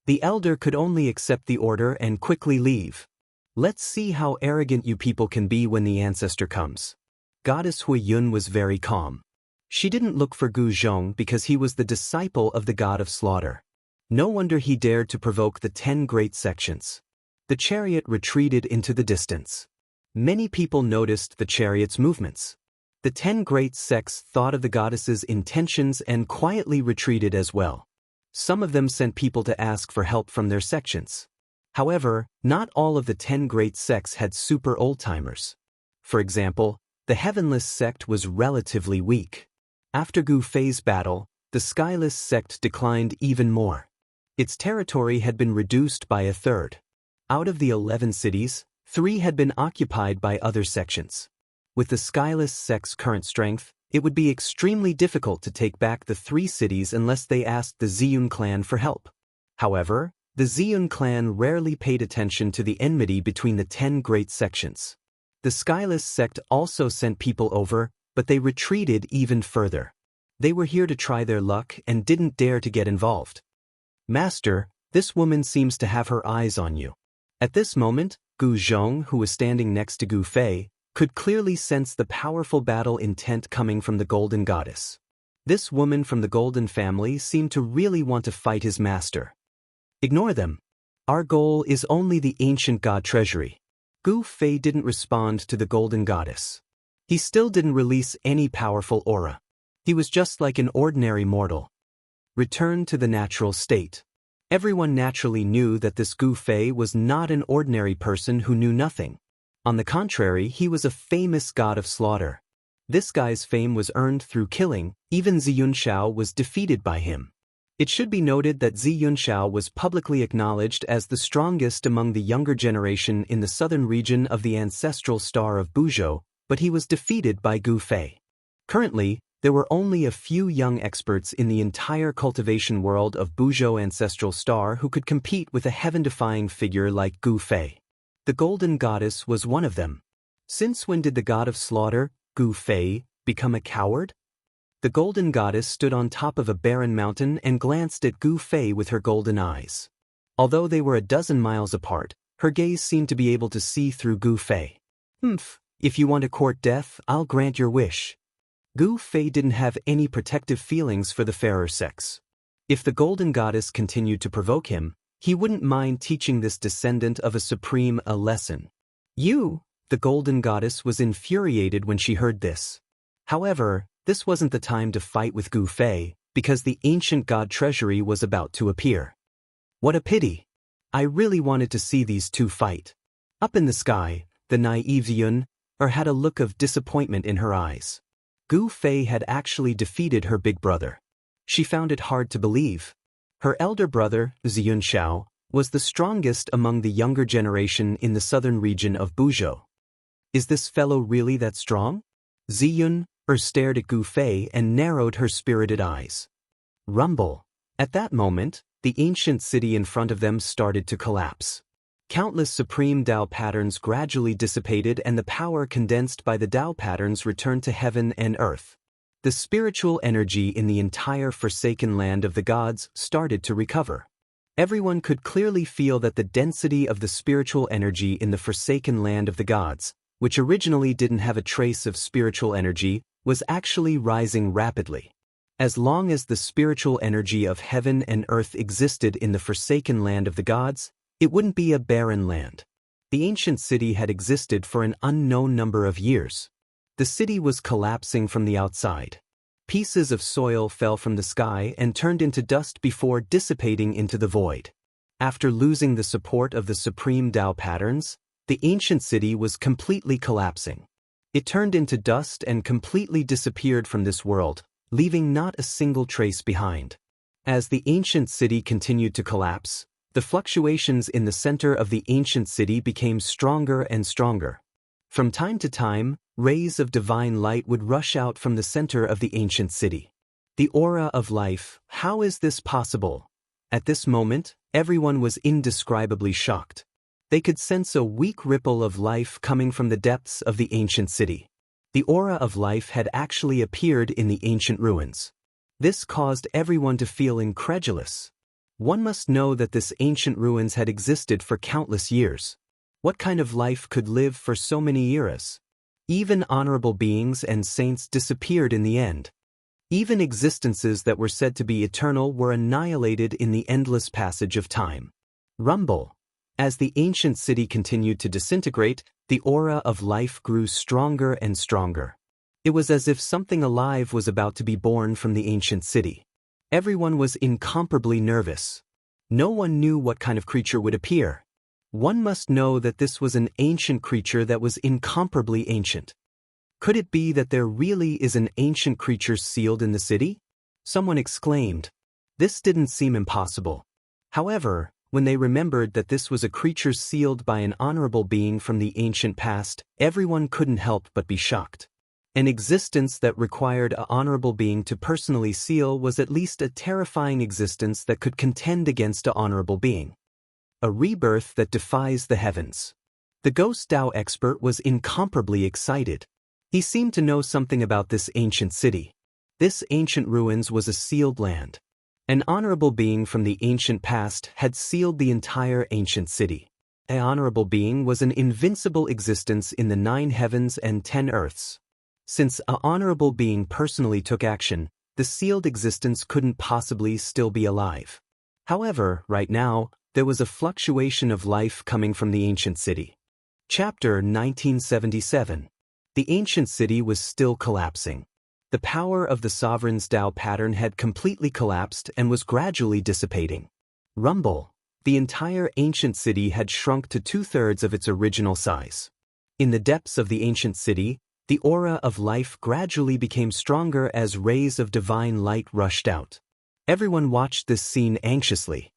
The elder could only accept the order and quickly leave. Let's see how arrogant you people can be when the ancestor comes. Goddess Huiyun was very calm. She didn't look for Gu Zhong because he was the disciple of the god of slaughter. No wonder he dared to provoke the 10 great sections. The chariot retreated into the distance. Many people noticed the chariot's movements. The 10 great sects thought of the goddess's intentions and quietly retreated as well. Some of them sent people to ask for help from their sections. However, not all of the 10 great sects had super old-timers. For example, the Heavenless sect was relatively weak. After Gu Fei's battle, the Skyless sect declined even more. Its territory had been reduced by a third. Out of the 11 cities, 3 had been occupied by other sections. With the Skyless sect's current strength, it would be extremely difficult to take back the 3 cities unless they asked the Ziyun clan for help. However, the Ziyun clan rarely paid attention to the enmity between the 10 great sections. The Skyless sect also sent people over, but they retreated even further. They were here to try their luck and didn't dare to get involved. Master, this woman seems to have her eyes on you. At this moment, Gu Zhong, who was standing next to Gu Fei, could clearly sense the powerful battle intent coming from the Golden Goddess. This woman from the Golden family seemed to really want to fight his master. Ignore them. Our goal is only the ancient god treasury. Gu Fei didn't respond to the Golden Goddess. He still didn't release any powerful aura. He was just like an ordinary mortal. Return to the natural state. Everyone naturally knew that this Gu Fei was not an ordinary person who knew nothing. On the contrary, he was a famous god of slaughter. This guy's fame was earned through killing. Even Xianxia was defeated by him. It should be noted that Xianxia was publicly acknowledged as the strongest among the younger generation in the southern region of the ancestral star of Buzhou, but he was defeated by Gu Fei. Currently, there were only a few young experts in the entire cultivation world of Buzhou ancestral star who could compete with a heaven-defying figure like Gu Fei. The Golden Goddess was one of them. Since when did the god of slaughter, Gu Fei, become a coward? The Golden Goddess stood on top of a barren mountain and glanced at Gu Fei with her golden eyes. Although they were a dozen miles apart, her gaze seemed to be able to see through Gu Fei. If you want to court death, I'll grant your wish. Gu Fei didn't have any protective feelings for the fairer sex. If the Golden Goddess continued to provoke him, he wouldn't mind teaching this descendant of a supreme a lesson. The Golden Goddess was infuriated when she heard this. However, this wasn't the time to fight with Gu Fei, because the ancient god treasury was about to appear. What a pity! I really wanted to see these two fight. Up in the sky, the naive Yun had a look of disappointment in her eyes. Gu Fei had actually defeated her big brother. She found it hard to believe. Her elder brother, Xianxia, was the strongest among the younger generation in the southern region of Buzhou. Is this fellow really that strong? Ziyun stared at Gu Fei and narrowed her spirited eyes. Rumble. At that moment, the ancient city in front of them started to collapse. Countless supreme Dao patterns gradually dissipated and the power condensed by the Dao patterns returned to heaven and earth. The spiritual energy in the entire forsaken land of the gods started to recover. Everyone could clearly feel that the density of the spiritual energy in the forsaken land of the gods, which originally didn't have a trace of spiritual energy, was actually rising rapidly. As long as the spiritual energy of heaven and earth existed in the forsaken land of the gods, it wouldn't be a barren land. The ancient city had existed for an unknown number of years. The city was collapsing from the outside. Pieces of soil fell from the sky and turned into dust before dissipating into the void. After losing the support of the supreme Tao patterns, the ancient city was completely collapsing. It turned into dust and completely disappeared from this world, leaving not a single trace behind. As the ancient city continued to collapse, the fluctuations in the center of the ancient city became stronger and stronger. From time to time, rays of divine light would rush out from the center of the ancient city. The aura of life, how is this possible? At this moment, everyone was indescribably shocked. They could sense a weak ripple of life coming from the depths of the ancient city. The aura of life had actually appeared in the ancient ruins. This caused everyone to feel incredulous. One must know that this ancient ruins had existed for countless years. What kind of life could live for so many eras? Even honorable beings and saints disappeared in the end. Even existences that were said to be eternal were annihilated in the endless passage of time. Rumble. As the ancient city continued to disintegrate, the aura of life grew stronger and stronger. It was as if something alive was about to be born from the ancient city. Everyone was incomparably nervous. No one knew what kind of creature would appear. One must know that this was an ancient creature that was incomparably ancient. Could it be that there really is an ancient creature sealed in the city? Someone exclaimed. This didn't seem impossible. However, when they remembered that this was a creature sealed by an honorable being from the ancient past, everyone couldn't help but be shocked. An existence that required an honorable being to personally seal was at least a terrifying existence that could contend against an honorable being. A rebirth that defies the heavens. The ghost Dao expert was incomparably excited. He seemed to know something about this ancient city. This ancient ruins was a sealed land. An honorable being from the ancient past had sealed the entire ancient city. An honorable being was an invincible existence in the 9 heavens and 10 earths. Since an honorable being personally took action, the sealed existence couldn't possibly still be alive. However, right now, there was a fluctuation of life coming from the ancient city. Chapter 1977. The ancient city was still collapsing. The power of the sovereign's Tao pattern had completely collapsed and was gradually dissipating. Rumble. The entire ancient city had shrunk to 2/3 of its original size. In the depths of the ancient city, the aura of life gradually became stronger as rays of divine light rushed out. Everyone watched this scene anxiously.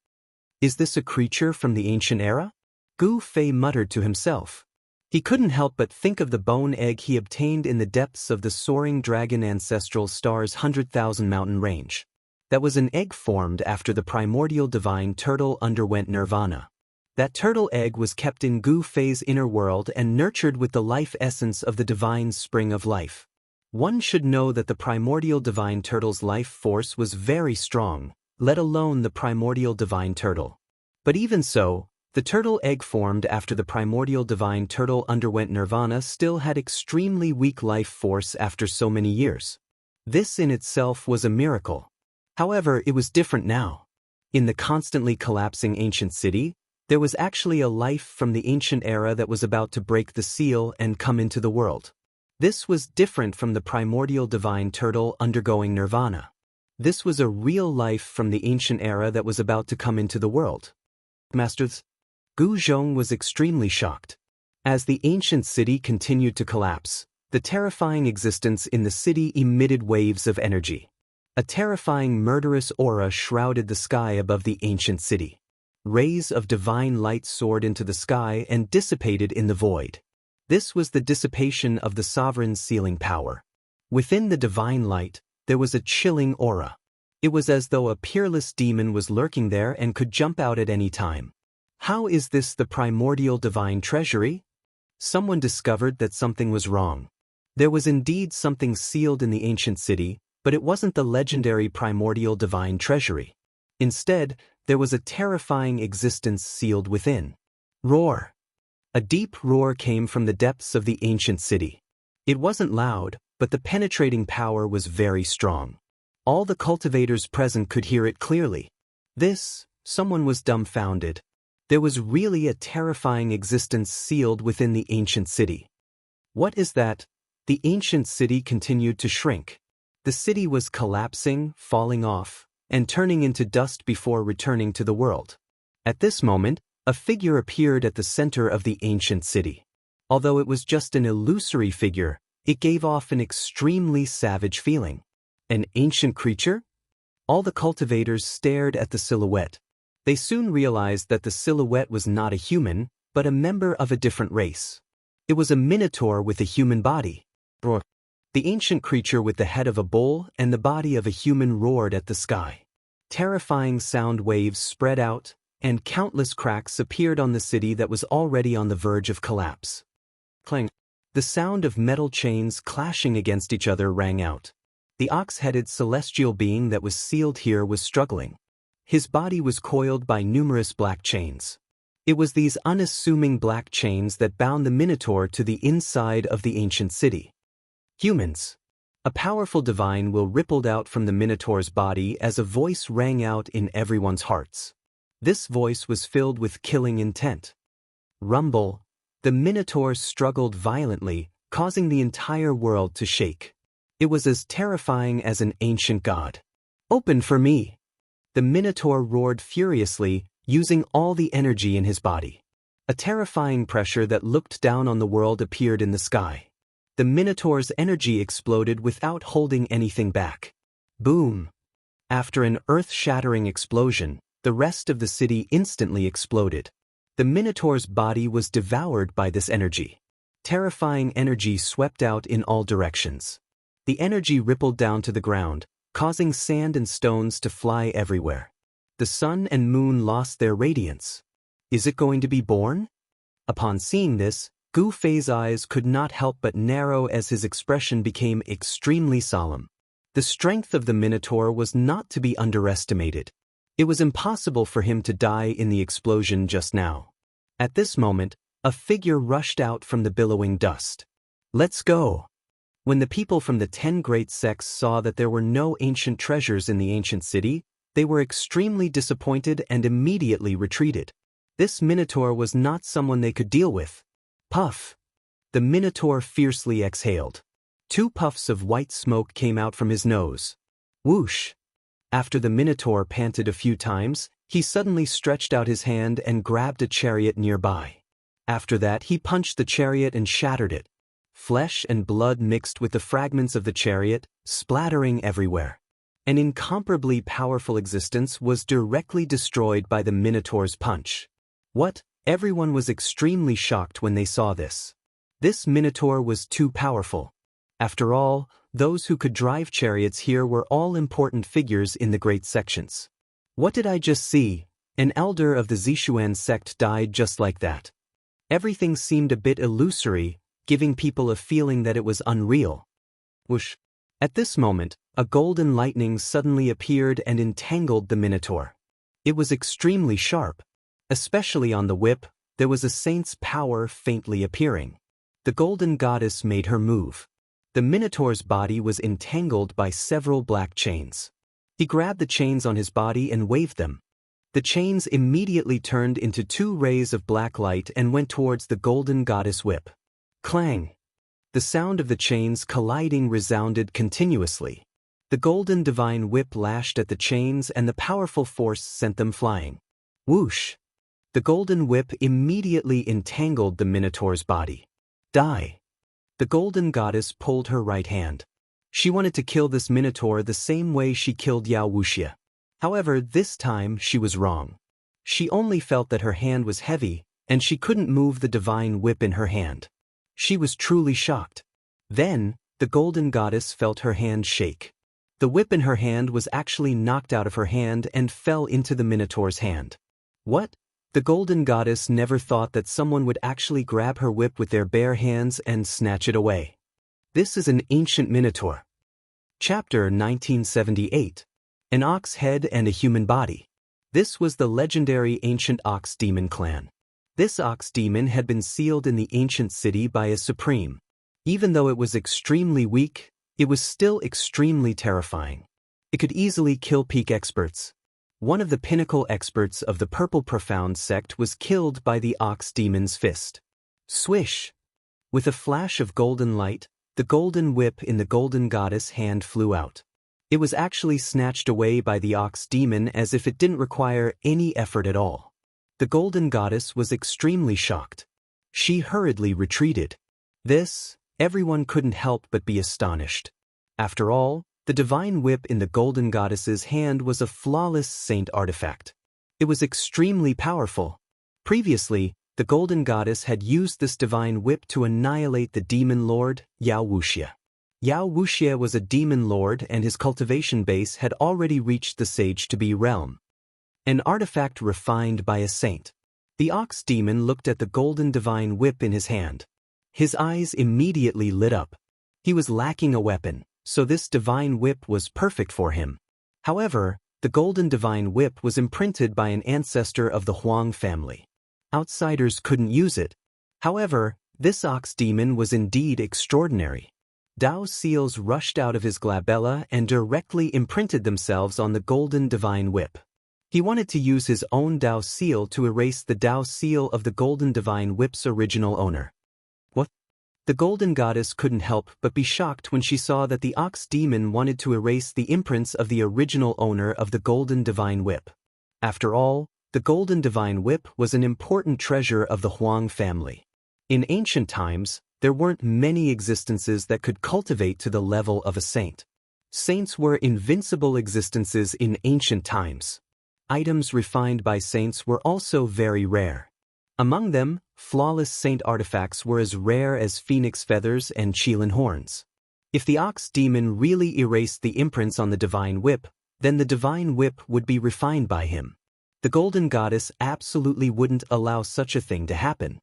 Is this a creature from the ancient era? Gu Fei muttered to himself. He couldn't help but think of the bone egg he obtained in the depths of the soaring dragon ancestral star's 100,000 mountain range. That was an egg formed after the primordial divine turtle underwent nirvana. That turtle egg was kept in Gu Fei's inner world and nurtured with the life essence of the divine spring of life. One should know that the primordial divine turtle's life force was very strong, let alone the primordial divine turtle. But even so, the turtle egg formed after the primordial divine turtle underwent nirvana still had extremely weak life force after so many years. This in itself was a miracle. However, it was different now. In the constantly collapsing ancient city, there was actually a life from the ancient era that was about to break the seal and come into the world. This was different from the primordial divine turtle undergoing nirvana. This was a real life from the ancient era that was about to come into the world. Masters, Gu Zhong was extremely shocked. As the ancient city continued to collapse, the terrifying existence in the city emitted waves of energy. A terrifying murderous aura shrouded the sky above the ancient city. Rays of divine light soared into the sky and dissipated in the void. This was the dissipation of the sovereign's sealing power. Within the divine light, there was a chilling aura. It was as though a peerless demon was lurking there and could jump out at any time. How is this the primordial divine treasury? Someone discovered that something was wrong. There was indeed something sealed in the ancient city, but it wasn't the legendary primordial divine treasury. Instead, there was a terrifying existence sealed within. Roar. A deep roar came from the depths of the ancient city. It wasn't loud, but the penetrating power was very strong. All the cultivators present could hear it clearly. Someone was dumbfounded. There was really a terrifying existence sealed within the ancient city. What is that? The ancient city continued to shrink. The city was collapsing, falling off, and turning into dust before returning to the world. At this moment, a figure appeared at the center of the ancient city. Although it was just an illusory figure, it gave off an extremely savage feeling. An ancient creature? All the cultivators stared at the silhouette. They soon realized that the silhouette was not a human, but a member of a different race. It was a minotaur with a human body. Roar. The ancient creature with the head of a bull and the body of a human roared at the sky. Terrifying sound waves spread out, and countless cracks appeared on the city that was already on the verge of collapse. Clang. The sound of metal chains clashing against each other rang out. The ox-headed celestial being that was sealed here was struggling. His body was coiled by numerous black chains. It was these unassuming black chains that bound the minotaur to the inside of the ancient city. Humans. A powerful divine will rippled out from the minotaur's body as a voice rang out in everyone's hearts. This voice was filled with killing intent. Rumble. The minotaur struggled violently, causing the entire world to shake. It was as terrifying as an ancient god. Open for me! The minotaur roared furiously, using all the energy in his body. A terrifying pressure that looked down on the world appeared in the sky. The minotaur's energy exploded without holding anything back. Boom! After an earth-shattering explosion, the rest of the city instantly exploded. The minotaur's body was devoured by this energy. Terrifying energy swept out in all directions. The energy rippled down to the ground, causing sand and stones to fly everywhere. The sun and moon lost their radiance. Is it going to be born? Upon seeing this, Gu Fei's eyes could not help but narrow as his expression became extremely solemn. The strength of the minotaur was not to be underestimated. It was impossible for him to die in the explosion just now. At this moment, a figure rushed out from the billowing dust. Let's go! When the people from the 10 great sects saw that there were no ancient treasures in the ancient city, they were extremely disappointed and immediately retreated. This minotaur was not someone they could deal with. Puff! The minotaur fiercely exhaled. 2 puffs of white smoke came out from his nose. Whoosh! After the minotaur panted a few times, he suddenly stretched out his hand and grabbed a chariot nearby. After that, he punched the chariot and shattered it. Flesh and blood mixed with the fragments of the chariot, splattering everywhere. An incomparably powerful existence was directly destroyed by the minotaur's punch. What? Everyone was extremely shocked when they saw this. This minotaur was too powerful. After all, those who could drive chariots here were all important figures in the great sections. What did I just see? An elder of the Zishuan sect died just like that. Everything seemed a bit illusory, giving people a feeling that it was unreal. Whoosh! At this moment, a golden lightning suddenly appeared and entangled the minotaur. It was extremely sharp. Especially on the whip, there was a saint's power faintly appearing. The golden goddess made her move. The minotaur's body was entangled by several black chains. He grabbed the chains on his body and waved them. The chains immediately turned into 2 rays of black light and went towards the golden goddess whip. Clang! The sound of the chains colliding resounded continuously. The golden divine whip lashed at the chains and the powerful force sent them flying. Whoosh! The golden whip immediately entangled the minotaur's body. Die! The golden goddess pulled her right hand. She wanted to kill this minotaur the same way she killed Yao Wuxia. However, this time she was wrong. She only felt that her hand was heavy, and she couldn't move the divine whip in her hand. She was truly shocked. Then, the golden goddess felt her hand shake. The whip in her hand was actually knocked out of her hand and fell into the minotaur's hand. What? The golden goddess never thought that someone would actually grab her whip with their bare hands and snatch it away. This is an ancient minotaur. Chapter 1978. An ox head and a human body. This was the legendary ancient ox demon clan. This ox demon had been sealed in the ancient city by a supreme. Even though it was extremely weak, it was still extremely terrifying. It could easily kill peak experts. One of the pinnacle experts of the Purple Profound sect was killed by the ox demon's fist. Swish! With a flash of golden light, the golden whip in the golden goddess' hand flew out. It was actually snatched away by the ox demon as if it didn't require any effort at all. The golden goddess was extremely shocked. She hurriedly retreated. Everyone couldn't help but be astonished. After all, the divine whip in the golden goddess's hand was a flawless saint artifact. It was extremely powerful. Previously, the golden goddess had used this divine whip to annihilate the demon lord, Wuxia. Wuxia was a demon lord and his cultivation base had already reached the sage-to-be realm. An artifact refined by a saint. The ox demon looked at the golden divine whip in his hand. His eyes immediately lit up. He was lacking a weapon, so this divine whip was perfect for him. However, the golden divine whip was imprinted by an ancestor of the Huang family. Outsiders couldn't use it. However, this ox demon was indeed extraordinary. Dao seals rushed out of his glabella and directly imprinted themselves on the golden divine whip. He wanted to use his own Dao seal to erase the Dao seal of the golden divine whip's original owner. What? The golden goddess couldn't help but be shocked when she saw that the ox demon wanted to erase the imprints of the original owner of the golden divine whip. After all, the golden divine whip was an important treasure of the Huang family. In ancient times, there weren't many existences that could cultivate to the level of a saint. Saints were invincible existences in ancient times. Items refined by saints were also very rare. Among them, flawless saint artifacts were as rare as phoenix feathers and qilin horns. If the ox demon really erased the imprints on the divine whip, then the divine whip would be refined by him. The golden goddess absolutely wouldn't allow such a thing to happen.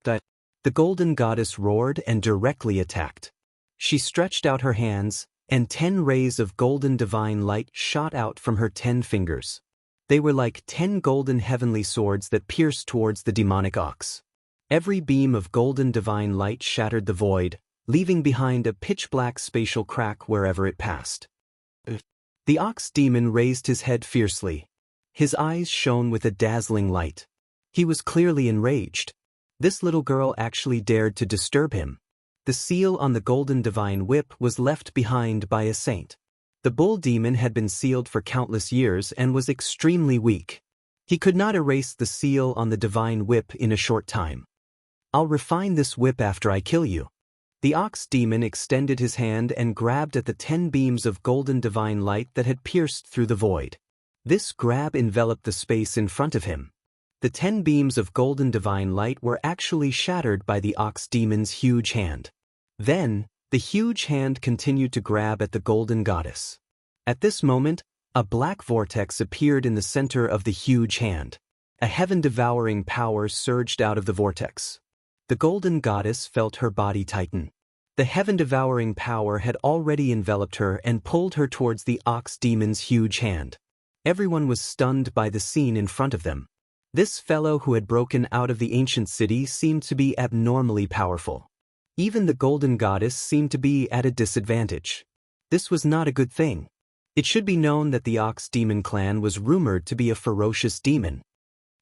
The golden goddess roared and directly attacked. She stretched out her hands, and 10 rays of golden divine light shot out from her 10 fingers. They were like 10 golden heavenly swords that pierced towards the demonic ox. Every beam of golden divine light shattered the void, leaving behind a pitch-black spatial crack wherever it passed. The ox demon raised his head fiercely. His eyes shone with a dazzling light. He was clearly enraged. This little girl actually dared to disturb him. The seal on the golden divine whip was left behind by a saint. The bull demon had been sealed for countless years and was extremely weak. He could not erase the seal on the divine whip in a short time. I'll refine this whip after I kill you. The ox demon extended his hand and grabbed at the 10 beams of golden divine light that had pierced through the void. This grab enveloped the space in front of him. The 10 beams of golden divine light were actually shattered by the ox demon's huge hand. Then, the huge hand continued to grab at the golden goddess. At this moment, a black vortex appeared in the center of the huge hand. A heaven-devouring power surged out of the vortex. The golden goddess felt her body tighten. The heaven-devouring power had already enveloped her and pulled her towards the ox demon's huge hand. Everyone was stunned by the scene in front of them. This fellow who had broken out of the ancient city seemed to be abnormally powerful. Even the golden goddess seemed to be at a disadvantage. This was not a good thing. It should be known that the ox demon clan was rumored to be a ferocious demon.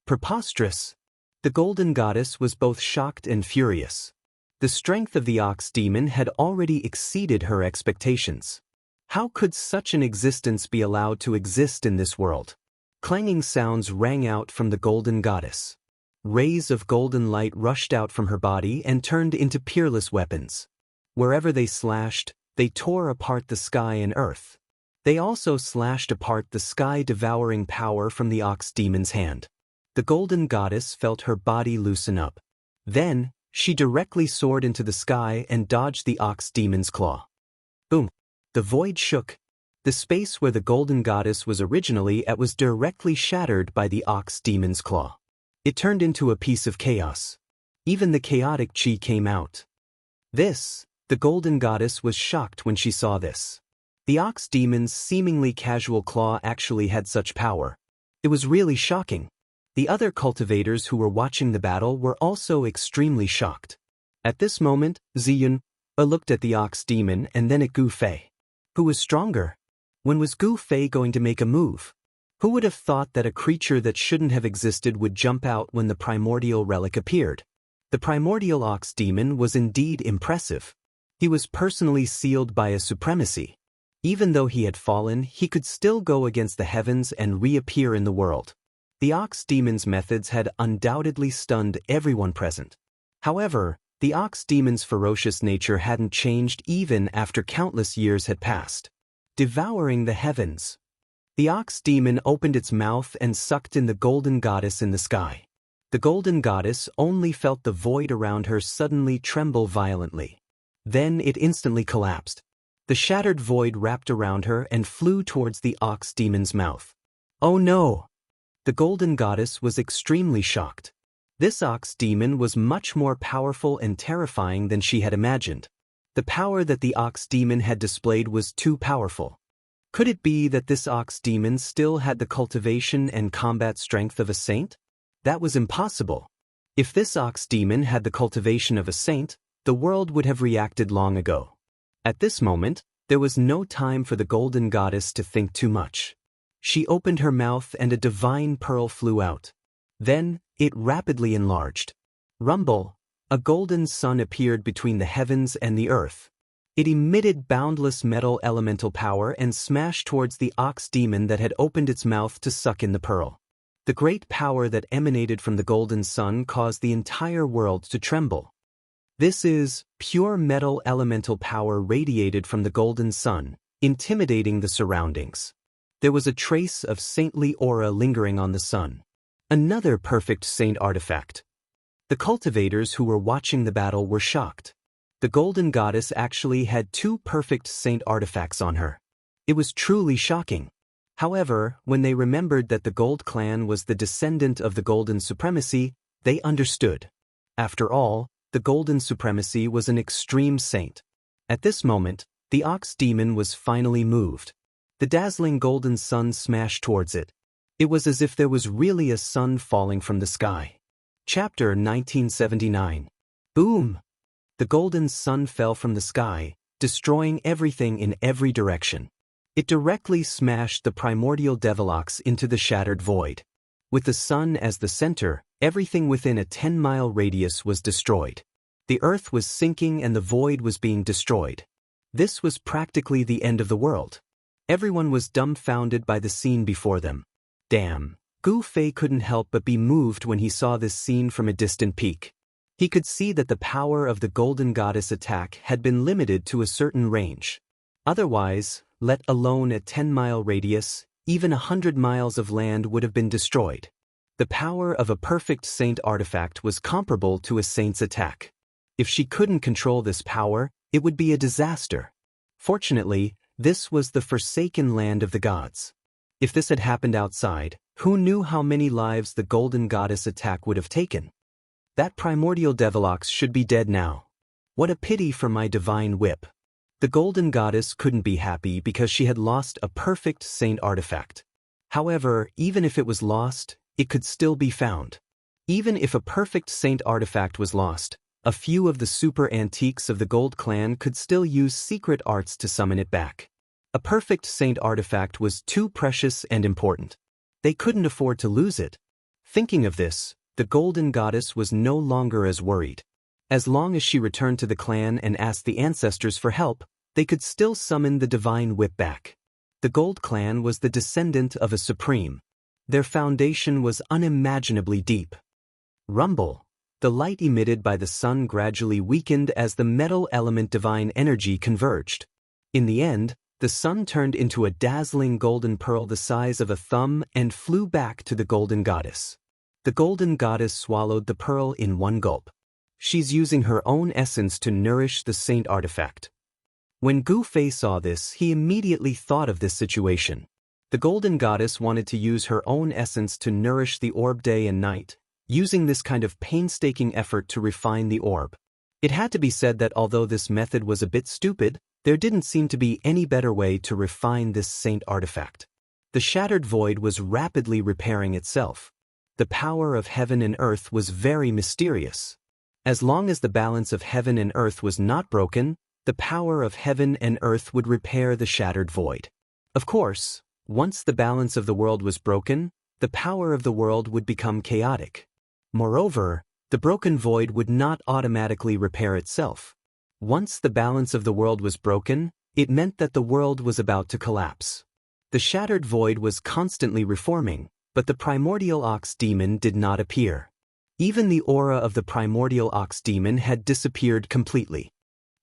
Preposterous! The golden goddess was both shocked and furious. The strength of the ox demon had already exceeded her expectations. How could such an existence be allowed to exist in this world? Clanging sounds rang out from the golden goddess. Rays of golden light rushed out from her body and turned into peerless weapons. Wherever they slashed, they tore apart the sky and earth. They also slashed apart the sky-devouring power from the ox demon's hand. The golden goddess felt her body loosen up. Then, she directly soared into the sky and dodged the ox demon's claw. Boom! The void shook. The space where the golden goddess was originally at was directly shattered by the ox demon's claw. It turned into a piece of chaos. Even the chaotic chi came out. This The golden goddess was shocked when she saw this. The ox demon's seemingly casual claw actually had such power. It was really shocking. The other cultivators who were watching the battle were also extremely shocked. At this moment, Ziyun looked at the ox demon and then at Gu Fei. Who was stronger? When was Gu Fei going to make a move? Who would have thought that a creature that shouldn't have existed would jump out when the primordial relic appeared? The primordial ox demon was indeed impressive. He was personally sealed by a supremacy. Even though he had fallen, he could still go against the heavens and reappear in the world. The ox demon's methods had undoubtedly stunned everyone present. However, the ox demon's ferocious nature hadn't changed even after countless years had passed. Devouring the heavens. The ox demon opened its mouth and sucked in the golden goddess in the sky. The golden goddess only felt the void around her suddenly tremble violently. Then it instantly collapsed. The shattered void wrapped around her and flew towards the ox demon's mouth. Oh no! The golden goddess was extremely shocked. This ox demon was much more powerful and terrifying than she had imagined. The power that the ox demon had displayed was too powerful. Could it be that this ox demon still had the cultivation and combat strength of a saint? That was impossible. If this ox demon had the cultivation of a saint, the world would have reacted long ago. At this moment, there was no time for the golden goddess to think too much. She opened her mouth and a divine pearl flew out. Then, it rapidly enlarged. Rumble, a golden sun appeared between the heavens and the earth. It emitted boundless metal elemental power and smashed towards the ox demon that had opened its mouth to suck in the pearl. The great power that emanated from the golden sun caused the entire world to tremble. This is pure metal elemental power radiated from the golden sun, intimidating the surroundings. There was a trace of saintly aura lingering on the sun. Another perfect saint artifact. The cultivators who were watching the battle were shocked. The golden goddess actually had two perfect saint artifacts on her. It was truly shocking. However, when they remembered that the Gold Clan was the descendant of the Golden Supremacy, they understood. After all, the Golden Supremacy was an extreme saint. At this moment, the ox demon was finally moved. The dazzling golden sun smashed towards it. It was as if there was really a sun falling from the sky. Chapter 1979. Boom! The golden sun fell from the sky, destroying everything in every direction. It directly smashed the primordial devilox into the shattered void. With the sun as the center, everything within a 10-mile radius was destroyed. The earth was sinking and the void was being destroyed. This was practically the end of the world. Everyone was dumbfounded by the scene before them. Damn, Gu Fei couldn't help but be moved when he saw this scene from a distant peak. He could see that the power of the golden goddess attack had been limited to a certain range. Otherwise, let alone a 10-mile radius, even 100 miles of land would have been destroyed. The power of a perfect saint artifact was comparable to a saint's attack. If she couldn't control this power, it would be a disaster. Fortunately, this was the forsaken land of the gods. If this had happened outside, who knew how many lives the golden goddess attack would have taken? That primordial devilox should be dead now. What a pity for my divine whip. The golden goddess couldn't be happy because she had lost a perfect saint artifact. However, even if it was lost, it could still be found. Even if a perfect saint artifact was lost, a few of the super antiques of the Gold Clan could still use secret arts to summon it back. A perfect saint artifact was too precious and important. They couldn't afford to lose it. Thinking of this, the golden goddess was no longer as worried. As long as she returned to the clan and asked the ancestors for help, they could still summon the divine whip back. The Gold Clan was the descendant of a supreme. Their foundation was unimaginably deep. Rumble. The light emitted by the sun gradually weakened as the metal element divine energy converged. In the end, the sun turned into a dazzling golden pearl the size of a thumb and flew back to the golden goddess. The golden goddess swallowed the pearl in one gulp. She's using her own essence to nourish the saint artifact. When Gu Fei saw this, he immediately thought of this situation. The golden goddess wanted to use her own essence to nourish the orb day and night, using this kind of painstaking effort to refine the orb. It had to be said that although this method was a bit stupid, there didn't seem to be any better way to refine this saint artifact. The shattered void was rapidly repairing itself. The power of heaven and earth was very mysterious. As long as the balance of heaven and earth was not broken, the power of heaven and earth would repair the shattered void. Of course, once the balance of the world was broken, the power of the world would become chaotic. Moreover, the broken void would not automatically repair itself. Once the balance of the world was broken, it meant that the world was about to collapse. The shattered void was constantly reforming, but the primordial ox demon did not appear. Even the aura of the primordial ox demon had disappeared completely.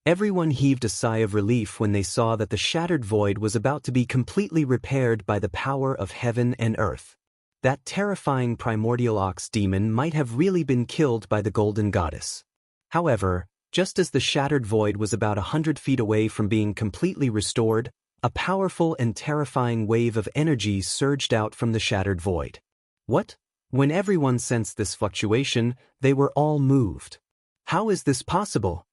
Everyone heaved a sigh of relief when they saw that the shattered void was about to be completely repaired by the power of heaven and earth. That terrifying primordial ox demon might have really been killed by the golden goddess. However, just as the shattered void was about 100 feet away from being completely restored, a powerful and terrifying wave of energy surged out from the shattered void. What? When everyone sensed this fluctuation, they were all moved. How is this possible?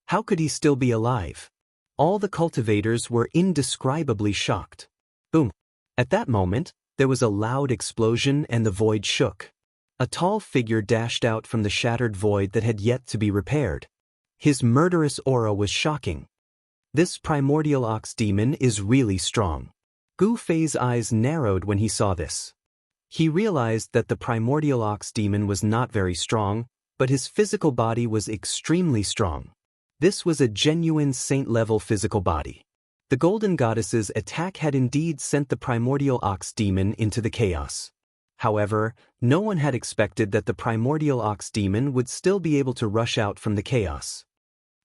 How could he still be alive? All the cultivators were indescribably shocked. Boom! At that moment, there was a loud explosion and the void shook. A tall figure dashed out from the shattered void that had yet to be repaired. His murderous aura was shocking. This primordial ox demon is really strong. Gu Fei's eyes narrowed when he saw this. He realized that the primordial ox demon was not very strong, but his physical body was extremely strong. This was a genuine saint-level physical body. The golden goddess's attack had indeed sent the primordial ox demon into the chaos. However, no one had expected that the primordial ox demon would still be able to rush out from the chaos.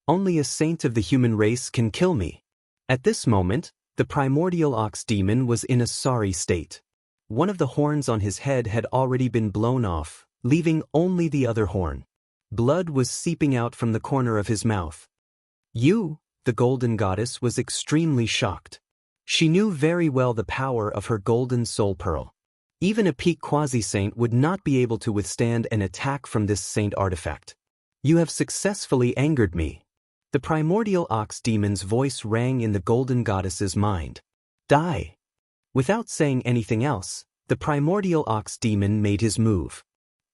Only a saint of the human race can kill me. At this moment, the primordial ox demon was in a sorry state. One of the horns on his head had already been blown off, leaving only the other horn. Blood was seeping out from the corner of his mouth. The golden goddess was extremely shocked. She knew very well the power of her golden soul pearl. Even a peak quasi-saint would not be able to withstand an attack from this saint artifact. You have successfully angered me. The primordial ox demon's voice rang in the golden goddess's mind. Die! Without saying anything else, the primordial ox demon made his move.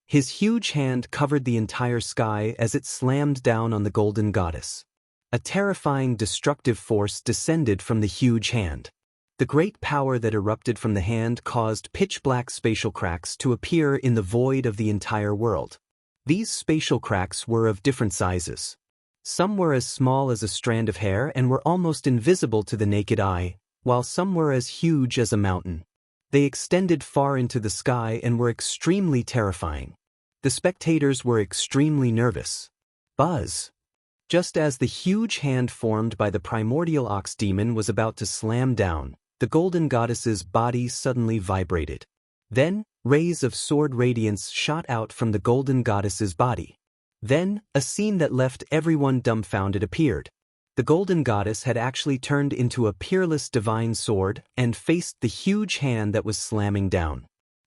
His huge hand covered the entire sky as it slammed down on the golden goddess. A terrifying destructive force descended from the huge hand. The great power that erupted from the hand caused pitch-black spatial cracks to appear in the void of the entire world. These spatial cracks were of different sizes. Some were as small as a strand of hair and were almost invisible to the naked eye, while some were as huge as a mountain. They extended far into the sky and were extremely terrifying. The spectators were extremely nervous. Buzz! Just as the huge hand formed by the primordial ox demon was about to slam down, the golden goddess's body suddenly vibrated. Then, rays of sword radiance shot out from the golden goddess's body. Then, a scene that left everyone dumbfounded appeared. The golden goddess had actually turned into a peerless divine sword and faced the huge hand that was slamming down.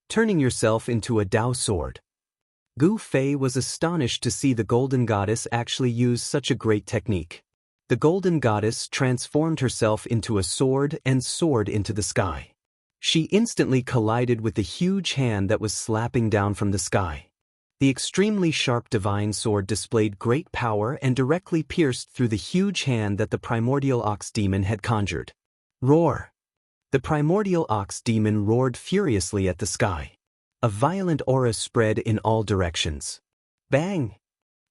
Turning yourself into a Dao sword. Gu Fei was astonished to see the golden goddess actually use such a great technique. The golden goddess transformed herself into a sword and soared into the sky. She instantly collided with the huge hand that was slapping down from the sky. The extremely sharp divine sword displayed great power and directly pierced through the huge hand that the primordial ox demon had conjured. Roar! The primordial ox demon roared furiously at the sky. A violent aura spread in all directions. Bang!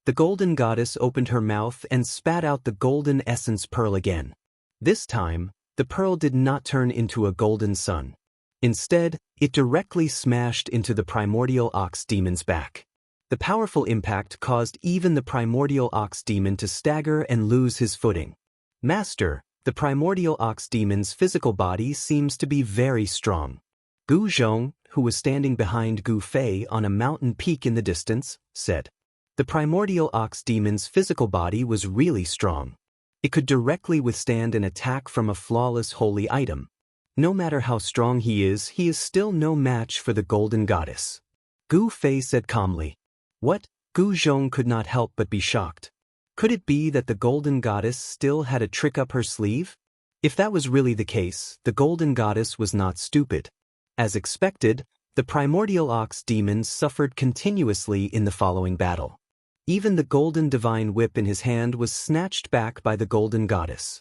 The golden goddess opened her mouth and spat out the golden essence pearl again. This time, the pearl did not turn into a golden sun. Instead, it directly smashed into the primordial ox demon's back. The powerful impact caused even the primordial ox demon to stagger and lose his footing. Master, the primordial ox demon's physical body seems to be very strong. Gu Zhong, who was standing behind Gu Fei on a mountain peak in the distance, said. The primordial ox demon's physical body was really strong. It could directly withstand an attack from a flawless holy item. No matter how strong he is still no match for the golden goddess. Gu Fei said calmly. What? Gu Zhong could not help but be shocked. Could it be that the Golden Goddess still had a trick up her sleeve? If that was really the case, the Golden Goddess was not stupid. As expected, the primordial ox demon suffered continuously in the following battle. Even the golden divine whip in his hand was snatched back by the Golden Goddess.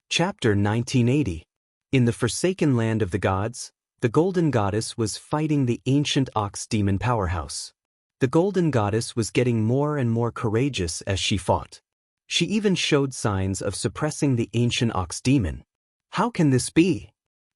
Chapter 1980. In the forsaken land of the gods, the Golden Goddess was fighting the ancient ox demon powerhouse. The Golden Goddess was getting more and more courageous as she fought. She even showed signs of suppressing the ancient ox demon. How can this be?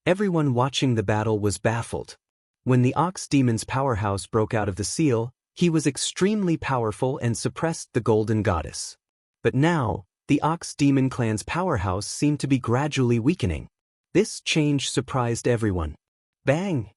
Everyone watching the battle was baffled. When the ox demon's powerhouse broke out of the seal, he was extremely powerful and suppressed the Golden Goddess. But now, the ox demon clan's powerhouse seemed to be gradually weakening. This change surprised everyone. Bang!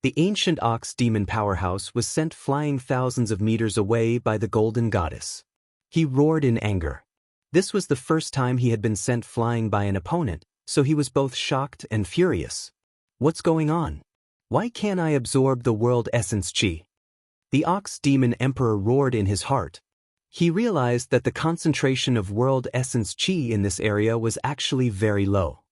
The ancient ox demon powerhouse was sent flying thousands of meters away by the Golden Goddess. He roared in anger. This was the first time he had been sent flying by an opponent, so he was both shocked and furious. What's going on? Why can't I absorb the world essence chi? The ox demon emperor roared in his heart. He realized that the concentration of world essence chi in this area was actually very low.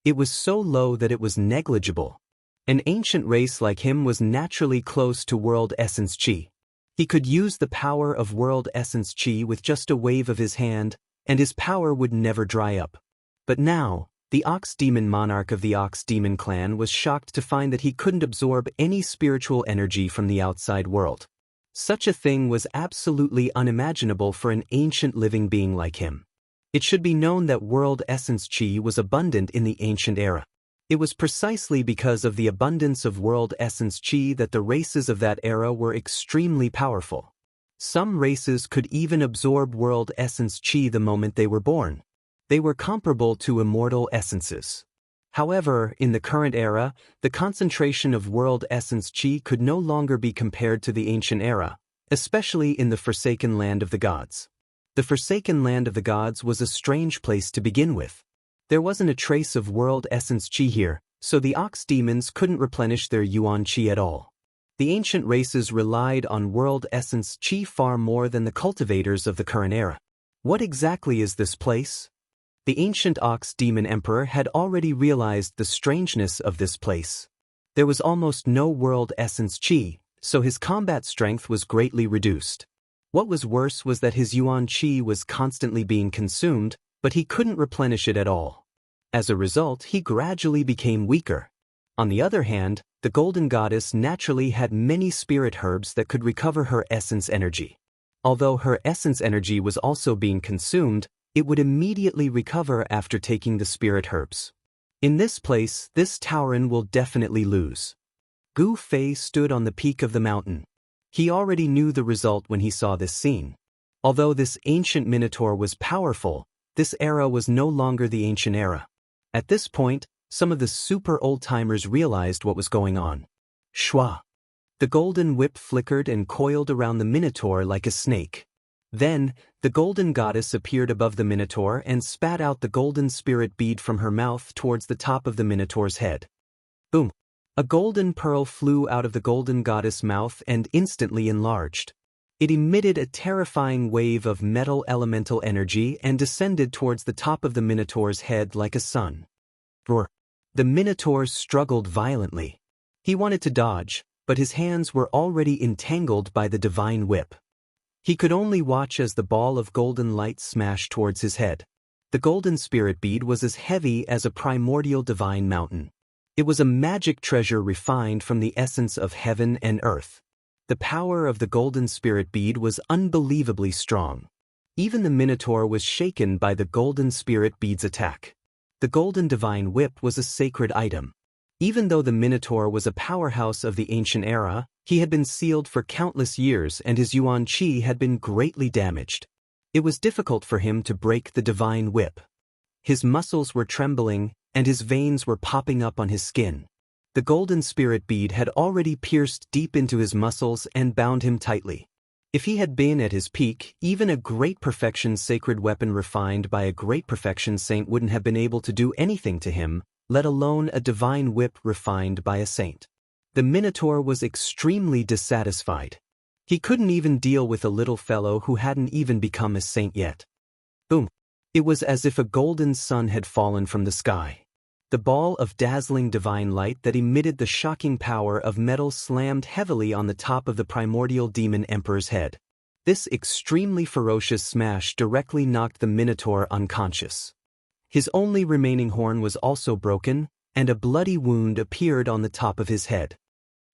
It was so low that it was negligible. An ancient race like him was naturally close to world essence chi. He could use the power of world essence chi with just a wave of his hand, and his power would never dry up. But now, the ox demon monarch of the ox demon clan was shocked to find that he couldn't absorb any spiritual energy from the outside world. Such a thing was absolutely unimaginable for an ancient living being like him. It should be known that world essence chi was abundant in the ancient era. It was precisely because of the abundance of world essence chi that the races of that era were extremely powerful. Some races could even absorb world essence chi the moment they were born. They were comparable to immortal essences. However, in the current era, the concentration of world essence chi could no longer be compared to the ancient era, especially in the forsaken land of the gods. The forsaken land of the gods was a strange place to begin with. There wasn't a trace of world essence chi here, so the ox demons couldn't replenish their yuan chi at all. The ancient races relied on world essence chi far more than the cultivators of the current era. What exactly is this place? The ancient ox demon emperor had already realized the strangeness of this place. There was almost no world essence chi, so his combat strength was greatly reduced. What was worse was that his yuan chi was constantly being consumed, but he couldn't replenish it at all. As a result, he gradually became weaker. On the other hand, the Golden Goddess naturally had many spirit herbs that could recover her essence energy. Although her essence energy was also being consumed, it would immediately recover after taking the spirit herbs. In this place, this Tauren will definitely lose. Gu Fei stood on the peak of the mountain. He already knew the result when he saw this scene. Although this ancient minotaur was powerful, this era was no longer the ancient era. At this point, some of the super old-timers realized what was going on. Shwa! The golden whip flickered and coiled around the minotaur like a snake. Then, the Golden Goddess appeared above the minotaur and spat out the golden spirit bead from her mouth towards the top of the minotaur's head. Boom! A golden pearl flew out of the Golden Goddess' mouth and instantly enlarged. It emitted a terrifying wave of metal elemental energy and descended towards the top of the minotaur's head like a sun. Roar! The minotaur struggled violently. He wanted to dodge, but his hands were already entangled by the divine whip. He could only watch as the ball of golden light smashed towards his head. The golden spirit bead was as heavy as a primordial divine mountain. It was a magic treasure refined from the essence of heaven and earth. The power of the golden spirit bead was unbelievably strong. Even the minotaur was shaken by the golden spirit bead's attack. The golden divine whip was a sacred item. Even though the minotaur was a powerhouse of the ancient era, he had been sealed for countless years and his yuan chi had been greatly damaged. It was difficult for him to break the divine whip. His muscles were trembling, and his veins were popping up on his skin. The golden spirit bead had already pierced deep into his muscles and bound him tightly. If he had been at his peak, even a great perfection sacred weapon refined by a great perfection saint wouldn't have been able to do anything to him, let alone a divine whip refined by a saint. The minotaur was extremely dissatisfied. He couldn't even deal with a little fellow who hadn't even become a saint yet. Boom! It was as if a golden sun had fallen from the sky. The ball of dazzling divine light that emitted the shocking power of metal slammed heavily on the top of the primordial demon emperor's head. This extremely ferocious smash directly knocked the Minotaur unconscious. His only remaining horn was also broken, and a bloody wound appeared on the top of his head.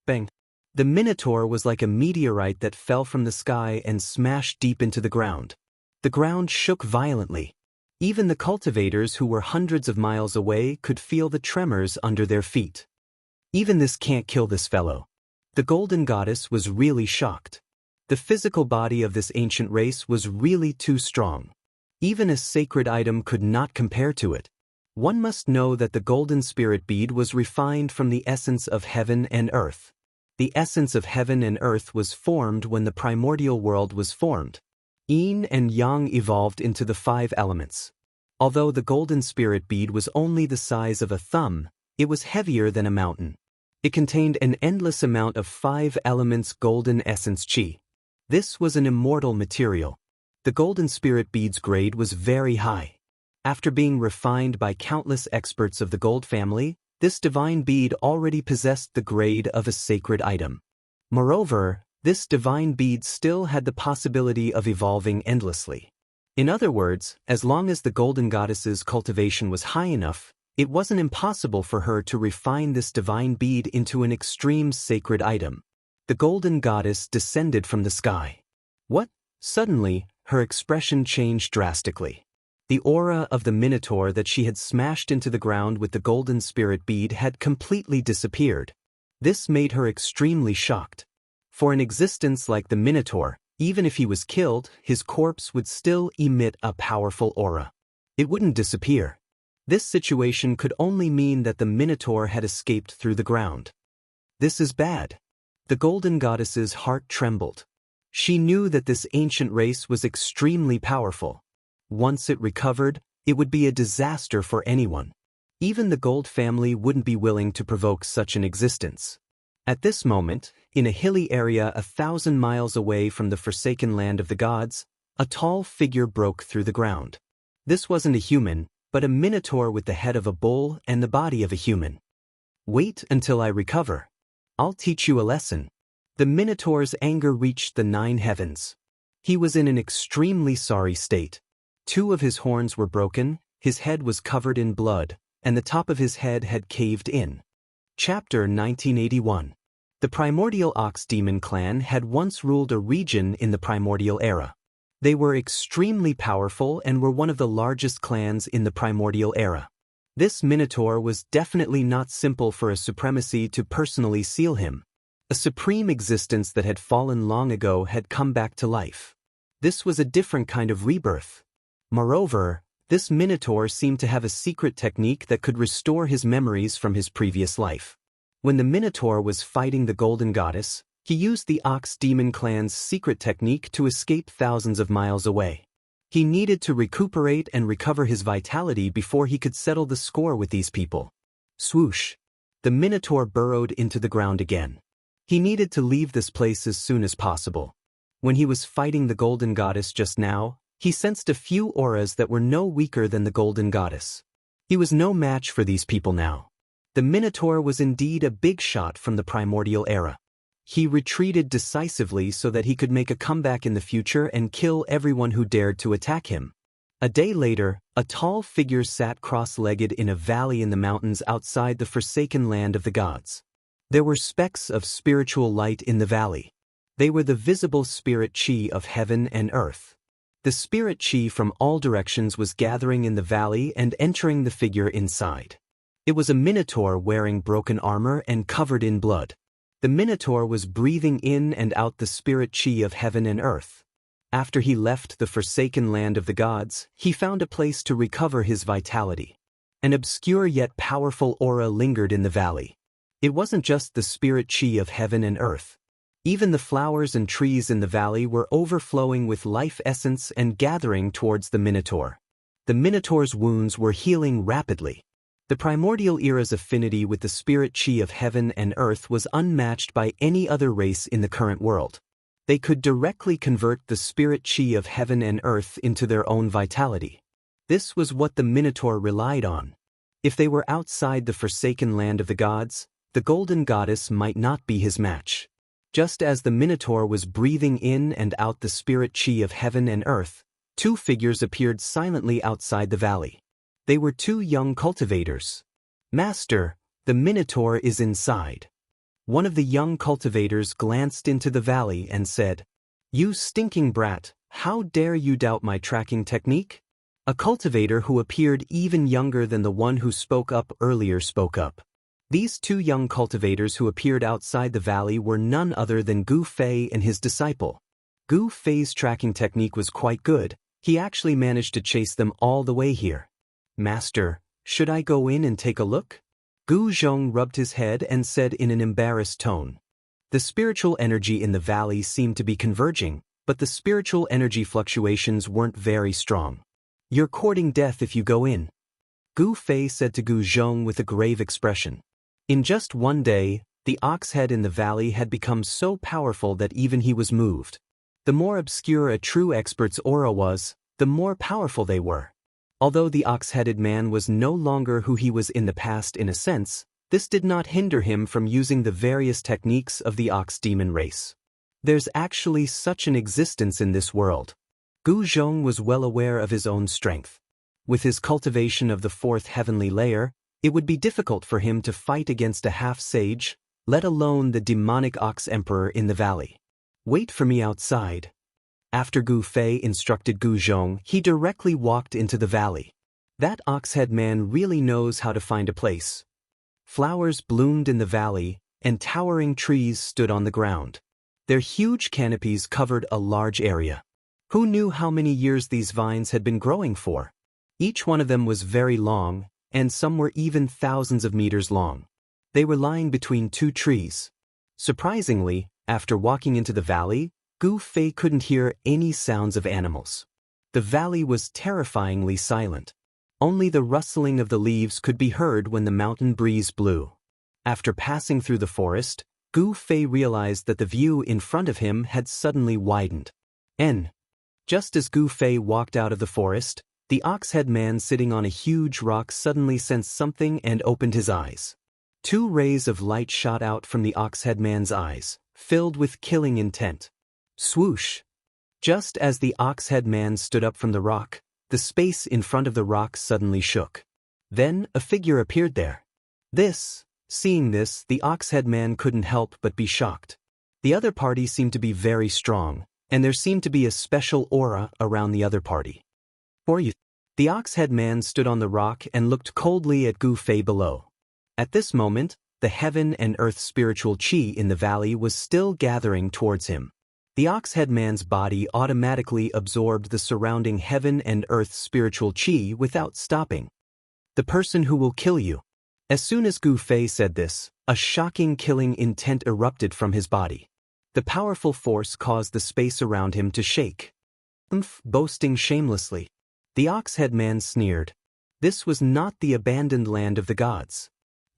Bang! The Minotaur was like a meteorite that fell from the sky and smashed deep into the ground. The ground shook violently. Even the cultivators who were hundreds of miles away could feel the tremors under their feet. Even this can't kill this fellow. The golden goddess was really shocked. The physical body of this ancient race was really too strong. Even a sacred item could not compare to it. One must know that the golden spirit bead was refined from the essence of heaven and earth. The essence of heaven and earth was formed when the primordial world was formed. Yin and Yang evolved into the 5 elements. Although the golden spirit bead was only the size of a thumb, it was heavier than a mountain. It contained an endless amount of 5 elements golden essence chi. This was an immortal material. The golden spirit bead's grade was very high. After being refined by countless experts of the gold family, this divine bead already possessed the grade of a sacred item. Moreover, this divine bead still had the possibility of evolving endlessly. In other words, as long as the golden goddess's cultivation was high enough, it wasn't impossible for her to refine this divine bead into an extreme sacred item. The golden goddess descended from the sky. What? Suddenly, her expression changed drastically. The aura of the Minotaur that she had smashed into the ground with the golden spirit bead had completely disappeared. This made her extremely shocked. For an existence like the Minotaur, even if he was killed, his corpse would still emit a powerful aura. It wouldn't disappear. This situation could only mean that the Minotaur had escaped through the ground. This is bad. The golden goddess's heart trembled. She knew that this ancient race was extremely powerful. Once it recovered, it would be a disaster for anyone. Even the gold family wouldn't be willing to provoke such an existence. At this moment, in a hilly area 1,000 miles away from the forsaken land of the gods, a tall figure broke through the ground. This wasn't a human, but a Minotaur with the head of a bull and the body of a human. Wait until I recover. I'll teach you a lesson. The Minotaur's anger reached the 9 heavens. He was in an extremely sorry state. 2 of his horns were broken, his head was covered in blood, and the top of his head had caved in. Chapter 1981. The primordial ox demon clan had once ruled a region in the primordial era. They were extremely powerful and were one of the largest clans in the primordial era. This Minotaur was definitely not simple for a supremacy to personally seal him. A supreme existence that had fallen long ago had come back to life. This was a different kind of rebirth. Moreover, this Minotaur seemed to have a secret technique that could restore his memories from his previous life. When the Minotaur was fighting the golden goddess, he used the ox demon clan's secret technique to escape thousands of miles away. He needed to recuperate and recover his vitality before he could settle the score with these people. Swoosh! The Minotaur burrowed into the ground again. He needed to leave this place as soon as possible. When he was fighting the golden goddess just now, he sensed a few auras that were no weaker than the golden goddess. He was no match for these people now. The Minotaur was indeed a big shot from the primordial era. He retreated decisively so that he could make a comeback in the future and kill everyone who dared to attack him. A day later, a tall figure sat cross-legged in a valley in the mountains outside the forsaken land of the gods. There were specks of spiritual light in the valley. They were the visible spirit chi of heaven and earth. The spirit chi from all directions was gathering in the valley and entering the figure inside. It was a Minotaur wearing broken armor and covered in blood. The Minotaur was breathing in and out the spirit chi of heaven and earth. After he left the forsaken land of the gods, he found a place to recover his vitality. An obscure yet powerful aura lingered in the valley. It wasn't just the spirit chi of heaven and earth. Even the flowers and trees in the valley were overflowing with life essence and gathering towards the Minotaur. The Minotaur's wounds were healing rapidly. The primordial era's affinity with the spirit chi of heaven and earth was unmatched by any other race in the current world. They could directly convert the spirit chi of heaven and earth into their own vitality. This was what the Minotaur relied on. If they were outside the forsaken land of the gods, the golden goddess might not be his match. Just as the Minotaur was breathing in and out the spirit chi of heaven and earth, two figures appeared silently outside the valley. They were two young cultivators. "Master, the Minotaur is inside." One of the young cultivators glanced into the valley and said, "You stinking brat, how dare you doubt my tracking technique?" A cultivator who appeared even younger than the one who spoke up earlier spoke up. These two young cultivators who appeared outside the valley were none other than Gu Fei and his disciple. Gu Fei's tracking technique was quite good. He actually managed to chase them all the way here. "Master, should I go in and take a look?" Gu Zhong rubbed his head and said in an embarrassed tone. The spiritual energy in the valley seemed to be converging, but the spiritual energy fluctuations weren't very strong. "You're courting death if you go in," Gu Fei said to Gu Zhong with a grave expression. In just one day, the ox head in the valley had become so powerful that even he was moved. The more obscure a true expert's aura was, the more powerful they were. Although the ox-headed man was no longer who he was in the past in a sense, this did not hinder him from using the various techniques of the ox-demon race. There's actually such an existence in this world. Gu Zhong was well aware of his own strength. With his cultivation of the fourth heavenly layer, it would be difficult for him to fight against a half-sage, let alone the demonic ox-emperor in the valley. "Wait for me outside." After Gu Fei instructed Gu Zhong, he directly walked into the valley. That ox-head man really knows how to find a place. Flowers bloomed in the valley, and towering trees stood on the ground. Their huge canopies covered a large area. Who knew how many years these vines had been growing for? Each one of them was very long, and some were even thousands of meters long. They were lying between two trees. Surprisingly, after walking into the valley, Gu Fei couldn't hear any sounds of animals. The valley was terrifyingly silent. Only the rustling of the leaves could be heard when the mountain breeze blew. After passing through the forest, Gu Fei realized that the view in front of him had suddenly widened. Just as Gu Fei walked out of the forest, the ox-head man sitting on a huge rock suddenly sensed something and opened his eyes. Two rays of light shot out from the ox-head man's eyes, filled with killing intent. Swoosh! Just as the ox-head man stood up from the rock, the space in front of the rock suddenly shook. Then a figure appeared there. Seeing this, the ox-head man couldn't help but be shocked. The other party seemed to be very strong, and there seemed to be a special aura around the other party. The ox-head man stood on the rock and looked coldly at Gu Fei below. At this moment, the heaven and earth spiritual chi in the valley was still gathering towards him. The ox-head man's body automatically absorbed the surrounding heaven and earth spiritual chi without stopping. "The person who will kill you." As soon as Gu Fei said this, a shocking killing intent erupted from his body. The powerful force caused the space around him to shake. Boasting shamelessly. The ox-head man sneered. This was not the abandoned land of the gods.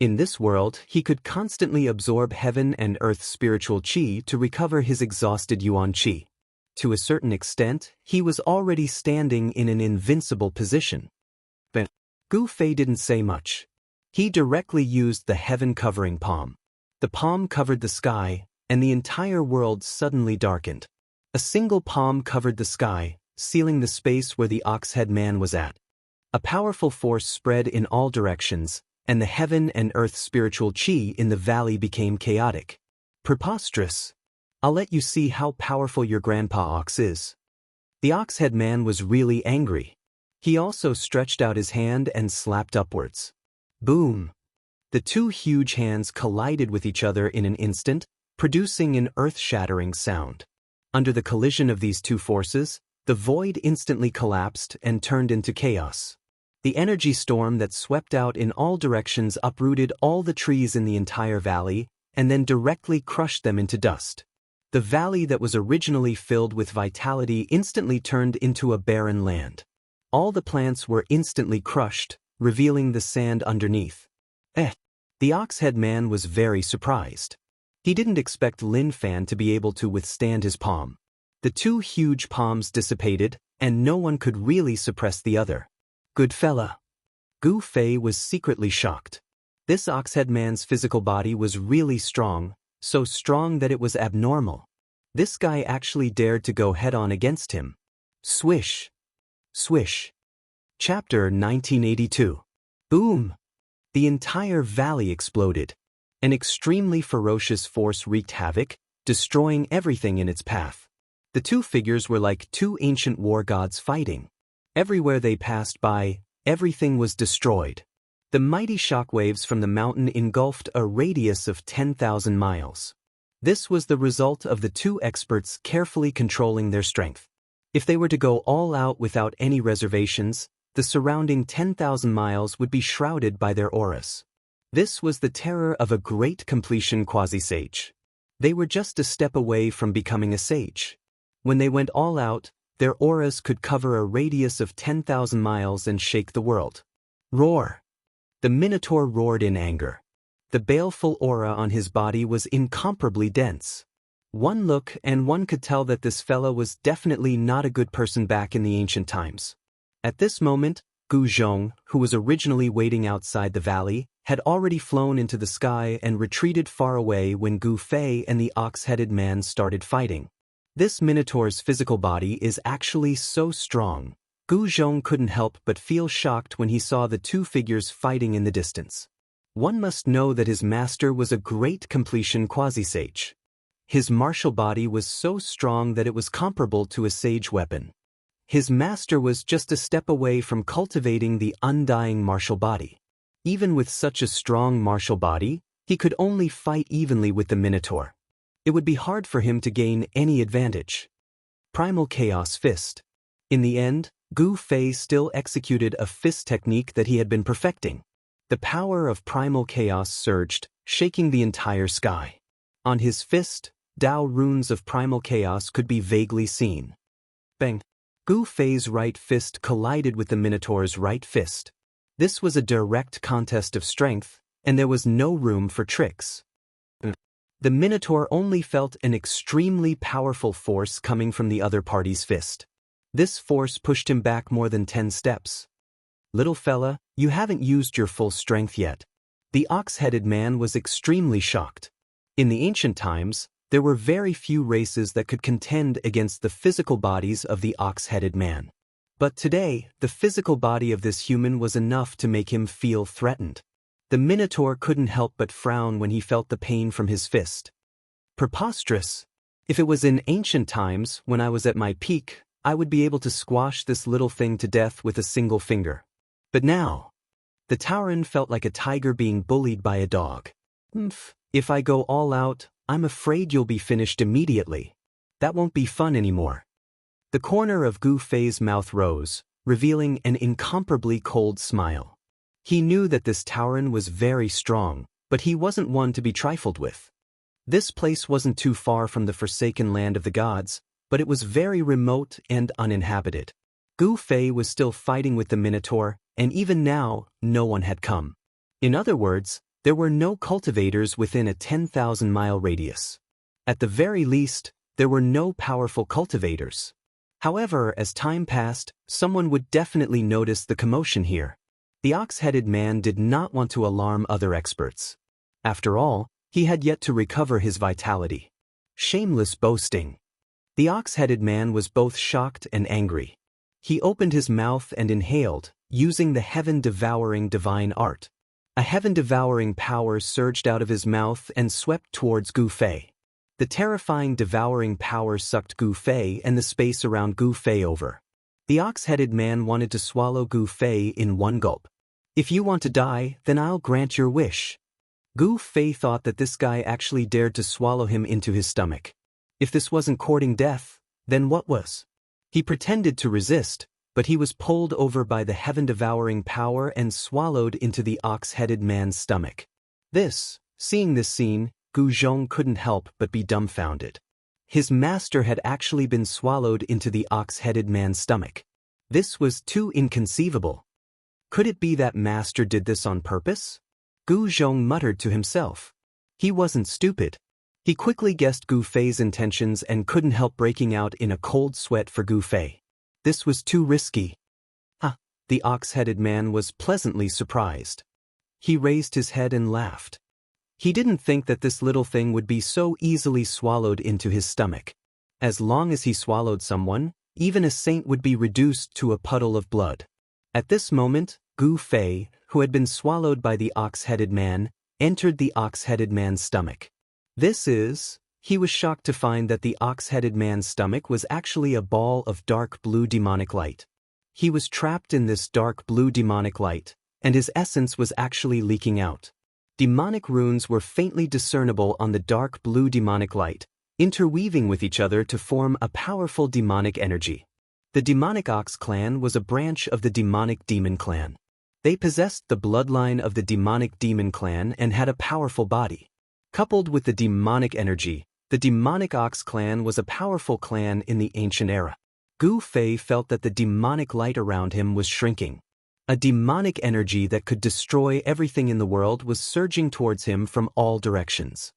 In this world, he could constantly absorb heaven and earth spiritual chi to recover his exhausted yuan chi. To a certain extent, he was already standing in an invincible position. But Gu Fei didn't say much. He directly used the heaven-covering palm. The palm covered the sky, and the entire world suddenly darkened. A single palm covered the sky, sealing the space where the ox-head man was at. A powerful force spread in all directions, and the heaven and earth spiritual chi in the valley became chaotic. Preposterous. I'll let you see how powerful your grandpa ox is. The ox-head man was really angry. He also stretched out his hand and slapped upwards. Boom! The two huge hands collided with each other in an instant, producing an earth-shattering sound. Under the collision of these two forces, the void instantly collapsed and turned into chaos. The energy storm that swept out in all directions uprooted all the trees in the entire valley and then directly crushed them into dust. The valley that was originally filled with vitality instantly turned into a barren land. All the plants were instantly crushed, revealing the sand underneath. The ox-head man was very surprised. He didn't expect Lin Fan to be able to withstand his palm. The two huge palms dissipated, and no one could really suppress the other. Good fella. Gu Fei was secretly shocked. This oxhead man's physical body was really strong, so strong that it was abnormal. This guy actually dared to go head-on against him. Swish. Swish. Chapter 1982. Boom! The entire valley exploded. An extremely ferocious force wreaked havoc, destroying everything in its path. The two figures were like two ancient war gods fighting. Everywhere they passed by, everything was destroyed. The mighty shockwaves from the mountain engulfed a radius of 10,000 miles. This was the result of the two experts carefully controlling their strength. If they were to go all out without any reservations, the surrounding 10,000 miles would be shrouded by their auras. This was the terror of a great completion quasi-sage. They were just a step away from becoming a sage. When they went all out, their auras could cover a radius of 10,000 miles and shake the world. Roar! The Minotaur roared in anger. The baleful aura on his body was incomparably dense. One look and one could tell that this fellow was definitely not a good person back in the ancient times. At this moment, Gu Zhong, who was originally waiting outside the valley, had already flown into the sky and retreated far away when Gu Fei and the ox-headed man started fighting. This Minotaur's physical body is actually so strong. Gu Zhong couldn't help but feel shocked when he saw the two figures fighting in the distance. One must know that his master was a great completion quasi-sage. His martial body was so strong that it was comparable to a sage weapon. His master was just a step away from cultivating the undying martial body. Even with such a strong martial body, he could only fight evenly with the Minotaur. It would be hard for him to gain any advantage. Primal Chaos Fist. In the end, Gu Fei still executed a fist technique that he had been perfecting. The power of Primal Chaos surged, shaking the entire sky. On his fist, Dao runes of Primal Chaos could be vaguely seen. Bang! Gu Fei's right fist collided with the Minotaur's right fist. This was a direct contest of strength, and there was no room for tricks. The Minotaur only felt an extremely powerful force coming from the other party's fist. This force pushed him back more than 10 steps. Little fella, you haven't used your full strength yet. The ox-headed man was extremely shocked. In the ancient times, there were very few races that could contend against the physical bodies of the ox-headed man. But today, the physical body of this human was enough to make him feel threatened. The Minotaur couldn't help but frown when he felt the pain from his fist. Preposterous! If it was in ancient times, when I was at my peak, I would be able to squash this little thing to death with a single finger. But now, the Tauren felt like a tiger being bullied by a dog. If I go all out, I'm afraid you'll be finished immediately. That won't be fun anymore. The corner of Gu Fei's mouth rose, revealing an incomparably cold smile. He knew that this Tauren was very strong, but he wasn't one to be trifled with. This place wasn't too far from the forsaken land of the gods, but it was very remote and uninhabited. Gu Fei was still fighting with the Minotaur, and even now, no one had come. In other words, there were no cultivators within a 10,000-mile radius. At the very least, there were no powerful cultivators. However, as time passed, someone would definitely notice the commotion here. The ox-headed man did not want to alarm other experts. After all, he had yet to recover his vitality. Shameless boasting. The ox-headed man was both shocked and angry. He opened his mouth and inhaled, using the heaven-devouring divine art. A heaven-devouring power surged out of his mouth and swept towards Gu Fei. The terrifying devouring power sucked Gu Fei and the space around Gu Fei over. The ox-headed man wanted to swallow Gu Fei in one gulp. If you want to die, then I'll grant your wish. Gu Fei thought that this guy actually dared to swallow him into his stomach. If this wasn't courting death, then what was? He pretended to resist, but he was pulled over by the heaven-devouring power and swallowed into the ox-headed man's stomach. Seeing this scene, Gu Zhong couldn't help but be dumbfounded. His master had actually been swallowed into the ox-headed man's stomach. This was too inconceivable. Could it be that master did this on purpose? Gu Zhong muttered to himself. He wasn't stupid. He quickly guessed Gu Fei's intentions and couldn't help breaking out in a cold sweat for Gu Fei. This was too risky. The ox-headed man was pleasantly surprised. He raised his head and laughed. He didn't think that this little thing would be so easily swallowed into his stomach. As long as he swallowed someone, even a saint would be reduced to a puddle of blood. At this moment, Gu Fei, who had been swallowed by the ox-headed man, entered the ox-headed man's stomach. He was shocked to find that the ox-headed man's stomach was actually a ball of dark blue demonic light. He was trapped in this dark blue demonic light, and his essence was actually leaking out. Demonic runes were faintly discernible on the dark blue demonic light, interweaving with each other to form a powerful demonic energy. The demonic ox clan was a branch of the demonic demon clan. They possessed the bloodline of the demonic demon clan and had a powerful body. Coupled with the demonic energy, the demonic ox clan was a powerful clan in the ancient era. Gu Fei felt that the demonic light around him was shrinking. A demonic energy that could destroy everything in the world was surging towards him from all directions.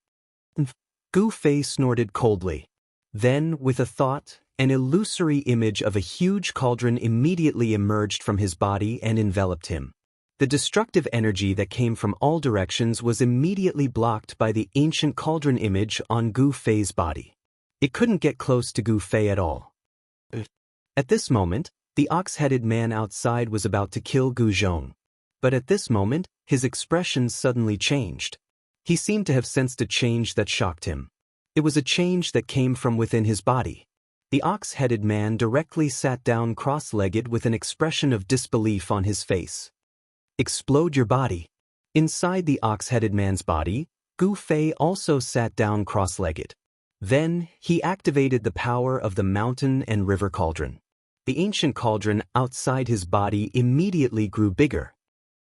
Gu Fei snorted coldly. Then, with a thought, an illusory image of a huge cauldron immediately emerged from his body and enveloped him. The destructive energy that came from all directions was immediately blocked by the ancient cauldron image on Gu Fei's body. It couldn't get close to Gu Fei at all. At this moment, the ox-headed man outside was about to kill Gu Zhong. But at this moment, his expression suddenly changed. He seemed to have sensed a change that shocked him. It was a change that came from within his body. The ox-headed man directly sat down cross-legged with an expression of disbelief on his face. Explode your body. Inside the ox-headed man's body, Gu Fei also sat down cross-legged. Then, he activated the power of the mountain and river cauldron. The ancient cauldron outside his body immediately grew bigger.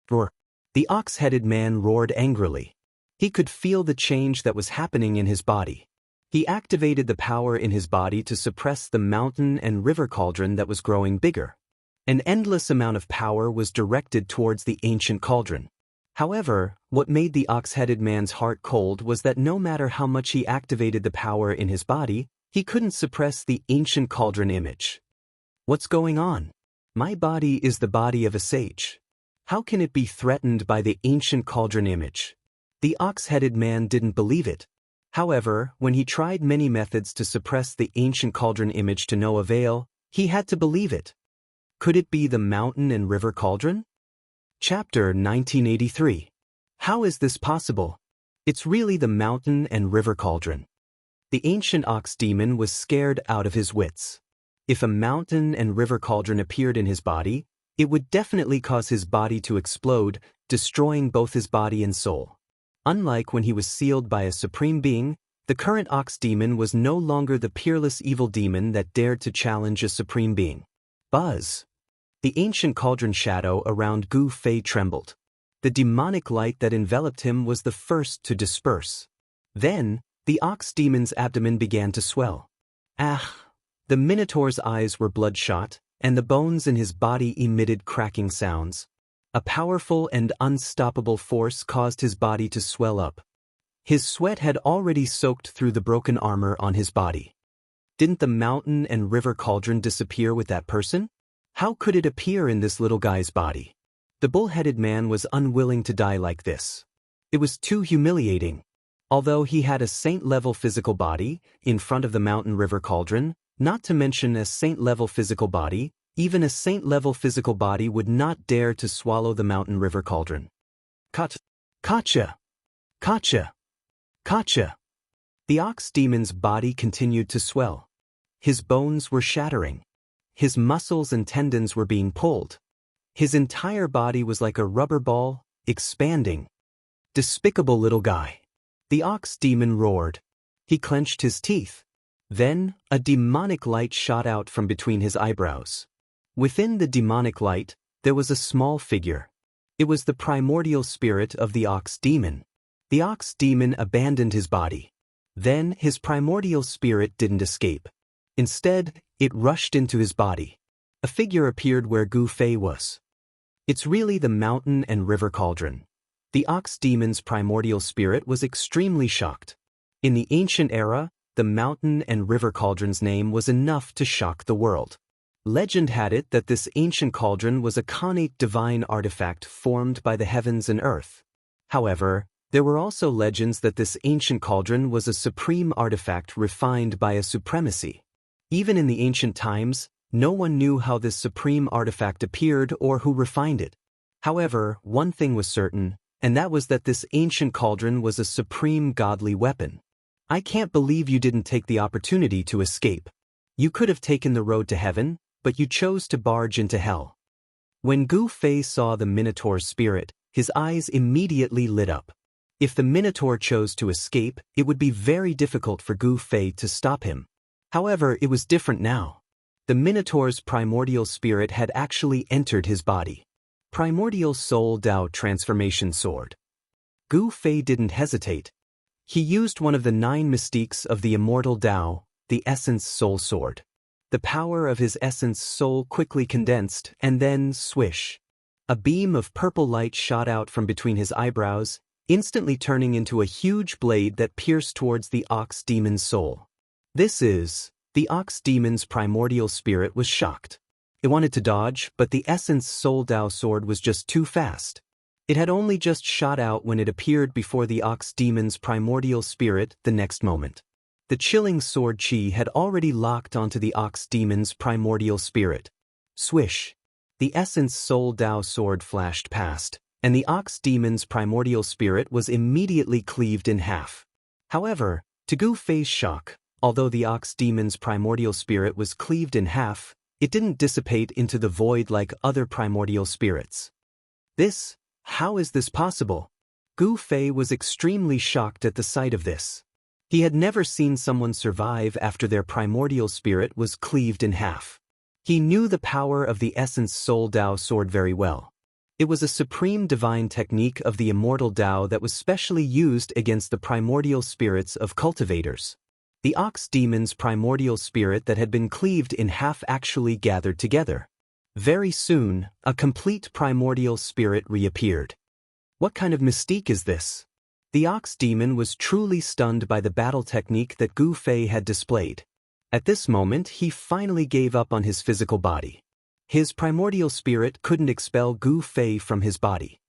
Roar! The ox-headed man roared angrily. He could feel the change that was happening in his body. He activated the power in his body to suppress the mountain and river cauldron that was growing bigger. An endless amount of power was directed towards the ancient cauldron. However, what made the ox-headed man's heart cold was that no matter how much he activated the power in his body, he couldn't suppress the ancient cauldron image. What's going on? My body is the body of a sage. How can it be threatened by the ancient cauldron image? The ox-headed man didn't believe it. However, when he tried many methods to suppress the ancient cauldron image to no avail, he had to believe it. Could it be the mountain and river cauldron? Chapter 1983. How is this possible? It's really the mountain and river cauldron. The ancient ox demon was scared out of his wits. If a mountain and river cauldron appeared in his body, it would definitely cause his body to explode, destroying both his body and soul. Unlike when he was sealed by a supreme being, the current ox demon was no longer the peerless evil demon that dared to challenge a supreme being. Buzz! The ancient cauldron shadow around Gu Fei trembled. The demonic light that enveloped him was the first to disperse. Then, the ox demon's abdomen began to swell. The Minotaur's eyes were bloodshot, and the bones in his body emitted cracking sounds. A powerful and unstoppable force caused his body to swell up. His sweat had already soaked through the broken armor on his body. Didn't the mountain and river cauldron disappear with that person? How could it appear in this little guy's body? The bull-headed man was unwilling to die like this. It was too humiliating. Although he had a saint-level physical body, in front of the mountain river cauldron, not to mention a saint-level physical body, even a saint-level physical body would not dare to swallow the mountain river cauldron. Gotcha! Gotcha! Gotcha! The ox demon's body continued to swell. His bones were shattering. His muscles and tendons were being pulled. His entire body was like a rubber ball, expanding. Despicable little guy. The ox demon roared. He clenched his teeth. Then, a demonic light shot out from between his eyebrows. Within the demonic light, there was a small figure. It was the primordial spirit of the ox demon. The ox demon abandoned his body. Then, his primordial spirit didn't escape. Instead, it rushed into his body. A figure appeared where Gu Fei was. It's really the mountain and river cauldron. The ox demon's primordial spirit was extremely shocked. In the ancient era, the mountain and river cauldron's name was enough to shock the world. Legend had it that this ancient cauldron was a connate divine artifact formed by the heavens and earth. However, there were also legends that this ancient cauldron was a supreme artifact refined by a supremacy. Even in the ancient times, no one knew how this supreme artifact appeared or who refined it. However, one thing was certain, and that was that this ancient cauldron was a supreme godly weapon. I can't believe you didn't take the opportunity to escape. You could have taken the road to heaven, but you chose to barge into hell. When Gu Fei saw the Minotaur's spirit, his eyes immediately lit up. If the Minotaur chose to escape, it would be very difficult for Gu Fei to stop him. However, it was different now. The Minotaur's primordial spirit had actually entered his body. Primordial Soul Dao Transformation Sword. Gu Fei didn't hesitate. He used one of the 9 mystiques of the Immortal Dao, the Essence Soul Sword. The power of his essence soul quickly condensed, and then, swish. A beam of purple light shot out from between his eyebrows, instantly turning into a huge blade that pierced towards the Ox Demon's soul. The Ox Demon's primordial spirit was shocked. It wanted to dodge, but the Essence Soul Dao sword was just too fast. It had only just shot out when it appeared before the Ox Demon's primordial spirit the next moment. The chilling sword chi had already locked onto the Ox Demon's primordial spirit. Swish! The Essence Soul Dao sword flashed past, and the Ox Demon's primordial spirit was immediately cleaved in half. However, to Gu Fei's shock, although the Ox Demon's primordial spirit was cleaved in half, it didn't dissipate into the void like other primordial spirits. How is this possible? Gu Fei was extremely shocked at the sight of this. He had never seen someone survive after their primordial spirit was cleaved in half. He knew the power of the Essence Soul Dao sword very well. It was a supreme divine technique of the Immortal Dao that was specially used against the primordial spirits of cultivators. The Ox Demon's primordial spirit that had been cleaved in half actually gathered together. Very soon, a complete primordial spirit reappeared. What kind of mystique is this? The Ox Demon was truly stunned by the battle technique that Gu Fei had displayed. At this moment, he finally gave up on his physical body. His primordial spirit couldn't expel Gu Fei from his body.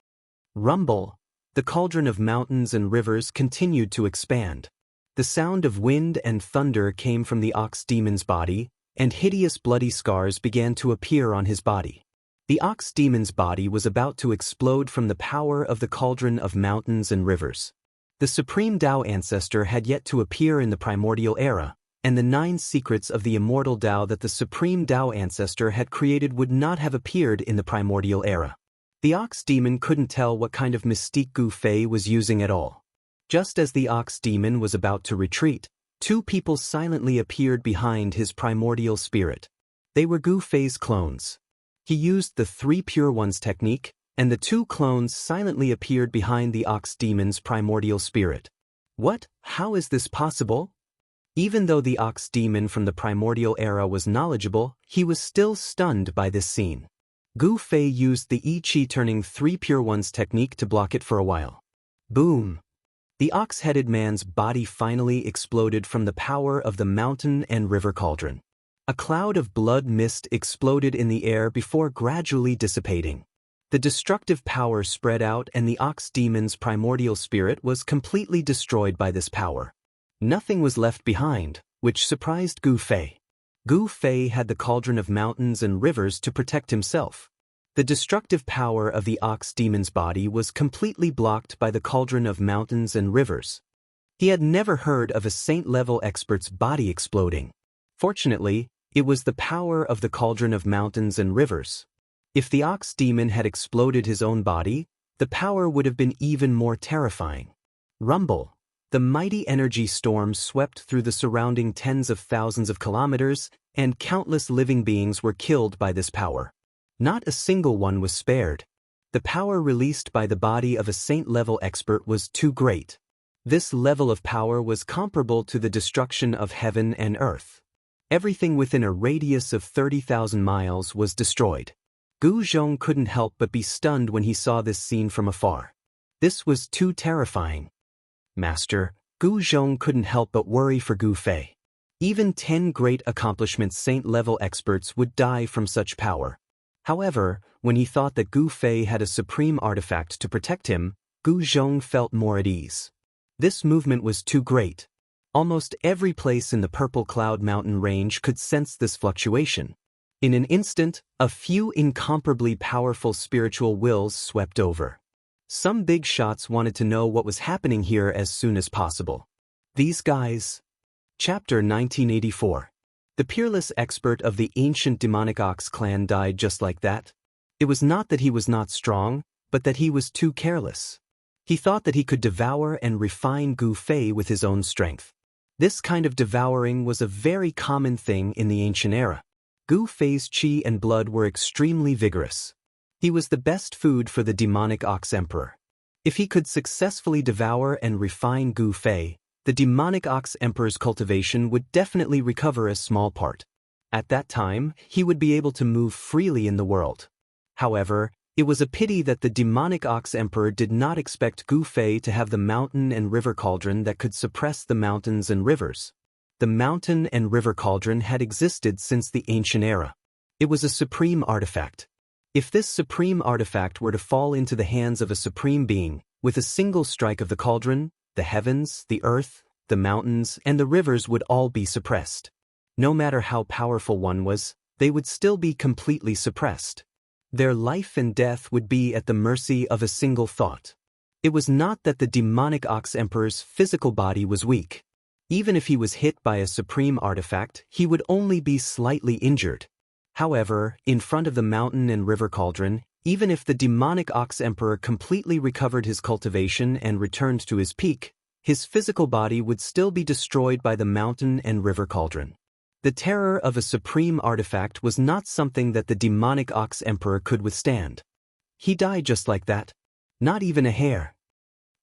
Rumble! The cauldron of mountains and rivers continued to expand. The sound of wind and thunder came from the Ox Demon's body, and hideous bloody scars began to appear on his body. The Ox Demon's body was about to explode from the power of the cauldron of mountains and rivers. The Supreme Dao Ancestor had yet to appear in the primordial era, and the 9 secrets of the Immortal Dao that the Supreme Dao Ancestor had created would not have appeared in the primordial era. The Ox Demon couldn't tell what kind of mystique Gu Fei was using at all. Just as the Ox Demon was about to retreat, 2 people silently appeared behind his primordial spirit. They were Gu Fei's clones. He used the 3 Pure Ones technique, and the 2 clones silently appeared behind the Ox Demon's primordial spirit. What? How is this possible? Even though the Ox Demon from the primordial era was knowledgeable, he was still stunned by this scene. Gu Fei used the I Chi turning 3 Pure Ones technique to block it for a while. Boom! The ox-headed man's body finally exploded from the power of the mountain and river cauldron. A cloud of blood mist exploded in the air before gradually dissipating. The destructive power spread out and the Ox Demon's primordial spirit was completely destroyed by this power. Nothing was left behind, which surprised Gu Fei. Gu Fei had the cauldron of mountains and rivers to protect himself. The destructive power of the Ox Demon's body was completely blocked by the cauldron of mountains and rivers. He had never heard of a saint-level expert's body exploding. Fortunately, it was the power of the cauldron of mountains and rivers. If the Ox Demon had exploded his own body, the power would have been even more terrifying. Rumble! The mighty energy storm swept through the surrounding tens of thousands of kilometers, and countless living beings were killed by this power. Not a single one was spared. The power released by the body of a saint-level expert was too great. This level of power was comparable to the destruction of heaven and earth. Everything within a radius of 30,000 miles was destroyed. Gu Zhong couldn't help but be stunned when he saw this scene from afar. This was too terrifying. Master, Gu Zhong couldn't help but worry for Gu Fei. Even 10 great accomplishment saint-level experts would die from such power. However, when he thought that Gu Fei had a supreme artifact to protect him, Gu Zhong felt more at ease. This movement was too great. Almost every place in the Purple Cloud Mountain range could sense this fluctuation. In an instant, a few incomparably powerful spiritual wills swept over. Some big shots wanted to know what was happening here as soon as possible. These guys. Chapter 1984. The peerless expert of the ancient demonic ox clan died just like that. It was not that he was not strong, but that he was too careless. He thought that he could devour and refine Gu Fei with his own strength. This kind of devouring was a very common thing in the ancient era. Gu Fei's qi and blood were extremely vigorous. He was the best food for the demonic ox emperor. If he could successfully devour and refine Gu Fei, the demonic ox emperor's cultivation would definitely recover a small part. At that time, he would be able to move freely in the world. However, it was a pity that the demonic ox emperor did not expect Gu Fei to have the mountain and river cauldron that could suppress the mountains and rivers. The mountain and river cauldron had existed since the ancient era. It was a supreme artifact. If this supreme artifact were to fall into the hands of a supreme being, with a single strike of the cauldron, the heavens, the earth, the mountains, and the rivers would all be suppressed. No matter how powerful one was, they would still be completely suppressed. Their life and death would be at the mercy of a single thought. It was not that the demonic ox emperor's physical body was weak. Even if he was hit by a supreme artifact, he would only be slightly injured. However, in front of the mountain and river cauldron, even if the demonic ox emperor completely recovered his cultivation and returned to his peak, his physical body would still be destroyed by the mountain and river cauldron. The terror of a supreme artifact was not something that the demonic ox emperor could withstand. He died just like that. Not even a hair.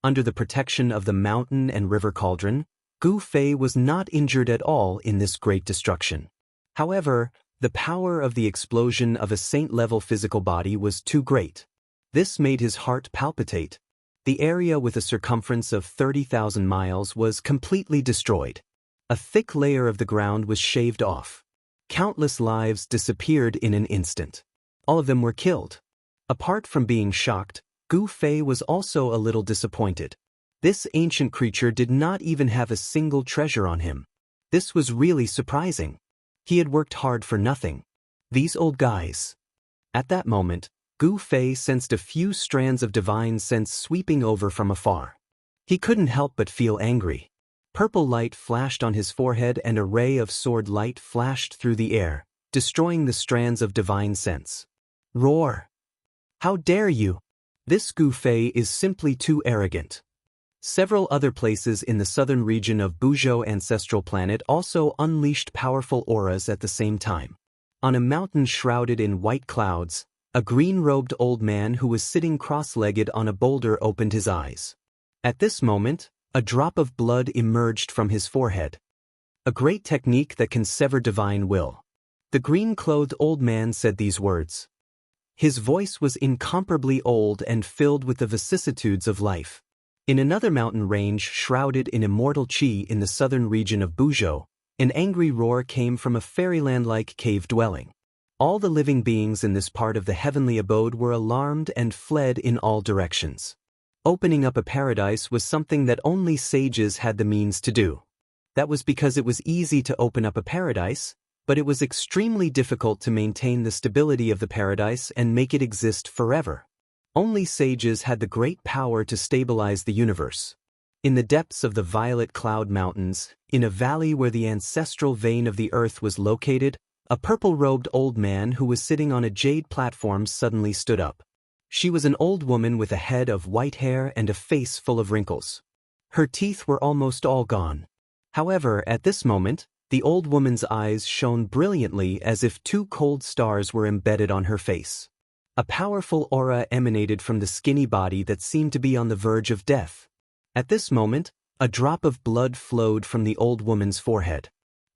Under the protection of the mountain and river cauldron, Gu Fei was not injured at all in this great destruction. However, the power of the explosion of a saint-level physical body was too great. This made his heart palpitate. The area with a circumference of 30,000 miles was completely destroyed. A thick layer of the ground was shaved off. Countless lives disappeared in an instant. All of them were killed. Apart from being shocked, Gu Fei was also a little disappointed. This ancient creature did not even have a single treasure on him. This was really surprising. He had worked hard for nothing. These old guys. At that moment, Gu Fei sensed a few strands of divine sense sweeping over from afar. He couldn't help but feel angry. Purple light flashed on his forehead and a ray of sword light flashed through the air, destroying the strands of divine sense. Roar! How dare you! This Gu Fei is simply too arrogant. Several other places in the southern region of Buzhou ancestral planet also unleashed powerful auras at the same time. On a mountain shrouded in white clouds, a green-robed old man who was sitting cross-legged on a boulder opened his eyes. At this moment, a drop of blood emerged from his forehead. A great technique that can sever divine will. The green-clothed old man said these words. His voice was incomparably old and filled with the vicissitudes of life. In another mountain range shrouded in immortal qi in the southern region of Buzhou, an angry roar came from a fairyland-like cave dwelling. All the living beings in this part of the heavenly abode were alarmed and fled in all directions. Opening up a paradise was something that only sages had the means to do. That was because it was easy to open up a paradise, but it was extremely difficult to maintain the stability of the paradise and make it exist forever. Only sages had the great power to stabilize the universe. In the depths of the Violet Cloud Mountains, in a valley where the ancestral vein of the earth was located, a purple-robed old man who was sitting on a jade platform suddenly stood up. She was an old woman with a head of white hair and a face full of wrinkles. Her teeth were almost all gone. However, at this moment, the old woman's eyes shone brilliantly as if two cold stars were embedded on her face. A powerful aura emanated from the skinny body that seemed to be on the verge of death. At this moment, a drop of blood flowed from the old woman's forehead.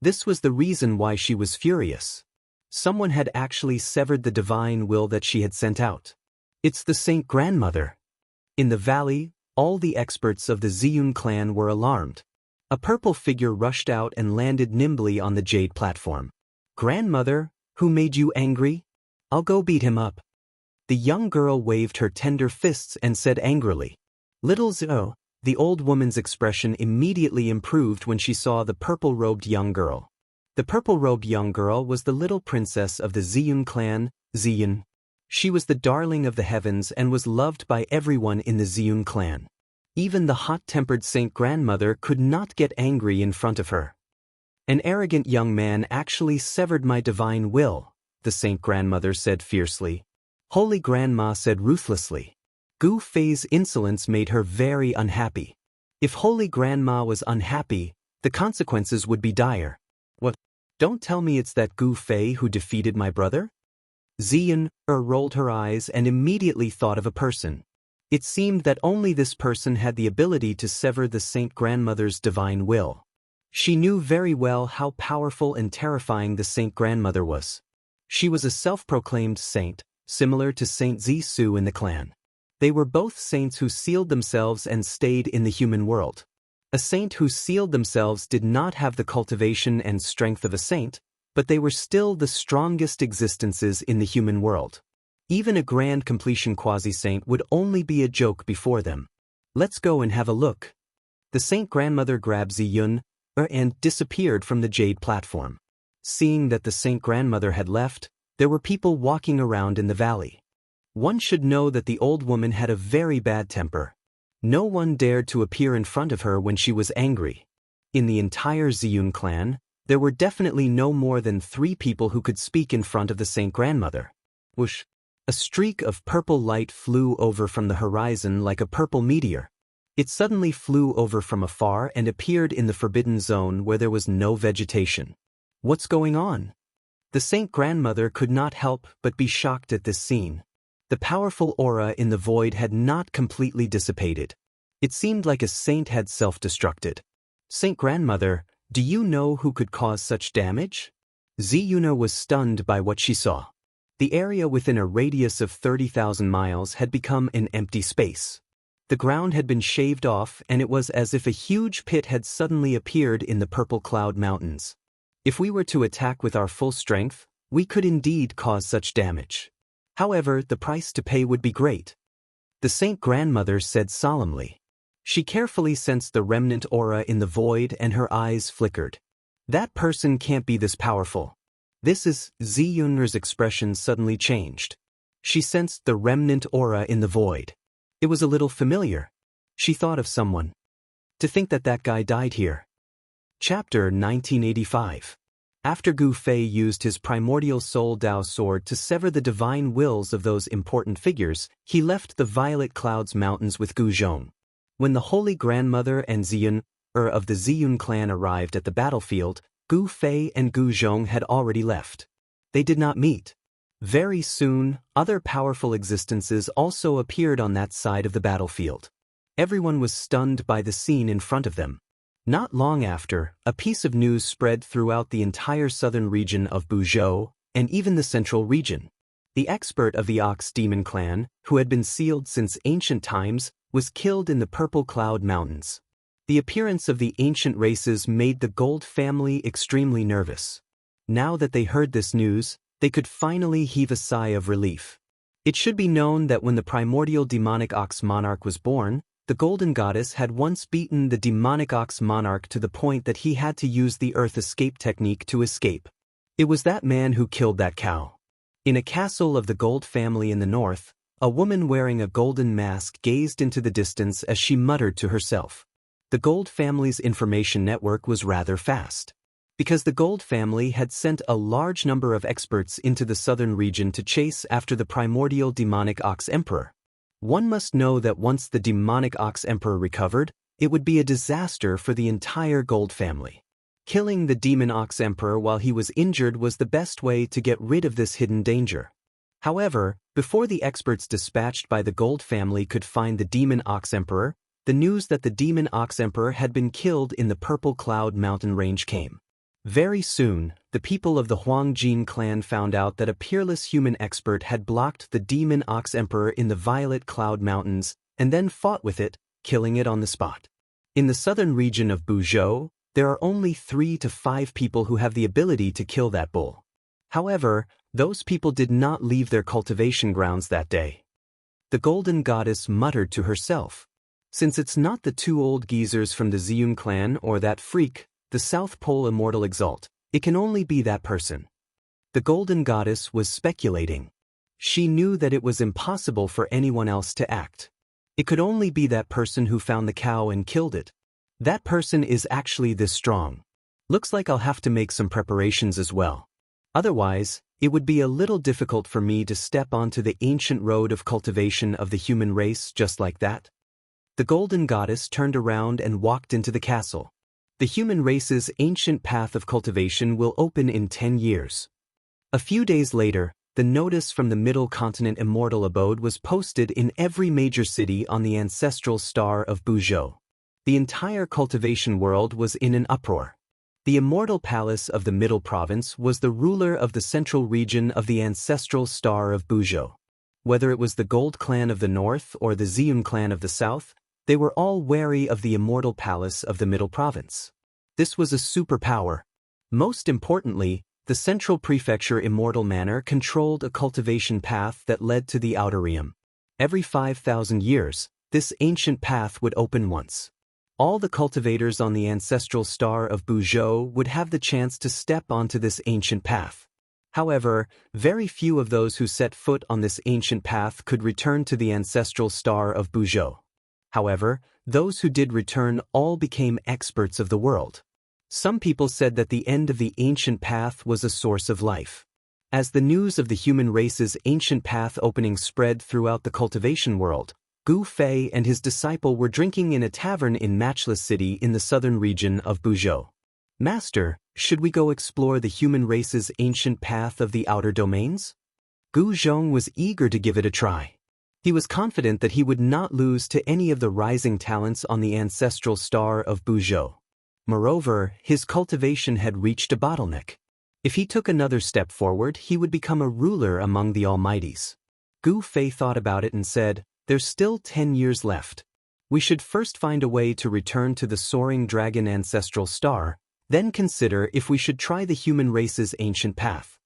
This was the reason why she was furious. Someone had actually severed the divine will that she had sent out. It's the Saint Grandmother. In the valley, all the experts of the Ziyun clan were alarmed. A purple figure rushed out and landed nimbly on the jade platform. "Grandmother, who made you angry? I'll go beat him up." The young girl waved her tender fists and said angrily. "Little Zhou." The old woman's expression immediately improved when she saw the purple-robed young girl. The purple-robed young girl was the little princess of the Ziyun clan, Ziyun. She was the darling of the heavens and was loved by everyone in the Ziyun clan. Even the hot-tempered saint grandmother could not get angry in front of her. "An arrogant young man actually severed my divine will," the saint grandmother said fiercely. Holy Grandma said ruthlessly. Gu Fei's insolence made her very unhappy. If Holy Grandma was unhappy, the consequences would be dire. "What? Don't tell me it's that Gu Fei who defeated my brother?" Ziyun rolled her eyes and immediately thought of a person. It seemed that only this person had the ability to sever the saint grandmother's divine will. She knew very well how powerful and terrifying the saint grandmother was. She was a self-proclaimed saint, similar to Saint Zisu in the clan. They were both saints who sealed themselves and stayed in the human world. A saint who sealed themselves did not have the cultivation and strength of a saint, but they were still the strongest existences in the human world. Even a grand completion quasi-saint would only be a joke before them. "Let's go and have a look." The saint grandmother grabbed Ziyun and disappeared from the jade platform. Seeing that the saint grandmother had left, there were people walking around in the valley. One should know that the old woman had a very bad temper. No one dared to appear in front of her when she was angry. In the entire Ziyun clan, there were definitely no more than 3 people who could speak in front of the saint grandmother. Whoosh! A streak of purple light flew over from the horizon like a purple meteor. It suddenly flew over from afar and appeared in the forbidden zone where there was no vegetation. What's going on? The saint grandmother could not help but be shocked at this scene. The powerful aura in the void had not completely dissipated. It seemed like a saint had self-destructed. "Saint grandmother, do you know who could cause such damage?" Ziyuna was stunned by what she saw. The area within a radius of 30,000 miles had become an empty space. The ground had been shaved off and it was as if a huge pit had suddenly appeared in the purple cloud mountains. If we were to attack with our full strength, we could indeed cause such damage. However, the price to pay would be great. The saint grandmother said solemnly. She carefully sensed the remnant aura in the void and her eyes flickered. "That person can't be this powerful." Ziyun's expression suddenly changed. She sensed the remnant aura in the void. It was a little familiar. She thought of someone. To think that that guy died here. Chapter 1985. After Gu Fei used his primordial soul Dao sword to sever the divine wills of those important figures, he left the Violet Clouds Mountains with Gu Zhong. When the Holy Grandmother and Ziyun of the Ziyun clan arrived at the battlefield, Gu Fei and Gu Zhong had already left. They did not meet. Very soon, other powerful existences also appeared on that side of the battlefield. Everyone was stunned by the scene in front of them. Not long after, a piece of news spread throughout the entire southern region of Buzhou, and even the central region. The expert of the Ox Demon clan, who had been sealed since ancient times, was killed in the Purple Cloud Mountains. The appearance of the ancient races made the Gold family extremely nervous. Now that they heard this news, they could finally heave a sigh of relief. It should be known that when the primordial demonic ox monarch was born, the Golden Goddess had once beaten the demonic ox monarch to the point that he had to use the earth escape technique to escape. It was that man who killed that cow. In a castle of the Gold family in the north, a woman wearing a golden mask gazed into the distance as she muttered to herself. The Gold family's information network was rather fast. Because the Gold family had sent a large number of experts into the southern region to chase after the primordial demonic ox emperor. One must know that once the demonic ox emperor recovered, it would be a disaster for the entire Gold family. Killing the demon ox emperor while he was injured was the best way to get rid of this hidden danger. However, before the experts dispatched by the Gold family could find the demon ox emperor, the news that the demon ox emperor had been killed in the Purple Cloud mountain range came. Very soon, the people of the Huangjin clan found out that a peerless human expert had blocked the demon ox emperor in the Violet Cloud Mountains and then fought with it, killing it on the spot. In the southern region of Buzhou, there are only 3 to 5 people who have the ability to kill that bull. However, those people did not leave their cultivation grounds that day. The golden goddess muttered to herself. Since it's not the 2 old geezers from the Ziyun clan or that freak, the South Pole Immortal Exalt, it can only be that person. The golden goddess was speculating. She knew that it was impossible for anyone else to act. It could only be that person who found the cow and killed it. That person is actually this strong. Looks like I'll have to make some preparations as well. Otherwise, it would be a little difficult for me to step onto the ancient road of cultivation of the human race just like that. The golden goddess turned around and walked into the castle. The human race's ancient path of cultivation will open in 10 years. A few days later, the notice from the Middle Continent Immortal Abode was posted in every major city on the ancestral star of Buzhou. The entire cultivation world was in an uproar. The Immortal Palace of the Middle Province was the ruler of the central region of the ancestral star of Buzhou. Whether it was the Gold Clan of the North or the Ziyun Clan of the South, they were all wary of the Immortal Palace of the Middle Province. This was a superpower. Most importantly, the Central Prefecture Immortal Manor controlled a cultivation path that led to the Outer Realm. Every 5,000 years, this ancient path would open once. All the cultivators on the ancestral star of Buzhou would have the chance to step onto this ancient path. However, very few of those who set foot on this ancient path could return to the ancestral star of Buzhou. However, those who did return all became experts of the world. Some people said that the end of the ancient path was a source of life. As the news of the human race's ancient path opening spread throughout the cultivation world, Gu Fei and his disciple were drinking in a tavern in Matchless City in the southern region of Buzhou. Master, should we go explore the human race's ancient path of the outer domains? Gu Zhong was eager to give it a try. He was confident that he would not lose to any of the rising talents on the ancestral star of Buzhou. Moreover, his cultivation had reached a bottleneck. If he took another step forward, he would become a ruler among the Almighties. Gu Fei thought about it and said, "There's still 10 years left. We should first find a way to return to the soaring dragon ancestral star, then consider if we should try the human race's ancient path."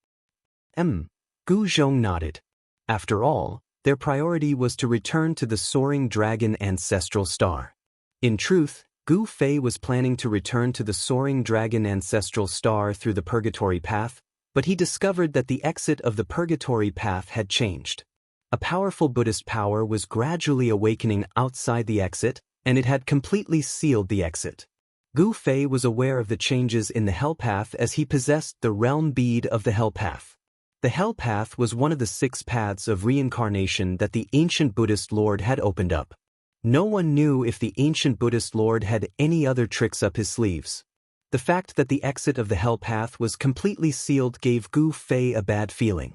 Gu Zhong nodded. After all, their priority was to return to the soaring dragon ancestral star. In truth, Gu Fei was planning to return to the soaring dragon ancestral star through the purgatory path, but he discovered that the exit of the purgatory path had changed. A powerful Buddhist power was gradually awakening outside the exit, and it had completely sealed the exit. Gu Fei was aware of the changes in the Hell Path as he possessed the realm bead of the Hell Path. The Hell Path was one of the 6 paths of reincarnation that the ancient Buddhist Lord had opened up. No one knew if the ancient Buddhist Lord had any other tricks up his sleeves. The fact that the exit of the Hell Path was completely sealed gave Gu Fei a bad feeling.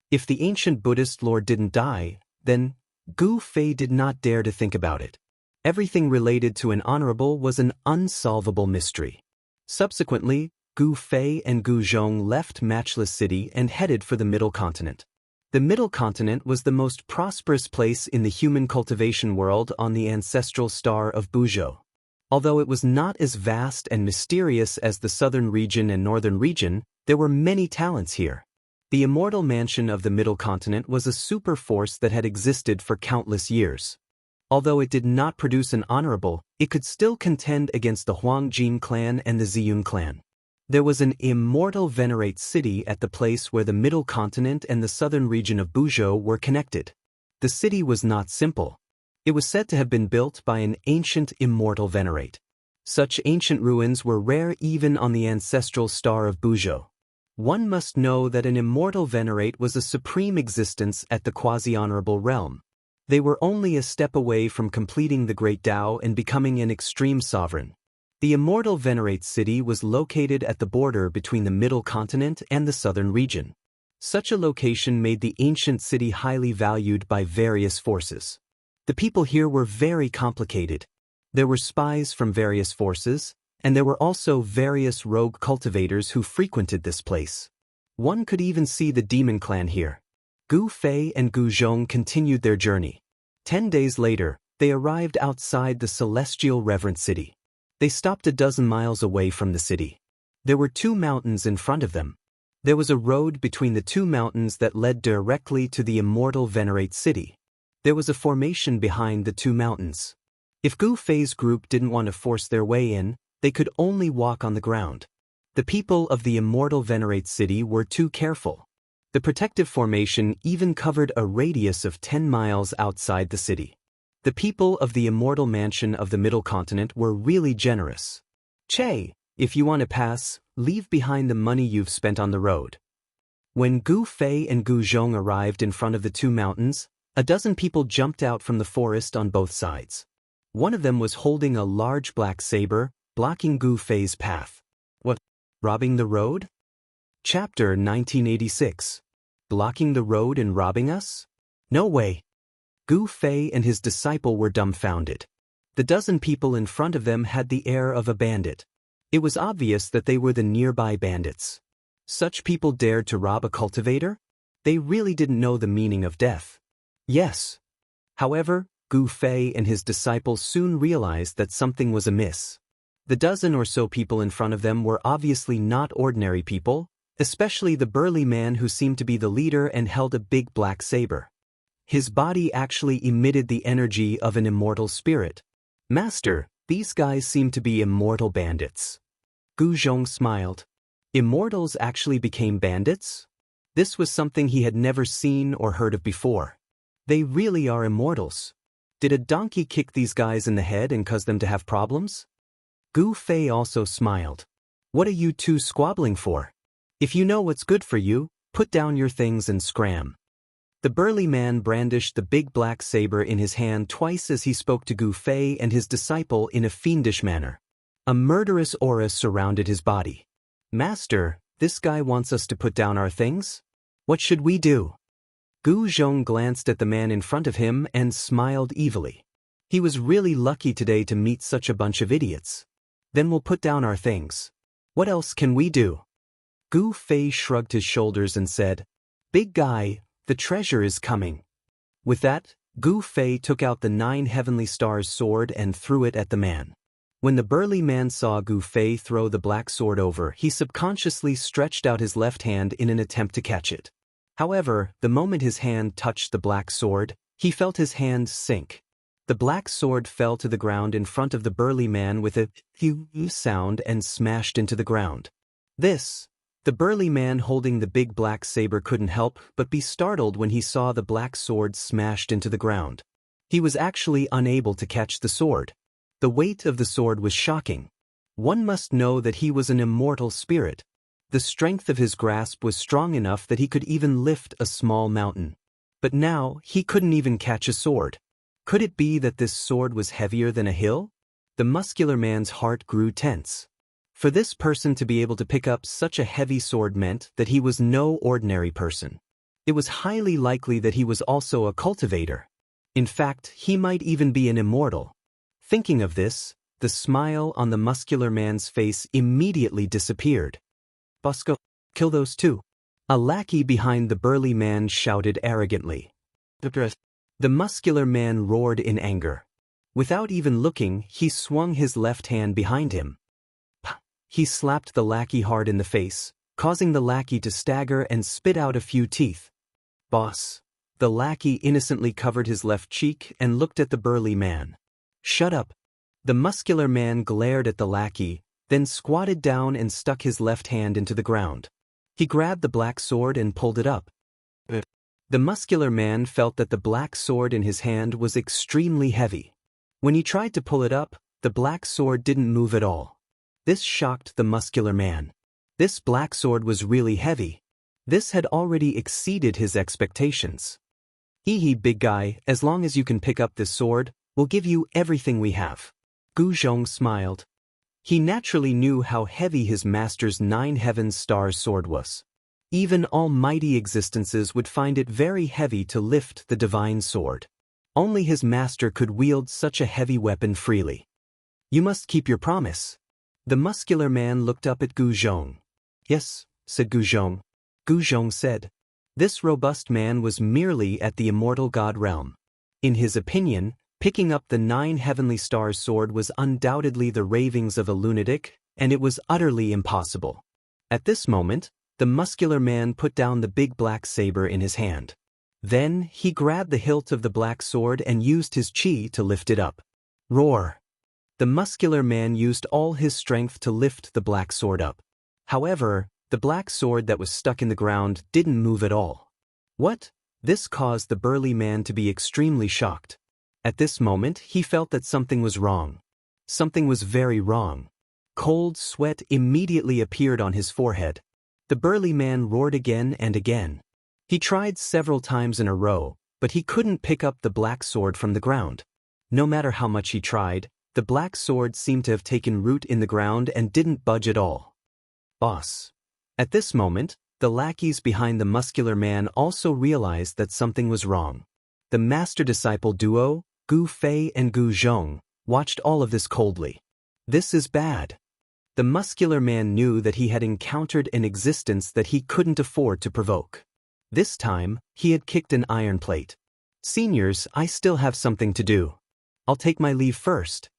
If the ancient Buddhist Lord didn't die, then Gu Fei did not dare to think about it. Everything related to an honorable was an unsolvable mystery. Subsequently, Gu Fei and Gu Zhong left Matchless City and headed for the Middle Continent. The Middle Continent was the most prosperous place in the human cultivation world on the ancestral star of Buzhou. Although it was not as vast and mysterious as the southern region and northern region, there were many talents here. The immortal mansion of the Middle Continent was a super force that had existed for countless years. Although it did not produce an honorable, it could still contend against the Huangjin clan and the Ziyun clan. There was an immortal venerate city at the place where the Middle Continent and the southern region of Buzhou were connected. The city was not simple. It was said to have been built by an ancient immortal venerate. Such ancient ruins were rare even on the ancestral star of Buzhou. One must know that an immortal venerate was a supreme existence at the quasi-honorable realm. They were only a step away from completing the great Tao and becoming an extreme sovereign. The immortal venerate city was located at the border between the Middle Continent and the southern region. Such a location made the ancient city highly valued by various forces. The people here were very complicated. There were spies from various forces, and there were also various rogue cultivators who frequented this place. One could even see the demon clan here. Gu Fei and Gu Zhong continued their journey. 10 days later, they arrived outside the celestial reverent city. They stopped a dozen miles away from the city. There were two mountains in front of them. There was a road between the two mountains that led directly to the immortal venerate city. There was a formation behind the two mountains. If Gu Fei's group didn't want to force their way in, they could only walk on the ground. The people of the immortal venerate city were too careful. The protective formation even covered a radius of 10 miles outside the city. The people of the immortal mansion of the middle continent were really generous. Che, if you want to pass, leave behind the money you've spent on the road. When Gu Fei and Gu Zhong arrived in front of the two mountains, a dozen people jumped out from the forest on both sides. One of them was holding a large black saber, blocking Gu Fei's path. What? Robbing the road? Chapter 1986. Blocking the road and robbing us? No way. Gu Fei and his disciple were dumbfounded. The dozen people in front of them had the air of a bandit. It was obvious that they were the nearby bandits. Such people dared to rob a cultivator? They really didn't know the meaning of death. Yes. However, Gu Fei and his disciple soon realized that something was amiss. The dozen or so people in front of them were obviously not ordinary people, especially the burly man who seemed to be the leader and held a big black saber. His body actually emitted the energy of an immortal spirit. Master, these guys seem to be immortal bandits. Gu Zhong smiled. Immortals actually became bandits? This was something he had never seen or heard of before. They really are immortals. Did a donkey kick these guys in the head and cause them to have problems? Gu Fei also smiled. What are you two squabbling for? If you know what's good for you, put down your things and scram. The burly man brandished the big black saber in his hand twice as he spoke to Gu Fei and his disciple in a fiendish manner. A murderous aura surrounded his body. Master, this guy wants us to put down our things? What should we do? Gu Zhong glanced at the man in front of him and smiled evilly. He was really lucky today to meet such a bunch of idiots. Then we'll put down our things. What else can we do? Gu Fei shrugged his shoulders and said, Big guy, the treasure is coming. With that, Gu Fei took out the 9 heavenly stars sword and threw it at the man. When the burly man saw Gu Fei throw the black sword over, he subconsciously stretched out his left hand in an attempt to catch it. However, the moment his hand touched the black sword, he felt his hand sink. The black sword fell to the ground in front of the burly man with a "phew" sound and smashed into the ground. The burly man holding the big black saber couldn't help but be startled when he saw the black sword smashed into the ground. He was actually unable to catch the sword. The weight of the sword was shocking. One must know that he was an immortal spirit. The strength of his grasp was strong enough that he could even lift a small mountain. But now, he couldn't even catch a sword. Could it be that this sword was heavier than a hill? The muscular man's heart grew tense. For this person to be able to pick up such a heavy sword meant that he was no ordinary person. It was highly likely that he was also a cultivator. In fact, he might even be an immortal. Thinking of this, the smile on the muscular man's face immediately disappeared. Bosco, kill those two. A lackey behind the burly man shouted arrogantly. The muscular man roared in anger. Without even looking, he swung his left hand behind him. He slapped the lackey hard in the face, causing the lackey to stagger and spit out a few teeth. Boss. The lackey innocently covered his left cheek and looked at the burly man. Shut up. The muscular man glared at the lackey, then squatted down and stuck his left hand into the ground. He grabbed the black sword and pulled it up. The muscular man felt that the black sword in his hand was extremely heavy. When he tried to pull it up, the black sword didn't move at all. This shocked the muscular man. This black sword was really heavy. This had already exceeded his expectations. Hee big guy, as long as you can pick up this sword, we'll give you everything we have. Gu Zhong smiled. He naturally knew how heavy his master's 9 heaven stars sword was. Even almighty existences would find it very heavy to lift the divine sword. Only his master could wield such a heavy weapon freely. You must keep your promise. The muscular man looked up at Gu Zhong. Yes, said Gu Zhong. Gu Zhong said. This robust man was merely at the immortal god realm. In his opinion, Picking up the 9 heavenly stars sword was undoubtedly the ravings of a lunatic, and it was utterly impossible. At this moment, the muscular man put down the big black saber in his hand. Then, he grabbed the hilt of the black sword and used his chi to lift it up. Roar! The muscular man used all his strength to lift the black sword up. However, the black sword that was stuck in the ground didn't move at all. What? This caused the burly man to be extremely shocked. At this moment, he felt that something was wrong. Something was very wrong. Cold sweat immediately appeared on his forehead. The burly man roared again and again. He tried several times in a row, but he couldn't pick up the black sword from the ground. No matter how much he tried, the black sword seemed to have taken root in the ground and didn't budge at all. Boss. At this moment, the lackeys behind the muscular man also realized that something was wrong. The master-disciple duo, Gu Fei and Gu Zhong, watched all of this coldly. This is bad. The muscular man knew that he had encountered an existence that he couldn't afford to provoke. This time, he had kicked an iron plate. Seniors, I still have something to do. I'll take my leave first.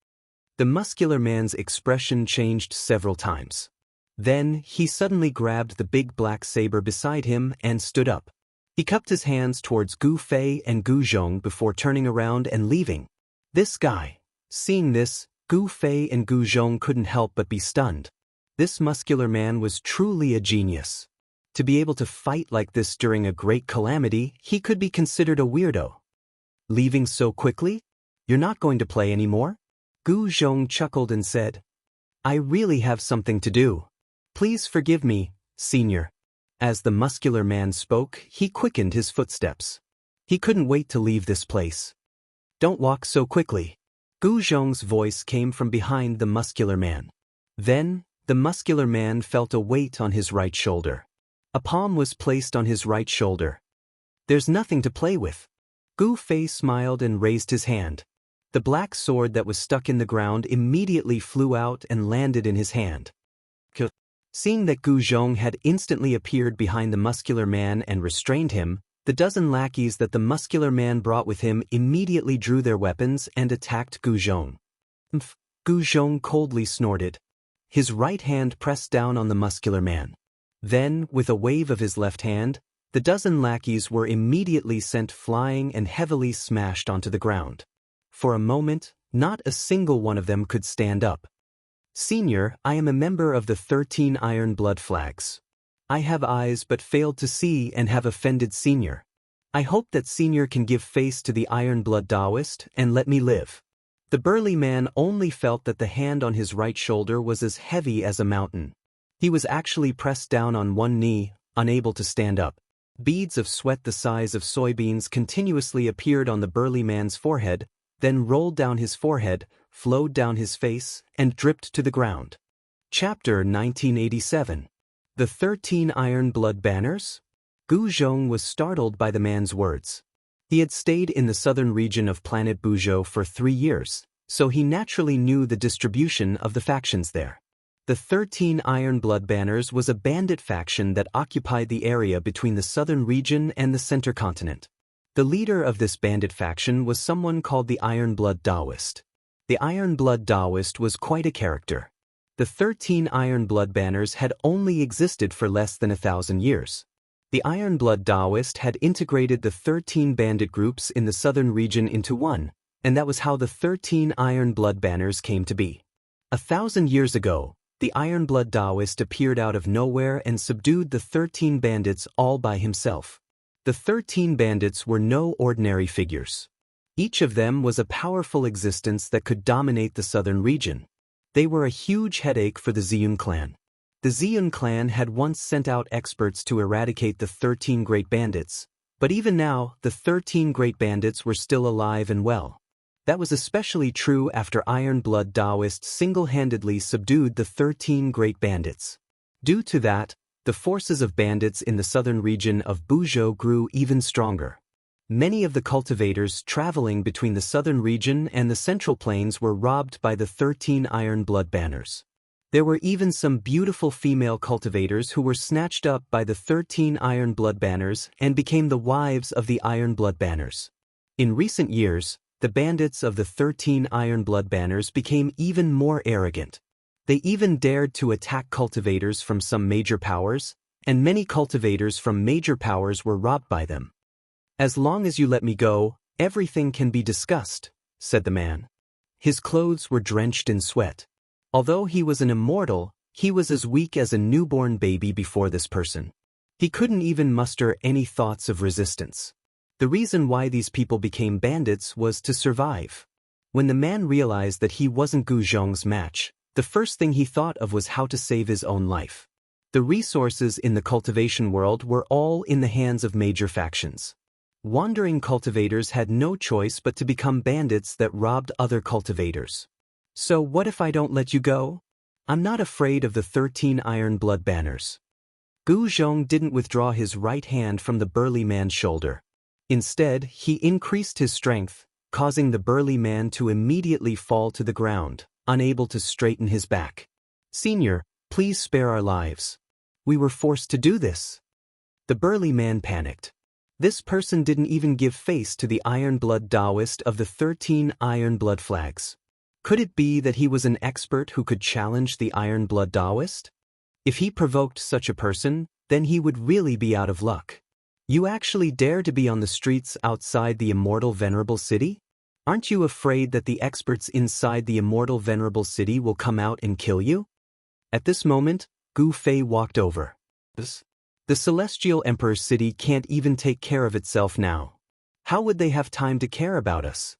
The muscular man's expression changed several times. Then, he suddenly grabbed the big black saber beside him and stood up. He cupped his hands towards Gu Fei and Gu Zhong before turning around and leaving. This guy. Seeing this, Gu Fei and Gu Zhong couldn't help but be stunned. This muscular man was truly a genius. To be able to fight like this during a great calamity, he could be considered a weirdo. Leaving so quickly? You're not going to play anymore? Gu Zhong chuckled and said, I really have something to do. Please forgive me, senior. As the muscular man spoke, he quickened his footsteps. He couldn't wait to leave this place. Don't walk so quickly. Gu Zhong's voice came from behind the muscular man. Then, the muscular man felt a weight on his right shoulder. A palm was placed on his right shoulder. There's nothing to play with. Gu Fei smiled and raised his hand. The black sword that was stuck in the ground immediately flew out and landed in his hand. Seeing that Gu Zhong had instantly appeared behind the muscular man and restrained him, the dozen lackeys that the muscular man brought with him immediately drew their weapons and attacked Gu Zhong. Gu Zhong coldly snorted. His right hand pressed down on the muscular man. Then, with a wave of his left hand, the dozen lackeys were immediately sent flying and heavily smashed onto the ground. For a moment, not a single one of them could stand up. Senior, I am a member of the 13 Iron Blood Flags. I have eyes but failed to see and have offended Senior. I hope that Senior can give face to the Iron Blood Daoist and let me live. The burly man only felt that the hand on his right shoulder was as heavy as a mountain. He was actually pressed down on one knee, unable to stand up. Beads of sweat the size of soybeans continuously appeared on the burly man's forehead, then rolled down his forehead, flowed down his face, and dripped to the ground. Chapter 1987. The 13 Iron Blood Banners? Gu Zhong was startled by the man's words. He had stayed in the southern region of planet Buzhou for 3 years, so he naturally knew the distribution of the factions there. The 13 Iron Blood Banners was a bandit faction that occupied the area between the southern region and the center continent. The leader of this bandit faction was someone called the Iron Blood Daoist. The Iron Blood Daoist was quite a character. The 13 Iron Blood Banners had only existed for less than 1,000 years. The Iron Blood Daoist had integrated the 13 bandit groups in the southern region into one, and that was how the 13 Iron Blood Banners came to be. 1,000 years ago, the Iron Blood Daoist appeared out of nowhere and subdued the 13 bandits all by himself. The 13 bandits were no ordinary figures. Each of them was a powerful existence that could dominate the southern region. They were a huge headache for the Ziyun clan. The Ziyun clan had once sent out experts to eradicate the 13 great bandits, but even now, the 13 great bandits were still alive and well. That was especially true after Iron Blood Daoist single-handedly subdued the 13 great bandits. Due to that, the forces of bandits in the southern region of Buzhou grew even stronger. Many of the cultivators traveling between the southern region and the central plains were robbed by the 13 Iron Blood Banners. There were even some beautiful female cultivators who were snatched up by the 13 Iron Blood Banners and became the wives of the Iron Blood Banners. In recent years, the bandits of the 13 Iron Blood Banners became even more arrogant. They even dared to attack cultivators from some major powers, and many cultivators from major powers were robbed by them. "As long as you let me go, everything can be discussed," said the man. His clothes were drenched in sweat. Although he was an immortal, he was as weak as a newborn baby before this person. He couldn't even muster any thoughts of resistance. The reason why these people became bandits was to survive. When the man realized that he wasn't Gu Zhong's match, the first thing he thought of was how to save his own life. The resources in the cultivation world were all in the hands of major factions. Wandering cultivators had no choice but to become bandits that robbed other cultivators. "So what if I don't let you go? I'm not afraid of the 13 Iron Blood Banners." Gu Zhong didn't withdraw his right hand from the burly man's shoulder. Instead, he increased his strength, causing the burly man to immediately fall to the ground, unable to straighten his back. "Senior, please spare our lives. We were forced to do this." The burly man panicked. This person didn't even give face to the Iron Blood Daoist of the 13 Iron Blood Flags. Could it be that he was an expert who could challenge the Iron Blood Daoist? If he provoked such a person, then he would really be out of luck. "You actually dare to be on the streets outside the Immortal Venerable City? Aren't you afraid that the experts inside the Immortal Venerable City will come out and kill you?" At this moment, Gu Fei walked over. "The Celestial Emperor's city can't even take care of itself now. How would they have time to care about us?"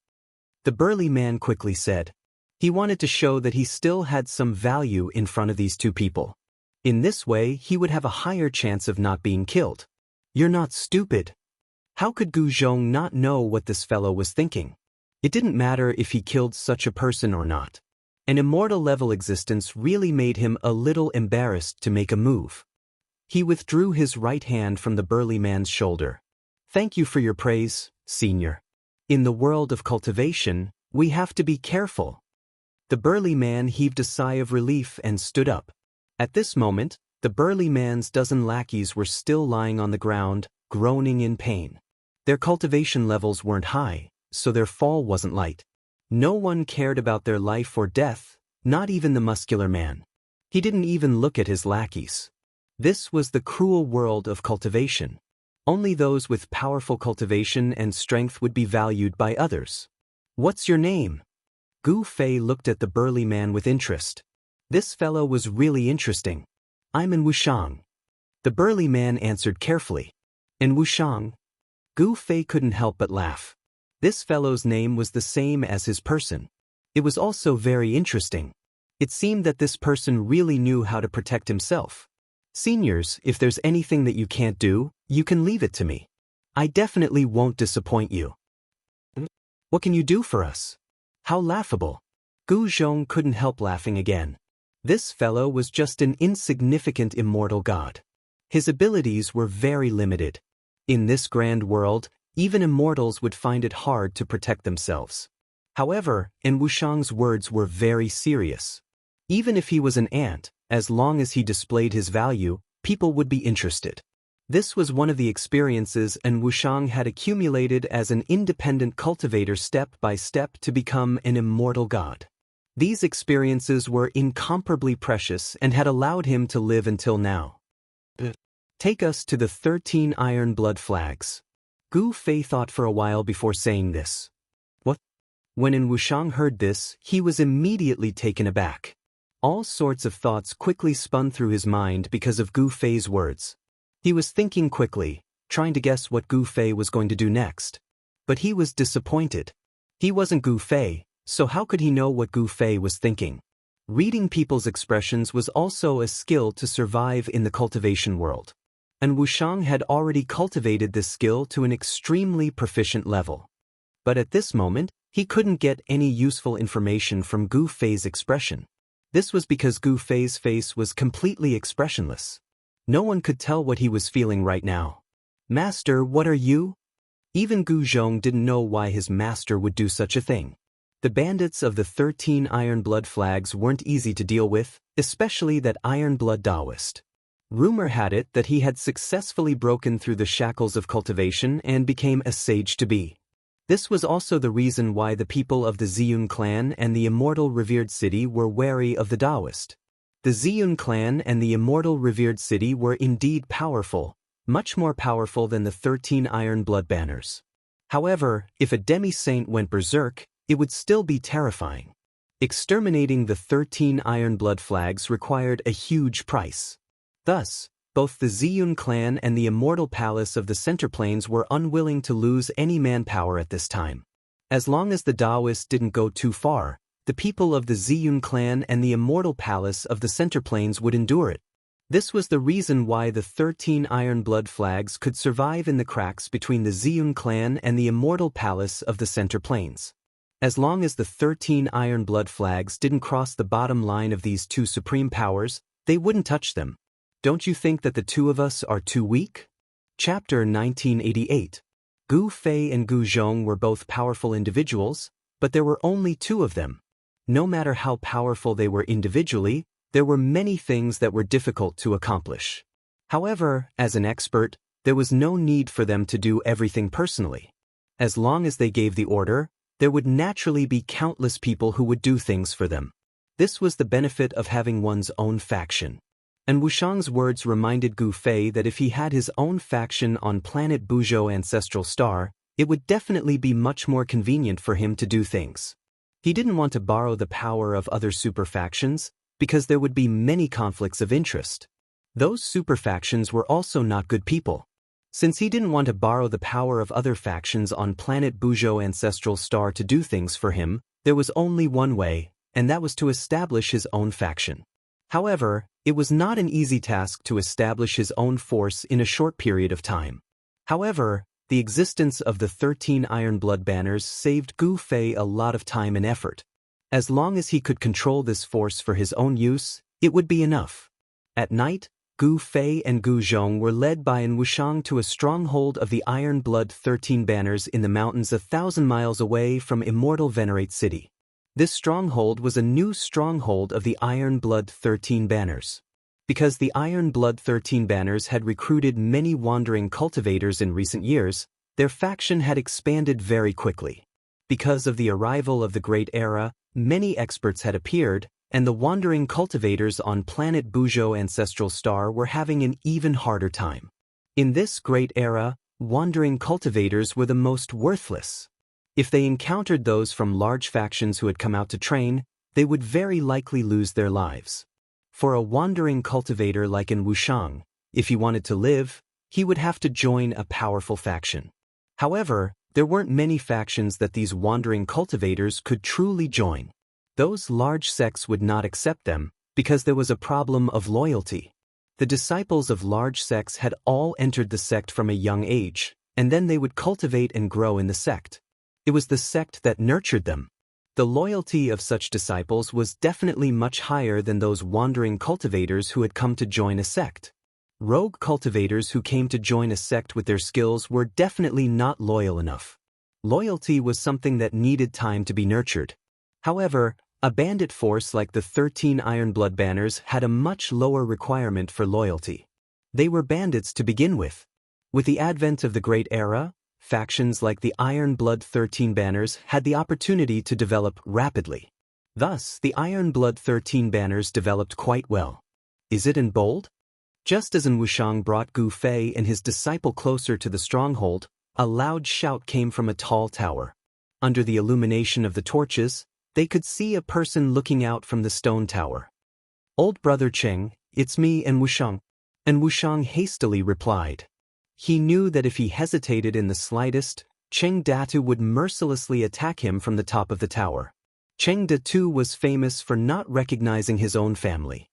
The burly man quickly said. He wanted to show that he still had some value in front of these two people. In this way, he would have a higher chance of not being killed. "You're not stupid." How could Gu Zhong not know what this fellow was thinking? It didn't matter if he killed such a person or not. An immortal-level existence really made him a little embarrassed to make a move. He withdrew his right hand from the burly man's shoulder. "Thank you for your praise, senior. In the world of cultivation, we have to be careful." The burly man heaved a sigh of relief and stood up. At this moment, the burly man's dozen lackeys were still lying on the ground, groaning in pain. Their cultivation levels weren't high, so their fall wasn't light. No one cared about their life or death, not even the muscular man. He didn't even look at his lackeys. This was the cruel world of cultivation. Only those with powerful cultivation and strength would be valued by others. "What's your name?" Gu Fei looked at the burly man with interest. This fellow was really interesting. "I'm in Wuxiang." The burly man answered carefully. "In Wuxiang?" Gu Fei couldn't help but laugh. This fellow's name was the same as his person. It was also very interesting. It seemed that this person really knew how to protect himself. "Seniors, if there's anything that you can't do, you can leave it to me. I definitely won't disappoint you." "What can you do for us?" How laughable. Gu Zhong couldn't help laughing again. This fellow was just an insignificant immortal god. His abilities were very limited. In this grand world, even immortals would find it hard to protect themselves. However, En Wuxiang's words were very serious. Even if he was an ant, as long as he displayed his value, people would be interested. This was one of the experiences En Wuxiang had accumulated as an independent cultivator step by step to become an immortal god. These experiences were incomparably precious and had allowed him to live until now. "Take us to the 13 Iron Blood Flags." Gu Fei thought for a while before saying this. "What?" When En Wuxiang heard this, he was immediately taken aback. All sorts of thoughts quickly spun through his mind because of Gu Fei's words. He was thinking quickly, trying to guess what Gu Fei was going to do next. But he was disappointed. He wasn't Gu Fei, so how could he know what Gu Fei was thinking? Reading people's expressions was also a skill to survive in the cultivation world. And Wuxiang had already cultivated this skill to an extremely proficient level. But at this moment, he couldn't get any useful information from Gu Fei's expression. This was because Gu Fei's face was completely expressionless. No one could tell what he was feeling right now. "Master, what are you?" Even Gu Zhong didn't know why his master would do such a thing. The bandits of the 13 Iron Blood Flags weren't easy to deal with, especially that Iron Blood Daoist. Rumor had it that he had successfully broken through the shackles of cultivation and became a sage-to-be. This was also the reason why the people of the Ziyun clan and the Immortal revered city were wary of the Daoist. The Ziyun clan and the Immortal revered city were indeed powerful, much more powerful than the 13 Iron Blood banners. However, if a demi-saint went berserk, it would still be terrifying. Exterminating the 13 Iron Blood flags required a huge price. Thus, both the Ziyun clan and the Immortal Palace of the Center Plains were unwilling to lose any manpower at this time. As long as the Daoists didn't go too far, the people of the Ziyun clan and the Immortal Palace of the Center Plains would endure it. This was the reason why the 13 Iron Blood flags could survive in the cracks between the Ziyun clan and the Immortal Palace of the Center Plains. As long as the 13 Iron Blood flags didn't cross the bottom line of these two supreme powers, they wouldn't touch them. Don't you think that the two of us are too weak? Chapter 1988. Gu Fei and Gu Zhong were both powerful individuals, but there were only two of them. No matter how powerful they were individually, there were many things that were difficult to accomplish. However, as an expert, there was no need for them to do everything personally. As long as they gave the order, there would naturally be countless people who would do things for them. This was the benefit of having one's own faction. And Wuxiang's words reminded Gu Fei that if he had his own faction on planet Buzhou Ancestral Star, it would definitely be much more convenient for him to do things. He didn't want to borrow the power of other super factions, because there would be many conflicts of interest. Those super factions were also not good people. Since he didn't want to borrow the power of other factions on planet Buzhou Ancestral Star to do things for him, there was only one way, and that was to establish his own faction. However, it was not an easy task to establish his own force in a short period of time. However, the existence of the 13 Iron Blood banners saved Gu Fei a lot of time and effort. As long as he could control this force for his own use, it would be enough. At night, Gu Fei and Gu Zhong were led by An Wuxiang to a stronghold of the Iron Blood 13 banners in the mountains 1,000 miles away from Immortal Venerate City. This stronghold was a new stronghold of the Iron Blood 13 banners. Because the Iron Blood 13 banners had recruited many wandering cultivators in recent years, their faction had expanded very quickly. Because of the arrival of the Great Era, many experts had appeared, and the wandering cultivators on planet Buzhou Ancestral Star were having an even harder time. In this Great Era, wandering cultivators were the most worthless. If they encountered those from large factions who had come out to train, they would very likely lose their lives. For a wandering cultivator like An Wuxiang, if he wanted to live, he would have to join a powerful faction. However, there weren't many factions that these wandering cultivators could truly join. Those large sects would not accept them, because there was a problem of loyalty. The disciples of large sects had all entered the sect from a young age, and then they would cultivate and grow in the sect. It was the sect that nurtured them. The loyalty of such disciples was definitely much higher than those wandering cultivators who had come to join a sect. Rogue cultivators who came to join a sect with their skills were definitely not loyal enough. Loyalty was something that needed time to be nurtured. However, a bandit force like the 13 Iron Blood banners had a much lower requirement for loyalty. They were bandits to begin with. With the advent of the Great Era, factions like the Iron Blood 13 banners had the opportunity to develop rapidly. Thus, the Iron Blood 13 banners developed quite well. Is it in bold? Just as An Wuxiang brought Gu Fei and his disciple closer to the stronghold, a loud shout came from a tall tower. Under the illumination of the torches, they could see a person looking out from the stone tower. "Old brother Cheng, it's me, An Wuxiang." An Wuxiang hastily replied. He knew that if he hesitated in the slightest, Cheng Datu would mercilessly attack him from the top of the tower. Cheng Datu was famous for not recognizing his own family.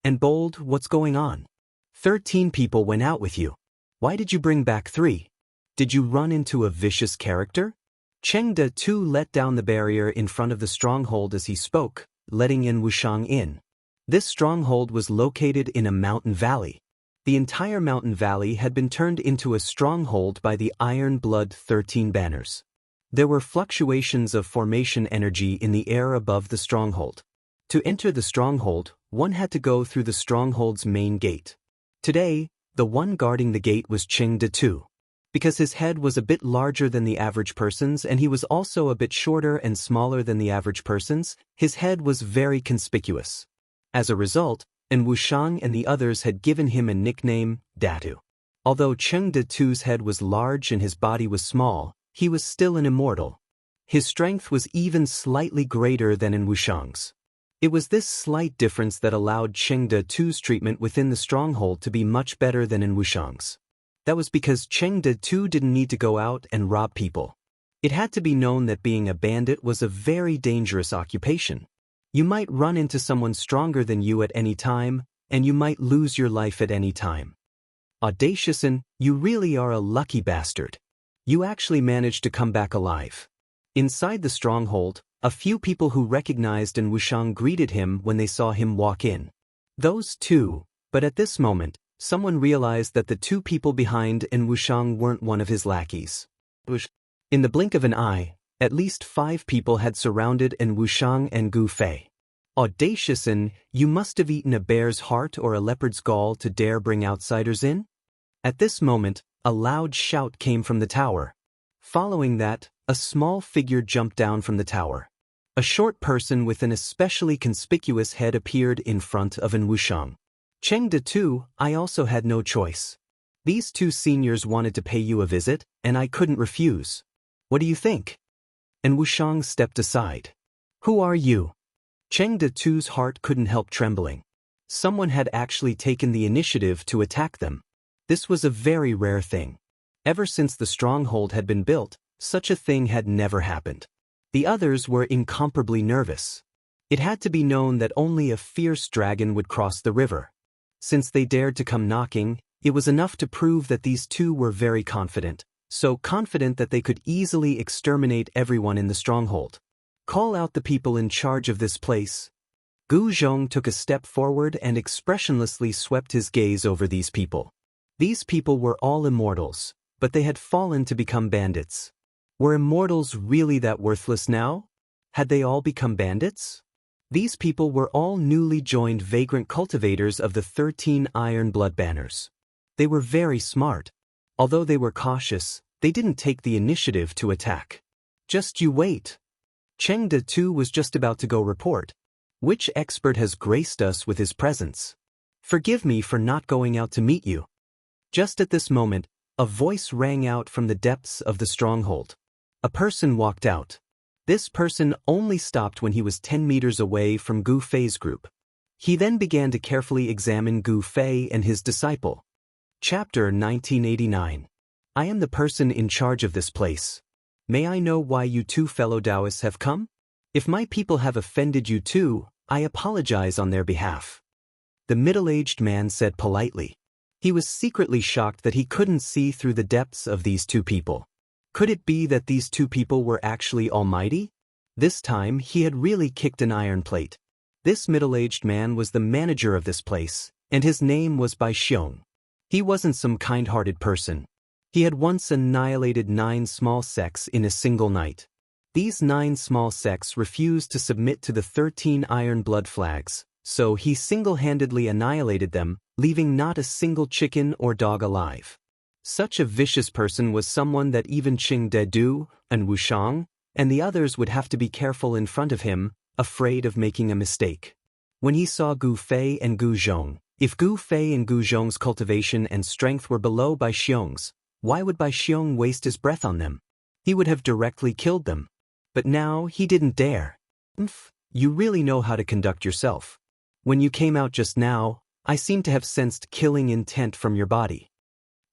"And Bold, what's going on? 13 people went out with you. Why did you bring back 3? Did you run into a vicious character?" Cheng Datu let down the barrier in front of the stronghold as he spoke, letting An Wuxiang in. This stronghold was located in a mountain valley. The entire mountain valley had been turned into a stronghold by the Iron Blood 13 banners. There were fluctuations of formation energy in the air above the stronghold. To enter the stronghold, one had to go through the stronghold's main gate. Today, the one guarding the gate was Cheng Datu. Because his head was a bit larger than the average person's and he was also a bit shorter and smaller than the average person's, his head was very conspicuous. As a result, Wuxiang and the others had given him a nickname, Datu. Although Cheng Datu's head was large and his body was small, he was still an immortal. His strength was even slightly greater than in Wuxiang's. It was this slight difference that allowed Cheng Datu's treatment within the stronghold to be much better than in Wuxiang's. That was because Cheng Datu didn't need to go out and rob people. It had to be known that being a bandit was a very dangerous occupation. You might run into someone stronger than you at any time, and you might lose your life at any time. Audaciousin, you really are a lucky bastard. You actually managed to come back alive. Inside the stronghold, a few people who recognized Wuxiang greeted him when they saw him walk in. Those two, but at this moment, someone realized that the two people behind Wuxiang weren't one of his lackeys. In the blink of an eye, at least 5 people had surrounded Wuxiang and Gu Fei. Audaciousin, you must have eaten a bear's heart or a leopard's gall to dare bring outsiders in? At this moment, a loud shout came from the tower. Following that, a small figure jumped down from the tower. A short person with an especially conspicuous head appeared in front of Wuxiang. Cheng Datu, I also had no choice. These 2 seniors wanted to pay you a visit, and I couldn't refuse. What do you think? Wuxiang stepped aside. Who are you? Cheng Datu's heart couldn't help trembling. Someone had actually taken the initiative to attack them. This was a very rare thing. Ever since the stronghold had been built, such a thing had never happened. The others were incomparably nervous. It had to be known that only a fierce dragon would cross the river. Since they dared to come knocking, it was enough to prove that these 2 were very confident, so confident that they could easily exterminate everyone in the stronghold. Call out the people in charge of this place. Gu Zhong took a step forward and expressionlessly swept his gaze over these people. These people were all immortals, but they had fallen to become bandits. Were immortals really that worthless now? Had they all become bandits? These people were all newly joined vagrant cultivators of the 13 Iron Blood Banners. They were very smart. Although they were cautious, they didn't take the initiative to attack. Just you wait. Cheng Datu was just about to go report. Which expert has graced us with his presence? Forgive me for not going out to meet you. Just at this moment, a voice rang out from the depths of the stronghold. A person walked out. This person only stopped when he was 10 meters away from Gu Fei's group. He then began to carefully examine Gu Fei and his disciple. Chapter 1989. I am the person in charge of this place. May I know why you 2 fellow Daoists have come? If my people have offended you too, I apologize on their behalf. The middle-aged man said politely. He was secretly shocked that he couldn't see through the depths of these 2 people. Could it be that these 2 people were actually almighty? This time he had really kicked an iron plate. This middle-aged man was the manager of this place, and his name was Bai Xiong. He wasn't some kind-hearted person. He had once annihilated 9 small sects in a single night. These 9 small sects refused to submit to the 13 Iron Blood Flags, so he single-handedly annihilated them, leaving not a single chicken or dog alive. Such a vicious person was someone that even Cheng Datu and Wuxiang and the others would have to be careful in front of him, afraid of making a mistake. When he saw Gu Fei and Gu Zhong, if Gu Fei and Gu Zhong's cultivation and strength were below Bai Xiong's, why would Bai Xiong waste his breath on them? He would have directly killed them. But now he didn't dare. You really know how to conduct yourself. When you came out just now, I seem to have sensed killing intent from your body.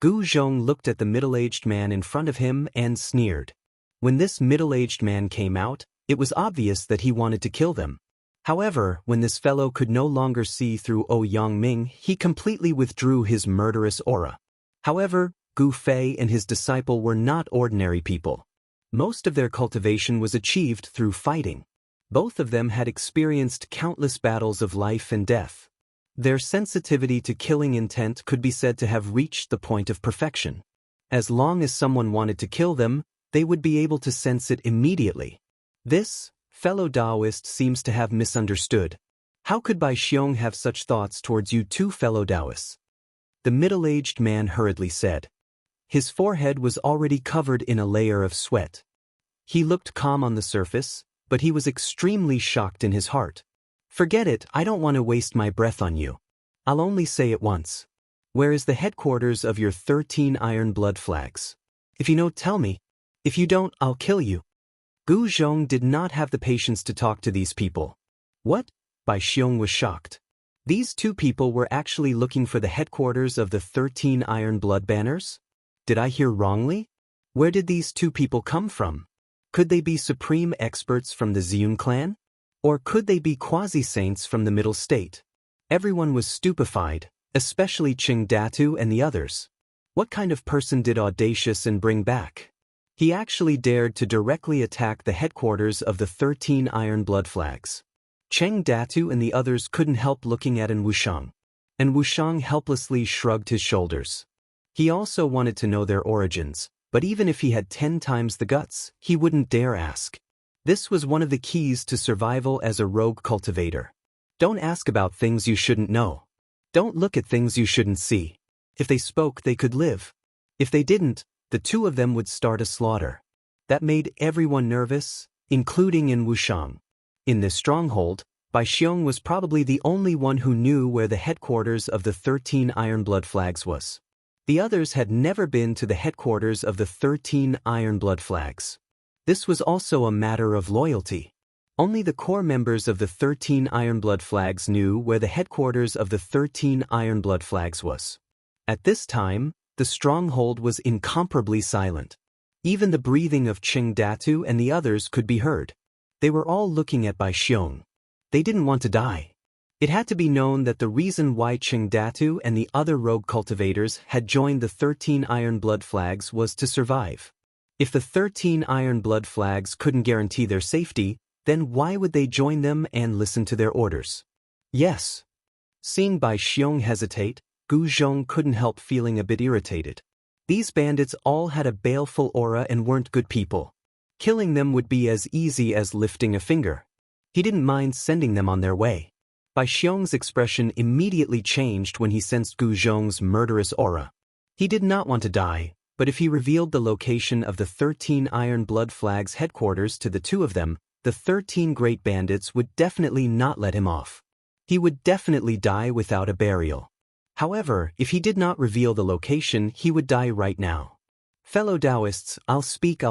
Gu Zhong looked at the middle-aged man in front of him and sneered. When this middle-aged man came out, it was obvious that he wanted to kill them. However, when this fellow could no longer see through Yangming, he completely withdrew his murderous aura. However, Gu Fei and his disciple were not ordinary people. Most of their cultivation was achieved through fighting. Both of them had experienced countless battles of life and death. Their sensitivity to killing intent could be said to have reached the point of perfection. As long as someone wanted to kill them, they would be able to sense it immediately. This fellow Daoist seems to have misunderstood. How could Bai Xiong have such thoughts towards you 2 fellow Daoists? The middle-aged man hurriedly said. His forehead was already covered in a layer of sweat. He looked calm on the surface, but he was extremely shocked in his heart. Forget it, I don't want to waste my breath on you. I'll only say it once. Where is the headquarters of your 13 iron blood flags? If you know, tell me. If you don't, I'll kill you. Gu Zhong did not have the patience to talk to these people. What? Bai Xiong was shocked. These two people were actually looking for the headquarters of the 13 iron blood banners? Did I hear wrongly? Where did these two people come from? Could they be supreme experts from the Ziyun clan? Or could they be quasi-saints from the middle state? Everyone was stupefied, especially Qing Datu and the others. What kind of person did Audacious and bring back? He actually dared to directly attack the headquarters of the 13 iron blood flags. Cheng Datu and the others couldn't help looking at An Wushang. And Wushang helplessly shrugged his shoulders. He also wanted to know their origins, but even if he had 10 times the guts, he wouldn't dare ask. This was one of the keys to survival as a rogue cultivator. Don't ask about things you shouldn't know. Don't look at things you shouldn't see. If they spoke, they could live. If they didn't, the two of them would start a slaughter. That made everyone nervous, including An Wushang. In this stronghold, Bai Xiong was probably the only one who knew where the headquarters of the 13 iron blood flags was. The others had never been to the headquarters of the 13 iron blood flags. This was also a matter of loyalty. Only the core members of the 13 iron blood flags knew where the headquarters of the 13 iron blood flags was. At this time, the stronghold was incomparably silent. Even the breathing of Qing Datu and the others could be heard. They were all looking at Bai Xiong. They didn't want to die. It had to be known that the reason why Qing Datu and the other rogue cultivators had joined the 13 iron blood flags was to survive. If the 13 iron blood flags couldn't guarantee their safety, then why would they join them and listen to their orders? Yes. Seeing Bai Xiong hesitate, Gu Zhong couldn't help feeling a bit irritated. These bandits all had a baleful aura and weren't good people. Killing them would be as easy as lifting a finger. He didn't mind sending them on their way. Bai Xiong's expression immediately changed when he sensed Gu Zhong's murderous aura. He did not want to die, but if he revealed the location of the 13 iron blood flags headquarters to the two of them, the 13 great bandits would definitely not let him off. He would definitely die without a burial. However, if he did not reveal the location, he would die right now. Fellow Daoists, I'll speak.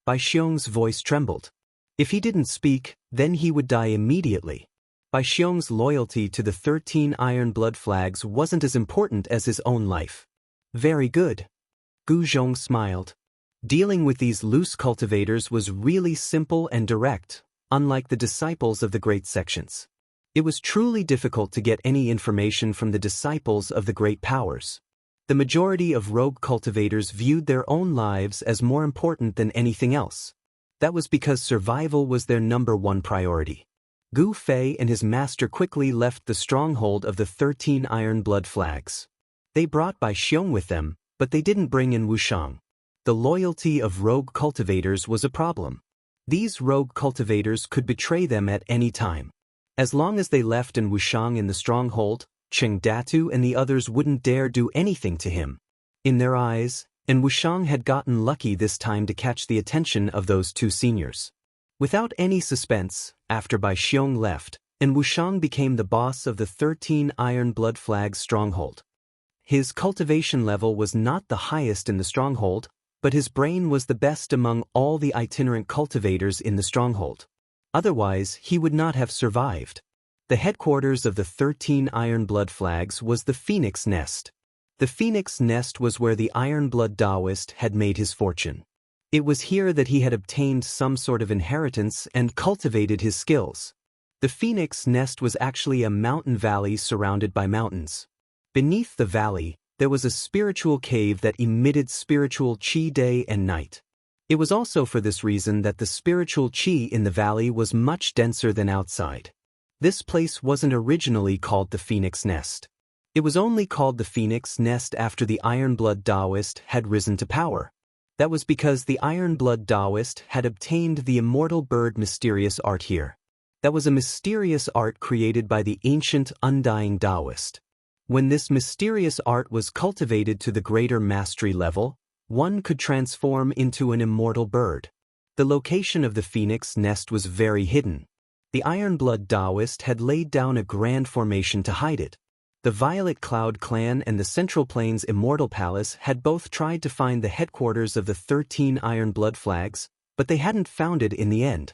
Bai Xiong's voice trembled. If he didn't speak, then he would die immediately. Bai Xiong's loyalty to the 13 iron blood flags wasn't as important as his own life. Very good. Gu Zhong smiled. Dealing with these loose cultivators was really simple and direct, unlike the disciples of the great sections. It was truly difficult to get any information from the disciples of the great powers. The majority of rogue cultivators viewed their own lives as more important than anything else. That was because survival was their #1 priority. Gu Fei and his master quickly left the stronghold of the 13 iron blood flags. They brought Bai Xiong with them, but they didn't bring in Wushang. The loyalty of rogue cultivators was a problem. These rogue cultivators could betray them at any time. As long as they left An Wushang in the stronghold, Qing Datu and the others wouldn't dare do anything to him. In their eyes, An Wushang had gotten lucky this time to catch the attention of those two seniors. Without any suspense, after Bai Xiong left, An Wushang became the boss of the 13 iron blood flags stronghold. His cultivation level was not the highest in the stronghold, but his brain was the best among all the itinerant cultivators in the stronghold. Otherwise, he would not have survived. The headquarters of the 13 iron blood flags was the Phoenix Nest. The Phoenix Nest was where the Iron Blood Daoist had made his fortune. It was here that he had obtained some sort of inheritance and cultivated his skills. The Phoenix Nest was actually a mountain valley surrounded by mountains. Beneath the valley, there was a spiritual cave that emitted spiritual qi day and night. It was also for this reason that the spiritual qi in the valley was much denser than outside. This place wasn't originally called the Phoenix Nest. It was only called the Phoenix Nest after the Iron Blood Daoist had risen to power. That was because the Iron Blood Daoist had obtained the immortal bird mysterious art here. That was a mysterious art created by the ancient undying Daoist. When this mysterious art was cultivated to the greater mastery level, one could transform into an immortal bird. The location of the phoenix nest was very hidden. The Ironblood Daoist had laid down a grand formation to hide it. The Violet Cloud clan and the Central Plains Immortal Palace had both tried to find the headquarters of the 13 Ironblood flags, but they hadn't found it in the end.